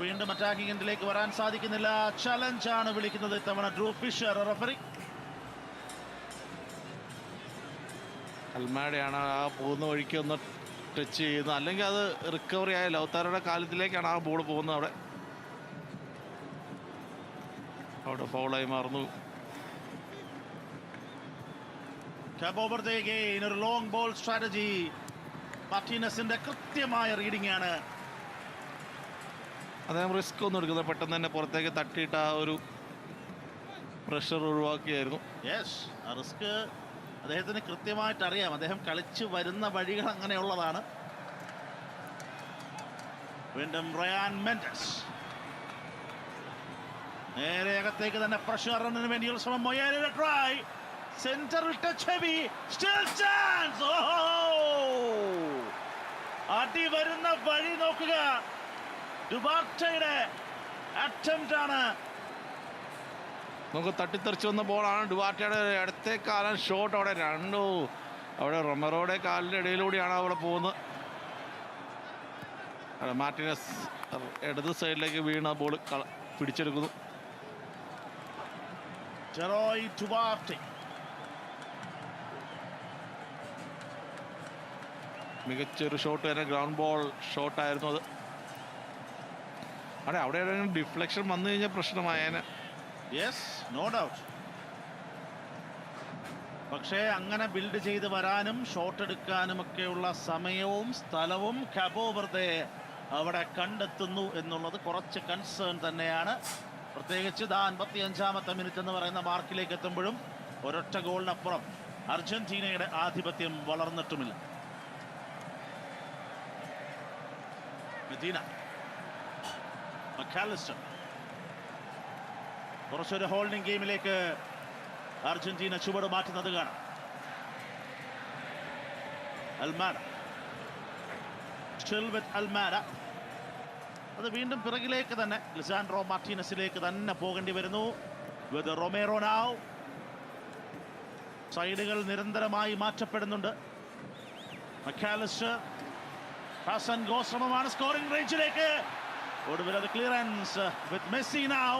S6: വീണ്ടും അറ്റാക്കിംഗ് എൻഡിലേക്ക് വരാൻ സാധിക്കുന്നില്ല. ചലഞ്ചാണ് വിളിക്കുന്നത് ഇത്തവണ ഡ്രൂ ഫിഷർ റഫറി.
S5: അൽമാഡയാണ് ആ പോകുന്ന വഴിക്ക് ഒന്ന് ടച്ച് ചെയ്യുന്നത്, അല്ലെങ്കിൽ അത് റിക്കവറി ആയ ലൗതാരോയുടെ കാലത്തിലേക്കാണ് ആ ബോൾ പോകുന്നത്. അവിടെ ഫൗളായി മാറുന്നു.
S6: കാബോ വെർദെ ഒരു ലോങ് ബോൾ സ്ട്രാറ്റജി. മാർട്ടിനസിന്റെ കൃത്യമായ റീഡിംഗ് ആണ്.
S5: അദ്ദേഹം റിസ്ക് ഒന്നും എടുക്കുന്നത് പെട്ടെന്ന് തന്നെ പുറത്തേക്ക് തട്ടിയിട്ട് ആ ഒരു പ്രഷർ ഒഴിവാക്കിയായിരുന്നു.
S6: യെസ്, ആ റിസ്ക് അദ്ദേഹത്തിന് കൃത്യമായിട്ട് അറിയാം. അദ്ദേഹം കളിച്ചു വരുന്ന വഴികൾ അങ്ങനെയുള്ളതാണ്. വീണ്ടും റയാൻ മെൻഡസ് നേരെ അകത്തേക്ക് തന്നെ പ്രഷറിന് വേണ്ടിയുള്ള ശ്രമം. മൊയേരയുടെ ട്രൈ, സെന്ററിൽ ടച്ച് ഹെവി, സ്റ്റിൽ ചാൻസ്. ഓഹോ, അടി വരുന്ന വഴി നോക്കുക. ഡുവാർട്ടയുടെ അറ്റംപ്റ്റ് ആണ്.
S5: നമുക്ക് തട്ടിത്തെറിച്ച് വന്ന ബോളാണ്. ഡുവാർട്ടയുടെ അടുത്തേ കാലം ഷോട്ട് അവിടെ അവിടെ റൊമറോയുടെ കാലിൻ്റെ ഇടയിലൂടെയാണ് അവിടെ പോകുന്നത്. മാർട്ടിനസ് ഇടത് സൈഡിലേക്ക് വീണ ബോൾ പിടിച്ചെടുക്കുന്നു.
S6: ജെറോയ് ഡുവാർട്ടെ
S5: മികച്ചൊരു ഷോട്ട് തന്നെ, ഗ്രൗണ്ട് ബോൾ ഷോട്ടായിരുന്നു അത്. അവിടെ ഡിഫ്ലക്ഷൻ വന്നു കഴിഞ്ഞാൽ പ്രശ്നമായേനെ.
S6: Yes, no doubt. പക്ഷേ അങ്ങനെ ബിൽഡ് ചെയ്ത് വരാനും ഷോട്ട് എടുക്കാനും ഒക്കെയുള്ള സമയവും സ്ഥലവും കാബോ വെർദെ അവിടെ കണ്ടെത്തുന്നു എന്നുള്ളത് കുറച്ച് കൺസേൺ തന്നെയാണ്. പ്രത്യേകിച്ച് 55-ാമത്തെ മിനിറ്റ് എന്ന് പറയുന്ന മാർക്കിലേക്ക് എത്തുമ്പോഴും ഒരൊറ്റ ഗോളിനപ്പുറം അർജന്റീനയുടെ ആധിപത്യം വളർന്നിട്ടുമില്ല. മെദീന, മക്കാലിസ്റ്റർ കുറച്ചൊരു ഹോൾഡിംഗ് ഗെയിമിലേക്ക്
S5: അർജന്റീന ചുവട് മാറ്റുന്നത് കാണാം. അൽമാഡ സ്റ്റിൽ വിത്ത് അൽമാഡ. അത് വീണ്ടും പിറകിലേക്ക് തന്നെ ലിസാൻഡ്രോ മാർട്ടീനസിലേക്ക് തന്നെ പോകേണ്ടി വരുന്നു. വിത്ത് റൊമേറോ നൗ. സൈഡുകൾ നിരന്തരമായി മാറ്റപ്പെടുന്നുണ്ട്. മക്കാലിസ്റ്റർ ഹസൻ ഗോ ശ്രമമാണ് സ്കോറിംഗ് റേഞ്ചിലേക്ക്. ഒടുവിൽ അത് clearance with Messi now.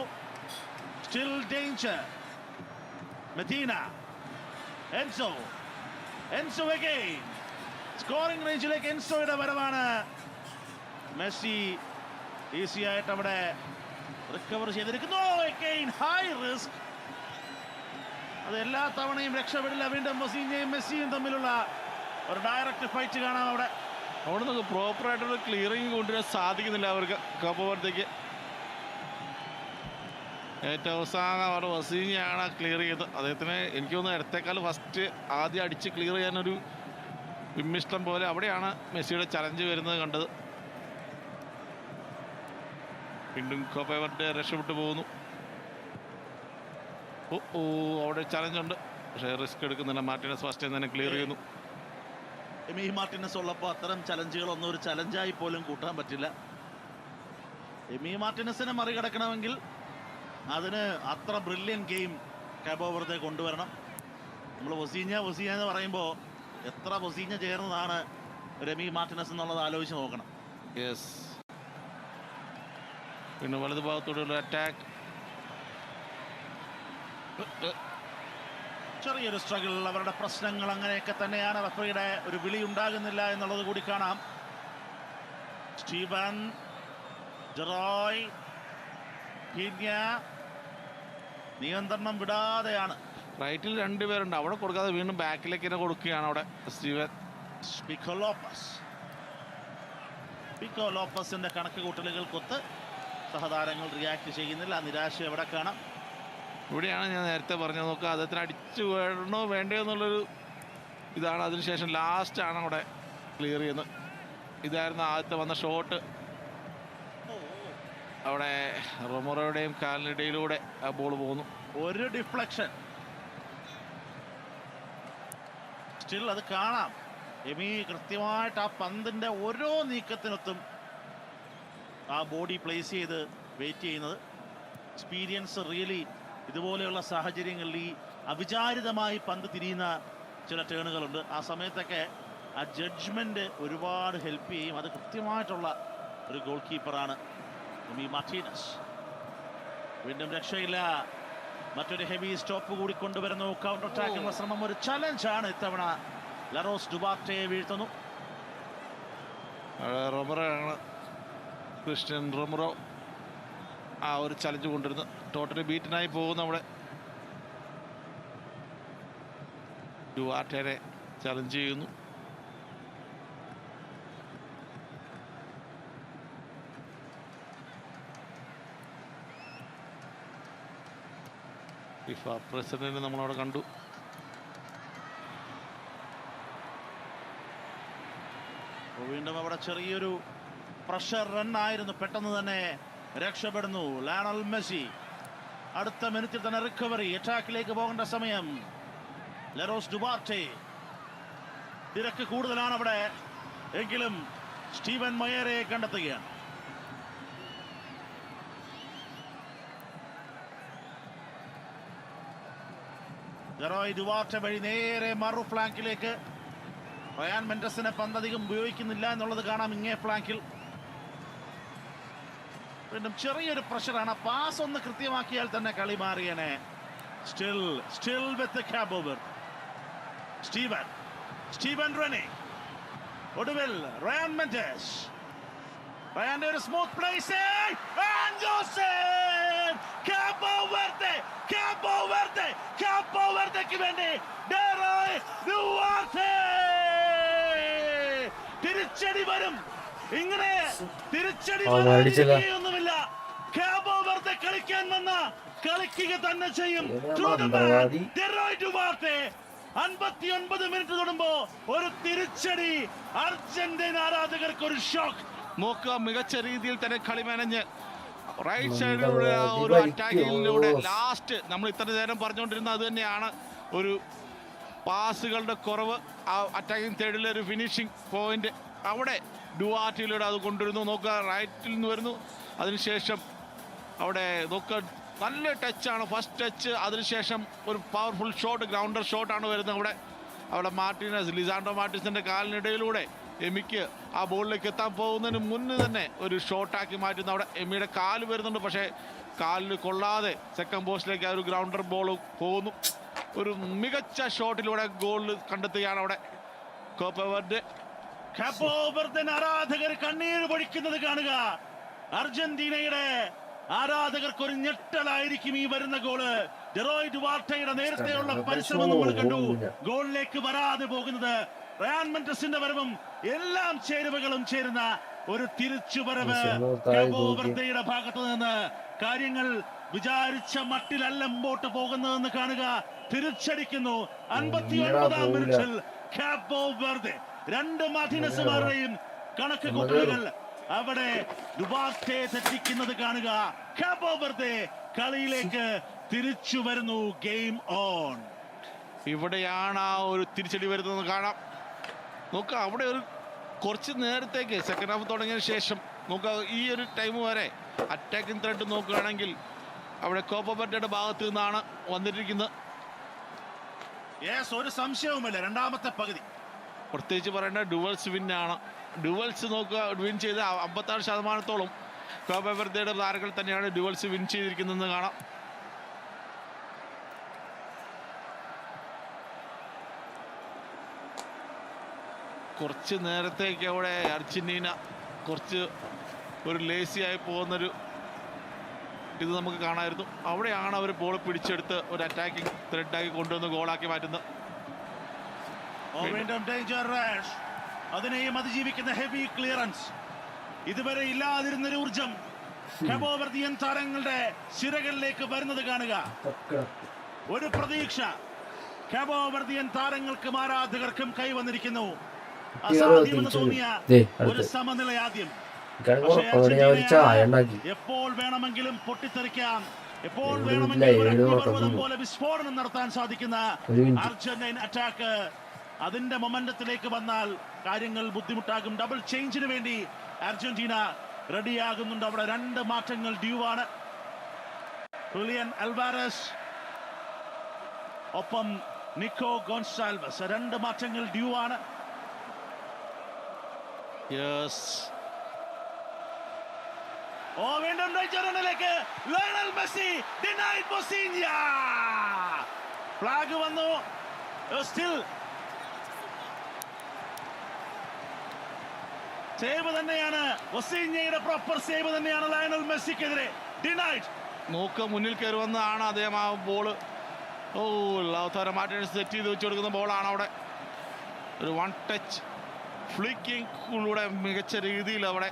S5: Still danger. Medina. Enzo. Enzo again. Scoring റേഞ്ചിലേക്ക് എൻസോയുടെ വരവാണ്. മെസ്സി ഈസി ആയിട്ട് അവിടെ റിക്കവർ ചെയ്തിരിക്കുന്നു. Again high risk. അത് എല്ലാ തവണയും രക്ഷപ്പെടില്ല. വീണ്ടും വസീഞ്ഞയും മെസ്സിയും തമ്മിലുള്ള ഒരു ഡയറക്റ്റ് ഫൈറ്റ് കാണാം അവിടെ.
S6: അവിടെ നിന്ന് പ്രോപ്പറായിട്ടൊരു ക്ലിയറിങ് കൊണ്ടുവരാൻ സാധിക്കുന്നില്ല അവർക്ക്. കബോ വെർദെക്ക് ഏറ്റവും അവസാനം അവർ വസീഞ്ഞയാണ് ക്ലിയർ ചെയ്തത്. അദ്ദേഹത്തിന് എനിക്ക് തോന്നുന്നു ഇടത്തേക്കാൾ ഫസ്റ്റ് ആദ്യം അടിച്ച് ക്ലിയർ ചെയ്യാനൊരു വിമ്മിഷ്ടം പോലെ അവിടെയാണ് മെസ്സിയുടെ ചലഞ്ച് വരുന്നത് കണ്ടത്. വീണ്ടും കബോ വെർദെ രക്ഷപ്പെട്ടു പോകുന്നു. ഓ അവിടെ ചലഞ്ച് ഉണ്ട്, പക്ഷേ റിസ്ക് എടുക്കുന്നില്ല. മാർട്ടിനസ് ഫസ്റ്റ് തന്നെ ക്ലിയർ ചെയ്യുന്നു.
S5: എമി മാർട്ടിനസ് ഉള്ളപ്പോൾ അത്തരം ചലഞ്ചുകളൊന്നും ഒരു ചലഞ്ചായി പോലും കൂട്ടാൻ പറ്റില്ല. എമി മാർട്ടിനസിനെ മറികടക്കണമെങ്കിൽ അതിന് അത്ര ബ്രില്യൻ ഗെയിം കാബോ വെർദെ കൊണ്ടുവരണം. നമ്മൾ വസീഞ്ഞ എന്ന് പറയുമ്പോൾ എത്ര വസീഞ്ഞ ചേർന്നതാണ് എമി മാർട്ടിനസ് എന്നുള്ളത് ആലോചിച്ച് നോക്കണം.
S6: യെസ്. പിന്നെ വലതു ഭാഗത്തോടുള്ള അറ്റാക്ക്.
S5: ചെറിയൊരു സ്ട്രഗിൾ. അവരുടെ പ്രശ്നങ്ങൾ അങ്ങനെയൊക്കെ തന്നെയാണ്. റഫറിയുടെ ഒരു വിളി ഉണ്ടാകുന്നില്ല എന്നുള്ളത് കൂടി കാണാം. സ്റ്റീവൻ ജെറോയ് നിയന്ത്രണം വിടാതെയാണ്.
S6: റൈറ്റിൽ രണ്ടുപേരുണ്ട്, അവിടെ കൊടുക്കാതെ വീണ്ടും ബാക്കിലേക്ക് തന്നെ കൊടുക്കുകയാണ് അവിടെ സ്റ്റീവൻ.
S5: പിക്കോ ലോപ്പസിന്റെ കണക്ക് കൂട്ടലുകൾക്കൊത്ത് സഹതാരങ്ങൾ റിയാക്ട് ചെയ്യുന്നില്ല. നിരാശ എവിടെ കാണാം.
S6: ഇവിടെയാണ് ഞാൻ നേരത്തെ പറഞ്ഞത്. നോക്കുക, അദ്ദേഹത്തിന് അടിച്ചു വേണോ വേണ്ടയോ എന്നുള്ളൊരു ഇതാണ്. അതിനുശേഷം ലാസ്റ്റാണ് അവിടെ ക്ലിയർ ചെയ്യുന്നത്. ഇതായിരുന്നു ആദ്യത്തെ വന്ന ഷോട്ട്. അവിടെ റൊമറോയുടെയും കാലിനിടയിലൂടെ ആ ബോൾ പോകുന്നു.
S5: ഒരു ഡിഫ്ലക്ഷൻ സ്റ്റിൽ അത് കാണാം. എമി കൃത്യമായിട്ട് ആ പന്തിന്റെ ഓരോ നീക്കത്തിനൊത്തും ആ ബോഡി പ്ലേസ് ചെയ്ത് വെയിറ്റ് ചെയ്യുന്നത്. എക്സ്പീരിയൻസ് റിയലി ഇതുപോലെയുള്ള സാഹചര്യങ്ങളിൽ ഈ അവിചാരിതമായി പന്ത് തിരിയുന്ന ചില ടേണുകളുണ്ട്. ആ സമയത്തൊക്കെ ആ ജഡ്ജ്മെന്റ് ഒരുപാട് ഹെൽപ്പ് ചെയ്യും. അത് കൃത്യമായിട്ടുള്ള ഒരു ഗോൾ കീപ്പറാണ് എമി മാർട്ടിനസ്. വീണ്ടും രക്ഷയില്ല. മറ്റൊരു ഹെവി സ്റ്റോപ്പ് കൂടി കൊണ്ടുവരുന്നു. കൗണ്ടർ അറ്റാക്കിനുള്ള ശ്രമം ഒരു ചലഞ്ചാണ്. ഇത്തവണ ലറോസ് ഡുബാർട്ടെ വീഴ്ത്തുന്നു.
S6: റൊമറോയാണ്, ക്രിസ്ത്യൻ റൊമറോ ആ ഒരു ചലഞ്ച് കൊണ്ടിരുന്നു. ടോട്ടലി ബീറ്റനായി പോകുന്നു. അവിടെ ഡുവാർട്ടേനെ ചലഞ്ച് ചെയ്യുന്നു. ഫിഫ പ്രസിഡന്റ് നമ്മളവിടെ കണ്ടു.
S5: വീണ്ടും അവിടെ ചെറിയൊരു പ്രഷർ റൺ ആയിരുന്നു. പെട്ടെന്ന് തന്നെ രക്ഷപ്പെടുന്നു ലയണൽ മെസ്സി. അടുത്ത മിനിറ്റിൽ തന്നെ റിക്കവറി. അറ്റാക്കിലേക്ക് പോകേണ്ട സമയം. ലറോസ് ഡുബാർട്ടെ. തിരക്ക് കൂടുതലാണ് അവിടെ, എങ്കിലും സ്റ്റീവൻ മൊയേറയെ കണ്ടെത്തുകയാണ്. ജെറോയ് ഡുവാർട്ടെ വഴി നേരെ മറു ഫ്ലാങ്കിലേക്ക്. റയാൻ മെൻഡസിനെ പന്തധികം ഉപയോഗിക്കുന്നില്ല എന്നുള്ളത് കാണാം ഇങ്ങേ ഫ്ലാങ്കിൽ. വീണ്ടും ചെറിയൊരു പ്രഷറാണ്. പാസ് ഒന്ന് കൃത്യമാക്കിയാൽ തന്നെ കളി മാറിയനെ. Still with Cabo Verde. Steven റെനെ. ഒടുവിൽ റയാൻ മെൻഡസ്. റയാന്റെ ഒരു സ്മൂത്ത് പ്ലേസ്. കാബോ വെർദെക്ക് വേണ്ടി തിരിച്ചടി വരും. ഇങ്ങനെ തിരിച്ചടി ഒന്നുമില്ല. കാബോ വെർദെ കളിക്കാൻ വന്ന കളിക്കുക തന്നെ ചെയ്യും. 59 മിനിറ്റ് തൊടുമ്പോ ഒരു തിരിച്ചടി. അർജന്റീന ആരാധകർക്ക് ഒരു ഷോക്ക്.
S6: നോക്കുക, മികച്ച രീതിയിൽ തന്നെ കളി മെനഞ്ഞ്
S5: റൈറ്റ് സൈഡിലൂടെ ഒരു അറ്റാക്കിങ്ങിലൂടെ ലാസ്റ്റ് നമ്മൾ ഇത്ര നേരം പറഞ്ഞുകൊണ്ടിരുന്ന അത് തന്നെയാണ്, ഒരു പാസുകളുടെ കുറവ്. ആ അറ്റാക്കിംഗ് തേർഡിലെ ഒരു ഫിനിഷിംഗ് പോയിന്റ് അവിടെ ഡുവാറ്റിയിലൂടെ അത് കൊണ്ടുവരുന്നു. നോക്കുക, റൈറ്റിൽ നിന്ന് വരുന്നു, അതിനുശേഷം അവിടെ നോക്കുക നല്ല ടച്ചാണ്, ഫസ്റ്റ് ടച്ച്. അതിനുശേഷം ഒരു പവർഫുൾ ഷോട്ട്, ഗ്രൗണ്ടർ ഷോട്ടാണ് വരുന്നത്. അവിടെ മാർട്ടിനസ്, ലിസാൻഡോ മാർട്ടിനസിൻ്റെ കാലിനിടയിലൂടെ എമിക്ക് ആ ബോളിലേക്ക് എത്താൻ പോകുന്നതിന് മുന്നേ തന്നെ ഒരു ഷോട്ടാക്കി മാറ്റുന്നു. അവിടെ എമിയുടെ കാല് വരുന്നുണ്ട്, പക്ഷേ കാലിൽ കൊള്ളാതെ സെക്കൻഡ് പോസ്റ്റിലേക്ക് ആ ഒരു ഗ്രൗണ്ടർ ബോൾ പോകുന്നു. ഒരു മികച്ച ഷോട്ടിലൂടെ ഗോൾ കണ്ടെത്തുകയാണ് അവിടെ കോപ്പ വെർഡെ.
S6: കാബോ വെർഡൻ ആരാധകർ കണ്ണീര് പൊഴിക്കുന്നത് കാണുക. അർജന്റീനയുടെ ആരാധകർക്ക് ഒരു ഞെട്ടലായിരിക്കും ഈ വരുന്ന ഗോള്. ഡെറോയ് ഡുവാർട്ടയുടെ നേരത്തെയുള്ള പരിശ്രമം നമ്മൾ കണ്ടു, ഗോളിലേക്ക് വരാതെ പോകുന്നത്. റയാൻ മെൻഡസിന്റെ വരവും എല്ലാം ചേരുവകളും ചേരുന്ന ഒരു തിരിച്ചുവരവ് കാബോ വെർഡെയുടെ ഭാഗത്തു നിന്ന്. കാര്യങ്ങൾ വിചാരിച്ച മട്ടിലല്ല മുമ്പോട്ട് പോകുന്നതെന്ന് കാണുക. തിരിച്ചടിക്കുന്നു 59-ാം മിനിറ്റിൽ കാബോ വെർഡെ. രണ്ട് മാർട്ടിനസുമാരുടെയും കണക്ക് കൂട്ടലുകൾ അവിടെ ഡുവാർട്ടെ തെറ്റിക്കുന്നത് കാണുക. കാബോ വെർഡെ കളിയിലേക്ക് തിരിച്ചു വരുന്നു. Game on.
S5: ഇവിടെയാണ് ആ ഒരു തിരിച്ചടി വരുന്നത് കാണാം. നോക്കുക, അവിടെ ഒരു കുറച്ച് നേരത്തേക്ക് സെക്കൻഡ് ഹാഫ് തുടങ്ങിയ ശേഷം നോക്കുക, ഈ ഒരു ടൈം വരെ അറ്റാക്കിംഗ് ത്രെഡ് നോക്കുകയാണെങ്കിൽ അവിടെ കോപ്പ വെർഡെയുടെ ഭാഗത്ത് നിന്നാണ് വന്നിരിക്കുന്നത്.
S6: ഒരു സംശയവുമില്ല, രണ്ടാമത്തെ പകുതി
S5: പ്രത്യേകിച്ച് പറയേണ്ട ഡുവൽസ് വിന്നാണ്. ഡുവൽസ് നോക്കുക, വിൻ ചെയ്ത് 56% കോപ്പ വെർഡെയുടെ താരങ്ങൾ തന്നെയാണ് ഡുവൽസ് വിൻ ചെയ്തിരിക്കുന്നതെന്ന് കാണാം. കുറച്ച് നേരത്തേക്ക് അവിടെ അർജന്റീന കുറച്ച് ഒരു ലേസിയായി പോകുന്നൊരു ഇത് നമുക്ക് കാണാമായിരുന്നു. അവിടെയാണ് അവർ ബോൾ പിടിച്ചെടുത്ത് ഒരു അറ്റാക്കിംഗ് ത്രെഡാക്കി കൊണ്ടുവന്ന് ഗോളാക്കി മാറ്റുന്നത്.
S6: അതിനെയും അതിജീവിക്കുന്ന ഹെവി ക്ലിയറൻസ്. ഇതുവരെ ഇല്ലാതിരുന്നൊരു ഊർജം കാബോ വെർഡിയൻ താരങ്ങളുടെ ശിരകളിലേക്ക് വരുന്നത് കാണുക. ഒരു പ്രതീക്ഷ കാബോ വെർഡിയൻ താരങ്ങൾക്കും ആരാധകർക്കും കൈവന്നിരിക്കുന്നു. അസാധ്യമെന്ന് തോന്നിയ ഒരു സമനില ആദ്യം. എപ്പോൾ വേണമെങ്കിലും പൊട്ടിത്തെറിക്കാം, എപ്പോൾ വേണമെങ്കിലും പോലെ വിസ്ഫോടനം നടത്താൻ സാധിക്കുന്ന അർജന്റീൻ അറ്റാക്ക് അതിന്റെ മൊമെന്റത്തിലേക്ക് വന്നാൽ കാര്യങ്ങൾ ബുദ്ധിമുട്ടാകും. ഡബിൾ ചേഞ്ചിന് വേണ്ടി അർജന്റീന റെഡിയാകുന്നുണ്ട്. അവിടെ രണ്ട് മാറ്റങ്ങൾ ഡ്യൂ ആണ്. ഹുലിയൻ അൽവാരസ് ഒപ്പം നിക്കോ ഗോൺസാൽവസ്, രണ്ട് മാറ്റങ്ങൾ ഡ്യൂ ആണ്. വീണ്ടും right Lionel Messi denied Vozinha. Flag വന്നു. സ്റ്റിൽ സേവ് തന്നെയാണ്, ബൊസീഞ്ഞയുടെ പ്രോപ്പർ സേവ് തന്നെയാണ് ലയണൽ മെസ്സിക്കെതിരെ. ഡിനൈഡ്.
S5: നോക്ക്, മുന്നിൽ കയറി വന്നതാണ് അദ്ദേഹം ആ ബോള്. ലൗതാരോ മാർട്ടിനസ് സെറ്റ് ചെയ്ത് വെച്ച് കൊടുക്കുന്ന ബോളാണ് അവിടെ. ഒരു വൺ ടച്ച് ഫ്ലിക്കിങ്ങിലൂടെ മികച്ച രീതിയിൽ അവിടെ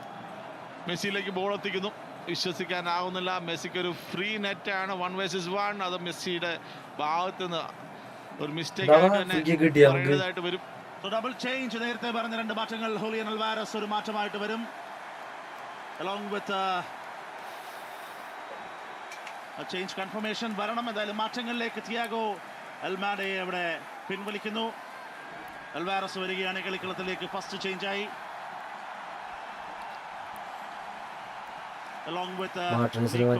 S5: മെസ്സിയിലേക്ക് ബോൾ എത്തിക്കുന്നു. വിശ്വസിക്കാനാവുന്നില്ല. മെസ്സിക്ക് ഒരു ഫ്രീ നെറ്റാണ്, 1 vs 1. അത് മെസ്സിയുടെ ഭാഗത്ത് നിന്ന് ഒരു മിസ്റ്റേക്ക് ആയിട്ട് തന്നെ പറയേണ്ടതായിട്ട് വരും.
S6: ഡബിൾ ചേഞ്ച്, നേരത്തെ പറഞ്ഞ രണ്ട് മാറ്റങ്ങൾ. ഹുലിയൻ അൽവാരസ് ഒരു മാറ്റമായിട്ട് വരും. അലോങ് വിത്ത് ചേഞ്ച് കൺഫർമേഷൻ വരണം. എന്തായാലും മാറ്റങ്ങളിലേക്ക് തിയാഗോ അൽമാഡയെ അവിടെ പിൻവലിക്കുന്നു. അൽവാരസ് വരികയാണ് കളിക്കളത്തിലേക്ക്. First ചേഞ്ചായി. Along with Nico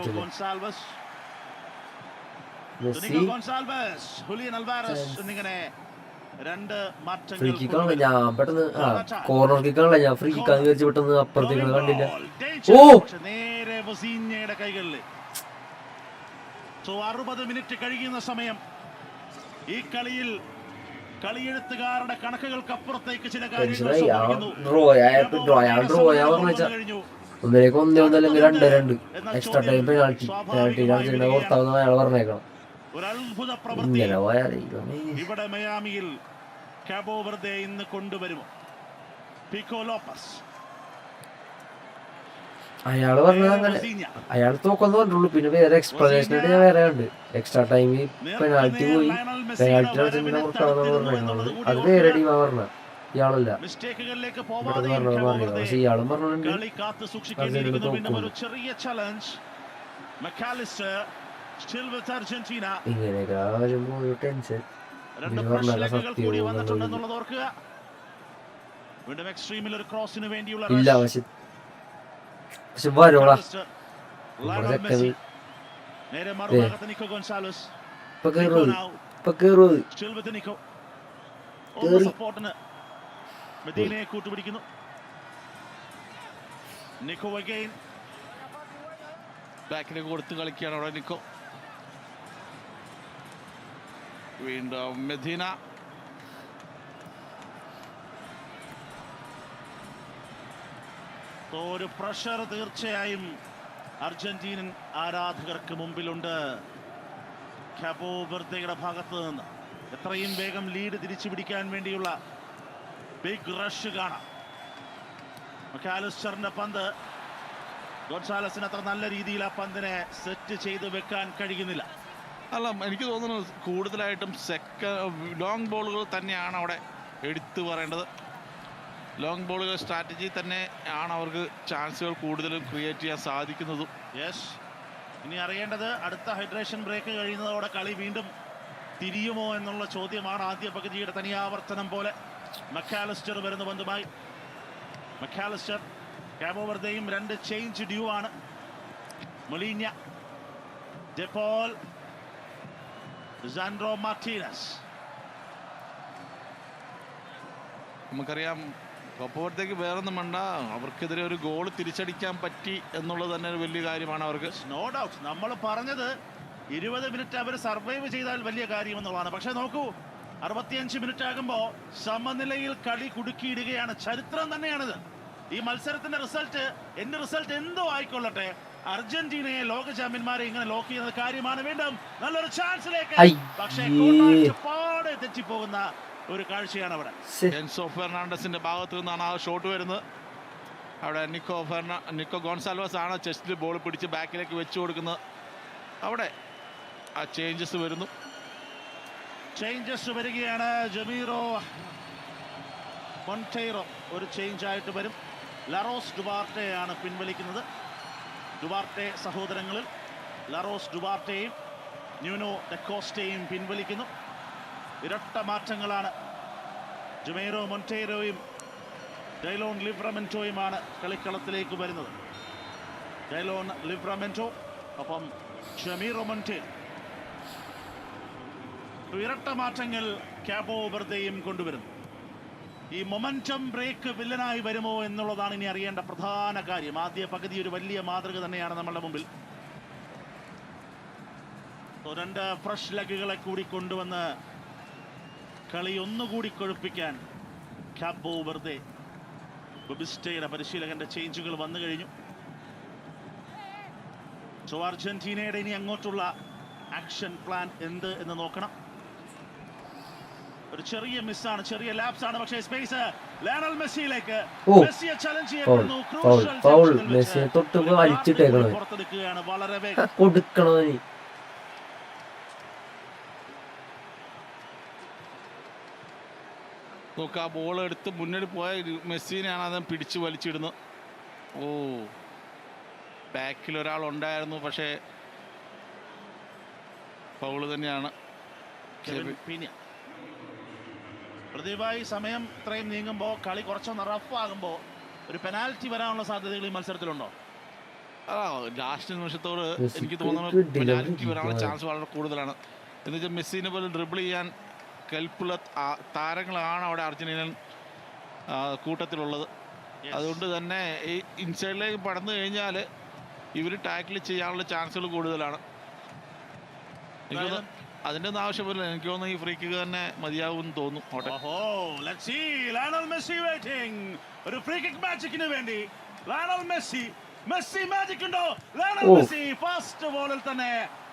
S6: Gonçalves, Julian Alvarez എന്നിങ്ങനെ രണ്ട് മാറ്റങ്ങൾ.
S1: ഞാൻ പെട്ടെന്ന് കോർണർ കിക്കാണല്ലോ, ഞാൻ ഫ്രീ കിക്കാന്ന് വിചാരിച്ച് പെട്ടെന്ന് അപ്പുറത്തേക്ക് കണ്ടില്ല.
S6: നേരെ ബൊസീഞ്ഞയുടെ കൈകളിൽ. 60 മിനിറ്റ് കഴിയുന്ന സമയം. ഈ കളിയിൽ കളിയെഴുത്തുകാരുടെ കണക്കുകൾക്കപ്പുറത്തേക്ക് ചില കാര്യങ്ങൾ കഴിഞ്ഞു.
S1: 1-1 2-2 എക്സ്ട്രാ ടൈം പെനാൽറ്റി ഓർത്താവുന്ന അയാൾ പറഞ്ഞേക്കണം. ഇങ്ങനെ പോയാൽ
S6: ഇവിടെ മയാമിയിൽ കാബോ വെർഡെ ഇന്ന് കൊണ്ടുവരുമോ? പിക്കോ ലോപ്പസ്
S1: അയാള് പറഞ്ഞത് അങ്ങനെ അയാൾ തോക്കൊന്നു പറഞ്ഞുള്ളൂ. പിന്നെ വേറെ എക്സ്പ്ലനേഷൻ ഞാൻ വേറെ ഉണ്ട്. എക്സ്ട്രാ ടൈമിൽ പെനാൽറ്റി പോയി, പെനാൽറ്റി അർജന്റീന പുറത്താണെന്ന് പറഞ്ഞത്. അത് വേറെ ടീമാ പറഞ്ഞ, ഇയാളല്ല. പക്ഷെ ഇയാളും പറഞ്ഞിട്ടുണ്ട്
S6: ചെറിയ challenge
S5: McAllister still with Argentina.
S1: ഇങ്ങനെയൊക്കെ വരുമ്പോൾ ഒരു ടെൻഷൻ.
S5: രണ്ട് ഫ്രഷ് ലെഗുകൾ കൂടി വന്നിട്ടുണ്ടെന്നുള്ളത് ഓർക്കുക. വീണ്ടും എക്സ്ട്രീമിൽ ഒരു ക്രോസിന് വേണ്ടിയുള്ള
S1: ഇല്ല പക്ഷെ വരോളാ
S5: നേരെ മറുഭാഗത്ത് നിക്കോ ഗോൺസാലോസ്. Still with Nico. സപ്പോർട്ടിന് മെദീനയെ കൂട്ടുപിടിക്കുന്നു. നിക്കോ അഗൈൻ ബാക്കിലേക്ക് കൊടുത്ത് കളിക്കുകയാണ് അവിടെ നിക്കോ. വീണ്ടും മെദീന. ഒരു പ്രഷർ തീർച്ചയായും അർജന്റീനൻ ആരാധകർക്ക് മുമ്പിലുണ്ട്. കാബോ വെർദെയുടെ ഭാഗത്ത് നിന്ന് എത്രയും വേഗം ലീഡ് തിരിച്ചു പിടിക്കാൻ വേണ്ടിയുള്ള ബിഗ് റഷ് കാണാം. മക്കാലിസ്റ്ററിന്റെ പന്ത് ഗോൺസാലസിന് അത്ര നല്ല രീതിയിൽ ആ പന്തിനെ സെറ്റ് ചെയ്ത് വെക്കാൻ കഴിയുന്നില്ല.
S6: അല്ല, എനിക്ക് തോന്നുന്നു കൂടുതലായിട്ടും ലോങ് ബോളുകൾ തന്നെയാണ് അവിടെ എടുത്തു പറയേണ്ടത്. ലോങ് ബോളുകൾ സ്ട്രാറ്റജി തന്നെ ആണ് അവർക്ക് ചാൻസുകൾ കൂടുതലും ക്രിയേറ്റ് ചെയ്യാൻ സാധിക്കുന്നതും.
S5: യെസ്, ഇനി അറിയേണ്ടത് അടുത്ത ഹൈഡ്രേഷൻ ബ്രേക്ക് കഴിയുന്നതോടെ കളി വീണ്ടും തിരിയുമോ എന്നുള്ള ചോദ്യമാണ്. ആദ്യ പകുതിയുടെ തനിയാവർത്തനം പോലെ മക്കാലിസ്റ്റർ വരുന്ന പന്തുമായി. മക്കാലിസ്റ്റർ കാബോ വെർദെയും രണ്ട് ചേഞ്ച് ഡ്യൂ ആണ്. മൊലീഞ്ഞ, ഡെപോൾ, സാൻഡ്രോ മാർട്ടീനസ്.
S6: നമുക്കറിയാം കാബോ വെർദെക്ക് വേറൊന്നും വേണ്ട, അവർക്കെതിരെ ഒരു ഗോൾ തിരിച്ചടിക്കാൻ പറ്റി എന്നുള്ളത് തന്നെ ഒരു വലിയ കാര്യമാണ് അവർക്ക്.
S5: No doubt. നമ്മൾ പറഞ്ഞത് 20 മിനിറ്റ് അവർ സർവൈവ് ചെയ്താൽ വലിയ കാര്യമെന്നുള്ളതാണ്. പക്ഷെ നോക്കൂ, 65 മിനിറ്റ് ആകുമ്പോൾ സമനിലയിൽ കളി കുടുക്കിയിടുകയാണ്. ചരിത്രം തന്നെയാണിത്. ഈ മത്സരത്തിന്റെ റിസൾട്ട് എന്തോ ആയിക്കൊള്ളട്ടെ, അർജന്റീനയെ ലോക ചാമ്പ്യന്മാരെ ഇങ്ങനെ ലോക്ക് ചെയ്യുന്ന കാര്യമാണ്. വീണ്ടും നല്ലൊരു ചാൻസിലേക്ക്, പക്ഷേ പാടെ തെറ്റിപ്പോകുന്ന ഒരു കാഴ്ചയാണ് അവിടെ.
S6: എൻസോ ഫെർണാണ്ടസിന്റെ ഭാഗത്തു നിന്നാണ് ആ ഷോട്ട് വരുന്നത്. അവിടെ നിക്കോ ഗോൺസാൽവസ് ആണ് ചെസ്റ്റിൽ ബോൾ പിടിച്ച് ബാക്കിലേക്ക് വെച്ചു കൊടുക്കുന്നത്. അവിടെ ആ ചേഞ്ചസ് വരുന്നു.
S5: ചേഞ്ചസ് വരികയാണ്. ജമീറോ മൊണ്ടേറോ ഒരു ചേഞ്ച് ആയിട്ട് വരും. ലറോസ് ഡുവാർട്ടെയാണ് പിൻവലിക്കുന്നത്. ഡുവാർട്ടെ സഹോദരങ്ങളിൽ ലറോസ് ഡുവാർട്ടെയും ന്യൂനോ ഡെക്കോസ്റ്റയും പിൻവലിക്കുന്നു. ഇരട്ട മാറ്റങ്ങളാണ്. ജമീറോ മൊണ്ടേറോയും ഡൈലോൺ ലിവ്രമെന്റോയുമാണ് കളിക്കളത്തിലേക്ക് വരുന്നത്. ഡൈലോൺ ലിവ്രമെന്റോ ഒപ്പം ജമീറോ മൊണ്ടേറോ. ഇരട്ട മാറ്റങ്ങൾ കാബോ വെർദെയും കൊണ്ടുവരുന്നു. ഈ മൊമെന്റം ബ്രേക്ക് വില്ലനായി വരുമോ എന്നുള്ളതാണ് ഇനി അറിയേണ്ട പ്രധാന കാര്യം. ആദ്യ പകുതി ഒരു വലിയ മാതൃക തന്നെയാണ് നമ്മുടെ മുമ്പിൽ. രണ്ട് ഫ്രഷ് ലെഗുകളെ കൂടി കൊണ്ടുവന്ന് കളി ഒന്നുകൂടി കൊഴുപ്പിക്കാൻ കാബോ വെർദെ. ബെബിസ്റ്റയുടെ പരിശീലകന്റെ ചേഞ്ചുകൾ വന്നു കഴിഞ്ഞു. സോ അർജന്റീനയുടെ ഇനി അങ്ങോട്ടുള്ള ആക്ഷൻ പ്ലാൻ എന്ത് എന്ന് നോക്കണം. ഒരു ചെറിയ മിസ്സാണ്, ചെറിയ ലാപ്സ് ആണ്, പക്ഷേ സ്പേസ് ലയണൽ മെസ്സിയിലേക്ക്. മെസ്സിയെ ചലഞ്ച് ചെയ്യപ്പെടുന്നു.
S1: മെസ്സിയെ തൊട്ട് വലിച്ചിട്ടേക്കണോ,
S5: പുറത്തെടുക്കുകയാണ് വളരെ വേഗം.
S1: കൊടുക്കണോ
S6: നോക്ക്, ആ ബോൾ എടുത്ത് മുന്നിൽ പോയ മെസ്സിനെയാണ് അത് പിടിച്ച് വലിച്ചിടുന്നത്. ഓ, ബാക്കിൽ ഒരാൾ ഉണ്ടായിരുന്നു, പക്ഷേ ഫൗള് തന്നെയാണ്.
S5: പ്രതിഭായി സമയം ഇത്രയും നീങ്ങുമ്പോൾ കളി കുറച്ചൊന്ന് റഫ് ആകുമ്പോൾ ഒരു പെനാൽറ്റി വരാനുള്ള സാധ്യതകൾ ഈ മത്സരത്തിലുണ്ടോ?
S6: ലാസ്റ്റ് നിമിഷത്തോട് എനിക്ക് തോന്നുന്നു പെനാൽറ്റി വരാനുള്ള ചാൻസ് വളരെ കൂടുതലാണ്. എന്ന് വെച്ചാൽ മെസ്സിനെ പോലെ ഡ്രിബിൾ ചെയ്യാൻ കെൽപ്പുള്ള താരങ്ങളാണ് അവിടെ അർജന്റീനൻ കൂട്ടത്തിലുള്ളത്. അതുകൊണ്ട് തന്നെ ഈ ഇൻസൈഡിലേക്ക് പടന്നു കഴിഞ്ഞാൽ ഇവർ ടാക്കിൾ ചെയ്യാനുള്ള ചാൻസുകൾ കൂടുതലാണ്. അതിൻ്റെ ഒന്നും ആവശ്യമില്ല. എനിക്ക് തോന്നുന്നു ഈ ഫ്രീ കിക്ക് തന്നെ മതിയാവും തോന്നുന്നു.
S5: ഒരു ഫ്രീ കിക്ക് മാജിക്കിന് വേണ്ടി ലയണൽ മെസ്സി മാജിക് ഉണ്ടോ? ലയണൽ മെസ്സി ഫസ്റ്റ് ബോളിൽ തന്നെ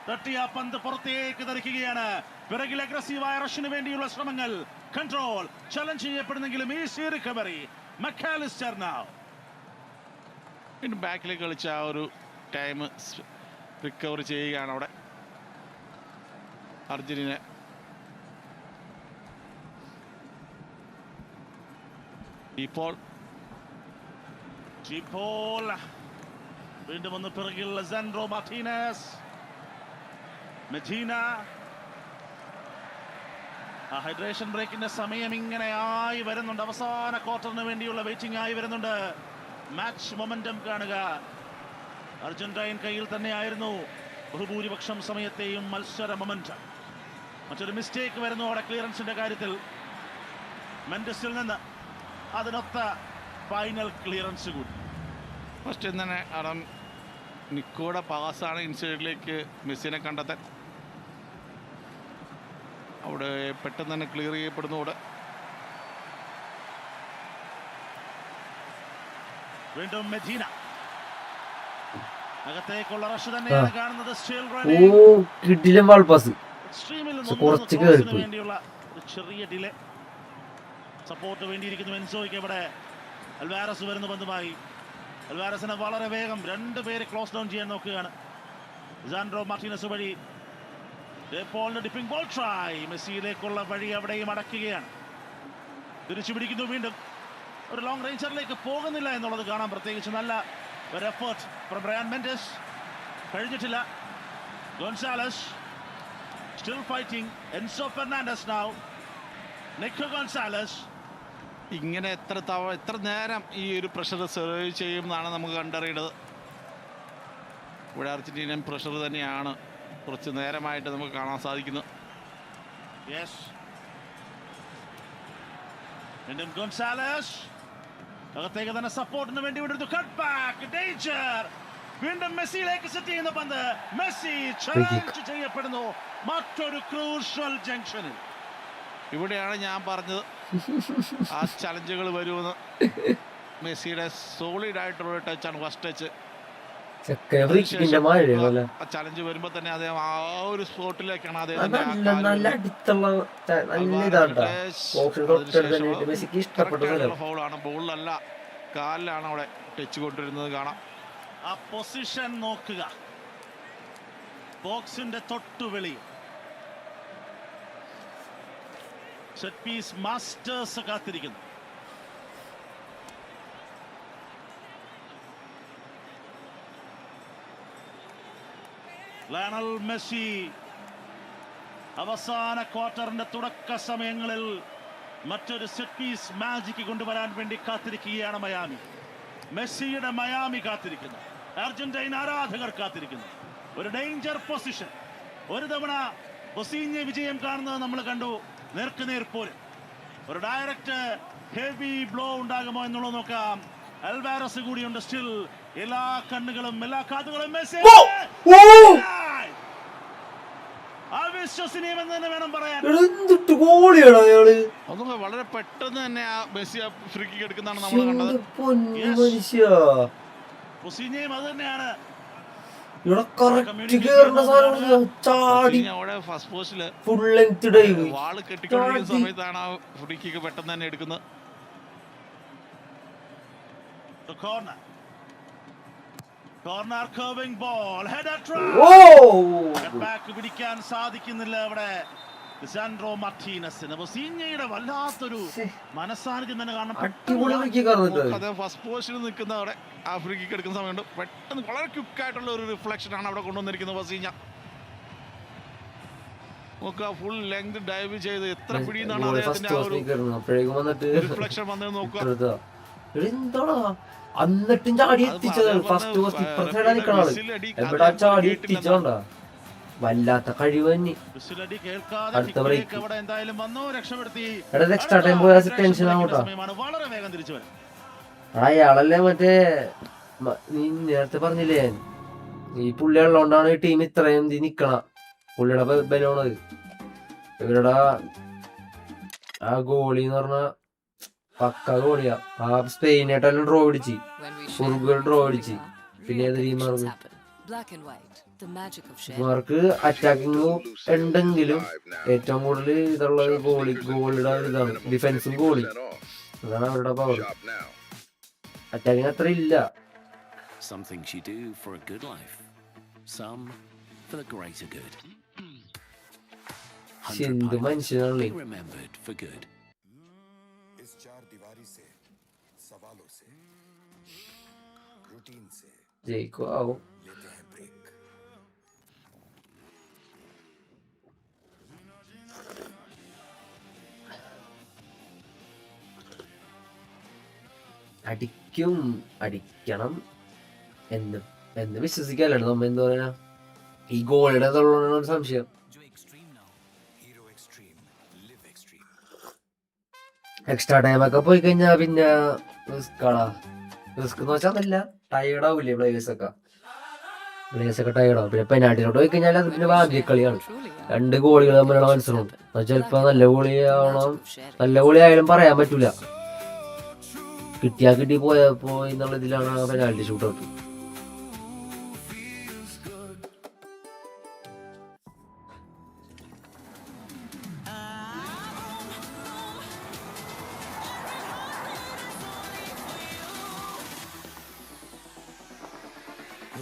S5: തട്ടിയ പന്ത് പുറത്തേക്ക് തെറിക്കുകയാണ്. പിറകിൽ അഗ്രസീവായ റഷിന് വേണ്ടിയുള്ള ശ്രമങ്ങൾ, കൺട്രോൾ, ചലഞ്ച് ചെയ്യപ്പെടുന്നെങ്കിലും ഈസി റിക്കവറി. മക്കാലിസ്റ്റർ
S6: പിന്നെ ബാക്കിലേക്ക് കളിച്ച ആ ഒരു ടൈം റിക്കവർ ചെയ്യുകയാണ് അവിടെ അർജന്റീന.
S5: വീണ്ടും ഒന്ന് പിറകിൽ ലെസാൻഡ്രോ മാർട്ടിനസ്. മെഡീന. ആ ഹൈഡ്രേഷൻ ബ്രേക്കിന്റെ സമയം ഇങ്ങനെ ആയി വരുന്നുണ്ട്. അവസാന ക്വാർട്ടറിന് വേണ്ടിയുള്ള വെയിറ്റിംഗ് ആയി വരുന്നുണ്ട്. മാച്ച് മൊമെന്റം കാണുക. അർജന്റൈൻ കയ്യിൽ തന്നെയായിരുന്നു ബഹുഭൂരിപക്ഷം സമയത്തെയും മത്സര മൊമെന്റം. മറ്റൊരു മിസ്റ്റേക്ക് വരുന്നു അവിടെ ക്ലിയറൻസിന്റെ കാര്യത്തിൽ. മെൻഡസിൽ നിന്ന് അതിനൊത്ത ഫൈനൽ ക്ലിയറൻസ് കൂടി.
S6: ഫസ്റ്റ് തന്നെ അവിടെ നിക്കോയുടെ പാസ്സാണ് ഇൻസൈഡിലേക്ക് മെസ്സിനെ കണ്ടെത്താൻ. അവിടെ പെട്ടെന്ന് തന്നെ ക്ലിയർ ചെയ്യപ്പെടുന്നു. അവിടെ
S5: വീണ്ടും മെഡീന. അകത്തേക്കുള്ള റഷ് തന്നെയാണ് കാണുന്നത്.
S1: കിട്ടില്ല വാൾ പാസ് കുറച്ച് കേറിപ്പോയി.
S5: വേണ്ടിയുള്ള ഒരു ചെറിയ ഡിലേ. സപ്പോർട്ട് വേണ്ടിയിരിക്കുന്നു എൻസോയ്ക്ക്. ഇവിടെ അൽവാരസ് വരുന്ന പന്തുമായി. അൽവാരസിനെ വളരെ വേഗം രണ്ടുപേരെ ക്ലോസ് ഡൗൺ ചെയ്യാൻ നോക്കുകയാണ്. ലെസാൻഡ്രോ മാർട്ടിനസ് വഴി പോളിന്റെ ഡിപ്പിംഗ് ബോൾ ട്രൈ. മെസ്സിയിലേക്കുള്ള വഴി അവിടെയും അടയ്ക്കുകയാണ്. തിരിച്ചു പിടിക്കുന്നു. വീണ്ടും ഒരു ലോങ് റേഞ്ചറിലേക്ക് പോകുന്നില്ല എന്നുള്ളത് കാണാം. പ്രത്യേകിച്ച് നല്ല ഒരു എഫേർട്ട് ഫ്രം ബ്രയാൻ മെൻഡസ്. കഴിഞ്ഞിട്ടില്ല. Gonzalez still fighting. Enzo Fernandez now. Nico Gonzalez.
S6: ഇങ്ങനെ എത്ര നേരം ഈ ഒരു പ്രഷർ സെർവ് ചെയ്യുമെന്നാണ് നമുക്ക് കണ്ടറിയുന്നത്. ഇവിടെ അർജന്റീനിയൻ പ്രഷർ തന്നെയാണ് കുറച്ച് നേരമായിട്ട് നമുക്ക് കാണാൻ സാധിക്കുന്നത്.
S5: വീണ്ടും ഗോൺസാലസ് അകത്തേക്ക് തന്നെ സപ്പോർട്ടിന് വേണ്ടി വിടുന്നു. Cut back danger. വീണ്ടും മെസ്സിയിലേക്ക് സെറ്റ് ചെയ്യുന്ന പന്ത്. മെസ്സി ചലഞ്ച് ചെയ്യപ്പെടുന്നു മറ്റൊരു ക്രൂഷ്യൽ ജംഗ്ഷനിൽ.
S6: ഇവിടെയാണ് ഞാൻ പറഞ്ഞത് ആ ചലഞ്ചുകൾ വരുമെന്ന്. മെസ്സിയുടെ സോളിഡ് ആയിട്ടുള്ള ടച്ചാണ് ഫസ്റ്റ് ടച്ച്. ആ ചലഞ്ച് വരുമ്പോ തന്നെ അദ്ദേഹം ആ ഒരു സ്പോട്ടിലേക്കാണ് ഫൗളാണ്. ബോളിലല്ല കാലിലാണ് അവിടെ ടച്ച് കൊണ്ടിരുന്നത് കാണാം.
S5: ആ പൊസിഷൻ നോക്കുക. ബോക്സിന്റെ തൊട്ടുവെളി. സെറ്റ് പീസ് മാസ്റ്റേഴ്സ് കാത്തിരിക്കുന്നു. ലയണൽ മെസ്സി അവസാന ക്വാർട്ടറിന്റെ തുടക്ക സമയങ്ങളിൽ മറ്റൊരു സെറ്റ് പീസ് മാജിക് കൊണ്ടുവരാൻ വേണ്ടി കാത്തിരിക്കുകയാണ് മയാമി. മെസ്സിയുടെ മയാമി കാത്തിരിക്കുന്നു. അർജന്റീന ആരാധകർ കാത്തിരിക്കുന്നു. ഒരു ഡേഞ്ചർ പൊസിഷൻ. ഒരു തവണ ബൊസീഞ്ഞ വിജയം കാണുന്നത് നമ്മൾ കണ്ടു. നേർക്കുനേർ പോരും. ഒരു ഡയറക്റ്റ് ഹെവി ബ്ലോ ഉണ്ടാകുമോ എന്നുള്ളത് നോക്കാം. അൽവാരസ് കൂടിയുണ്ട്. സ്റ്റിൽ എല്ലാ കണ്ണുകളും എല്ലാ കാതുകളും മെസ്സി. അവിശ്വസനീയമെന്ന് തന്നെ വേണം പറയാൻ.
S6: അതൊക്കെ വളരെ പെട്ടെന്ന് തന്നെ ആ മെസ്സി ഫ്രീ കിക്ക് എടുക്കുന്നതാണ് നമ്മൾ കണ്ടത്.
S5: ബൊസീഞ്ഞയും അത് തന്നെയാണ്.
S6: വാള് കെട്ടിക്കൊണ്ടിരിക്കുന്ന സമയത്താണ് ആ ഫ്രീ കിക്ക് പെട്ടെന്ന് തന്നെ എടുക്കുന്നത്.
S5: Corner curving ball. Header try. Back പിടിക്കാൻ സാധിക്കുന്നില്ല അവിടെ ലിസാൻഡ്രോ മാർട്ടിനസിന്. ബൊസീഞ്ഞയുടെ വല്ലാത്തൊരു മനസാന്നിധ്യം തന്നെ കാണണം.
S6: ഫസ്റ്റ് പോസ്റ്റിൽ നിൽക്കുന്ന അവിടെ ആ ഫ്രീ കിക്ക് എടുക്കുന്ന സമയത്ത് പെട്ടെന്ന് വളരെ ക്വിക്കായിട്ടുള്ള ഒരു റിഫ്ലക്ഷൻ ആണ് അവിടെ കൊണ്ടുവന്നിരിക്കുന്നത് ബൊസീഞ്ഞ. നോക്കുക, ഫുൾ ലെങ്ത് ഡൈവ് ചെയ്ത് എത്ര പിടിയെന്നാണ് അദ്ദേഹത്തിന്റെ ആ ഒരു റിഫ്ലക്ഷൻ വന്നത് നോക്കുക.
S1: എന്നിട്ടും ചാടി എത്തിച്ചത് ഫസ്റ്റ് പോസ്റ്റ് ഇപ്പുറത്തേടാ നിക്കണ എവിടെ ചാടി എത്തിച്ചോണ്ടാ. വല്ലാത്ത കഴിവ് തന്നെ. അടുത്ത ബ്രേക്ക് എക്സ്ട്രാ ടൈം പോയാ ടെൻഷൻ ആവട്ടാ. അയാളല്ലേ മറ്റേ നീ നേരത്തെ പറഞ്ഞില്ലേ, ഈ പുള്ളി ഉള്ളതുകൊണ്ടാണ് ഈ ടീം ഇത്രയും നിക്കണ. പുള്ളിയുടെ ബലോണത്. ഇവരുടെ ആ ഗോളി എന്ന് പറഞ്ഞ പക്ക ഗോളിയാ. ആ സ്പെയിനായിട്ടെല്ലാം ഡ്രോ പിടിച്ച്, ഉറുഗ്വേ ഡ്രോ പിടിച്ച്. പിന്നെ ഏത് ടീമാർക്ക് ഇവർക്ക് അറ്റാക്കിങ് ഉണ്ടെങ്കിലും ഏറ്റവും കൂടുതൽ ഇതുള്ളത് ഗോളിയുടെ ഇതാണ്. ഡിഫൻസും ഗോളി, അതാണ് അവരുടെ പവർ. അറ്റാക്കിങ് അത്ര ഇല്ല. എന്ത് മനുഷ്യനാണല്ലേ.
S12: इस चार दीवारी से, सवालों से, रूटीन से
S1: ജയിക്കും ആവും. അടിക്കണം എന്ന് വിശ്വസിക്കാല്ലോ നമ്മ. എന്താ പറയാ, ഈ ഗോളിയുടെ ഒരു സംശയം. എക്സ്ട്രാ ടൈം ഒക്കെ പോയി കഴിഞ്ഞാൽ പിന്നെ റിസ്ക് എന്ന് വെച്ചാൽ അതല്ല, ടയേർഡ് ആവൂലേ പ്ലേയേഴ്സ് ഒക്കെ ടയേർഡ് ആവും. പിന്നെ പെനാൾട്ടിയിലോട്ട് പോയി കഴിഞ്ഞാൽ അത് പിന്നെ ഭാഗ്യ കളിയാണ്. 2 ഗോളികൾ തമ്മിലുള്ള മത്സരം. ചിലപ്പോ നല്ല ഗോളി ആവണം, നല്ല ഗോളി ആയാലും പറയാൻ പറ്റൂല. കിട്ടി പോയി എന്നുള്ള ഇതിലാണ് penalty shoot out.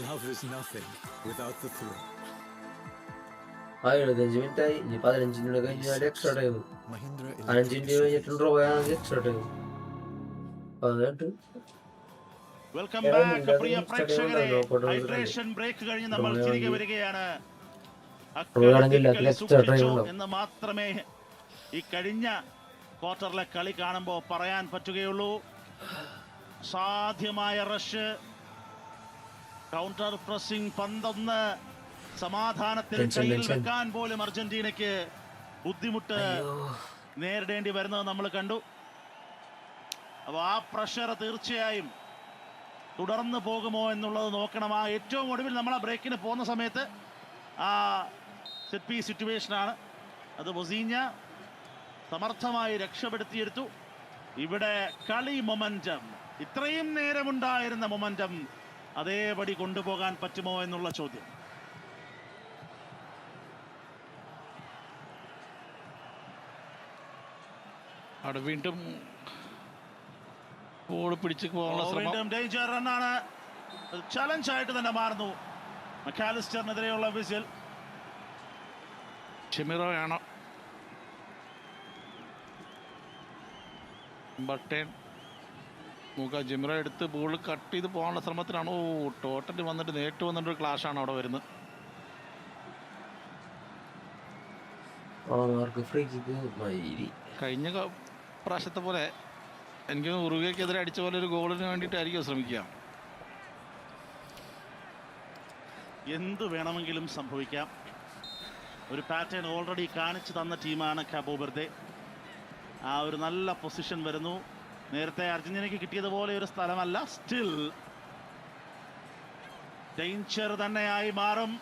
S17: Love is nothing without the thrill.
S1: 75 മിനിറ്റായി. ഇനി 15 മിനിറ്റ് കഴിഞ്ഞാൽ എക്സ്ട്രാ ടൈം. 5 മിനിറ്റ് കഴിഞ്ഞിട്ട് ഡ്രോ ആണെങ്കിൽ എക്സ്ട്രാ ടൈം.
S5: വെൽക്കം ബാക്ക് പ്രിയ പ്രേക്ഷകരെ. ഹൈഡ്രേഷൻ ബ്രേക്ക് കഴിഞ്ഞ് നമ്മൾ തിരികെ വരികയാണ്. എന്ന് മാത്രമേ ഈ കഴിഞ്ഞ ക്വാർട്ടറിലെ കളി കാണുമ്പോൾ പറയാൻ പറ്റുകയുള്ളൂ. സാധ്യമായ റഷ്, കൗണ്ടർ പ്രസിംഗ്, 11 സമാധാനത്തിൽ കയ്യിൽ വെക്കാൻ പോലും അർജന്റീനയ്ക്ക് ബുദ്ധിമുട്ട് നേരിടേണ്ടി വരുന്നത് നമ്മൾ കണ്ടു. അപ്പോൾ ആ പ്രഷർ തീർച്ചയായും തുടർന്ന് പോകുമോ എന്നുള്ളത് നോക്കണം. ആ ഏറ്റവും ഒടുവിൽ നമ്മൾ ആ ബ്രേക്കിന് പോകുന്ന സമയത്ത് ആ സെറ്റ് പീസ് സിറ്റുവേഷനാണ് അത് വൊസീഞ്ഞ സമർത്ഥമായി രക്ഷപ്പെടുത്തിയെടുത്തു. ഇവിടെ കളി മൊമെന്റം, ഇത്രയും നേരമുണ്ടായിരുന്ന മൊമെന്റം അതേപടി കൊണ്ടുപോകാൻ പറ്റുമോ എന്നുള്ള ചോദ്യം.
S6: അവിടെ വീണ്ടും ബോൾ പിടിച്ച്
S5: വീണ്ടും ഡേഞ്ചർ റണ്ണാണ്. ചലഞ്ച് ആയിട്ട് തന്നെ മാറുന്നു. മക്കാലിസ്റ്ററിനെതിരെയുള്ള വിസിൽ.
S6: ഷെമിറോയാണോ ബട്ടേൺ ജിമിറോ എടുത്ത് ബോൾ കട്ട് ചെയ്ത് പോകാനുള്ള ശ്രമത്തിലാണ്. ടോട്ടലി വന്നിട്ട് നേരിട്ട് വന്നിട്ടൊരു ക്ലാഷ് ആണ് അവിടെ വരുന്നത്. കഴിഞ്ഞ പ്രാവശ്യത്തെ പോലെ എനിക്ക് ഉറുഗ്വേക്കെതിരെ അടിച്ച പോലെ ഒരു ഗോളിന് വേണ്ടിയിട്ടായിരിക്കും ശ്രമിക്കുക.
S5: എന്ത് വേണമെങ്കിലും സംഭവിക്കാം. ഒരു പാറ്റേൺ ഓൾറെഡി കാണിച്ചു തന്ന ടീമാണ് കാബോ വെർദെ. ആ ഒരു നല്ല പൊസിഷൻ വരുന്നു. നേരത്തെ അർജന്റീനയ്ക്ക് കിട്ടിയതുപോലെ ഒരു സ്ഥലമല്ല. സ്റ്റിൽ ഡേഞ്ചർ തന്നെയായി മാറും.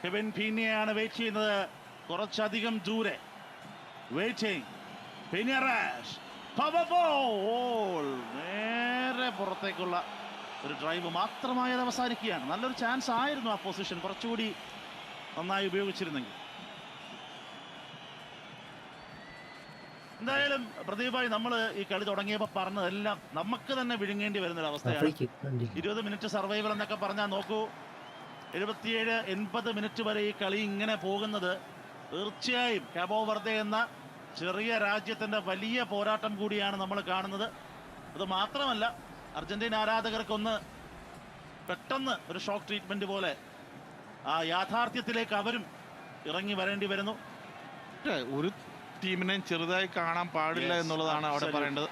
S5: കെവിൻ പീനിയയാണ് വെയിറ്റ് ചെയ്യുന്നത്. കുറച്ചധികം ദൂരെ വെയിറ്റിംഗ്. നേരെ പുറത്തേക്കുള്ള ഒരു ഡ്രൈവ് മാത്രമായി അത് അവസാനിക്കുകയാണ്. നല്ലൊരു ചാൻസ് ആയിരുന്നു ആ പൊസിഷൻ കുറച്ചുകൂടി നന്നായി ഉപയോഗിച്ചിരുന്നെങ്കിൽ. എന്തായാലും പ്രദീപായി നമ്മൾ ഈ കളി തുടങ്ങിയപ്പോൾ പറഞ്ഞതെല്ലാം നമുക്ക് തന്നെ വിഴുങ്ങേണ്ടി വരുന്നൊരു അവസ്ഥയാണ്. 20 മിനിറ്റ് സർവൈവൽ എന്നൊക്കെ പറഞ്ഞാൽ നോക്കൂ, 77-80 മിനിറ്റ് വരെ ഈ കളി ഇങ്ങനെ പോകുന്നത് തീർച്ചയായും കാബോ വെർദെ എന്ന ചെറിയ രാജ്യത്തിൻ്റെ വലിയ പോരാട്ടം കൂടിയാണ് നമ്മൾ കാണുന്നത്. അത് മാത്രമല്ല അർജന്റീന ആരാധകർക്കൊന്ന് പെട്ടെന്ന് ഒരു ഷോക്ക് ട്രീറ്റ്മെന്റ് പോലെ ആ യാഥാർത്ഥ്യത്തിലേക്ക് അവരും ഇറങ്ങി വരേണ്ടി വരുന്നു.
S6: ഒരു ടീമിനെയും ചെറുതായി കാണാൻ പാടില്ല എന്നുള്ളതാണ് അവിടെ പറയേണ്ടത്.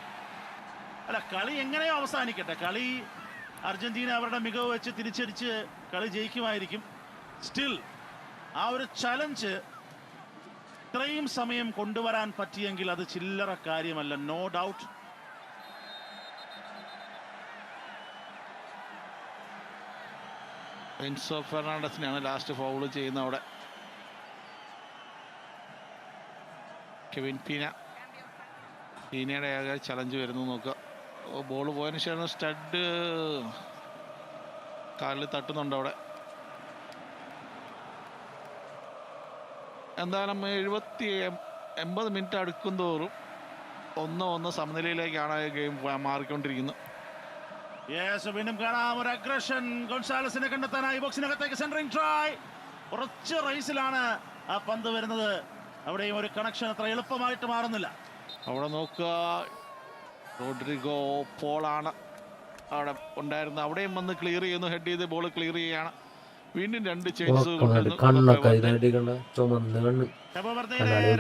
S5: അല്ല, കളി എങ്ങനെയോ അവസാനിക്കട്ടെ. കളി അർജന്റീന അവരുടെ മികവ് വെച്ച് തിരിച്ചടിച്ച് കളി ജയിക്കുമായിരിക്കും. സ്റ്റിൽ ആ ഒരു ചലഞ്ച് ഇത്രയും സമയം കൊണ്ടുവരാൻ പറ്റിയെങ്കിൽ അത് ചില്ലറ കാര്യമല്ല, നോ ഡൗട്ട്.
S6: എൻസോ ഫെർണാണ്ടസിനെയാണ് ലാസ്റ്റ് ഫൗള് ചെയ്യുന്നത് അവിടെ. കെവിൻ പീനയുടെ ആകെ ചലഞ്ച് വരുന്നു നോക്കുക. ബോൾ പോയതിനു ശേഷം സ്റ്റഡ് കാലിൽ തട്ടുന്നുണ്ട് അവിടെ. എന്തായാലും 80 മിനിറ്റ് അടുക്കും തോറും 1-1 സമനിലയിലേക്കാണ് ഗെയിം മാറിക്കൊണ്ടിരിക്കുന്നത്.
S5: വീണ്ടും കാണാം ഒരു അഗ്രഷൻ. ഗോൺസാലസിനെ കണ്ടെത്താനായി ബോക്സിനകത്തേക്ക് സെൻട്രിങ് ട്രൈ. കുറച്ച് റേസിലാണ് ആ പന്ത് വരുന്നത്. അവിടെയും ഒരു കണക്ഷൻ അത്ര എളുപ്പമായിട്ട് മാറുന്നില്ല.
S6: അവിടെ നോക്കുക, റോഡ്രിഗോ പോളാണ്
S5: അവിടെ ഉണ്ടായിരുന്നു. അവിടെയും വന്ന് ക്ലിയർ ചെയ്യുന്നു, ഹെഡ് ചെയ്ത് ബോൾ ക്ലിയർ ചെയ്യുകയാണ്. വീണ്ടും 2 ചേഞ്ചസ്
S1: കണ്ണൊക്കെ ചുമന്ന് കണ്ണ്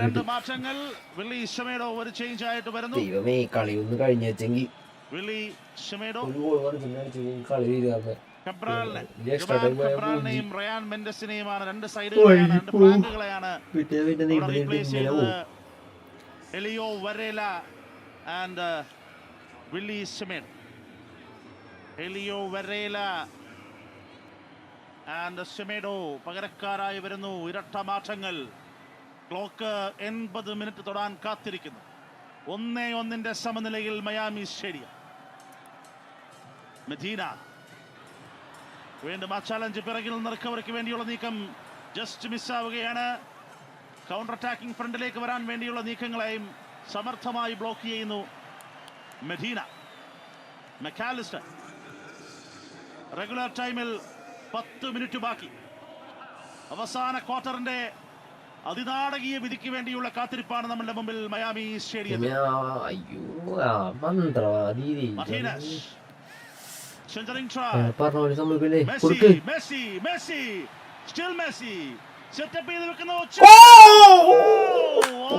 S6: രണ്ട് മാറ്റങ്ങൾ. വില്ലി ഷമേഡോ ഒരു ചേഞ്ച് ആയിട്ട് വരുന്നു.
S1: ദൈവമേ, കളി ഒന്ന് കഴിഞ്ഞെങ്കിൽ
S6: വില്ലി ഷമേഡോ
S1: ഒരു ഗോൾ കളി തീരാതെ
S6: ഖബ്രാലിനെയും റയാൻ മെൻഡസിനെയുമാണ്, 2 സൈഡുകളെയാണ്, 2 ഫ്ലാങ്കുകളെയാണ് റീപ്ലേസ് ചെയ്തത്. എലിയോ Varela and Willy ഷമേഡോ. എലിയോ Varela and ഷമേഡോ പകരക്കാരായി വരുന്നു. ഇരട്ട മാറ്റങ്ങൾ. ക്ലോക്ക് 80 മിനിറ്റ് തൊടാൻ കാത്തിരിക്കുന്നു. 1-1 സമനിലയിൽ മയാമി സ്റ്റേഡിയം. മെദീന വീണ്ടും ആ ചാലഞ്ച്. പിറകിൽ നിന്ന് റിക്കവറിക്ക് വേണ്ടിയുള്ള നീക്കം ജസ്റ്റ് മിസ്സാവുകയാണ്. കൗണ്ടർ അറ്റാക്കിംഗ് ഫ്രണ്ടിലേക്ക് വരാൻ വേണ്ടിയുള്ള നീക്കങ്ങളെയും സമർത്ഥമായി ബ്ലോക്ക് ചെയ്യുന്നു മെദീന. മെക്കാലിസ്റ്റർ. റെഗുലർ ടൈമിൽ 10 മിനിറ്റ് ബാക്കി. അവസാന ക്വാർട്ടറിന്റെ അതിനാടകീയ വിധിക്ക് വേണ്ടിയുള്ള കാത്തിരിപ്പാണ് നമ്മുടെ മുമ്പിൽ മയാമി സ്റ്റേഡിയത്തിൽ. Centering try. Messi, Messi, Messi, still Messi. Setup ചെയ്ത് വെക്കുന്നു.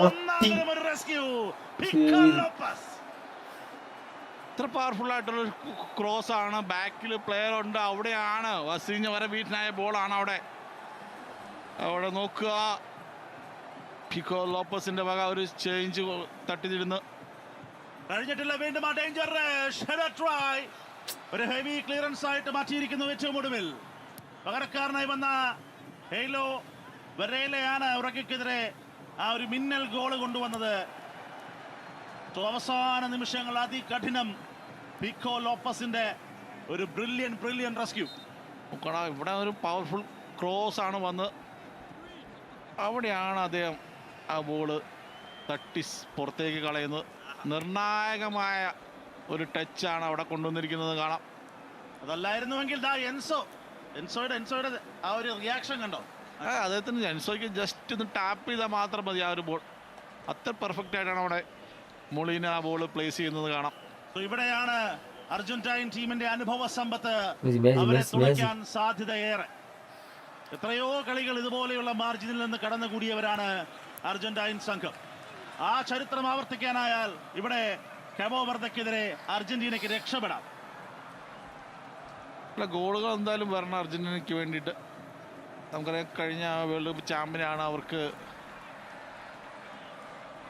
S6: ഒന്നാമതൊരു റെസ്ക്യൂ. പിക്കോ ലോപ്പസ്.
S5: ഇത്ര പവർഫുൾ ആയിട്ടുള്ള ക്രോസ് ആണ്. ബാക്കിൽ പ്ലെയർ ഉണ്ട്. അവിടെയാണ് വസീഞ്ഞ വരെ വീട്ടിനായ ബോളാണ്. അവിടെ നോക്കുക. പിക്കോ ലോപ്പസിന്റെ വക ഒരു ചേഞ്ച് തട്ടിതിരുന്ന്
S6: കഴിഞ്ഞിട്ടില്ല. വീണ്ടും ആ ഡേഞ്ചർ ട്രൈ. ഒരു ഹെവി ക്ലിയറൻസ് ആയിട്ട് മാറ്റിയിരിക്കുന്നു. ഏറ്റവും ഒടുവിൽ പകരക്കാരനായി വന്ന ഹെയ്ലോ വരേലയാണ് ഉറക്കെതിരെ ആ ഒരു മിന്നൽ ഗോൾ കൊണ്ടുവന്നത്. അവസാന നിമിഷങ്ങൾ അതികഠിനം. പിക്കോ ലോപ്പസിന്റെ ഒരു ബ്രില്യൻ റെസ്ക്യൂ.
S5: ഇവിടെ ഒരു പവർഫുൾ ക്രോസ് ആണ് വന്ന് അവിടെയാണ് അദ്ദേഹം ആ ബോള് തട്ടി പുറത്തേക്ക് കളയുന്നത്. നിർണായകമായ ഒരു ടച്ചാണ് അവിടെ കൊണ്ടുവന്നിരിക്കുന്നത് കാണാം.
S6: അതല്ലായിരുന്നുവെങ്കിൽ എൻസോയുടെ ആ ഒരു റിയാക്ഷൻ കണ്ടോ?
S5: അദ്ദേഹത്തിന് എൻസോയ്ക്ക് ജസ്റ്റ് ഒന്ന് ടാപ്പ് ചെയ്താൽ മാത്രം മതി ആ ഒരു ബോൾ. അത്ര പെർഫെക്റ്റ് ആയിട്ടാണ് അവിടെ മൊളീന ആ ബോൾ പ്ലേസ് ചെയ്യുന്നത് കാണാം.
S6: ഇവിടെയാണ് അർജന്റൈൻ ടീമിന്റെ അനുഭവ സമ്പത്ത് അവരെ തുണയ്ക്കാൻ സാധ്യതയേറെ. എത്രയോ കളികൾ ഇതുപോലെയുള്ള മാർജിനിൽ നിന്ന് കടന്നുകൂടിയവരാണ് അർജന്റൈൻ സംഘം. ആ ചരിത്രം ആവർത്തിക്കാനായാൽ ഇവിടെ കാബോ വെർദക്കെതിരെ അർജന്റീനയ്ക്ക് രക്ഷപ്പെടാം.
S5: ഗോളുകൾ എന്തായാലും വരണം അർജന്റീനയ്ക്ക് വേണ്ടിയിട്ട്. നമുക്കറിയാം കഴിഞ്ഞ വേൾഡ് കപ്പ് ചാമ്പ്യനാണ്. അവർക്ക്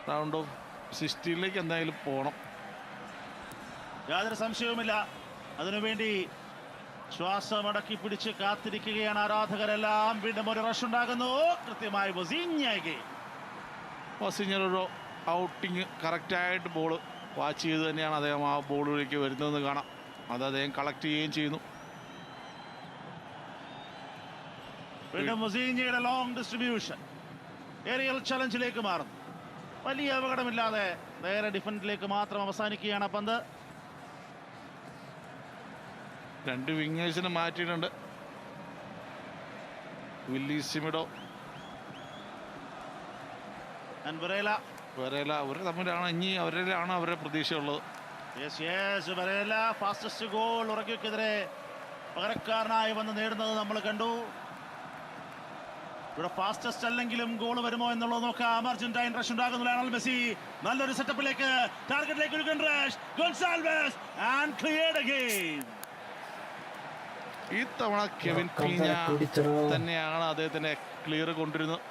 S5: റൗണ്ട് ഓഫ് 16 എന്തായാലും പോകണം,
S6: യാതൊരു സംശയവുമില്ല. അതിനുവേണ്ടി ശ്വാസമടക്കി പിടിച്ച് കാത്തിരിക്കുകയാണ് ആരാധകരെല്ലാം. വീണ്ടും ഒരു റഷ് ഉണ്ടാകുന്നു. കൃത്യമായി
S5: വസീഞ്ഞൊരു ഔട്ടിങ് കറക്റ്റായിട്ട് ബോൾ വാച്ച് ചെയ്ത് തന്നെയാണ് അദ്ദേഹം ആ ബോളിലേക്ക് വരുന്നതെന്ന് കാണാം. അത് അദ്ദേഹം കളക്ട് ചെയ്യുകയും ചെയ്യുന്നു.
S6: വീണ്ടും വസീഞ്ഞയുടെ ലോങ് ഡിസ്ട്രിബ്യൂഷൻ ഏരിയൽ ചലഞ്ചിലേക്ക് മാറുന്നു. വലിയ അപകടമില്ലാതെ നേരെ ഡിഫൻഡിലേക്ക് മാത്രം അവസാനിക്കുകയാണ് പന്ത്.
S5: 2 വിങ്ങേഴ്സിനെ മാറ്റിയിട്ടുണ്ട്. വില്ലി ഷിമിഡോ വരേല അവർ തമ്മിലാണ് ഇനി അവരിലാണ് അവരുടെ പ്രതീക്ഷയുള്ളത്.
S6: ഫാസ്റ്റസ്റ്റ് ഗോൾ ഉറക്കെതിരെ പകരക്കാരനായി വന്ന് നേടുന്നത് നമ്മൾ കണ്ടു. ഇവിടെ ഫാസ്റ്റസ്റ്റ് അല്ലെങ്കിലും ഗോൾ വരുമോ എന്നുള്ളത് നോക്കാം. അർജന്റൈൻ റഷ് ഉണ്ടാകുന്നു. ലയണൽ മെസ്സി നല്ലൊരു സെറ്റപ്പിലേക്ക് ടാർഗറ്റിലേക്ക് ഒരു rush. Gonsalves and cleared again.
S5: ഈ തവണ കെവിൻ പീഞ്ഞ തന്നെയാണ് അദ്ദേഹത്തിന്റെ ക്ലിയർ കൊണ്ടിരുന്നത്.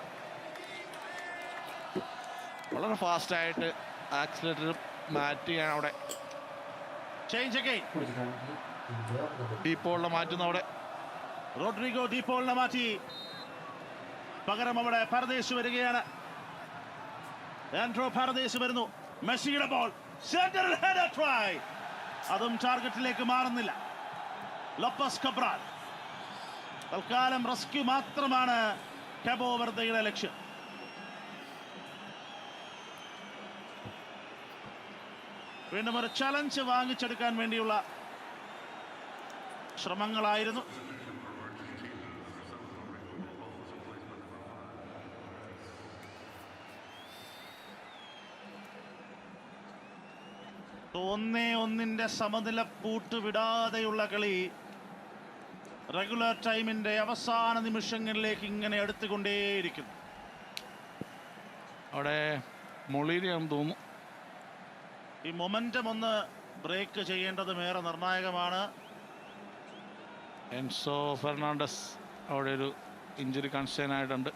S5: വളരെ ഫാസ്റ്റായിട്ട് ആക്സിലേറ്റർ മാറ്റുകയാണ് അവിടെ. ഡീപ്പോളിനെ മാറ്റുന്നു അവിടെ.
S6: റോഡ്രിഗോ ഡീപ്പോളിനെ മാറ്റി. പകരം അവിടെ പരദേശ് വരികയാണ്. ആൻഡ്രോ പരദേശ് വരുന്നു. മെസ്സിയുടെ ബോൾ സെന്ററിൽ ഹെഡർ ട്രൈ. അതും ടാർഗറ്റിലേക്ക് മാറുന്നില്ല. ലോപ്പസ് കബ്രാൽ. തൽക്കാലം റെസ്ക്യൂ മാത്രമാണ് കാബോ വെർദയുടെ ലക്ഷ്യം. വീണ്ടും ഒരു ചലഞ്ച് വാങ്ങിച്ചെടുക്കാൻ വേണ്ടിയുള്ള ശ്രമങ്ങളായിരുന്നു.
S5: 1-1 സമനില പൂട്ട് വിടാതെയുള്ള കളി റെഗുലർ ടൈമിന്റെ അവസാന നിമിഷങ്ങളിലേക്ക് ഇങ്ങനെ എടുത്തുകൊണ്ടേയിരിക്കുന്നു.
S6: അവിടെ മൊളീരിയാണെന്ന് തോന്നുന്നു.
S5: ഈ മൊമെന്റം ഒന്ന് ബ്രേക്ക് ചെയ്യേണ്ടതും ഏറെ നിർണായകമാണ്.
S6: എൻസോ ഫെർണാണ്ടസ് അവിടെ ഒരു ഇഞ്ചുറി കൺസേൺ ആയിട്ടുണ്ട്.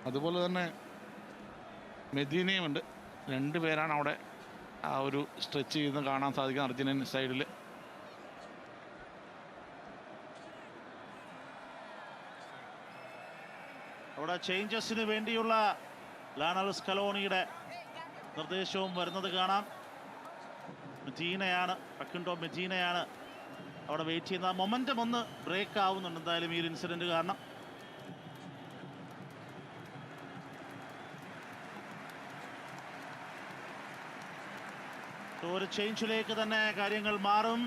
S6: അതുപോലെ തന്നെ മെദീനയും ഉണ്ട്. 2 പേരാണ് അവിടെ ആ ഒരു സ്ട്രെച്ച് ചെയ്യുന്നത് കാണാൻ സാധിക്കും അർജന്റീൻ സൈഡിൽ.
S5: അവിടെ ചേഞ്ചസിന് വേണ്ടിയുള്ള ലയണൽ സ്കലോണിയുടെ നിർദ്ദേശവും വരുന്നത് കാണാം. മെദീനയാണ് അവിടെ വെയിറ്റ് ചെയ്യുന്ന. മൊമെന്റം ഒന്ന് ബ്രേക്ക് ആവുന്നുണ്ട് എന്തായാലും ഈ ഒരു ഇൻസിഡന്റ് കാരണം. ഒരു ചേഞ്ചിലേക്ക് തന്നെ കാര്യങ്ങൾ മാറും.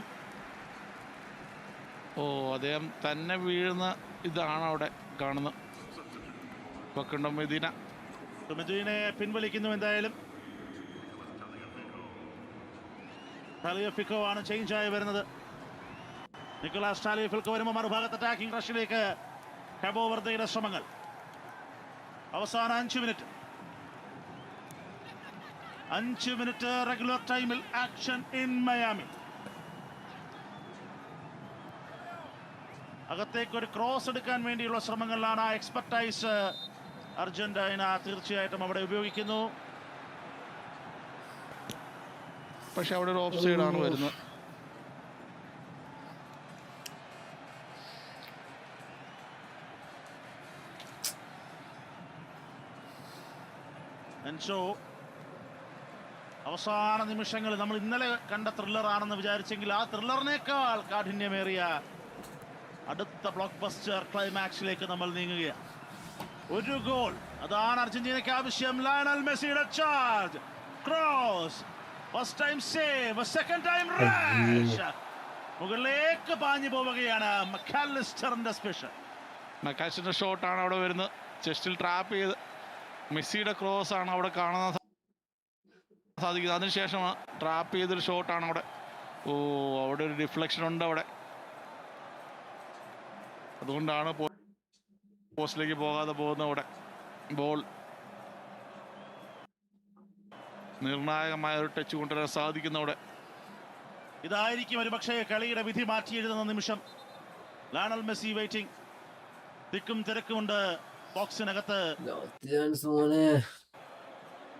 S6: അദ്ദേഹം തന്നെ വീഴുന്ന ഇതാണ് അവിടെ കാണുന്നത്.
S5: മെദീനയെ പിൻവലിക്കുന്നു. എന്തായാലും ടാലിയഫിക്കോ ആണ് ചേഞ്ച് ആയി വരുന്നത്. നിക്കോളാസ് ടാലിയഫിക്കോ വരുമ്പോൾ മറുഭാഗത്ത് അറ്റാക്കിംഗ് റഷിലേക്ക് കാബോ വെർദെയുടെ ശ്രമങ്ങൾ. അവസാന 5 മിനിറ്റ് റെഗുലർ ടൈമിൽ ആക്ഷൻ ഇൻ മയാമി. അകത്തേക്ക് ഒരു ക്രോസ് എടുക്കാൻ വേണ്ടിയുള്ള ശ്രമങ്ങളിലാണ്. എക്സ്പെർട്ടൈസ് അർജന്റീന തീർച്ചയായിട്ടും അവിടെ ഉപയോഗിക്കുന്നു.
S6: പക്ഷെ അവിടെ ഒരു ഓഫ് സൈഡ് ആണ് വരുന്നത്.
S5: അവസാന നിമിഷങ്ങളിൽ നമ്മൾ ഇന്നലെ കണ്ട ത്രില്ലർ ആണെന്ന് വിചാരിച്ചെങ്കിൽ ആ ത്രില്ലറിനേക്കാൾ കാഠിന്യമേറിയ അടുത്ത ബ്ലോക്ക് ബസ്റ്റർ ക്ലൈമാക്സിലേക്ക് നമ്മൾ നീങ്ങുകയാണ്. ഒരു ഗോൾ, അതാണ് അർജന്റീനയ്ക്ക് ആവശ്യം. ലയണൽ മെസ്സിയുടെ charge, cross, first time save, second time rash, മുകളിലേക്ക് പാഞ്ഞു പോവുകയാണ്. മക്കാലിസ്റ്ററിന്റെ സ്പെഷ്യൽ.
S6: മക്കാലിസ്റ്ററിന്റെ ഷോട്ടാണ് അവിടെ വരുന്നത്. ചെസ്റ്റിൽ ട്രാപ്പ് ചെയ്ത് മെസ്സിയുടെ ക്രോസ് ആണ് അവിടെ കാണുന്ന സാധിക്കുന്നത്. അതിനുശേഷം ട്രാപ്പ് ചെയ്തൊരു ഷോട്ടാണ് അവിടെ. അവിടെ ഒരു ഡിഫ്ലക്ഷൻ ഉണ്ട് അവിടെ. അതുകൊണ്ടാണ് പോസ്റ്റിലേക്ക് പോകാതെ പോകുന്നത്. അവിടെ ബോൾ നിർണായകമായ ഒരു ടച്ച് കൊണ്ടുവരാൻ സാധിക്കുന്ന അവിടെ.
S5: ഇതായിരിക്കും ഒരു പക്ഷേ കളിയുടെ വിധി മാറ്റി എഴുതുന്ന നിമിഷം. Lionel Messi waiting. തിക്കും തിരക്കുമുണ്ട് ബോക്സിനകത്ത്.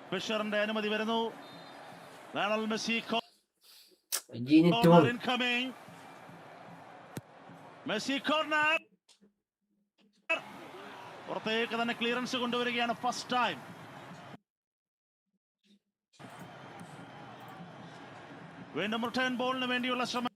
S5: ഫിഷറിന്റെ അനുമതി വരുന്നു. Lionel Messi incoming. Messi corner, പുറത്തേക്ക് തന്നെ ക്ലിയറൻസ് കൊണ്ടുവരികയാണ്. First time. വീണ്ടും റിട്ടേൺ ബോളിന് വേണ്ടിയുള്ള ശ്രമം.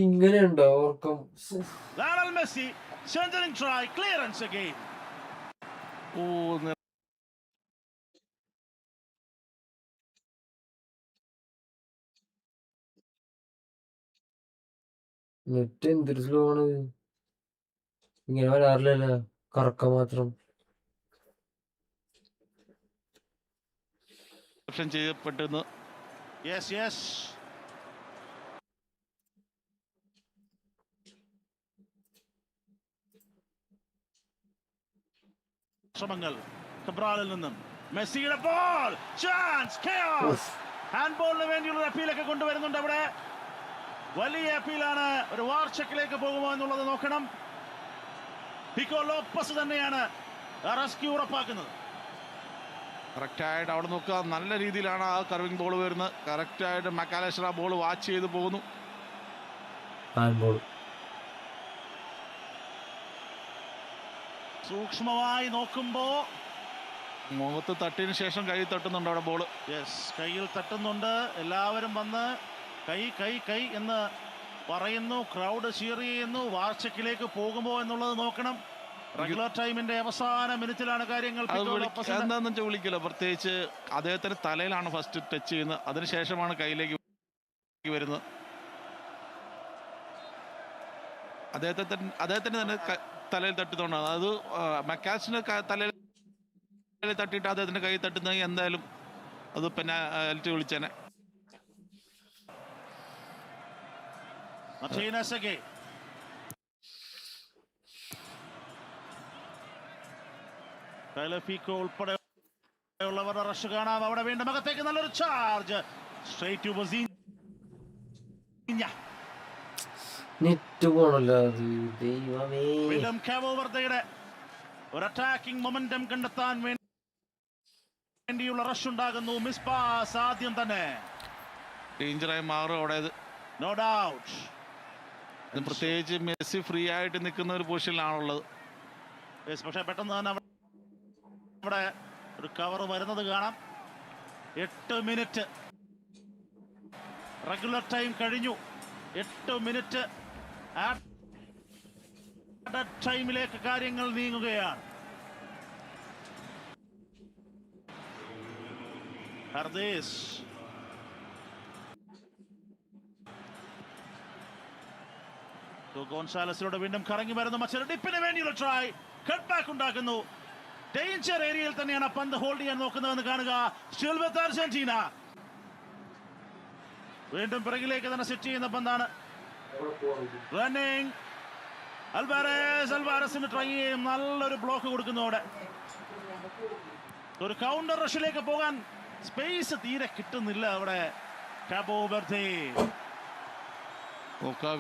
S1: ഇങ്ങനെയുണ്ടോ ഓർക്കം?
S5: Lionel Messi centering try, clearance again.
S1: Net എന്തൊരു സ്ലോ ആണ്. ഇങ്ങനെ വരാറില്ലല്ലോ, കറക്കം മാത്രം.
S6: ചെയ്യപ്പെട്ടെന്ന്.
S5: ശ്രമങ്ങൾ കബ്രാലിൽ നിന്നും. മെസ്സിയുടെ ബോൾ, ചാൻസ്, കെയോസ്. ഹാൻഡ് ബോളിന് വേണ്ടിയുള്ള അപ്പീലൊക്കെ കൊണ്ടുവരുന്നുണ്ട് അവിടെ. വലിയ അപ്പീലാണ്. ഒരു വാർ ചെക്കിലേക്ക് പോകുമോ എന്നുള്ളത് നോക്കണം. പിക്കോ ലോപ്പസ് തന്നെയാണ് റെസ്ക്യൂ ഉറപ്പാക്കുന്നത്.
S6: കറക്റ്റായിട്ട് അവിടെ നോക്കുക. നല്ല രീതിയിലാണ് ആ കർവിംഗ് ബോൾ വരുന്നത്. കറക്റ്റായിട്ട് മക്കാലിസ്റ്റർ ആ ബോൾ വാച്ച് ചെയ്ത് പോകുന്നു.
S5: സൂക്ഷ്മമായി നോക്കുമ്പോ മുഖത്ത് തട്ടിയതിന് ശേഷം കൈ തട്ടുന്നുണ്ട് അവിടെ ബോൾ.
S6: യെസ്, കയ്യിൽ തട്ടുന്നുണ്ട്. എല്ലാവരും വന്ന് കൈ കൈ കൈ എന്ന് പറയുന്നു. ക്രൗഡ് ചീർ ചെയ്യുന്നു. വാർച്ചക്കിലേക്ക് പോകുമോ എന്നുള്ളത് നോക്കണം. റെഗുലർ ടൈമിന്റെ അവസാന മിനിറ്റിലാണ് കാര്യങ്ങൾ.
S5: എന്താണെന്ന് വെച്ചാൽ വിളിക്കില്ല. പ്രത്യേകിച്ച് അദ്ദേഹത്തിന്റെ തലയിലാണ് ഫസ്റ്റ് ടച്ച് ചെയ്യുന്നത്, അതിനുശേഷമാണ് കയ്യിലേക്ക് വരുന്നത്. അദ്ദേഹത്തിന് തന്നെ തലയിൽ തട്ടുന്നതുകൊണ്ടാണ്. അത് മക്കാസിന്റെ തലയിൽ തട്ടിയിട്ട് അദ്ദേഹത്തിന്റെ കൈ തട്ടുന്നെങ്കിൽ എന്തായാലും അത് പെനാൽറ്റി വിളിച്ചേനെ.
S6: ഉൾപ്പെടെയുള്ളവരുടെ റഷ് കാണാം. അവിടെ വീണ്ടും അകത്തേക്ക് നല്ലൊരു charge. Straight to Vozinha.
S1: Net പോണല്ലോ അത്. ദൈവമേ.
S6: വീണ്ടും കാബോ വെർദെയുടെ ഒരു അറ്റാക്കിംഗ് മൊമെന്റം കണ്ടെത്താൻ വേണ്ടിയുള്ള റഷ് ഉണ്ടാകുന്നു. മിസ് പാസ് ആദ്യം തന്നെ
S5: ഡേഞ്ചറായി മാറും അവിടെ.
S6: No doubt.
S5: പ്രത്യേകിച്ച് മെസ്സി ഫ്രീ ആയിട്ട് നിൽക്കുന്ന ഒരു പൊസിഷനിലാണുള്ളത്.
S6: പക്ഷെ പെട്ടെന്ന് തന്നെ അവിടെ ഒരു കവർ വരുന്നത് കാണാം. 8 മിനിറ്റ് റെഗുലർ ടൈം കഴിഞ്ഞു. 8 മിനിറ്റ് ടൈമിലേക്ക് കാര്യങ്ങൾ നീങ്ങുകയാണ്. ഹർദേശ് ഗോൺസാലസിലൂടെ വീണ്ടും കറങ്ങി വരുന്നു. മറ്റൊരു ഡിപ്പിന് വേണ്ടിയുള്ള ട്രൈ. കട്ട് ബാക്ക് ഉണ്ടാക്കുന്നു. ഡേഞ്ചർ ഏരിയയിൽ തന്നെയാണ് പന്ത് ഹോൾഡ് ചെയ്യാൻ നോക്കുന്നതെന്ന് കാണുക. സ്റ്റിൽ വിത്ത് അർജന്റീന. വീണ്ടും പിറകിലേക്ക് തന്നെ സെറ്റ് ചെയ്യുന്ന പന്താണ്. റണ്ണിംഗ് അൽവാരസിന് ട്രൈ ചെയ്യും. നല്ലൊരു ബ്ലോക്ക് കൊടുക്കുന്നു അവിടെ. ഒരു കൗണ്ടർ റഷിലേക്ക് പോകാൻ സ്പേസ് തീരെ കിട്ടുന്നില്ല അവിടെ കാബോ വെർദെ.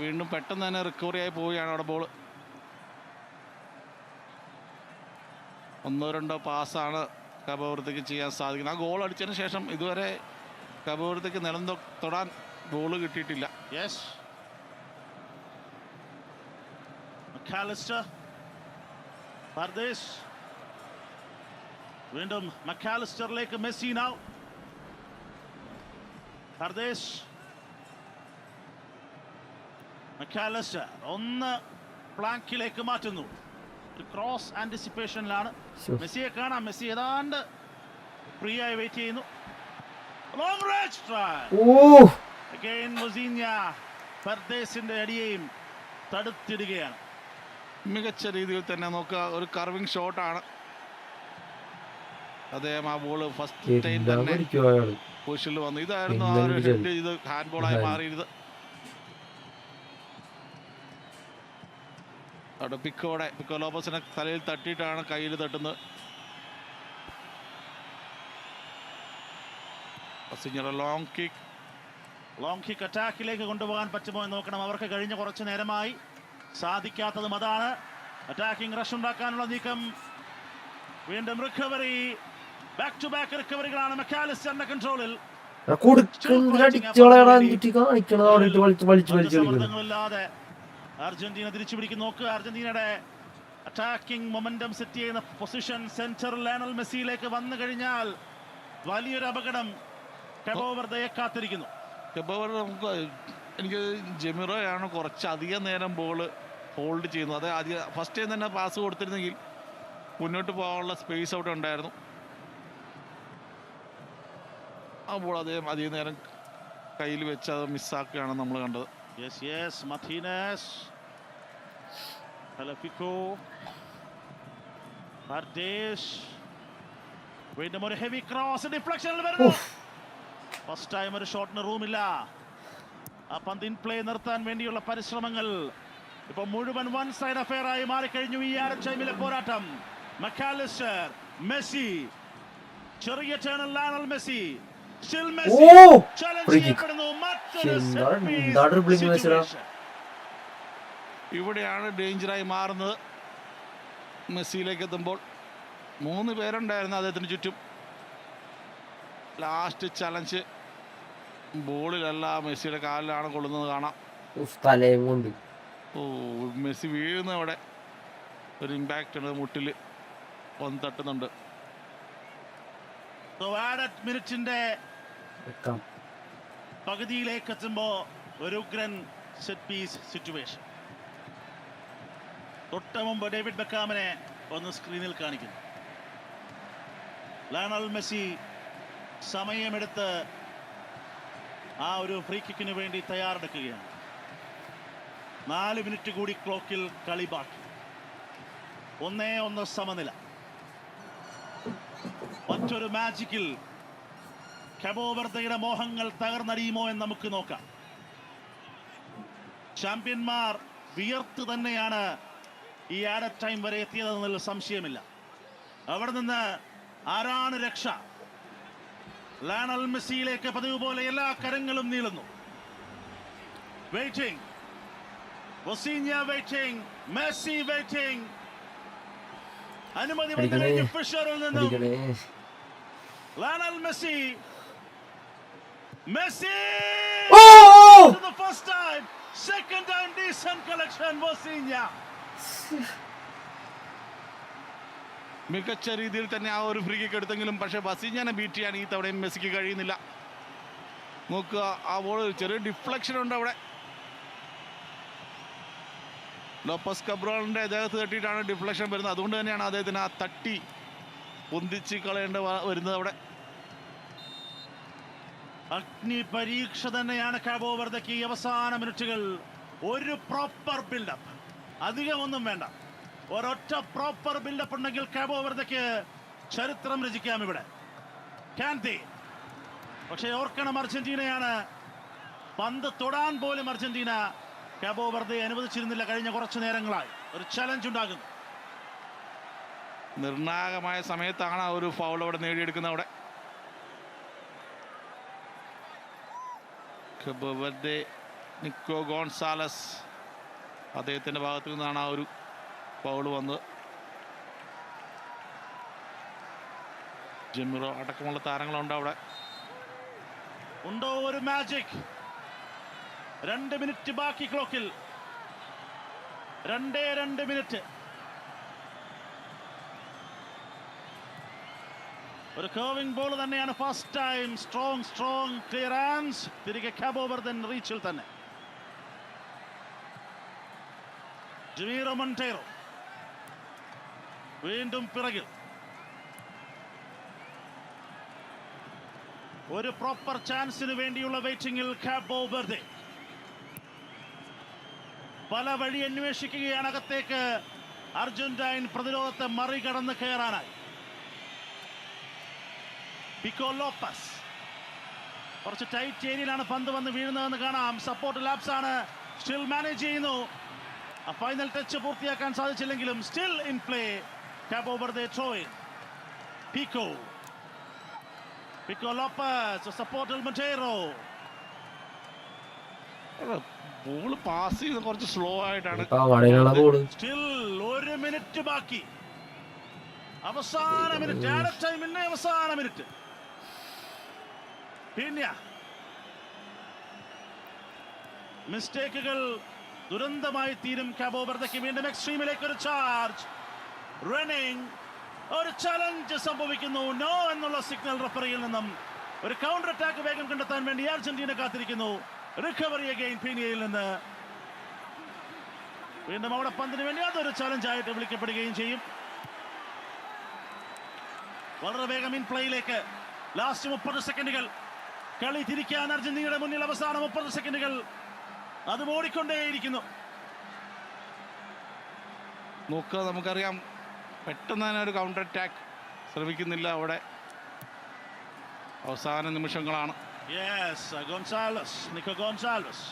S5: വീണ്ടും പെട്ടെന്ന് തന്നെ റിക്കവറി ആയി പോവുകയാണ് അവിടെ ബോൾ. 1-2 പാസ്സാണ് കാബോ വെർദെക്ക് ചെയ്യാൻ സാധിക്കുന്നത്. ആ ഗോൾ അടിച്ചതിന് ശേഷം ഇതുവരെ കാബോ വെർദെക്ക് നിലം തൊടാൻ ബോൾ കിട്ടിയിട്ടില്ല.
S6: യെസ്, മക്കാലിസ്റ്റർ, ഹർദേശ്, വീണ്ടും മക്കാലിസ്റ്ററിലേക്ക് മെസ്സി. നൗ ഹർദേശ്, മക്കാലിസ്റ്റർ ഒന്ന് ഫ്ലാങ്കിലേക്ക് മാറ്റുന്നു. ഒരു ക്രോസ് ആന്റിസിപ്പേഷനിലാണ് മെസ്സിയെ കാണാം. മെസ്സി ഏതാണ്ട് ഫ്രീ ആയി വെയിറ്റ് ചെയ്യുന്നു. Long range try. അഗൈൻ മൊസീഞ്ഞ ഫർദേശിന്റെ അടിയെയും തടുത്തിടുകയാണ്.
S5: മികച്ച രീതിയിൽ തന്നെ നോക്കുക. ഒരു കർവിംഗ് ഷോട്ടാണ്. അദ്ദേഹം ആ ബോൾ ഫസ്റ്റ് ടൈം തന്നെ പൊസിഷനിൽ വന്നു. ഇതായിരുന്നു ആ ഒരു ഹെഡ്. ഇത് ഹാൻഡ് ബോളായി മാറിയത്. അവിടെ പിക്കോ ലോപ്പസിനെ തലയിൽ തട്ടിയിട്ടാണ് കയ്യിൽ തട്ടുന്നത്.
S6: ലോങ് കിക്ക് അറ്റാക്കിലേക്ക് കൊണ്ടുപോകാൻ പറ്റുമോ എന്ന് നോക്കണം. അവർക്ക് കഴിഞ്ഞ കുറച്ച് നേരമായി സാധിക്കാത്തതും അതാണ്. അറ്റാക്കിംഗ് റഷ് ഉണ്ടാക്കാനുള്ള നീക്കം. വീണ്ടും റിക്കവറി. ബാക്ക് ടു ബാക്ക് റിക്കവറികളാണ് മക്കാലിസ്റ്ററിന്റെ കൺട്രോളിൽ. സമ്മർദ്ദങ്ങളില്ലാതെ അർജന്റീന തിരിച്ചു പിടിക്കും. നോക്കുക, അർജന്റീനയുടെ അറ്റാക്കിംഗ് മൊമെന്റം സെറ്റ് ചെയ്യുന്ന പൊസിഷൻ സെന്റർ ലയണൽ മെസ്സിയിലേക്ക് വന്നു കഴിഞ്ഞാൽ വലിയൊരു അപകടം കാബോ വെർദെയെ കാത്തിരിക്കുന്നു.
S5: എനിക്ക് ജെമിറോയാണ് കുറച്ചധികം നേരം ബോൾ ഹോൾഡ് ചെയ്യുന്നത്. അത് അധികം ഫസ്റ്റ് ടൈം തന്നെ പാസ് കൊടുത്തിരുന്നെങ്കിൽ മുന്നോട്ട് പോകാനുള്ള സ്പേസ് അവിടെ ഉണ്ടായിരുന്നു. ആ ബോൾ അദ്ദേഹം അധികം നേരം കയ്യിൽ വെച്ച് അത് മിസ്സാക്കുകയാണ് നമ്മൾ കണ്ടത്.
S6: മർട്ടീനസ്, ഹലഫിക്കോ, ഹർദേശ്, വീണ്ടും ഒരു ഹെവി ക്രോസ് ഡിഫ്ലക്ഷനിൽ വരുന്നു. ഫസ്റ്റ് ടൈം ഒരു ഷോട്ടിന് റൂമില്ല. ആ പന്ത് ഇൻ പ്ലേ നിർത്താൻ വേണ്ടിയുള്ള പരിശ്രമങ്ങൾ ഇപ്പൊ മുഴുവൻ വൺ സൈഡ് അഫെയർ ആയി മാറിക്കഴിഞ്ഞു. ഈ ടൈമിലെ പോരാട്ടം. മക്കാലിസ്റ്റർ, മെസ്സി, ചെറിയ ടേണിൽ ലയണൽ മെസ്സി.
S5: ഇവിടെയാണ് ഡേഞ്ചറായി മാറുന്നത്. മെസ്സിയിലേക്ക് എത്തുമ്പോൾ 3 പേരുണ്ടായിരുന്നു അദ്ദേഹത്തിന് ചുറ്റും. ലാസ്റ്റ് ചലഞ്ച് ബോളിലല്ല, മെസ്സിയുടെ കാലിലാണ് കൊള്ളുന്നത് കാണാം. മെസ്സി വീഴുന്ന അവിടെ ഒരു ഇമ്പാക്റ്റ് ഉണ്ട്. മുട്ടിൽ വന്ന് തട്ടുന്നുണ്ട്. മിനിറ്റിന്റെ പകുതിയിലേക്ക് എത്തുമ്പോ ഒരു ഉഗ്രൻ സെറ്റ് പീസ് സിറ്റുവേഷൻ. തൊട്ട് മുമ്പ് ഡേവിഡ് ബെക്കാമിനെ ഒന്ന് സ്ക്രീനിൽ കാണിക്കുന്നു. ലയണൽ മെസ്സി സമയമെടുത്ത് ആ ഒരു ഫ്രീ കിക്കിന് വേണ്ടി തയ്യാറെടുക്കുകയാണ്. 4 മിനിറ്റ് കൂടി ക്ലോക്കിൽ കളി ബാക്കി. 1-1 സമനില. മറ്റൊരു മാജിക്കിൽ കാബോ വെർദയുടെ മോഹങ്ങൾ തകർന്നടിയുമോ എന്ന് നമുക്ക് നോക്കാം. ചാമ്പ്യന്മാർ വിയർത്ത് തന്നെയാണ് ഈ ആഡഡ് ടൈം വരെ എത്തിയതെന്നതിൽ സംശയമില്ല. അവിടെ നിന്ന് ആരാണ് രക്ഷ? ലയണൽ മെസ്സിയിലേക്ക് പതിവ് പോലെ എല്ലാ കരങ്ങളും നീളുന്നു. Waiting, Vozinha waiting, Messi waiting. അനുമതി വന്നു ഫിഷറിൽ നിന്നും Lionel Messi. Messi the first time, second time decent collection Vozinha.
S6: മികച്ച രീതിയിൽ തന്നെ ആ ഒരു ഫ്രീ കിക്ക് എടുത്തെങ്കിലും പക്ഷേ വസീഞ്ഞനെ ബീറ്റ് ചെയ്യാൻ ഈ തവണയും മെസ്സിക്ക് കഴിയുന്നില്ല. നോക്കുക, ആ ബോൾ ചെറിയ ഡിഫ്ലക്ഷൻ ഉണ്ട് അവിടെ. ലോപ്പസ് കബ്രാളിന്റെ ദേഹത്ത് തട്ടിയിട്ടാണ് ഡിഫ്ലക്ഷൻ വരുന്നത്. അതുകൊണ്ട് തന്നെയാണ് അദ്ദേഹത്തിന് ആ തട്ടി പൊന്തിച്ച് കളയേണ്ട വരുന്നത് അവിടെ.
S5: അഗ്നി പരീക്ഷ തന്നെയാണ് കാബോ വെർദയ്ക്ക് ഈ അവസാന മിനിറ്റുകൾ. ഒരു പ്രോപ്പർ ബിൽഡപ്പ്, അധികമൊന്നും വേണ്ട. ഒരൊറ്റ പ്രോപ്പർ ബിൽഡപ്പ് ഉണ്ടെങ്കിൽ കാബോ വെർദയ്ക്ക് ചരിത്രം രചിക്കാം ഇവിടെ. കാന്തി പക്ഷേ ഓർക്കണം, അർജന്റീനയാണ്. പന്ത് തൊടാൻ പോലും അർജന്റീന കാബോ വെർദയെ അനുവദിച്ചിരുന്നില്ല കഴിഞ്ഞ കുറച്ചു നേരങ്ങളായി. ഒരു ചലഞ്ച് ഉണ്ടാകുന്നു.
S6: നിർണായകമായ സമയത്താണ് ആ ഒരു ഫൗൾ അവിടെ നേടിയെടുക്കുന്നത്. അവിടെ കാബോ വെർദെ നിക്കോ ഗോൺസാലസ്, അദ്ദേഹത്തിന്റെ ഭാഗത്തു നിന്നാണ് ആ ഒരു ഫൗൾ വന്നത്. ജെമിറോ അടക്കമുള്ള താരങ്ങളുണ്ട് അവിടെ.
S5: ഉണ്ടോ ഒരു മാജിക്? 2 മിനിറ്റ് ബാക്കി ക്ലോക്കിൽ. 2 മിനിറ്റ്. ഒരു കർവിംഗ് ബോൾ തന്നെയാണ്. First time strong clearance. തിരികെ കാബോ വെർദൻ റീച്ചിൽ തന്നെ. ജമീറോ മൊണ്ടേറോ വീണ്ടും പിറകിൽ. ഒരു പ്രോപ്പർ ചാൻസിന് വേണ്ടിയുള്ള വെയിറ്റിംഗിൽ കാബോ വെർദെ. പല വഴി അന്വേഷിക്കുകയാണ് അകത്തേക്ക് അർജന്റൈൻ പ്രതിരോധത്തെ മറികടന്ന് കയറാനായി. പിക്കോ ലോപ്പസ് കുറച്ച് ടൈറ്റ് ഏരിയയിലാണ് പന്ത് വന്ന് വീഴുന്നതെന്ന് കാണാം. സപ്പോർട്ട് ലാപ്സ് ആണ്. സ്റ്റിൽ മാനേജ് ചെയ്യുന്നു. ഫൈനൽ ടച്ച് പൂർത്തിയാക്കാൻ സാധിച്ചില്ലെങ്കിലും still in play. Cabo Verde throwing. Pico Lopes സപ്പോർട്ടിൽ മൊണ്ടേറോ.
S6: ബോൾ പാസ് ചെയ്ത് കുറച്ച് സ്ലോ ആയിട്ടാണ്.
S5: സ്റ്റിൽ 1 മിനിറ്റ് ബാക്കി. അവസാന മിനിറ്റ്, ആഡഡ് ടൈമിന്റെ അവസാന മിനിറ്റ്. പിന്നെ മിസ്റ്റേക്കുകൾ ദുരന്തമായി തീരും കാബോ വെർദയ്ക്ക്. വീണ്ടും എക്സ്ട്രീമിലേക്ക് ഒരു ചാർജ്. റണ്ണിംഗ്, ഒരു ചലഞ്ച് സംഭവിക്കുന്നു. നോ എന്നുള്ള സിഗ്നൽ റഫറിയിൽ നിന്നും. ഒരു കൗണ്ടർ അറ്റാക്ക് വേഗം കണ്ടെത്താൻ വേണ്ടി അർജന്റീന കാത്തിരിക്കുന്നു. റിക്കവറി അഗൈൻ പീനിയയിൽ നിന്ന്. വീണ്ടും അവിടെ പന്തിന് വേണ്ടി അതൊരു ചലഞ്ചായിട്ട് വിളിക്കപ്പെടുകയും ചെയ്യും. വളരെ വേഗം ഇൻ പ്ലേയിലേക്ക്. ലാസ്റ്റ് 30 സെക്കൻഡുകൾ. കളി തിരിക്കാൻ അർജന്റീനയുടെ മുന്നിൽ അവസാന 30 സെക്കൻഡുകൾ. അത് ഓടിക്കൊണ്ടേയിരിക്കുന്നു.
S6: നോക്കുക, നമുക്കറിയാം പെട്ടെന്ന് തന്നെ ഒരു കൗണ്ടർ അറ്റാക്ക് ശ്രമിക്കുന്നില്ല അവിടെ. അവസാന നിമിഷങ്ങളാണ്.
S5: Nico Gonzalez.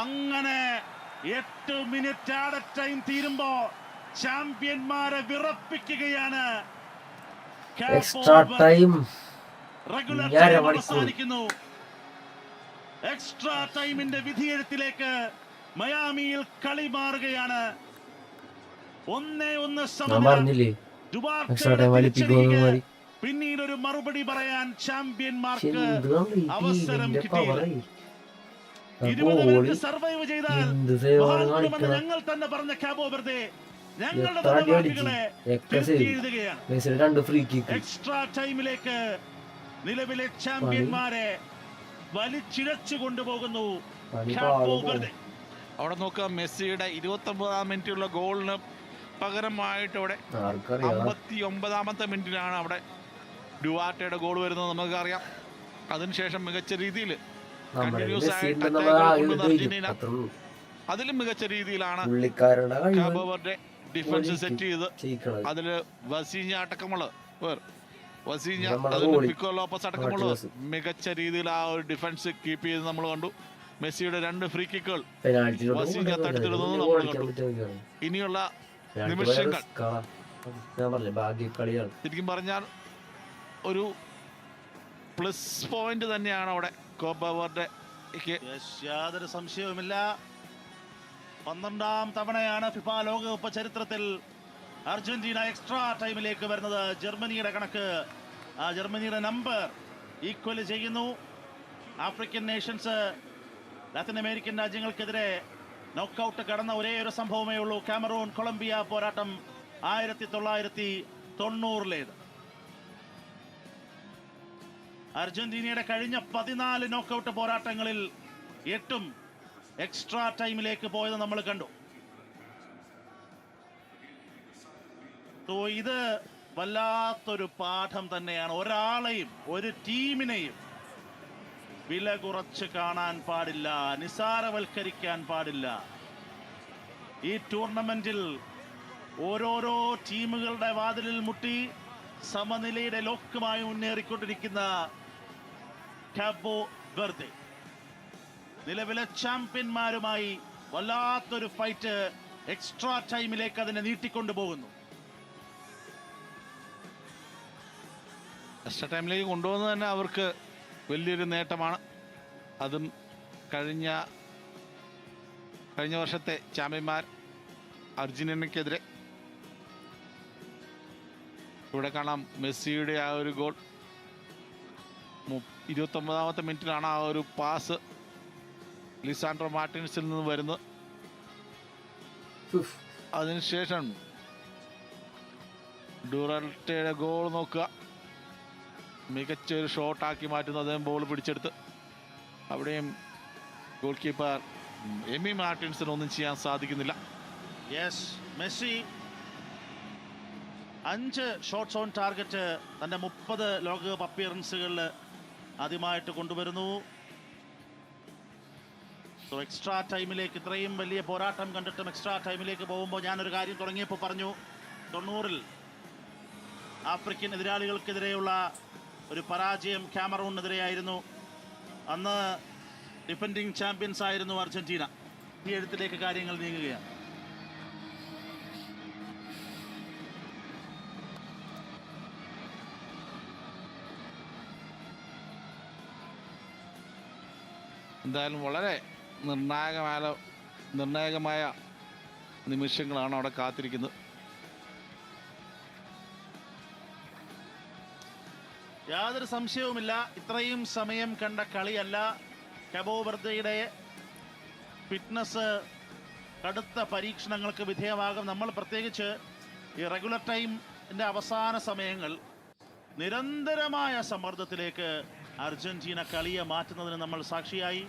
S5: അങ്ങനെ 8 മിനിറ്റ് ആഡഡ് ടൈം തീരുമ്പോ ചാമ്പ്യന്മാരെ വിറപ്പിക്കുകയാണ്.
S1: എക്സ്ട്രാ ടൈം
S5: റെഗുലർ ടൈം അവസാനിക്കുന്നു. എക്സ്ട്രാ ടൈമിന്റെ വിധിയെഴുത്തിലേക്ക് മയാമിയിൽ കളി മാറുകയാണ്. 1-1 സമനില. പിന്നീട് ഒരു മറുപടി പറയാൻ ചാമ്പ്യന്മാർക്ക് അവസരം കിട്ടിയില്ല. 20 മിനിറ്റ് സർവൈവ് ചെയ്താൽ ഞങ്ങൾ തന്നെ പറഞ്ഞ കാബോ വെർദെ ഞങ്ങളുടെ തന്നെ വാക്കുകളെ തിരുത്തി എഴുതുകയാണ്. എക്സ്ട്രാ ടൈമിലേക്ക് നിലവിലെ ചാമ്പ്യന്മാരെ വലിച്ചിഴച്ചു കൊണ്ടുപോകുന്നു കാബോ വെർദെ. അവിടെ നോക്കുക, മെസ്സിയുടെ 29-ാം മിനിറ്റുള്ള ഗോളിന് പകരമായിട്ട് അവിടെ 59-ാമത്തെ മിനിറ്റിലാണ് അവിടെ ഡുവാർട്ടയുടെ ഗോൾ വരുന്നത് നമുക്കറിയാം. അതിനുശേഷം മികച്ച രീതിയിൽ കണ്ടിന്യൂസ് ആയിട്ട് അർജന്റീന അതിലും മികച്ച രീതിയിലാണ് കാബോ വെർദെ ഡിഫൻസ് സെറ്റ് ചെയ്ത് അതിൽ വസീഞ്ഞ അടക്കമുള്ള പിക്കോ ലോപ്പസ് അടക്കമുള്ള മികച്ച രീതിയിൽ ആ ഒരു ഡിഫൻസ് കീപ്പ് ചെയ്ത് നമ്മൾ കണ്ടു. മെസ്സിയുടെ 2 ഫ്രീ കിക്കുകൾ വസീഞ്ഞ തടുത്തിടുന്നത് നമ്മൾ കണ്ടു. ഇനിയുള്ള നിമിഷങ്ങൾ ശരിക്കും പറഞ്ഞാൽ ഒരു പ്ലസ് പോയിന്റ് തന്നെയാണ് അവിടെ കാബോ വെർദെക്ക്.
S6: യാതൊരു സംശയവുമില്ല. 12ാം തവണയാണ് ഫിഫ ലോകകപ്പ് ചരിത്രത്തിൽ അർജന്റീന എക്സ്ട്രാ ടൈമിലേക്ക് വരുന്നത്. ജർമ്മനിയുടെ കണക്ക്, ആ ജർമ്മനിയുടെ നമ്പർ ഈക്വൽ ചെയ്യുന്നു. ആഫ്രിക്കൻ നേഷൻസ്, ലാറ്റിൻ അമേരിക്കൻ രാജ്യങ്ങൾക്കെതിരെ നോക്കൌട്ട് കടന്ന ഒരേ ഒരു സംഭവമേ ഉള്ളൂ. കാമറൂൺ കൊളംബിയ പോരാട്ടം 1990-ലേത്. അർജന്റീനയുടെ കഴിഞ്ഞ 14 നോക്കൌട്ട് പോരാട്ടങ്ങളിൽ 8ഉം എക്സ്ട്രാ ടൈമിലേക്ക് പോയത് നമ്മൾ കണ്ടു. ഇത് വല്ലാത്തൊരു പാഠം തന്നെയാണ്. ഒരാളെയും ഒരു ടീമിനെയും വില കുറച്ച് കാണാൻ പാടില്ല, നിസാരവൽക്കരിക്കാൻ പാടില്ല. ഈ ടൂർണമെന്റിൽ ഓരോരോ ടീമുകളുടെ വാതിലിൽ മുട്ടി സമനിലയുടെ ലോക്കുമായി മുന്നേറിക്കൊണ്ടിരിക്കുന്ന കാബോ വെർദെ നിലവിലെ ചാമ്പ്യന്മാരുമായി വല്ലാത്തൊരു ഫൈറ്റ് എക്സ്ട്രാ ടൈമിലേക്ക് അതിനെ നീട്ടിക്കൊണ്ടുപോകുന്നു.
S5: എക്സ്ട്രാ ടൈമിലേക്ക് കൊണ്ടുപോകുന്നത് തന്നെ അവർക്ക് വലിയൊരു നേട്ടമാണ്. അതും കഴിഞ്ഞ വർഷത്തെ ചാമ്പ്യന്മാർ അർജന്റീനയ്ക്കെതിരെ. ഇവിടെ കാണാം മെസ്സിയുടെ ആ ഒരു ഗോൾ 29-ാമത്തെ മിനിറ്റിലാണ് ആ ഒരു പാസ് ലിസാൻഡ്രോ മാർട്ടിൻസിൽ നിന്ന് വരുന്നത്. അതിനുശേഷം ഡുറാൾട്ടയുടെ ഗോൾ നോക്കുക, മികച്ചൊരു ഷോട്ടാക്കി മാറ്റുന്നു. അദ്ദേഹം ബോൾ പിടിച്ചെടുത്ത് അവിടെയും ഗോൾ കീപ്പർ എമി മാർട്ടിൻസിന് ഒന്നും ചെയ്യാൻ സാധിക്കുന്നില്ല.
S6: Yes, Messi 5 shots on target തൻ്റെ 30 ലോകകപ്പ് അപ്പിയറൻസുകളിൽ ആദ്യമായിട്ട് കൊണ്ടുവരുന്നു. സോ എക്സ്ട്രാ ടൈമിലേക്ക് ഇത്രയും വലിയ പോരാട്ടം കണ്ടിട്ടും എക്സ്ട്രാ ടൈമിലേക്ക് പോകുമ്പോൾ ഞാനൊരു കാര്യം തുടങ്ങിയപ്പോൾ പറഞ്ഞു, 90-ൽ ആഫ്രിക്കൻ എതിരാളികൾക്കെതിരെയുള്ള ഒരു പരാജയം കാമറൂണിനെതിരെയായിരുന്നു. അന്ന് ഡിഫൻഡിങ് ചാമ്പ്യൻസ് ആയിരുന്നു അർജന്റീന. ഈ എഴുത്തിലേക്ക് കാര്യങ്ങൾ നീങ്ങുകയാണ്.
S5: എന്തായാലും വളരെ നിർണായകമായ നിമിഷങ്ങളാണ് അവിടെ കാത്തിരിക്കുന്നത്.
S6: യാതൊരു സംശയവുമില്ല, ഇത്രയും സമയം കണ്ട കളിയല്ല. കാബോ വെർദെയുടെ ഫിറ്റ്നസ് കടുത്ത പരീക്ഷണങ്ങൾക്ക് വിധേയമാകും. നമ്മൾ പ്രത്യേകിച്ച് ഈ റെഗുലർ ടൈമിൻ്റെ അവസാന സമയങ്ങൾ നിരന്തരമായ സമ്മർദ്ദത്തിലേക്ക് അർജന്റീന കളിയെ മാറ്റുന്നതിന് നമ്മൾ സാക്ഷിയായി.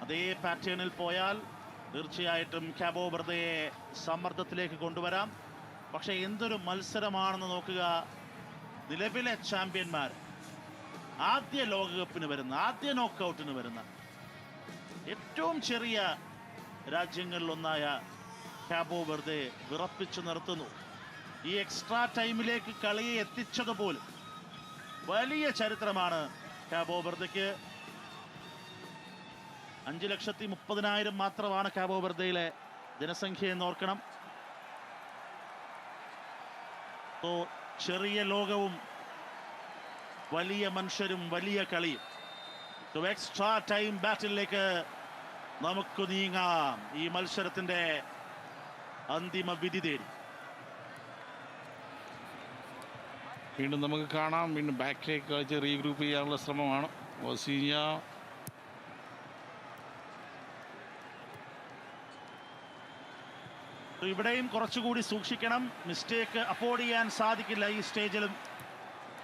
S6: അതേ പാറ്റേണിൽ പോയാൽ തീർച്ചയായിട്ടും കാബോ വെർദെയെ സമ്മർദ്ദത്തിലേക്ക് കൊണ്ടുവരാം. പക്ഷേ എന്തൊരു മത്സരമാണെന്ന് നോക്കുക. നിലവിലെ ചാമ്പ്യന്മാർ, ആദ്യ ലോകകപ്പിന് വരുന്ന, ആദ്യ നോക്കൌട്ടിന് വരുന്ന ഏറ്റവും ചെറിയ രാജ്യങ്ങളിലൊന്നായ കാബോ വെർദെ വിറപ്പിച്ചു നിർത്തുന്നു. ഈ എക്സ്ട്രാ ടൈമിലേക്ക് കളിയെ എത്തിച്ചതുപോലും വലിയ ചരിത്രമാണ് കാബോ വെർദെക്ക്. 5,30,000 മാത്രമാണ് കാബോ വെർദെയിലെ ജനസംഖ്യ എന്ന് ഓർക്കണം. ചെറിയ ലോകവും വലിയ മനുഷ്യരും വലിയ കളിയും. എക്സ്ട്രാ ടൈം ബാറ്റിലേക്ക് നമുക്ക് നീങ്ങാം. ഈ മത്സരത്തിന്റെ അന്തിമ വിധി തേടി
S5: വീണ്ടും നമുക്ക് കാണാം. വീണ്ടും ബാക്കിലേക്ക് കളിച്ച് റീഗ്രൂപ്പ് ചെയ്യാനുള്ള ശ്രമമാണ്. വസീഞ്ഞ ഇവിടെയും കുറച്ചുകൂടി സൂക്ഷിക്കണം. മിസ്റ്റേക്ക് അഫോർഡ് ചെയ്യാൻ സാധിക്കില്ല ഈ സ്റ്റേജിലും.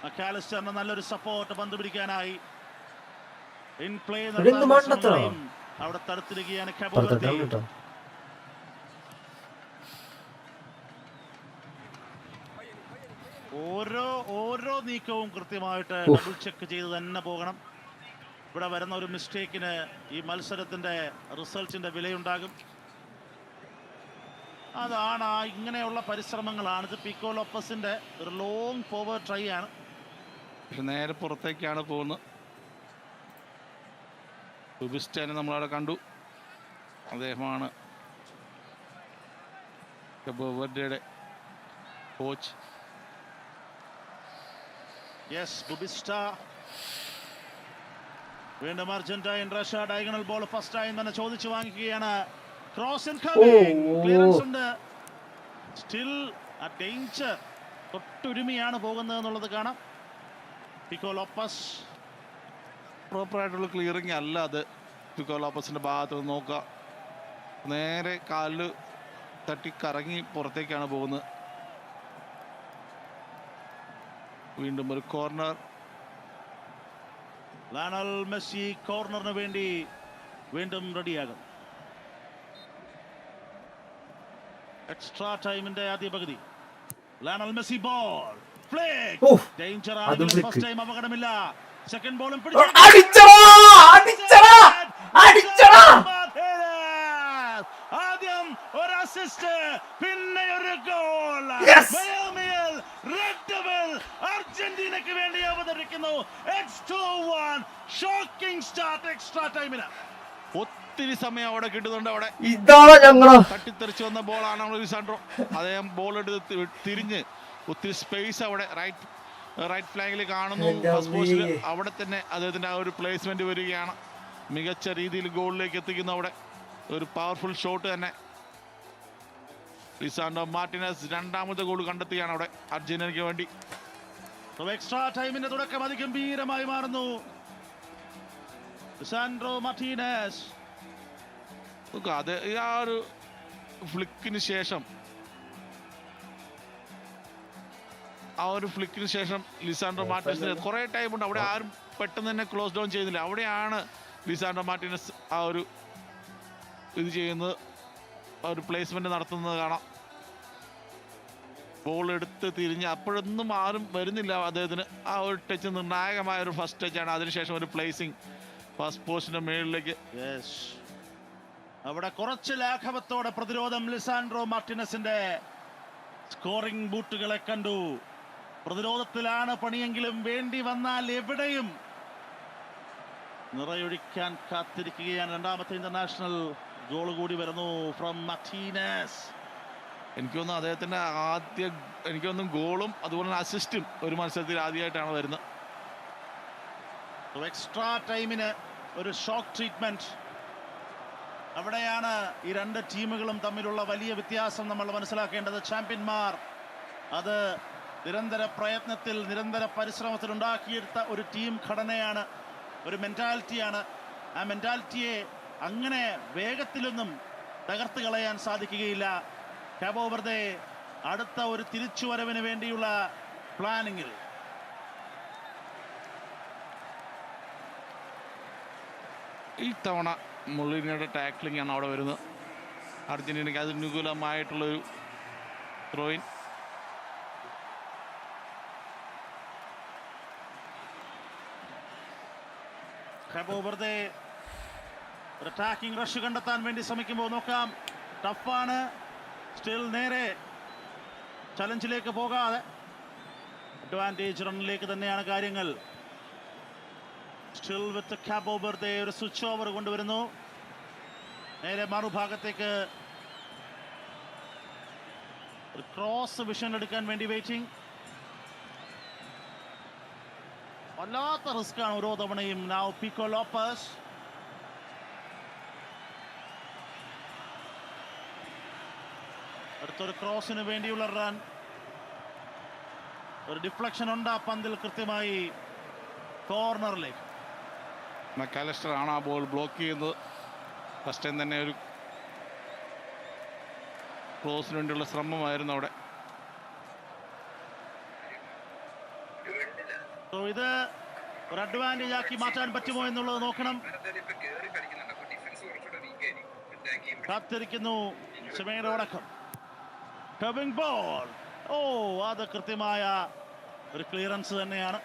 S5: മക്കാലിസ്റ്ററിന് നല്ലൊരു സപ്പോർട്ട് പന്ത് പിടിക്കാനായി. ഇൻ പ്ലേ അവിടെ തടുത്തിരിക്കുകയാണ് കാബോ വെർദെ. ഓരോ നീക്കവും കൃത്യമായിട്ട് ഡബിൾ ചെക്ക് ചെയ്ത് തന്നെ പോകണം. ഇവിടെ വരുന്ന ഒരു മിസ്റ്റേക്കിന് ഈ മത്സരത്തിന്റെ റിസൾട്ടിന്റെ വിലയുണ്ടാകും. അതാണ് ഇങ്ങനെയുള്ള പരിശ്രമങ്ങളാണ്. ഇത് പിക്കോ ലോപ്പസിന്റെ ഒരു ലോങ് ഫോർവേഡ് ട്രൈ ആണ്.
S6: പക്ഷെ നേരെ പുറത്തേക്കാണ് പോകുന്നത്. ബുബിസ്റ്റാനെ നമ്മളവിടെ കണ്ടു. അദ്ദേഹമാണ് കാബോ വെർഡെയുടെ കോച്ച്.
S5: യെസ്, ബുബിസ്റ്റ. വീണ്ടും Argentine Russia diagonal ball first time തന്നെ ചോദിച്ചു വാങ്ങിക്കുകയാണ്. ക്രോസ് ഇൻകമിംഗ്, ക്ലിയറൻസ് ഉണ്ട്. സ്റ്റിൽ ആ ഡേഞ്ചർ തൊട്ടുരുമിയാണ് പോകുന്നത് എന്നുള്ളത് കാണാം. പിക്കോ ലോപ്പസ്
S6: പ്രോപ്പറായിട്ടുള്ള ക്ലിയറിങ് അല്ല അത്. പിക്കോ ലോപ്പസിന്റെ ഭാഗത്ത് നിന്ന് നോക്കുക, നേരെ കാലിൽ തട്ടി കറങ്ങി പുറത്തേക്കാണ് പോകുന്നത്. വീണ്ടും ഒരു കോർണർ.
S5: ലയണൽ മെസ്സി കോർണറിന് വേണ്ടി വീണ്ടും റെഡിയാകും. എക്സ്ട്രാ ടൈമിന്റെ ആദ്യ പകുതി. Lionel Messi ball flick, danger ആണ്. ഫസ്റ്റ് ടൈം അപകടമില്ല. സെക്കൻഡ് ബോളും ആദ്യം ഒരു അസിസ്റ്റ്, പിന്നെ ഒരു ഗോൾ. അർജന്റീനയ്ക്ക് വേണ്ടി അവതരിക്കുന്നു. ഷോക്കിംഗ് സ്റ്റാർട്ട് എക്സ്ട്രാ ടൈമിന്.
S6: ഒത്തിരി സമയം അവിടെ കിട്ടുന്നുണ്ട്. അവിടെ തട്ടിത്തെറിച്ച് വന്ന ബോളാണ് ലിസാൻഡ്രോ. അദ്ദേഹം ബോൾ എടുത്ത് തിരിഞ്ഞ് ഒത്തിരി സ്പേസ് അവിടെ റൈറ്റ് ഫ്ലാങ്കിൽ കാണുന്നു. ഫസ്റ്റ് പോസ്റ്റിൽ അവിടെ തന്നെ അദ്ദേഹത്തിന്റെ ആ ഒരു പ്ലേസ്മെന്റ് വരികയാണ്. മികച്ച രീതിയിൽ ഗോളിലേക്ക് എത്തിക്കുന്നു. അവിടെ ഒരു പവർഫുൾ ഷോട്ട് തന്നെ. ലിസാൻഡ്രോ മാർട്ടിനസ് രണ്ടാമത്തെ ഗോൾ കണ്ടെത്തുകയാണ് അവിടെ അർജന്റീനയ്ക്ക് വേണ്ടി.
S5: എക്സ്ട്രാ ടൈമിന്റെ തുടക്കം അതിഗംഭീരമായി മാറുന്നു. ലിസാൻഡ്രോ മാർട്ടിനസ്
S6: അത് ആ ഒരു ഫ്ലിക്കിന് ശേഷം ലിസാൻഡ്രോ മാർട്ടിനസിന് കുറെ ടൈം ഉണ്ട്. അവിടെ ആരും പെട്ടെന്ന് തന്നെ ക്ലോസ് ഡൗൺ ചെയ്യുന്നില്ല. അവിടെയാണ് ലിസാൻഡ്രോ മാർട്ടിനസ് ആ ഒരു ഇത് ചെയ്യുന്നത്, ആ ഒരു പ്ലേസ്മെന്റ് നടത്തുന്നത് കാണാം. ബോൾ എടുത്ത് തിരിഞ്ഞ് അപ്പോഴൊന്നും ആരും വരുന്നില്ല അദ്ദേഹത്തിന്. ആ ഒരു ടച്ച് നിർണായകമായ ഒരു ഫസ്റ്റ് ടച്ചാണ്. അതിനുശേഷം ഒരു പ്ലേസിംഗ് ഫസ്റ്റ് പോസ്റ്റിന്റെ മേളിലേക്ക്.
S5: അവിടെ കുറച്ച് ലാഘവത്തോടെ പ്രതിരോധം. ലിസാൻഡ്രോ മാർട്ടിനസിന്റെ സ്കോറിംഗ് ബൂട്ടുകളെ കണ്ടു. പ്രതിരോധത്തിലാണ് പണിയെങ്കിലും വേണ്ടി വന്നാൽ എവിടെയും നിറയൊഴിക്കാൻ കാത്തിരിക്കുകയാണ്. രണ്ടാമത്തെ ഇന്റർനാഷണൽ ഗോൾ കൂടി വരുന്നു ഫ്രം മാർട്ടിനസ്.
S6: എനിക്ക് തോന്നുന്നു അദ്ദേഹത്തിന്റെ ഗോളും അതുപോലെ അസിസ്റ്റും ഒരു മത്സരത്തിൽ ആദ്യമായിട്ടാണ് വരുന്നത്.
S5: എക്സ്ട്രാ ടൈമിന് ഒരു ഷോക്ക് ട്രീറ്റ്മെന്റ്. അവിടെയാണ് ഈ രണ്ട് ടീമുകളും തമ്മിലുള്ള വലിയ വ്യത്യാസം നമ്മൾ മനസ്സിലാക്കേണ്ടത്. ചാമ്പ്യന്മാർ അത് നിരന്തര പ്രയത്നത്തിൽ നിരന്തര പരിശ്രമത്തിൽ ഉണ്ടാക്കിയെടുത്ത ഒരു ടീം ഘടനയാണ്, ഒരു മെന്റാലിറ്റിയാണ്. ആ മെന്റാലിറ്റിയെ അങ്ങനെ വേഗത്തിലൊന്നും തകർത്ത് കളയാൻ സാധിക്കുകയില്ല. കാബോ വെർദെ അടുത്ത ഒരു തിരിച്ചുവരവിന് വേണ്ടിയുള്ള പ്ലാനിങ്ങിൽ.
S6: ഈ തവണ മൊളീനയുടെ ടാക്ലിംഗ് ആണ് അവിടെ വരുന്നത്. അർജന്റീനയ്ക്ക് അനുകൂലമായിട്ടുള്ളൊരു ത്രോയിൻ.
S5: കാബോ വെർദെ ഒരു അറ്റാക്കിംഗ് റഷ് കണ്ടെത്താൻ വേണ്ടി ശ്രമിക്കുമ്പോൾ നോക്കാം, ടഫാണ്. സ്റ്റിൽ നേരെ ചലഞ്ചിലേക്ക് പോകാതെ അഡ്വാൻറ്റേജ് റണ്ണിലേക്ക് തന്നെയാണ് കാര്യങ്ങൾ. സ്റ്റിൽ വിത്ത് കാബോ വെർദെ ഒരു സ്വിച്ച് ഓവർ കൊണ്ടുവരുന്നു. നേരെ മറുഭാഗത്തേക്ക് ഒരു ക്രോസ് വിഷൻ എടുക്കാൻ വേണ്ടി വെയിറ്റിംഗ്. വല്ലാത്ത റിസ്ക് ആണ് ഓരോ തവണയും. നൗ പിക്കോ ലോപ്പസ്. അടുത്തൊരു ക്രോസിന് വേണ്ടിയുള്ള റൺ. ഒരു ഡിഫ്ലക്ഷൻ ഉണ്ട് ആ പന്തിൽ കൃത്യമായി കോർണറിലേക്ക്.
S6: മക്കാലിസ്റ്റർ ആണ് ആ ബോൾ ബ്ലോക്ക് ചെയ്യുന്നത്. ഫസ്റ്റ് ടൈം തന്നെ ഒരു
S5: ക്രോസിന് വേണ്ടിയുള്ള ശ്രമമായിരുന്നു അവിടെ.
S6: ഇത് ഒരു അഡ്വാൻറ്റേജ് ആക്കി മാറ്റാൻ പറ്റുമോ എന്നുള്ളത് നോക്കണം. കാത്തിരിക്കുന്നു ഷമയുടെ അടക്കം. ബോൾ, ഓ അത് കൃത്യമായ ഒരു ക്ലിയറൻസ് തന്നെയാണ്.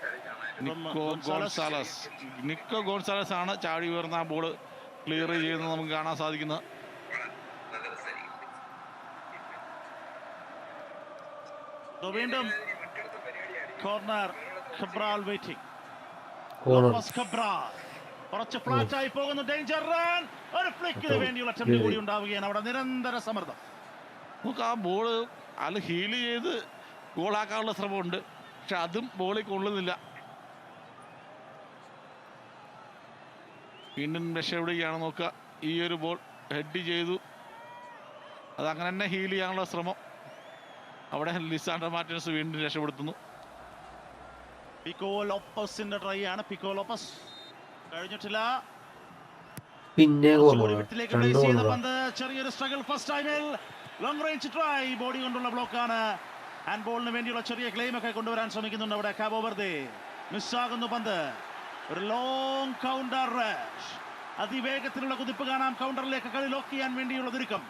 S5: നിക്കോ ഗോൺസാലസ് ആണ് ചാടി ഉയർന്ന ആ ബോൾ ക്ലിയർ ചെയ്യുന്നത് നമുക്ക് കാണാൻ സാധിക്കുന്നത്.
S6: വീണ്ടും കോർണർ. ഖബ്രാൽ വെയിറ്റിംഗ്. കുറച്ച് ഫ്ലാറ്റ് ആയി പോകുന്നു. Danger run. ഒരു ഫ്ലിക്കിന് വേണ്ടിയുള്ള അറ്റംപ്റ്റ് കൂടി ഉണ്ടാവുകയാണ്. അവിടെ നിരന്തര സമ്മർദ്ദം.
S5: നമുക്ക് ആ ബോൾ അത് ഹീൽ ചെയ്ത് ഗോളാക്കാനുള്ള ശ്രമമുണ്ട്, പക്ഷെ അതും ബോളിൽ കൊള്ളുന്നില്ല. വീണ്ടും രക്ഷപ്പെടുകയാണ് നോക്കുക. ഈ ഒരു ബോൾ ഹെഡ് ചെയ്തു, അതങ്ങനെ തന്നെ ഹീൽ ചെയ്യാനുള്ള ശ്രമം. അവിടെ ലിസാൻഡ്രോ മാർട്ടിനസ് വീണ്ടും രക്ഷപ്പെടുത്തുന്നു.
S6: പിക്കോ ലോപ്പസിന്റെ ട്രൈ ആണ്. പിക്കോ ലോപ്പസ് കഴിഞ്ഞിട്ടില്ല.
S1: പിന്നെ
S6: ചെറിയൊരു സ്ട്രഗിൾ ഫസ്റ്റ് ടൈമിൽ. ലോങ് റേഞ്ച് ട്രൈ, ബോഡി കൊണ്ടുള്ള ബ്ലോക്കാണ്. ഹാൻഡ് ബോളിന് വേണ്ടിയുള്ള ചെറിയ ക്ലെയിം ഒക്കെ കൊണ്ടുവരാൻ ശ്രമിക്കുന്നുണ്ട് അവിടെ കാബോ വെർദെ. മിസ്സാകുന്നു പന്ത്. ഒരു ലോങ് കൗണ്ടർ റഷ്, അതിവേഗത്തിലുള്ള കുതിപ്പ് കാണാം. കൗണ്ടറിലേക്ക് കളി ലോക്ക് ചെയ്യാൻ വേണ്ടിയുള്ള ഒരുക്കം.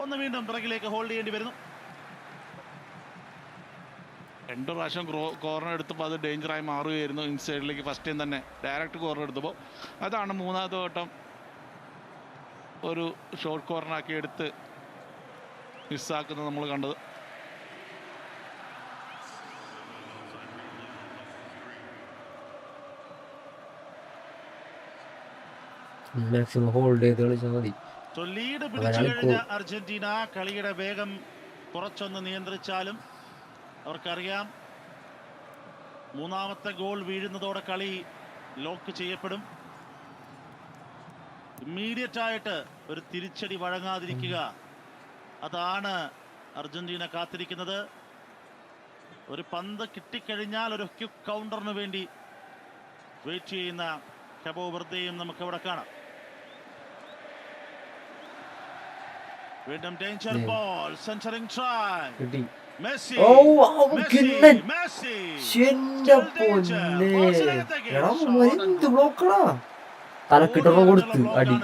S6: ഒന്ന് വീണ്ടും പിറകിലേക്ക് ഹോൾഡ് ചെയ്യേണ്ടി വരുന്നു.
S5: 2 പ്രാവശ്യം കോർണർ എടുത്തപ്പോൾ അത് ഡേഞ്ചറായി മാറുകയായിരുന്നു. ഇൻസൈഡിലേക്ക് ഫസ്റ്റ് ടൈം തന്നെ ഡയറക്റ്റ് കോർണർ എടുത്തപ്പോൾ. അതാണ് മൂന്നാമത്തെ വട്ടം ഒരു ഷോർട്ട് കോർണറാക്കി എടുത്ത് മിസ്സാക്കുന്നത് നമ്മൾ കണ്ടത്.
S1: മാക്സിമം ഹോൾഡ് ചെയ്ത് കളിച്ചാൽ മതി.
S6: ലീഡ് പിടിച്ചു കഴിഞ്ഞ അർജന്റീന കളിയുടെ വേഗം കുറച്ചൊന്ന് നിയന്ത്രിച്ചാലും അവർക്കറിയാം മൂന്നാമത്തെ ഗോൾ വീഴുന്നതോടെ കളി ലോക്ക് ചെയ്യപ്പെടും. ഇമ്മീഡിയറ്റ് ആയിട്ട് ഒരു തിരിച്ചടി വഴങ്ങാതിരിക്കുക, അതാണ് അർജന്റീന കാത്തിരിക്കുന്നത്. ഒരു പന്ത് കിട്ടിക്കഴിഞ്ഞാൽ ഒരു ക്വിക്ക് കൗണ്ടറിന് വേണ്ടി വെയിറ്റ് ചെയ്യുന്ന കാബോ വെർദെയും നമുക്ക് അവിടെ കാണാം. വീണ്ടും danger ball, centering try. Messi, Messi,
S1: തലക്കിട്ടൊക്കെ കൊടുത്ത് അടി.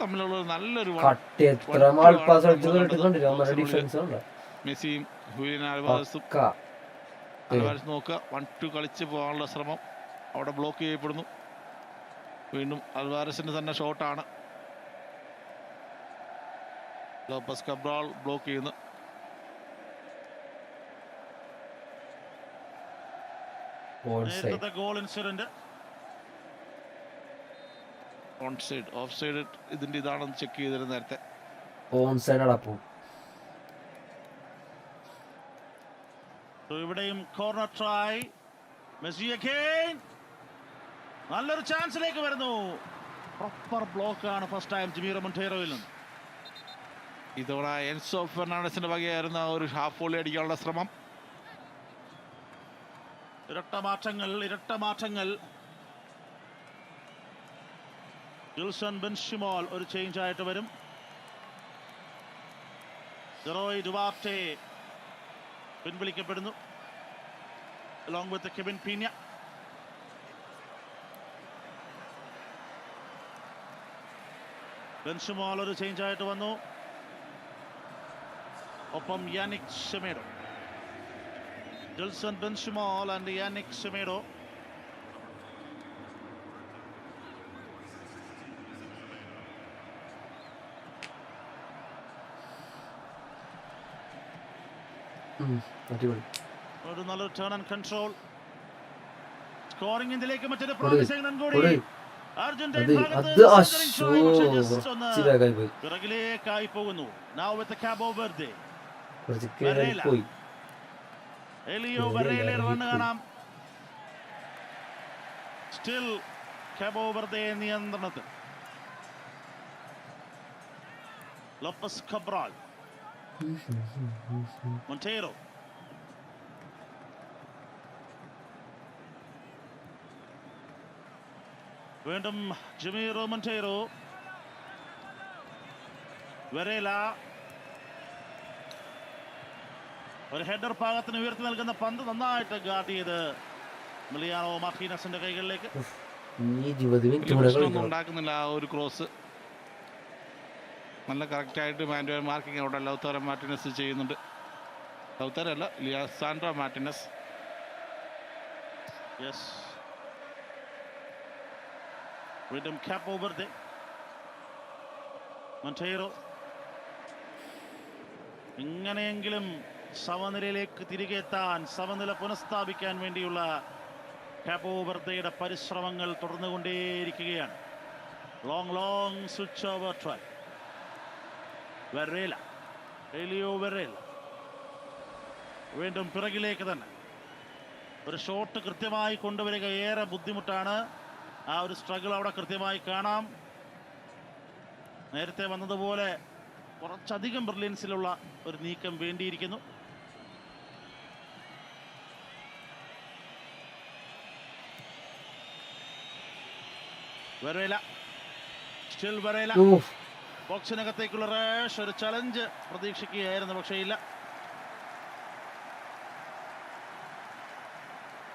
S5: തമ്മിലുള്ള നല്ലൊരു മെസ്സിയും ഹുലിയൻ ആൽവാരസും. ആൽവാരസ് നോക്കുക, 1-2 കളിച്ച് പോകാനുള്ള ശ്രമം അവിടെ ബ്ലോക്ക് ചെയ്യപ്പെടുന്നു. വീണ്ടും ആൽവാരസിന്റെ തന്നെ ഷോട്ടാണ്. ലോപ്പസ് കബ്രാൾ ബ്ലോക്ക് ചെയ്യുന്നു.
S6: Goal incident.
S5: Onside, offside ഇതിന്റെ ഇതാണെന്ന് ചെക്ക് ചെയ്തിരുന്നു നേരത്തെ.
S1: ഓൺ സൈഡ് അടപ്പും.
S6: ഇവിടെയും കോർണർ ട്രൈ. Messi again. നല്ലൊരു ചാൻസിലേക്ക് വരുന്നു. പ്രോപ്പർ ബ്ലോക്ക് ആണ് ഫസ്റ്റ് ടൈം ജിമീറോ മൊണ്ടേറോയിൽ നിന്ന്.
S5: ഇതോടെ എൻസോ ഫെർണാണ്ടസിന്റെ വകയായിരുന്ന ഒരു ഹാഫ് വോളി അടിക്കാനുള്ള ശ്രമം.
S6: ഇരട്ട മാറ്റങ്ങൾ. ജിൽസൺ ബെൻഷിമോൾ ഒരു ചേഞ്ച് ആയിട്ട് വരും. ജെറോയ് ഡുവാർട്ടെ പിൻവലിക്കപ്പെടുന്നു. along with the Kevin Pina. Benchimol ഒരു ചേഞ്ച് ആയിട്ട് വന്നു. ഒപ്പം Yannick Semedo. Jilson Benchimol and Yannick Semedo. ഒരു നല്ലൊരു ടേൺ ആൻഡ് കൺട്രോൾ. സ്കോറിംഗ് ഇതിലേക്ക് മറ്റൊരു പ്രോമിസിംഗ് റൺ കൂടി. പിറകിലേക്കായി പോകുന്നു. Now with the Cabo Verde. Helio Varela run കാണാം. സ്റ്റിൽ കാബോ വെർദെ നിയന്ത്രണത്തിൽ. Lopes Cabral, Monteiro.
S5: വീണ്ടും ജമീറോ മൊണ്ടേറോ. വെരേല ഒരു ഹെഡർ ഭാഗത്തിന് ഉയർത്തി നൽകുന്ന പന്ത് നന്നായിട്ട് ഗാർഡ് ചെയ്ത് മലിയാനോ മാർട്ടീനസിന്റെ കൈകളിലേക്ക്.
S1: പ്രശ്നമൊന്നും
S6: ഉണ്ടാക്കുന്നില്ല ആ ഒരു ക്രോസ്. നല്ല കറക്റ്റായിട്ട് മാൻഡുവൽ മാർക്കിംഗ് അവിടെ ലൗതാരോ മാർട്ടിനസ് ചെയ്യുന്നുണ്ട്. ലൗതാരോ അല്ല, ലിസാൻഡ്രോ മാർട്ടിനസ്.
S5: യെസ്, വീണ്ടും കാബോ വെർഡെ. മൊണ്ടേറോ എങ്ങനെയെങ്കിലും സമനിലയിലേക്ക് തിരികെ എത്താൻ, സമനില പുനഃസ്ഥാപിക്കാൻ വേണ്ടിയുള്ള കാബോ വെർഡെയുടെ പരിശ്രമങ്ങൾ തുടർന്നുകൊണ്ടേയിരിക്കുകയാണ്. Long switch over try. Varela, Helio Varela വീണ്ടും പിറകിലേക്ക് തന്നെ. ഒരു ഷോട്ട് കൃത്യമായി കൊണ്ടുവരിക ഏറെ ബുദ്ധിമുട്ടാണ്. ആ ഒരു സ്ട്രഗിൾ അവിടെ കൃത്യമായി കാണാം. നേരത്തെ വന്നതുപോലെ കുറച്ചധികം ബ്രില്യൻസിലുള്ള ഒരു നീക്കം വേണ്ടിയിരിക്കുന്നു. വെരേല, സ്റ്റിൽ വെരേല. ബോക്സിനകത്തേക്കുള്ള റാഷ്, ഒരു ചലഞ്ച് പ്രതീക്ഷിക്കുകയായിരുന്നു, പക്ഷേ ഇല്ല.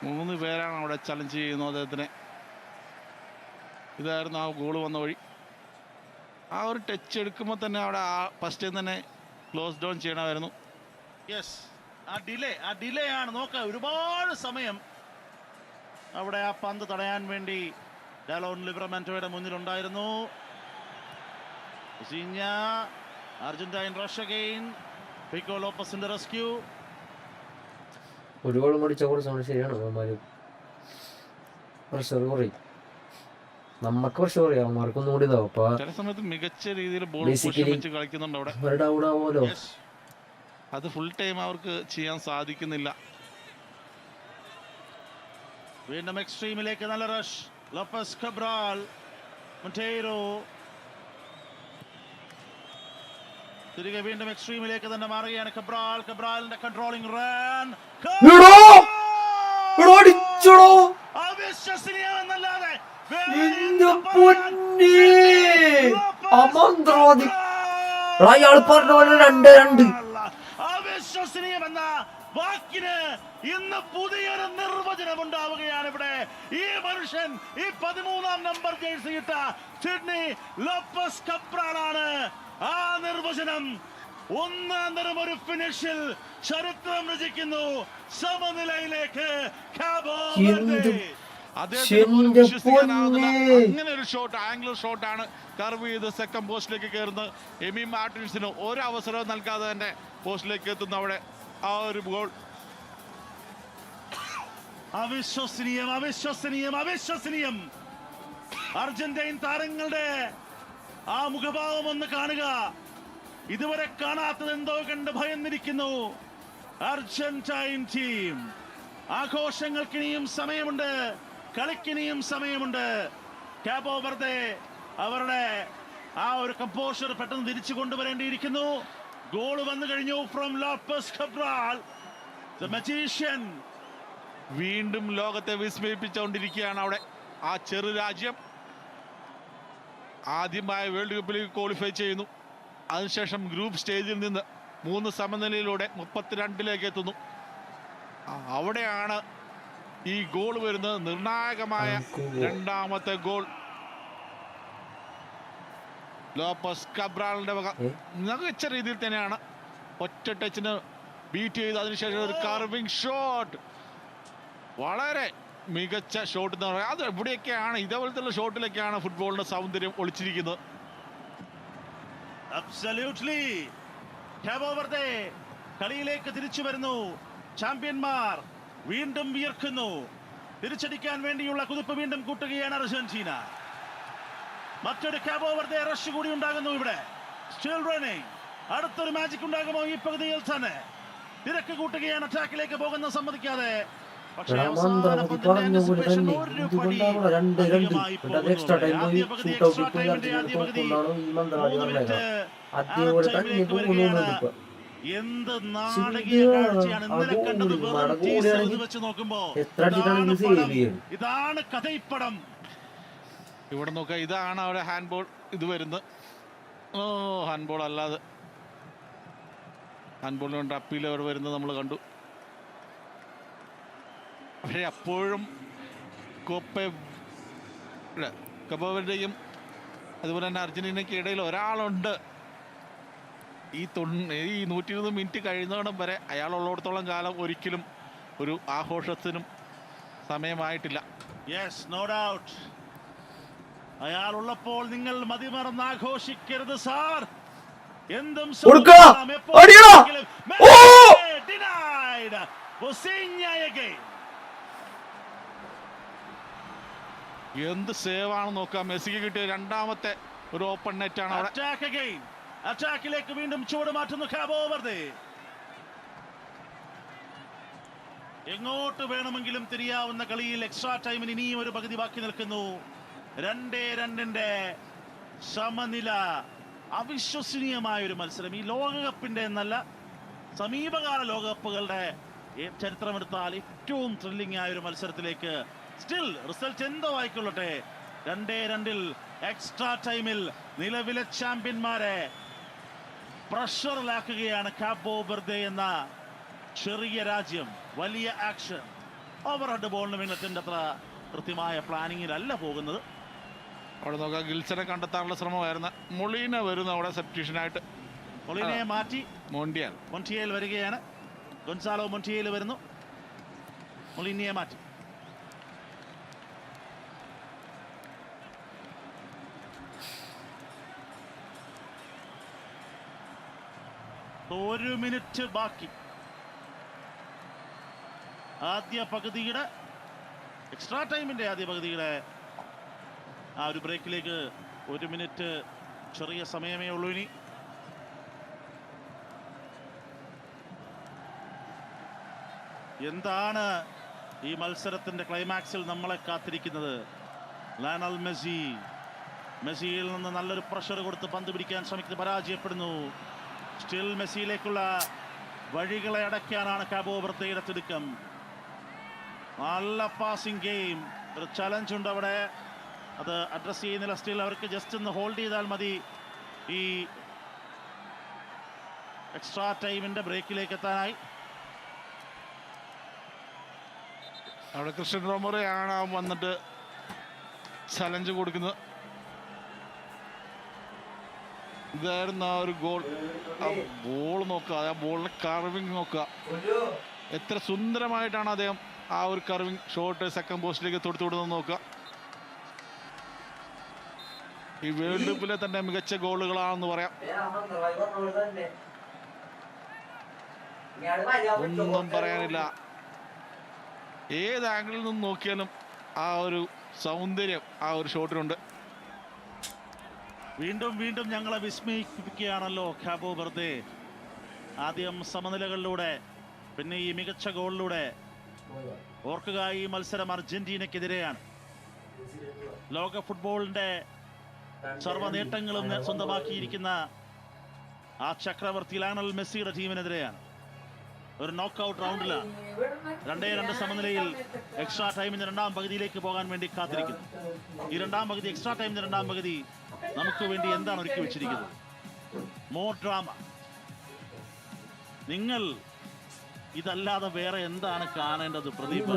S6: 3 പേരാണ് അവിടെ ചലഞ്ച് ചെയ്യുന്നത് അദ്ദേഹത്തിനെ. ഇതായിരുന്നു ആ ഗോൾ വന്ന വഴി. ആ ഒരു ടച്ച് എടുക്കുമ്പോൾ തന്നെ അവിടെ ആ ഫസ്റ്റ് തന്നെ ക്ലോസ് ഡൗൺ ചെയ്യണമായിരുന്നു.
S5: യെസ്, ആ ഡിലേ ആണ്. നോക്കുക, ഒരുപാട് സമയം അവിടെ ആ പന്ത് തടയാൻ വേണ്ടി ഡാലോൺ ലിവറമെന്റോയുടെ മുന്നിലുണ്ടായിരുന്നു. Argentine rush again. പിക്കോ ലോപ്പസിന്റെ റെസ്ക്യൂ.
S1: ഒരു ഗോൾ മടിച്ച കുറച്ചുകൊണ്ട് ശരിയാണ്. പ്രഷർ കുറയും, നമുക്ക് പ്രഷർ കുറയും, അവന്മാർക്കൊന്നും കൂടി ഇതാവും.
S6: ചില സമയത്ത് മികച്ച രീതിയിൽ ബോൾ വെച്ച് കളിക്കുന്നുണ്ട് അവിടെ. അത് ഫുൾ ടൈം അവർക്ക് ചെയ്യാൻ സാധിക്കുന്നില്ല.
S5: വീണ്ടും എക്സ്ട്രീമിലേക്ക് നല്ല റഷ്. ലോപ്പസ് കബ്രാൽ, മൊണ്ടേറോ തിരികെ വീണ്ടും എക്സ്ട്രീമിലേക്ക് തന്നെ മാറുകയാണ്. കബ്രാലിന്റെ കൺട്രോളിംഗ് റൺ. അവിശ്വസനീയമെന്നല്ലാതെ
S1: അയാൾ പറഞ്ഞ പോലെ 2-2.
S5: അവിശ്വസനീയമെന്ന വാക്കിന് ഇന്ന് പുതിയൊരു നിർവചനം ഉണ്ടാവുകയാണ് ഇവിടെ. ഈ മനുഷ്യൻ, ഈ 13-ാം നമ്പർ ജേഴ്സി ഇട്ട സിഡ്നി ലോപ്പസ് കബ്രാലാണ്. ആ നിർവചനം ഒന്നാം തരം ഒരു ഫിനിഷിൽ ചരിത്രം രചിക്കുന്നു. സമനിലയിലേക്ക് കാബോ വെർഡെ.
S6: അങ്ങനെ ഒരു ഷോട്ട്, ആംഗുലർ ഷോട്ടാണ് കർവ് ചെയ്ത് സെക്കൻഡ് പോസ്റ്റിലേക്ക് കയറുന്നത്. എമി മാർട്ടിൻസിന് ഒരു അവസരവും നൽകാതെ തന്നെ പോസ്റ്റിലേക്ക് എത്തുന്ന അവിടെ ആ ഒരു ഗോൾ.
S5: അവിശ്വസനീയം. അർജന്റൈൻ താരങ്ങളുടെ ആ മുഖഭാവം ഒന്ന് കാണുക. ഇതുവരെ കാണാത്തത് എന്തോ കണ്ട് ഭയന്നിരിക്കുന്നു അർജന്റൈൻ ടീം. ആഘോഷങ്ങൾക്കിനിയും സമയമുണ്ട്, കളിക്കിനിയും സമയമുണ്ട്. കാബോ വെർഡെ അവരുടെ ആ ഒരു കമ്പോഷർ പെട്ടെന്ന് തിരിച്ചു കൊണ്ടുവരേണ്ടിയിരിക്കുന്നു. ഗോൾ വന്നു കഴിഞ്ഞു ഫ്രം ലോപ്പസ് കബ്രാൽ, ദ മജീഷ്യൻ.
S6: വീണ്ടും ലോകത്തെ വിസ്മയിപ്പിച്ചുകൊണ്ടിരിക്കുകയാണ് അവിടെ ആ ചെറു രാജ്യം. ആദ്യമായി വേൾഡ് കപ്പിലേക്ക് ക്വാളിഫൈ ചെയ്യുന്നു. അതിനുശേഷം ഗ്രൂപ്പ് സ്റ്റേജിൽ നിന്ന് 3 സമനിലയിലൂടെ 32ലേക്ക് എത്തുന്നു. അവിടെയാണ് ഈ ഗോൾ വരുന്നത്, നിർണായകമായ രണ്ടാമത്തെ ഗോൾ. ലോപ്പസ് കബ്രാലിന്റെ വക മികച്ച രീതിയിൽ തന്നെയാണ് ഒറ്റ ടച്ചിന് ബീറ്റ് ചെയ്ത് അതിനുശേഷം ഒരു കർവിംഗ് ഷോട്ട്. വളരെ മികച്ച ഷോട്ട് എന്ന് പറയാം. അത് എവിടെയൊക്കെയാണ്, ഇതേപോലത്തെ ഷോട്ടിലൊക്കെയാണ് ഫുട്ബോളിന്റെ സൗന്ദര്യം ഒളിച്ചിരിക്കുന്നത്.
S5: അബ്സല്യൂട്ട്ലി. കാബോ വെർഡെ കളിയിലേക്ക് തിരിച്ചു വരുന്നു. ചാമ്പ്യന്മാർ വീണ്ടും വിയർക്കുന്നു. തിരിച്ചടിക്കാൻ വേണ്ടിയുള്ള കുതിപ്പ് വീണ്ടും കൂട്ടുകയാണ് അർജന്റീന. മറ്റൊരു കാബോ വെർഡെ റഷ് കൂടി ഉണ്ടാകുന്നു ഇവിടെ. Still running. അടുത്തൊരു മാജിക് ഉണ്ടാകുമോ ഈ പകുതിയിൽ തന്നെ? തിരക്ക് കൂട്ടുകയാണ്, അറ്റാക്കിലേക്ക് പോകുന്ന സമ്മതിക്കാതെ. പക്ഷേ അവസാന പന്തിന്റെ ആന്റിസിപ്പേഷൻ ഒരു പടി അധികമായി പോകുന്നു. ആദ്യ പകുതി എക്സ്ട്രാ ടൈമിന്റെ ആദ്യ പകുതി 3 മിനിറ്റ് ടൈമിലേക്ക് വരികയാണ്. എന്ത് നാടകീയ കാഴ്ചയാണ് ഇന്നലെ കണ്ടത്. വെറും ടീസർ വെച്ച് നോക്കുമ്പോ ഇതാണ് കഥയിപ്പടം. ഇവിടെ നോക്കുക, ഇതാണ് അവിടെ ഹാൻഡ് ബോൾ ഇത് വരുന്നത്. ഓ, ഹാൻഡ് ബോൾ അല്ലാതെ ഹാൻഡ് ബോളിന് കൊണ്ട് അപ്പീൽ അവിടെ വരുന്നത് നമ്മൾ കണ്ടു. പക്ഷേ അപ്പോഴും കബോ വെർഡെയും അതുപോലെ തന്നെ അർജന്റീനയ്ക്ക് ഇടയിൽ ഒരാളുണ്ട്. ഈ 120 മിനിറ്റ് കഴിയുന്നോടം വരെ അയാളുള്ളിടത്തോളം കാലം ഒരിക്കലും ഒരു ആഘോഷത്തിനും സമയമായിട്ടില്ല.
S6: Yes, no doubt. അയാളുള്ളപ്പോൾ നിങ്ങൾ മതിമറന്ന് ആഘോഷിക്കരുത് സാർ. എന്തും
S5: എന്ത് സേവാണ് നോക്കാം. മെസ്സിക്ക് കിട്ടിയ രണ്ടാമത്തെ ഒരു ഓപ്പൺ നെറ്റ് ആണ് അവിടെ.
S6: അറ്റാക്കിലേക്ക് വീണ്ടും ചുവട് മാറ്റുന്നു കാബോ വെർദെ. എങ്ങോട്ട് വേണമെങ്കിലും തിരിയാവുന്ന കളിയിൽ എക്സ്ട്രാ ടൈമിന് ഇനിയും ഒരു പകുതി ബാക്കി നിൽക്കുന്നു. 2-2 സമനില. അവിശ്വസനീയമായ ഒരു മത്സരം. ഈ ലോകകപ്പിന്റെ എന്നല്ല, സമീപകാല ലോകകപ്പുകളുടെ ചരിത്രമെടുത്താൽ ഏറ്റവും ത്രില്ലിംഗ് ആയ ഒരു മത്സരത്തിലേക്ക് സ്റ്റിൽ റിസൾട്ട് എന്തോ ആയിക്കൊള്ളട്ടെ 2-2 എക്സ്ട്രാ ടൈമിൽ നിലവിലെ ചാമ്പ്യന്മാരെ പ്രഷറിലാക്കുകയാണ് കാബോ വെർദെ എന്ന ചെറിയ രാജ്യം. വലിയ ആക്ഷൻ. ഓവർ ഹെഡ് ബോളിന് വേണ്ടിയിട്ട് അത്ര കൃത്യമായ പ്ലാനിങ്ങിലല്ല പോകുന്നത്.
S5: അവിടെ നോക്കാം, ഗിൽസനെ കണ്ടെത്താനുള്ള ശ്രമമായിരുന്നു. മൊളീന വരുന്നു അവിടെ സബ്സ്റ്റിറ്റ്യൂഷനായിട്ട്.
S6: മൊളീനയെ മാറ്റി മൊണ്ടിയേൽ വരികയാണ്. ഗൊൻസാലോ മൊണ്ടിയേൽ വരുന്നു. മൊളീനയെ മാറ്റി. ഒരു മിനിറ്റ് ബാക്കി. ആദ്യ പകുതിയുടെ എക്സ്ട്രാ ടൈമിന്റെ ആദ്യ പകുതിയുടെ ആ ഒരു ബ്രേക്കിലേക്ക് 1 മിനിറ്റ് ചെറിയ സമയമേ ഉള്ളൂ. ഇനി എന്താണ് ഈ മത്സരത്തിന്റെ ക്ലൈമാക്സിൽ നമ്മളെ കാത്തിരിക്കുന്നത്? ലയണൽ മെസ്സിയിൽ നിന്ന് നല്ലൊരു പ്രഷർ കൊടുത്ത് പന്ത് പിടിക്കാൻ ശ്രമിക്കുന്നത് പരാജയപ്പെടുന്നു. സ്റ്റിൽ മെസ്സിയിലേക്കുള്ള വഴികളെ അടയ്ക്കാനാണ് കാബോ വെർദെയുടെ തിടുക്കം. നല്ല പാസിംഗ് ഗെയിം. ഒരു ചലഞ്ച് ഉണ്ട് അവിടെ, അത് അഡ്രസ് ചെയ്യുന്നില്ല. സ്റ്റിൽ അവർക്ക് ജസ്റ്റ് ഒന്ന് ഹോൾഡ് ചെയ്താൽ മതി ഈ എക്സ്ട്രാ ടൈമിന്റെ ബ്രേക്കിലേക്ക് എത്താനായി.
S5: അവിടെ ക്രിസ്ത്യൻ റൊമേറോയാണ് വന്നിട്ട് ചലഞ്ച് കൊടുക്കുന്നത്. ഇതായിരുന്നു ആ ഒരു ഗോൾ. ആ ബോൾ നോക്കുക, ആ ബോളിന്റെ കർവിങ് നോക്കുക. എത്ര സുന്ദരമായിട്ടാണ് അദ്ദേഹം ആ ഒരു കർവിങ് ഷോട്ട് സെക്കൻഡ് പോസ്റ്റിലേക്ക് തൊടുത്തുവിടുന്നത് നോക്കുക. ഈ വേൾഡ് കപ്പിലെ തന്നെ മികച്ച ഗോളുകളാണെന്ന് പറയാം. ഒന്നും പറയാനില്ല. ഏത് ആംഗിളിൽ നിന്ന് നോക്കിയാലും ആ ഒരു സൗന്ദര്യം ആ ഒരു ഷോട്ടിനുണ്ട്.
S6: വീണ്ടും വീണ്ടും ഞങ്ങളെ വിസ്മയിപ്പിക്കുകയാണല്ലോ കാബോ വെർദെ. ആദ്യം സമനിലകളിലൂടെ, പിന്നെ ഈ മികച്ച ഗോളിലൂടെ. ഓർക്കുക, ഈ മത്സരം അർജന്റീനയ്ക്കെതിരെയാണ്. ലോക ഫുട്ബോളിന്റെ സർവ്വ നേട്ടങ്ങളും സ്വന്തമാക്കിയിരിക്കുന്ന ആ ചക്രവർത്തി ലയണൽ മെസ്സിയുടെ ടീമിനെതിരെയാണ്. ഒരു നോക്കൌട്ട് റൗണ്ടിലാണ്. 2-2 സമനിലയിൽ എക്സ്ട്രാ ടൈമിന്റെ രണ്ടാം പകുതിയിലേക്ക് പോകാൻ വേണ്ടി കാത്തിരിക്കുന്നു. ഈ രണ്ടാം പകുതി, എക്സ്ട്രാ ടൈമിന്റെ രണ്ടാം പകുതി നമുക്ക് വേണ്ടി എന്താണ് ഒരുക്കി വെച്ചിരിക്കുന്നത്? More drama. നിങ്ങൾ ഇതല്ലാതെ വേറെ എന്താണ് കാണേണ്ടത് പ്രദീപ്?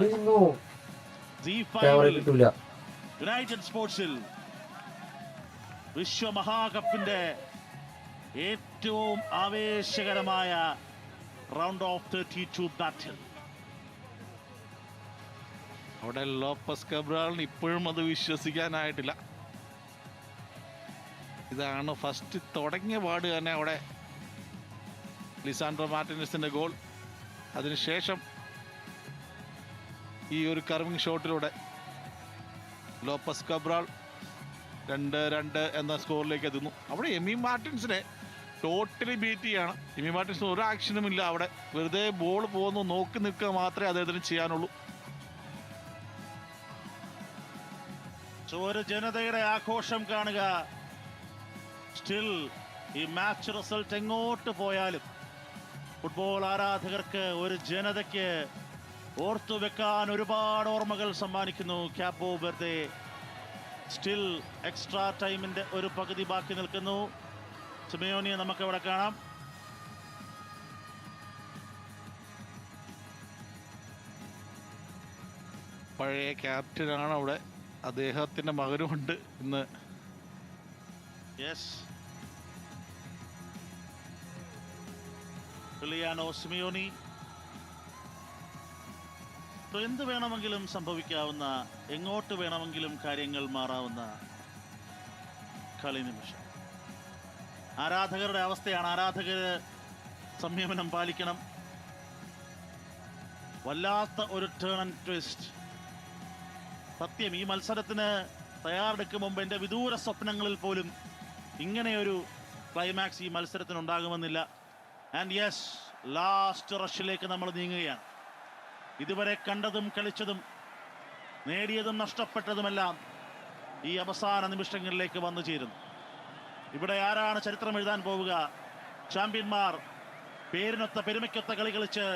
S6: യുണൈറ്റഡ് സ്പോർട്സിൽ വിശ്വമഹാകപ്പിന്റെ ഏറ്റവും ആവേശകരമായ റൗണ്ട് ഓഫ് 32 ബാറ്റിൽ.
S5: അവിടെ ലോപ്പസ് കബ്രാളിന് ഇപ്പോഴും അത് വിശ്വസിക്കാനായിട്ടില്ല. ഇതാണ് ഫസ്റ്റ് തുടങ്ങിയ പാട് തന്നെ അവിടെ ലിസാൻഡ്രോ മാർട്ടിനസിന്റെ ഗോൾ. അതിനുശേഷം ഈ ഒരു കർവിംഗ് ഷോട്ടിലൂടെ ലോപ്പസ് കബ്രാൾ 2-2 എന്ന സ്കോറിലേക്ക് എത്തുന്നു. അവിടെ എമി മാർട്ടിൻസിനെ ടോട്ടലി ബീറ്റ് ചെയ്യാണ്. എമി മാർട്ടിൻസിന് ഒരു ആക്ഷനും ഇല്ല. അവിടെ വെറുതെ ബോൾ പോകുന്നു, നോക്കി നിൽക്കുക മാത്രമേ അദ്ദേഹത്തിന് ചെയ്യാനുള്ളൂ.
S6: ഒരു ജനതയുടെ ആഘോഷം കാണുക. സ്റ്റിൽ ഈ മാച്ച് റിസൾട്ട് എങ്ങോട്ട് പോയാലും ഫുട്ബോൾ ആരാധകർക്ക്, ഒരു ജനതയ്ക്ക് ഓർത്തു വെക്കാൻ ഒരുപാട് ഓർമ്മകൾ സമ്മാനിക്കുന്നു കാബോ വെർദെ.
S5: സ്റ്റിൽ എക്സ്ട്രാ ടൈമിന്റെ ഒരു പകുതി ബാക്കി നിൽക്കുന്നു. സിമയോണിയെ നമുക്ക് ഇവിടെ കാണാം. പഴയ ക്യാപ്റ്റനാണ് അവിടെ, അദ്ദേഹത്തിന്റെ മകനുമുണ്ട് ഇന്ന്. Yes, ലിയാനോ Simeone. എന്ത് വേണമെങ്കിലും സംഭവിക്കാവുന്ന, എങ്ങോട്ട് വേണമെങ്കിലും കാര്യങ്ങൾ മാറാവുന്ന കളി നിമിഷം. ആരാധകരുടെ അവസ്ഥയാണ്. ആരാധകര് സംയമനം പാലിക്കണം. വല്ലാത്ത ഒരു ടേൺ ആൻഡ് ട്വിസ്റ്റ്. സത്യം, ഈ മത്സരത്തിന് തയ്യാറെടുക്കും മുമ്പ് എൻ്റെ വിദൂര സ്വപ്നങ്ങളിൽ പോലും ഇങ്ങനെയൊരു ക്ലൈമാക്സ് ഈ മത്സരത്തിന് ഉണ്ടാകുമെന്നില്ല. ആൻഡ് യെസ്, ലാസ്റ്റ് റഷിലേക്ക് നമ്മൾ നീങ്ങുകയാണ്. ഇതുവരെ കണ്ടതും കളിച്ചതും നേടിയതും നഷ്ടപ്പെട്ടതുമെല്ലാം ഈ അവസാന നിമിഷങ്ങളിലേക്ക് വന്നു ചേരുന്നു. ഇവിടെ ആരാണ് ചരിത്രം എഴുതാൻ പോവുക? ചാമ്പ്യന്മാർ പേരിനൊത്ത പെരുമയ്ക്കൊത്ത കളി കളിച്ച്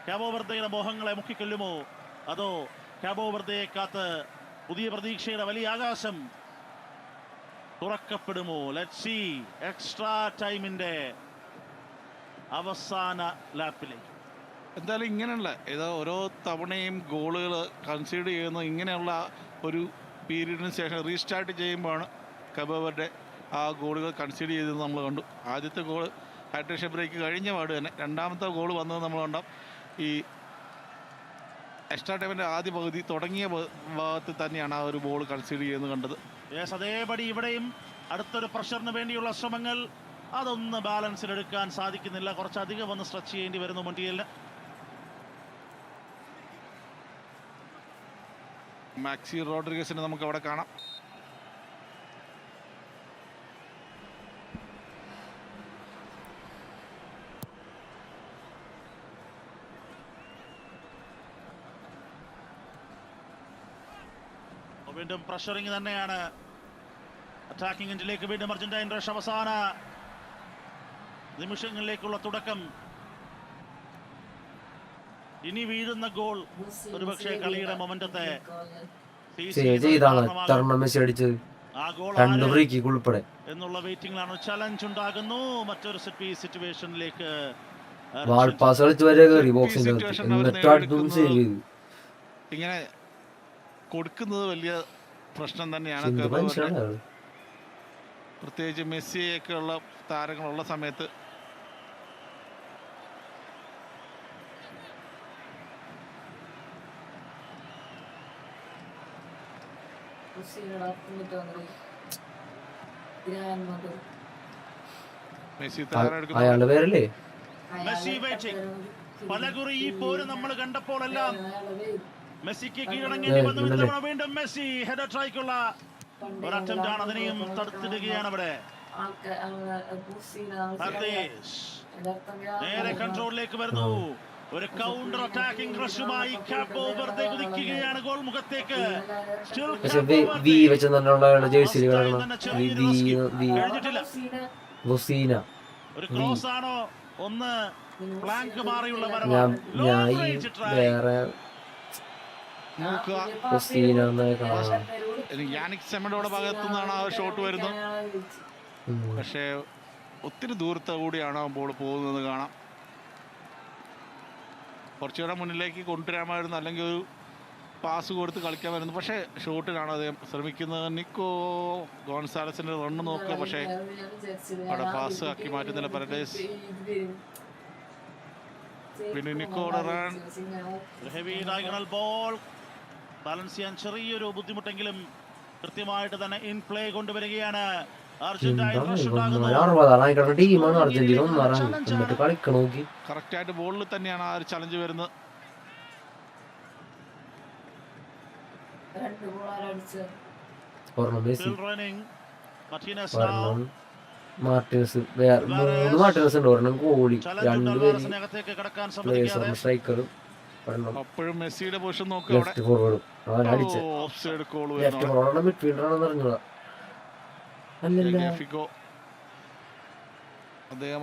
S5: കാബോ വെർദെയുടെ മോഹങ്ങളെ മുക്കിക്കൊല്ലുമോ, അതോ കാബോ വെർദെയെ കാത്ത് പുതിയ പ്രതീക്ഷയുടെ വലിയ ആകാശം തുറക്കപ്പെടുമോ? Let's see. എക്സ്ട്രാ ടൈമിന്റെ അവസാന ലാപ്പിലേക്ക്.
S6: എന്തായാലും ഇങ്ങനെയുള്ള ഏതോ ഓരോ തവണയും ഗോളുകൾ കൺസീഡ് ചെയ്യുന്ന ഇങ്ങനെയുള്ള ഒരു പീരീഡിന് ശേഷം റീസ്റ്റാർട്ട് ചെയ്യുമ്പോഴാണ് കാബോ വെർഡെ ആ ഗോളുകൾ കൺസീഡ് ചെയ്തത് നമ്മൾ കണ്ടു. ആദ്യത്തെ ഗോൾ ഹൈഡ്രേഷൻ ബ്രേക്ക് കഴിഞ്ഞ പാട് തന്നെ. രണ്ടാമത്തെ ഗോൾ വന്നത് നമ്മൾ കണ്ടാം ഈ എക്സ്ട്രാ ടൈമിൻ്റെ ആദ്യ പകുതി തുടങ്ങിയ ഭാഗത്ത് തന്നെയാണ് ആ ഒരു ബോൾ കൺസീഡ് ചെയ്യുന്നത് കണ്ടത്.
S5: യെസ്, അതേപടി ഇവിടെയും അടുത്തൊരു പ്രഷറിന് വേണ്ടിയുള്ള ശ്രമങ്ങൾ, അതൊന്ന് ബാലൻസിലെടുക്കാൻ സാധിക്കുന്നില്ല. കുറച്ചധികം ഒന്ന് സ്ട്രെച്ച് ചെയ്യേണ്ടി വരുന്നു മൊണ്ടിയലിന്.
S6: മാക്സി റോഡ്രിഗസിനെ നമുക്ക് അവിടെ കാണാം.
S5: വീണ്ടും പ്രഷറിങ് തന്നെയാണ്. അറ്റാക്കിംഗ് എൻഡിലേക്ക് വീണ്ടും അർജന്റൈൻ റഷ്. അവസാന നിമിഷങ്ങളിലേക്കുള്ള തുടക്കം. ഇനി വീഴുന്ന ഗോൾ ഒരുപക്ഷെ കളിയുടെ മൊമെന്റത്തെ
S1: ആ ഗോൾ
S5: എന്നുള്ള വെയിറ്റിംഗിലാണ്. ചലഞ്ച് ഉണ്ടാകുന്നു. മറ്റൊരു സെറ്റ് പീസ് സിറ്റുവേഷനിലേക്ക്
S6: ഇങ്ങനെ കൊടുക്കുന്നത് വലിയ പ്രശ്നം തന്നെയാണ്. പ്രത്യേകിച്ച് മെസ്സിയൊക്കെ ഉള്ള താരങ്ങളുള്ള സമയത്ത്.
S1: അയാളുടെ പേരല്ലേ
S5: മെസ്സി വെയിറ്റിംഗ്. പലകുറി ഈ പോര് നമ്മൾ കണ്ടപ്പോഴെല്ലാം മെസ്സിക്ക് കീഴടങ്ങേണ്ടി വന്നു. ഇത്തവണ വീണ്ടും മെസ്സി ഹെഡർ ട്രൈക്കുള്ള ഒരു അറ്റംപ്റ്റ് ആണ്. അതിനെയും തടുത്തിടുകയാണ് അവിടെ. നേരെ കൺട്രോളിലേക്ക് വരുന്നു. ഒരു കൗണ്ടർ അറ്റാക്കിംഗ് റഷുമായി കാബോ വെർദെ കുതിക്കുകയാണ് ഗോൾ മുഖത്തേക്ക്. ഒരു ക്രോസ് ആണോ, ഒന്ന് ഫ്ലാങ്ക് മാറിയുള്ള
S6: യാനിക് സെമഡോയുടെ ഭാഗത്തു നിന്നാണ് ആ ഷോട്ട് വരുന്നത്. പക്ഷേ ഒത്തിരി ദൂരത്ത് കൂടിയാണ് ആ ബോൾ പോകുന്നത് കാണാം. കുറച്ചുകൂടെ മുന്നിലേക്ക് കൊണ്ടുവരാമായിരുന്നു, അല്ലെങ്കിൽ ഒരു പാസ് കൊടുത്ത് കളിക്കാമായിരുന്നു. പക്ഷേ ഷോട്ടിനാണ് അദ്ദേഹം ശ്രമിക്കുന്നത്. നിക്കോ ഗോൺസാലസിന്റെ റണ്ണ് നോക്കുക, പക്ഷേ അവിടെ പാസ് ആക്കി മാറ്റുന്നില്ല പരഡേസ്. പിന്നെ നിക്കോയുടെ run.
S5: Heavy diagonal ball balance ചെയ്യാൻ ചെറിയൊരു ബുദ്ധിമുട്ടെങ്കിലും കൃത്യമായിട്ട് തന്നെ ഇൻ പ്ലേ കൊണ്ടുവരികയാണ് അർജന്റൈൻ.
S6: കറക്റ്റ് ആയിട്ട് ബോളിൽ തന്നെയാണ് ആ ഒരു ചലഞ്ച് വരുന്നത്.
S1: മാർട്ടിനസ് മൂന്ന് മാർട്ടിനസ് ഉണ്ട്. ഒരെണ്ണം കോഹ്ലി, രണ്ടുപേര് സ്ട്രൈക്കറും
S6: അപ്പോഴും മെസ്സിയുടെ പൊസിഷൻ
S1: ലെഫ്റ്റ് ഫോർവേഡും. അവൻ അടിച്ച ലെഫ്റ്റ് ഫോർവേഡ് മിഡ്ഫീൽഡറാണെന്ന് അറിഞ്ഞൂടാ. അല്ലല്ല,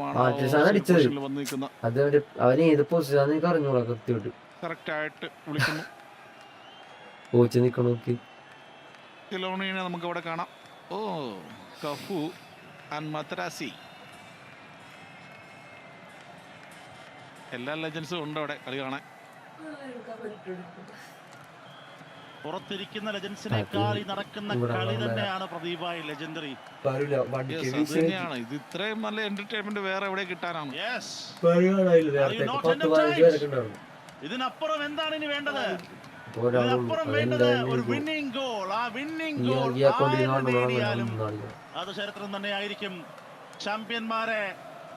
S1: മാർട്ടിനസാണ് അടിച്ചത്. അത് അവൻ ഏത് പൊസിഷനാന്ന് എനിക്ക് അറിഞ്ഞൂടാ കൃത്യമായിട്ട്.
S6: കറക്റ്റ് ആയിട്ട് വിളിക്കുന്നു.
S1: കോച്ച് നിക്കണ നോക്കി
S5: കിലോണിനെ നമുക്ക് അവിടെ കാണാം. ഓ, കഫു ആൻഡ് മദ്രാസി, എല്ലാ ലെജൻസും ഉണ്ട് അവിടെ കളി കാണാൻ.
S6: പുറത്തിരിക്കുന്ന ലെജൻസിനേക്കാൾ ഈ നടക്കുന്ന കളി തന്നെയാണ് പ്രദീപായി ലെജൻഡറി.
S5: തന്നെയാണ് ഇത്. ഇത്രയും നല്ല എന്റർടൈൻമെന്റ് വേറെ എവിടെ കിട്ടാനാണ്?
S6: ഇതിനപ്പുറം എന്താണ് ഇനി വേണ്ടത്? ഇതിനപ്പുറം വേണ്ടത് ഒരു വിന്നിംഗ് ഗോൾ. ആ വിന്നിംഗ് ഗോൾ നേടിയാലും അത് ചരിത്രം തന്നെയായിരിക്കും. ചാമ്പ്യന്മാരെ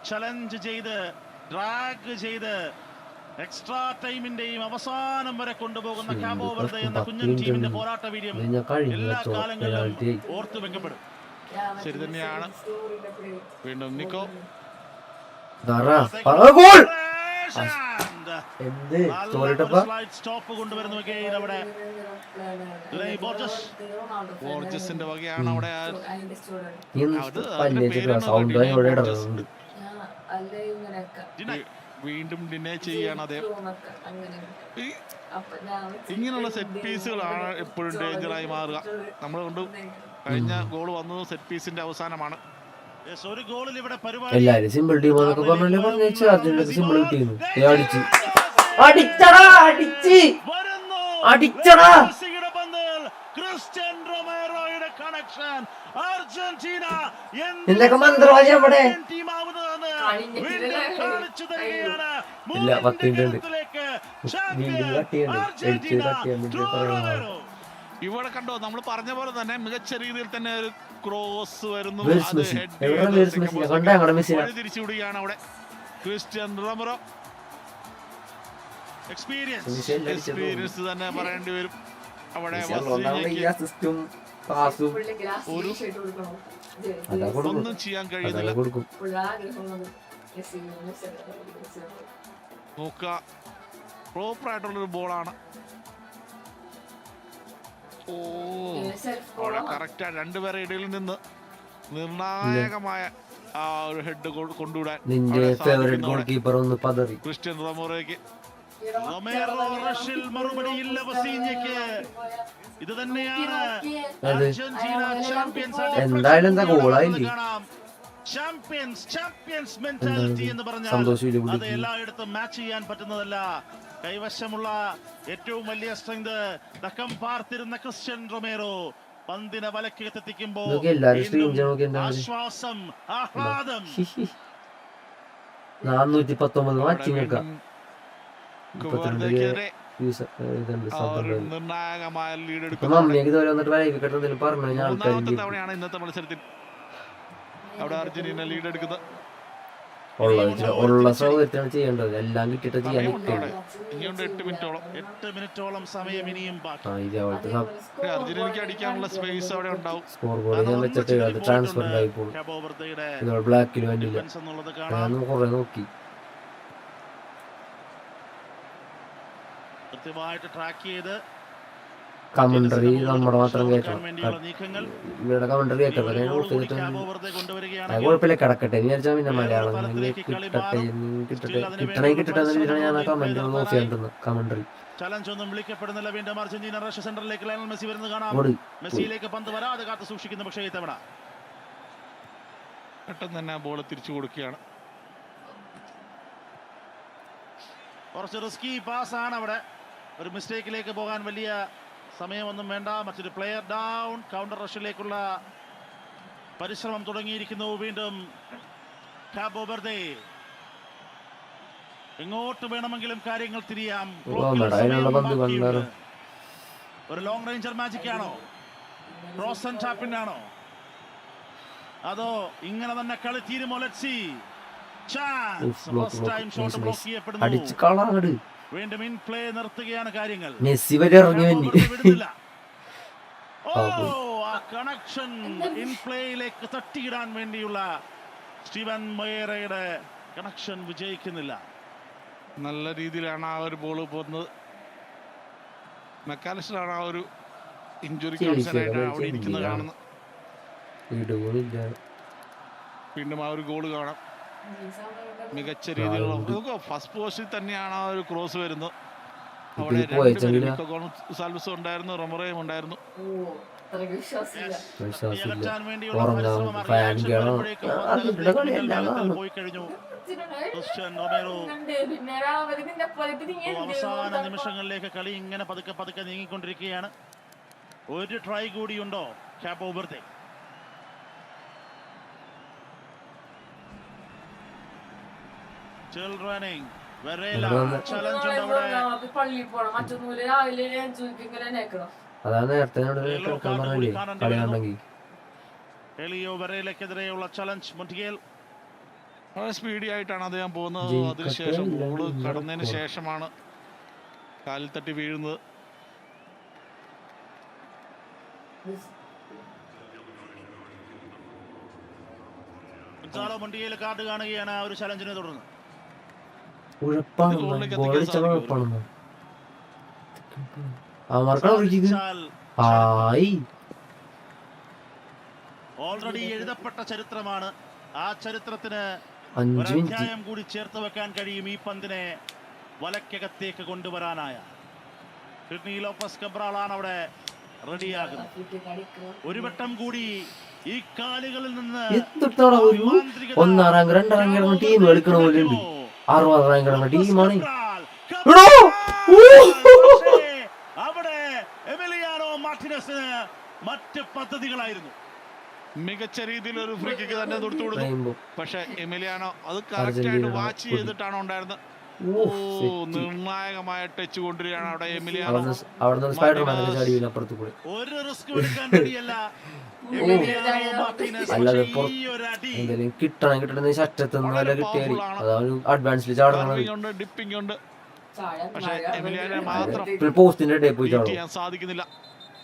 S6: ചലഞ്ച് ചെയ്ത് ഡ്രാഗ് ചെയ്ത് എക്സ്ട്രാ ടൈമിന്റെയും അവസാനം വരെ കൊണ്ടുപോകുന്ന കാബോ വെർദെ എന്ന കുഞ്ഞൻ ടീമിന്റെ പോരാട്ട വീര്യം എല്ലാ കാലങ്ങളിലും ഓർത്തു വെക്കപ്പെടും.
S5: ശരി തന്നെയാണ്. വീണ്ടും നിക്കോ
S6: സ്റ്റോപ്പ് കൊണ്ടുവരുന്നു. അവിടെ
S5: ബോർജസിന്റെ വകയാണ് അവിടെ. വീണ്ടും ഡിനേ ചെയ്യാണ് അദ്ദേഹം. ഇങ്ങനെയുള്ള സെറ്റ് പീസുകളാണ് എപ്പോഴും ഡേഞ്ചറായി മാറുക. നമ്മൾ കൊണ്ട് കഴിഞ്ഞ ഗോൾ വന്നത് സെറ്റ് പീസിന്റെ അവസാനമാണ്.
S1: എല്ലാരും സിമ്പിൾ ടീം എന്നൊക്കെ പറഞ്ഞല്ലേ പറഞ്ഞു. അർജന്റീനക്ക് സിമ്പിൾ കിട്ടിയിരുന്നു. എന്തൊക്കെ മന്ത്രവാദി അവിടെ ഇല്ല. 10 മിനിറ്റ് വീണ്ടും കട്ടിയുണ്ട്.
S5: ഇവിടെ കണ്ടോ, നമ്മൾ പറഞ്ഞ പോലെ തന്നെ മികച്ച രീതിയിൽ തന്നെ ഒരു ക്രോസ് വരുന്നു. തിരിച്ചുവിടുകയാണ് അവിടെ ക്രിസ്ത്യൻ റൊമേറോ. എക്സ്പീരിയൻസ് തന്നെ പറയേണ്ടി വരും. അവിടെ ഒന്നും ചെയ്യാൻ കഴിയുന്നില്ല. നോക്കുക, പ്രോപ്പർ ആയിട്ടുള്ളൊരു ബോളാണ്. ഓ, അവിടെ കറക്റ്റ് രണ്ടുപേരെ ഇടയിൽ നിന്ന് നിർണായകമായ ആ ഒരു ഹെഡ് കൊണ്ടുവിടാൻ ക്രിസ്ത്യൻ റൊമേറോയ്ക്ക്.
S6: മറുപടിയില്ല വസീഞ്ഞയ്ക്ക്. ഇത് തന്നെയാണ്
S1: എന്തായാലും എന്താ ഗോളായില്ലേ.
S6: ചാമ്പ്യൻസ് മെന്റാലിറ്റി എന്ന് പറഞ്ഞാൽ അത് എല്ലായിടത്തും മാച്ച് ചെയ്യാൻ പറ്റുന്നതല്ല. കൈവശമുള്ള ഏറ്റവും വലിയ സ്ട്രെങ്ത് തക്കം പാർത്തിരുന്ന ക്രിസ്ത്യൻ റൊമേറോ പന്തിനെ വലക്കെത്തിക്കുമ്പോൾ ആശ്വാസം, ആഹ്ലാദം.
S1: 419 മാറ്റി നോക്കാം.
S5: നിർണായകമായ ലീഡ് തവണയാണ് ഇന്നത്തെ മത്സരത്തിൽ അവിടെ അർജന്റീന ലീഡ് എടുക്കുന്നത്.
S1: ഉള്ള സൗകര്യത്തിലാണ് ചെയ്യേണ്ടത്. എല്ലാം കിട്ടിയിട്ട് ചെയ്യാൻ
S5: ഇനിയുണ്ട് 8 മിനിറ്റോളം
S6: സമയം ഇനിയും ബാക്കി.
S5: അർജന്റീനയ്ക്ക് അടിക്കാനുള്ള സ്പേസ് അവിടെ ഉണ്ടാവും.
S1: സ്കോർ ബോർഡ് ഞാൻ വെച്ചിട്ട് അത് ട്രാൻസ്ഫർ ഉണ്ടായി പോകും. ബ്ലാക്കിൽ വേണ്ടില്ല, ഞാൻ കുറെ നോക്കി.
S6: കൃത്യമായിട്ട് ട്രാക്ക് ചെയ്ത്
S1: കമന്ററി നമ്മുടെ മാത്രം കേൾക്കണം. ഇവരുടെ കമന്ററി കേൾക്കാം. കുഴപ്പമില്ല, കിടക്കട്ടെ എന്ന് വിചാരിച്ചാൽ പിന്നെ മലയാളം കിട്ടട്ടെ ഞാൻ ആ കമന്റ് ഓഫ് ചെയ്യാണ്ടിരുന്നു. കമന്ററി
S6: ചലഞ്ച് ഒന്നും വിളിക്കപ്പെടുന്നില്ല. വീണ്ടും അർജന്റീന റഷ് സെന്ററിലേക്ക് ലയണൽ മെസ്സി വരുന്നത് കാണാം. മെസ്സിയിലേക്ക് പന്ത് വരാതെ കാത്തു സൂക്ഷിക്കുന്നു. പക്ഷേ ഇത്തവണ
S5: പെട്ടെന്ന് തന്നെ ബോൾ തിരിച്ചു കൊടുക്കുകയാണ്.
S6: കുറച്ച് റിസ്കി പാസ് ആണ് അവിടെ. ഒരു മിസ്റ്റേക്കിലേക്ക് പോകാൻ വലിയ സമയമൊന്നും വേണ്ട. മറ്റൊരു പ്ലെയർ ഡൗൺ. കൗണ്ടർ റഷിലേക്കുള്ള പരിശ്രമം തുടങ്ങിയിരിക്കുന്നു. വീണ്ടും കാബോ വെർദെ. എങ്ങോട്ട് വേണമെങ്കിലും കാര്യങ്ങൾ തിരിയാം. ഒരു ലോങ് റേഞ്ചർ മാജിക് ആണോ? ക്രോസ് ആൻഡ് ടാപ്പിംഗ് ആണോ? അതോ ഇങ്ങനെ തന്നെ കളി തീരുമോ? Let's see. Chance. First time shot block ചെയ്യപ്പെടുന്നു. വീണ്ടും ഇൻ പ്ലേ നിർത്തുകയാണ് കാര്യങ്ങൾ.
S1: മെസ്സി വരെ ഇറങ്ങി
S6: വിടുന്നില്ല. ഓ, ആ കണക്ഷൻ ഇൻ പ്ലേയിലേക്ക് തട്ടിയിടാൻ വേണ്ടിയുള്ള സ്റ്റീവൻ മൊയേറയുടെ കണക്ഷൻ വിജയിക്കുന്നില്ല.
S5: നല്ല രീതിയിലാണ് ആ ഒരു ബോൾ പോകുന്നത്. മെക്കാലിസ്റ്ററാണ് ആ ഒരു ഇഞ്ചുറി കൺസേണായിട്ട് അവിടെ ഇരിക്കുന്നത് കാണുന്നത്. വീണ്ടും ആ ഒരു ഗോൾ കാണാം. മികച്ച രീതിയിലുള്ള ഫസ്റ്റ് പോസ്റ്റിൽ തന്നെയാണ് ആ ഒരു ക്രോസ് വരുന്നത്. അവിടെ സാൽവസും ഉണ്ടായിരുന്നു, റൊമേറോയും ഉണ്ടായിരുന്നു.
S1: വിശ്വാസമില്ല. ഉറങ്ങാൻ ഫാൻ കേളോ അതിന്റെ കളിയെല്ലാം കാണും.
S6: പോയി കഴിഞ്ഞു. ക്രിസ്ത്യൻ റൊമേറോ അവസാന നിമിഷങ്ങളിലേക്ക് കളി ഇങ്ങനെ പതുക്കെ പതുക്കെ നീങ്ങിക്കൊണ്ടിരിക്കുകയാണ്. ഒരു ട്രൈ കൂടിയുണ്ടോ Cabo Verde? Still running. Varela challenge ഉണ്ട് അവിടെ.
S1: അതാണ് നേരത്തെ കേൾക്കാൻ പറഞ്ഞില്ലേ കളിയാണെങ്കിൽ.
S6: എലിയോ വരേലക്കെതിരെയുള്ള ചലഞ്ച്. മൊണ്ടിയേൽ
S5: വളരെ സ്പീഡി ആയിട്ടാണ് അദ്ദേഹം പോകുന്നത്. അതിനുശേഷം ബോള് കടന്നതിന് ശേഷമാണ് കാലിൽ തട്ടി വീഴുന്നത്.
S6: മൊണ്ടിയേൽ കാർഡ് കാണുകയാണ് ആ ഒരു ചലഞ്ചിനെ തുടർന്ന്. ഓൾറെഡി എഴുതപ്പെട്ട ചരിത്രമാണ്. ആ ചരിത്രത്തിന് ഒരു അധ്യായം കൂടി ചേർത്ത് വെക്കാൻ കഴിയും ഈ പന്തിനെ വലക്കകത്തേക്ക് കൊണ്ടുവരാനായ. സിഡ്നി ലോപ്പസ് കബ്രാളാണ് അവിടെ റെഡിയാകുന്നത്. ഒരു വട്ടം കൂടി ഈ കാലുകളിൽ നിന്ന്
S1: ഒന്നാം റാങ്ക് രണ്ടാം റാങ്ക് ടീം എടുക്കണ പോലെ ഉണ്ട്. 60 റാങ്ക് ടീമാണ്.
S6: അവിടെ എമിലിയാനോ മാർട്ടിനസിന് മറ്റ് പദ്ധതികളായിരുന്നു.
S5: മികച്ച രീതിയിൽ ഒരു ഫ്രീ കിക്ക് തന്നെ കൊടുത്തു കൊടുത്തു. പക്ഷെ എമിലിയാനോ അത് കറക്റ്റ് ആയിട്ട് വാച്ച് ചെയ്തിട്ടാണ് ഉണ്ടായിരുന്നത്. നിർണായകമായ ടച്ച് കൊണ്ടുവരികയാണ് അവിടെ എമിലിയാനോ.
S6: ഒരു റിസ്ക് എടുക്കാൻ റെഡിയല്ല.
S1: അല്ലാതെ കിട്ടണ ശറ്റത്തുനിന്ന് വല്ല കിട്ടിയാൽ അതാണ് അഡ്വാൻസിൽ ചാടുന്നത്.
S5: ഡിപ്പിംഗ് ഉണ്ട്. പക്ഷെ എമിലിയാനോ മാത്രം
S1: പോസ്റ്റിന്റെ ഇടയിൽ പോയി ചാടും.
S5: സാധിക്കുന്നില്ല.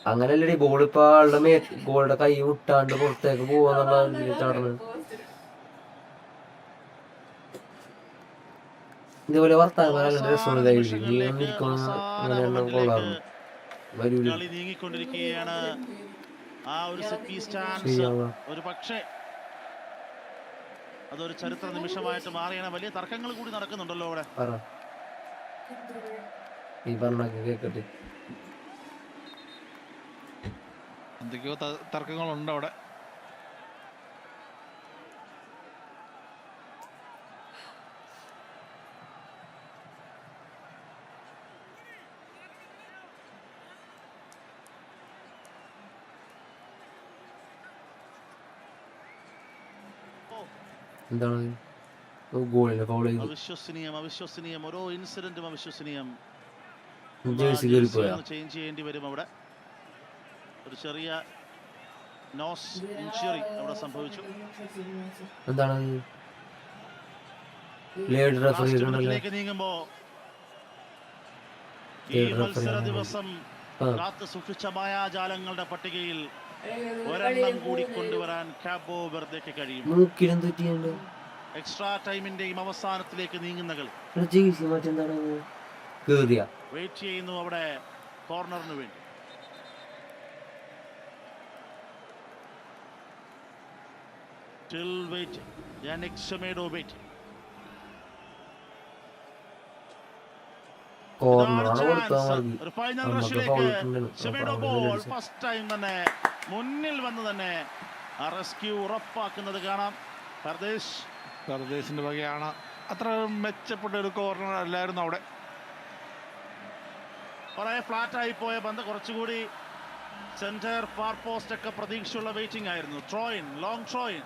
S1: അങ്ങനല്ലേ ബോൾ ഇപ്പൊ ആളുടെ ഗോളുടെ കൈ വിട്ടാണ്ട് പുറത്തേക്ക് പോവാന്നുള്ള ചാടുന്നത്. ഇതേപോലെ വർത്താനം രസമാണ്
S6: നീങ്ങിക്കൊണ്ടിരിക്കുകയാണ്. ആ ഒരു സെറ്റ് പീസ് ചാൻസ് ഒരു പക്ഷേ അതൊരു ചരിത്ര നിമിഷമായിട്ട് മാറിയാണ്. വലിയ തർക്കങ്ങൾ കൂടി നടക്കുന്നുണ്ടല്ലോ അവിടെ.
S1: കേക്കട്ടെ,
S5: എന്തൊക്കെയോ തർക്കങ്ങളുണ്ട് അവിടെ.
S1: എന്താണ് ഗോളിനെ ഫൗൾ ചെയ്തു.
S6: അവിശ്വസനീയം ഓരോ ഇൻസിഡന്റും അവിശ്വസനീയം. ചേഞ്ച് ചെയ്യേണ്ടി വരും അവിടെ. ഒരു ചെറിയ നോസ് ഇഞ്ചുറി അവിടെ സംഭവിച്ചു.
S1: എന്താണ്
S6: നീങ്ങുമ്പോ ഈ മത്സര ദിവസം കാത്തു സൂക്ഷിച്ച മായാജാലങ്ങളുടെ പട്ടികയിൽ ഒരെണ്ണം കൂടി കൊണ്ടുവരാൻ കാബോ വെർദെക്ക് കഴിയും. എക്സ്ട്രാ ടൈമിന്റെയും അവസാനത്തിലേക്ക് നീങ്ങുന്ന കളി. വെയിറ്റ് ചെയ്യുന്നു അവിടെ കോർണറിന് വേണ്ടി. Still waiting. Yannick Semedo waiting. ഒരു ഫൈനൽ റഷിലേക്ക് സെമേഡോ ബോൾ ഫസ്റ്റ് ടൈം തന്നെ മുന്നിൽ വന്ന് തന്നെ ആ റെസ്ക്യൂ ഉറപ്പാക്കുന്നത് കാണാം.
S5: പർദേശിന്റെ വകയാണ്. അത്ര മെച്ചപ്പെട്ട ഒരു കോർണർ അല്ലായിരുന്നു അവിടെ.
S6: കുറെ ഫ്ലാറ്റായി പോയ പന്ത് കുറച്ചുകൂടി സെന്റർ ഫാർ പോസ്റ്റ് ഒക്കെ പ്രതീക്ഷയുള്ള വെയിറ്റിംഗ് ആയിരുന്നു. ട്രോയിൻ, ലോങ് ട്രോയിൻ,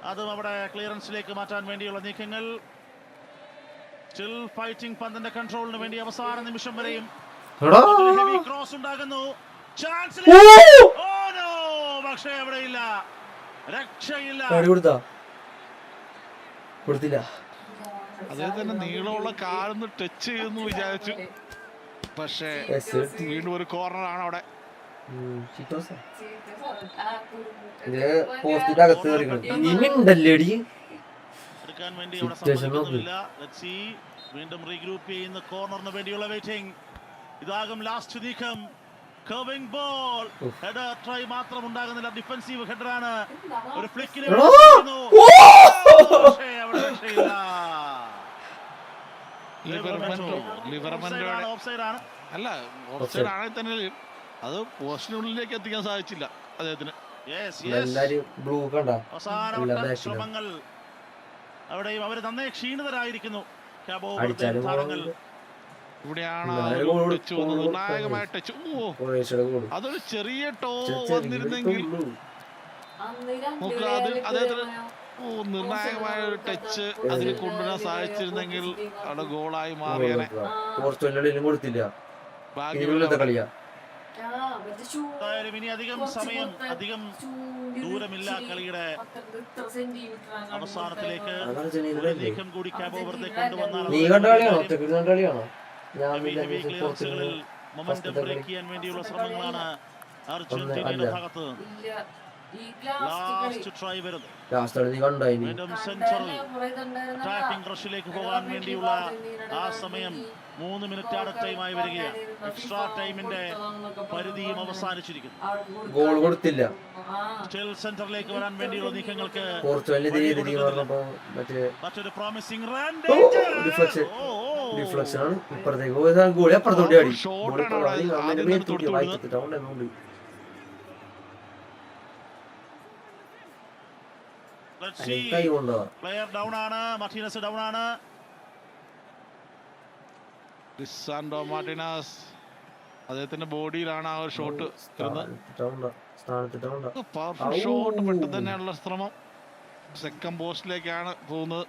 S6: അതും അവിടെ ക്ലിയറൻസിലേക്ക് മാറ്റാൻ വേണ്ടിയുള്ള നീക്കങ്ങൾ. Still fighting. പന്തിന്റെ കൺട്രോളിന് വേണ്ടി അവസാന നിമിഷം വരെയും ഹെവി ക്രോസ് ഉണ്ടാകുന്നു. ചാൻസ് പക്ഷേ അവിടെയില്ല, രക്ഷയില്ല.
S5: അതേ തന്നെ നീളമുള്ള കാലൊന്ന് ടച്ച് ചെയ്യുന്നു വിചാരിച്ചു. പക്ഷേ വീണ്ടും ഒരു കോർണറാണ് അവിടെ.
S6: എടുക്കാൻ വേണ്ടി അവിടെ സമ്മതിക്കുന്നില്ല. വീണ്ടും റീഗ്രൂപ്പ് ചെയ്യുന്ന കോർണറിന് വേണ്ടിയുള്ള വെയിറ്റിംഗ്. ഇതാകും ലാസ്റ്റ് നീക്കം. Curving ball. ഹെഡർ ട്രൈ മാത്രം ഉണ്ടാകുന്നില്ല. ഡിഫൻസീവ് ഹെഡറാണ്. ഒരു ഫ്ലിക്കിന്
S5: അല്ല ഓഫ്സൈഡ് ആണെങ്കിൽ തന്നെ അത് പോസ്റ്റിനുള്ളിലേക്ക് എത്തിക്കാൻ സാധിച്ചില്ല അദ്ദേഹത്തിന്.
S6: അവസാന ശ്രമങ്ങൾ അവിടെയും അവർ നന്നേ ക്ഷീണിതരായിരിക്കുന്നു കാബോ വെർദെ താരങ്ങൾ.
S5: ഇവിടെയാണ് നിർണായകമായ ടച്ച്. അതൊരു ചെറിയ ടോ വന്നിരുന്നെങ്കിൽ അദ്ദേഹത്തിന് നിർണായകമായ ഒരു ടച്ച് അതിൽ കൊണ്ടുവരാൻ സാധിച്ചിരുന്നെങ്കിൽ അവിടെ ഗോളായി മാറിയേനെ.
S6: ഇനി അധികം സമയം അധികം ദൂരമില്ല കളിയുടെ അവസാനത്തിലേക്ക്. ഒരു നീക്കം കൂടി കാബോ വെർദെ കൊണ്ടുവന്നാൽ ക്ലിയറൻസുകളിൽ മൊമെന്റം ബ്രേക്ക് ചെയ്യാൻ വേണ്ടിയുള്ള ശ്രമങ്ങളാണ് അർജന്റീനയുടെ ഭാഗത്ത്. ലാസ്റ്റ് ട്രൈ വരുന്നു. അറ്റാക്കിംഗ് റഷിലേക്ക് പോകാൻ വേണ്ടിയുള്ള ആ സമയം 3 മിനിറ്റ് ടൈമായി വരികയാണ്. എക്സ്ട്രാ ടൈമിന്റെ പരിധിയും അവസാനിച്ചിരിക്കുന്നു.
S1: ഗോൾ കൊടുത്തില്ല.
S6: സ്റ്റിൽ സെന്ററിലേക്ക് വരാൻ വേണ്ടിയുള്ള നീക്കങ്ങൾക്ക് മറ്റൊരു പ്രോമിസിംഗ് റൺ.
S1: ഡിഫ്ലക്ഷൻ ആണ്. ഇപ്പുറത്തേക്ക് പോയത് ഗോളി അപ്പുറത്തോട്ട് ആടി.
S6: പ്ലെയർ ഡൗൺ ആണ്. മാർട്ടിനസ് ഡൗൺ ആണ്.
S5: ലിസാൻഡ്രോ മാർട്ടിനസ് അദ്ദേഹത്തിന്റെ ബോഡിയിലാണ് ആ ഒരു ഷോട്ട്. പവർഫുൾ ഷോട്ട് പെട്ടെന്ന് തന്നെയുള്ള ശ്രമം. സെക്കൻഡ് പോസ്റ്റിലേക്കാണ് പോകുന്നത്.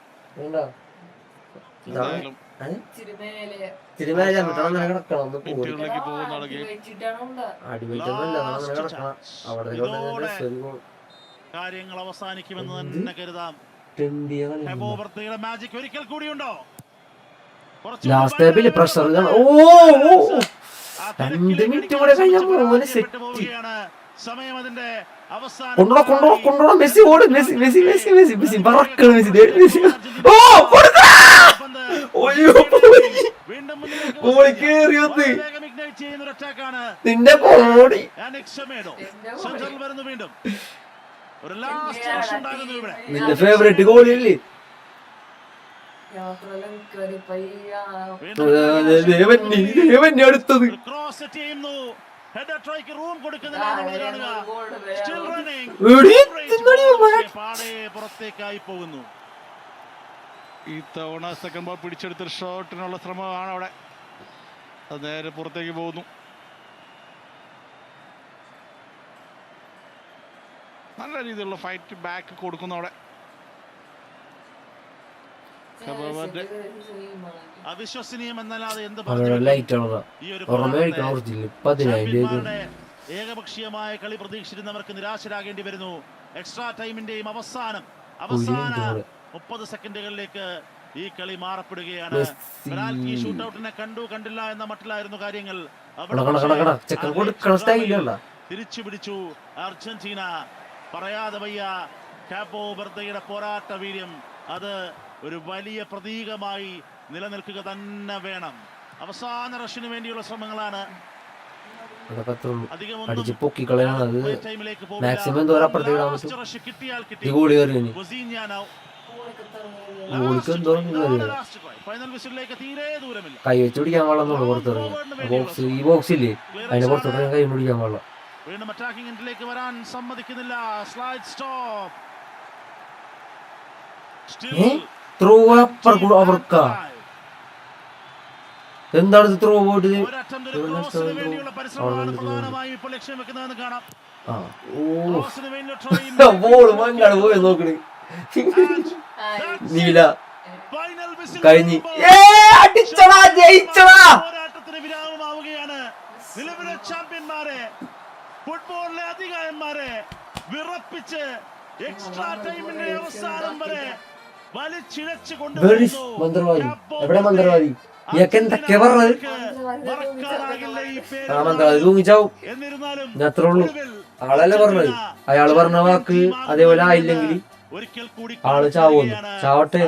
S6: കാര്യങ്ങൾ അവസാനിക്കുമെന്ന് തന്നെ കരുതാം. കാബോ വെർദെയുടെ മാജിക് ഒരിക്കൽ കൂടിയുണ്ടോ?
S1: ലാസ്റ്റ് ടൈമിൽ പ്രഷർ. 2 മിനിറ്റ് കൂടെ കഴിഞ്ഞാൽ
S6: സമയം അതിന്റെ
S1: കൊണ്ടോടാ. മെസ്സി ഓട്. മെസ്സി പറക്കണം. മെസ്സി നിന്റെ ബോഡി നിന്റെ ഫേവറേറ്റ് ഗോളിയല്ലേ? അടുത്തത്
S6: പുറത്തേക്കായി പോകുന്നു.
S5: ഈ തവണ സെക്കൻഡ് ബോൾ പിടിച്ചെടുത്തൊരു ഷോട്ടിനുള്ള ശ്രമമാണ് അവിടെ. അത് നേരെ പുറത്തേക്ക് പോകുന്നു. നല്ല രീതിയിലുള്ള ഫൈറ്റ് ബാക്ക് കൊടുക്കുന്നു അവിടെ.
S6: അവിശ്വസനീയമെന്നല്ലാതെ എന്ത് ഏകപക്ഷീയമായ കളി പ്രതീക്ഷിച്ചിരുന്നവർക്ക് നിരാശരാകേണ്ടി വരുന്നു. എക്സ്ട്രാ ടൈമിന്റെയും അവസാന 30 സെക്കൻഡുകളിലേക്ക് ഈ കളി മാറപ്പെടുകയാണ്. പെനാൽറ്റി ഷൂട്ടൌട്ടിനെ കണ്ടില്ല എന്ന മട്ടിലായിരുന്നു കാര്യങ്ങൾ. തിരിച്ചു പിടിച്ചു അർജന്റീന. പറയാതെ വയ്യ കാബോ വെർദെയുടെ പോരാട്ട വീര്യം. അത് ഒരു വലിയ പ്രതീകമായി നിലനിൽക്കുക തന്നെ വേണം. അവസാന റഷിന് വേണ്ടിയുള്ള ശ്രമങ്ങളാണ്.
S1: അടിച്ച് പൊക്കിക്കളയാണ്. അത് മാക്സിമം കൈ വെച്ച് പിടിക്കാൻ പാടില്ലെന്നുള്ളു. പുറത്തിറങ്ങി ഈ ബോക്സ് ഇല്ലേ അതിനെ പുറത്തോട്ട് കൈ പിടിക്കാൻ പാടില്ല.
S6: വീണ്ടും അറ്റാക്കിംഗ് എൻഡിലേക്ക് വരാൻ സമ്മതിക്കുന്നില്ല. Slide stop.
S1: അവർക്കാ എന്താണ് ത്രോ പോയിട്ട് ബോൾ മങ്ങാട് പോയി നോക്കണ്. നീല കഴിഞ്ഞ് അടിച്ചടാ, ജയിച്ചടാ.
S6: വിരാമമാവുകയാണ്. നിലവിലെ ചാമ്പ്യന്മാരെ, ഫുട്ബോളിലെ അധികായന്മാരെ വിറപ്പിച്ച് എക്സ്ട്രാ ടൈമിന്റെ അവസാനം വരെ വലിച്ചിഴച്ചു കൊണ്ടുപോകുന്നു.
S1: എവിടെ മന്ത്രവാദി? ഇയൊക്കെ എന്തൊക്കെ പറഞ്ഞത്? ആ മന്ത്രവാദി തൂങ്ങിച്ചാവും. ഞാൻ അത്രേ ഉള്ളൂ. ആളല്ല പറഞ്ഞത്. അയാള് പറഞ്ഞ വാക്ക് അതേപോലെ ആയില്ലെങ്കിൽ ആള് ചാവുന്നു. ചാവട്ടെ.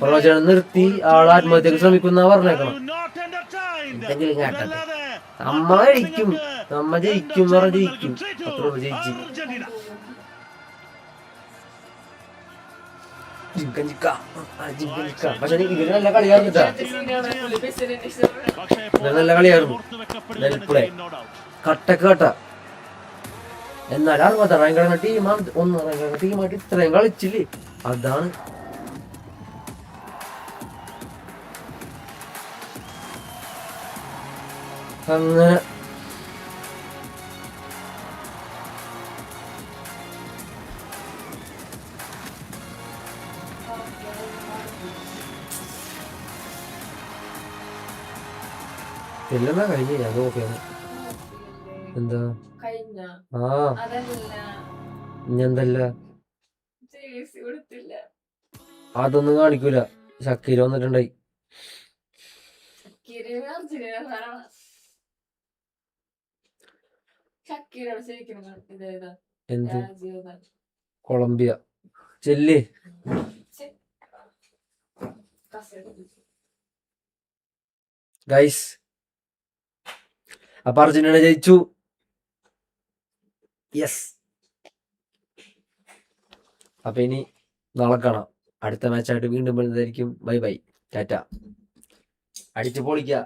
S1: പ്രവചനം നിർത്തി ആൾ ആത്മഹത്യക്ക് ശ്രമിക്കുന്ന പറഞ്ഞേക്കണം. എന്തെങ്കിലും കേട്ടത് നമ്മ ജയിക്കും, നമ്മ ജയിക്കും പറഞ്ഞ ജയിക്കും. അത്രേ ജയിച്ചു. പക്ഷെ ഇവര് നല്ല കളിയായിരുന്നിട്ടാ, ഇവര് നല്ല കളിയായിരുന്നു. നെൽപ്പുളെ കട്ടക്ക് കട്ട. എന്നാലും അറുപത് ഭയങ്കര ടീമാണ്, ടീമായിട്ട് ഇത്രയും കളിച്ചില്ലേ, അതാണ്. അങ്ങനെ എല്ലാം കഴിഞ്ഞ ഞാൻ നോക്കിയാണ്. എന്താ ആ ഇനി എന്തല്ല അതൊന്നും കാണിക്കൂല. ഷക്കീര വന്നിട്ടുണ്ടായി. എന്ത് കൊളംബിയ ചെല്ലേ ഗൈസ്. അപ്പൊ അർജന്റീന ജയിച്ചു. യെസ്. അപ്പൊ ഇനി നാളെ കാണാം. അടുത്ത മാച്ചായിട്ട് വീണ്ടും വരുന്നതായിരിക്കും. Bye bye, Tata. അടിച്ചു പൊളിക്കുക.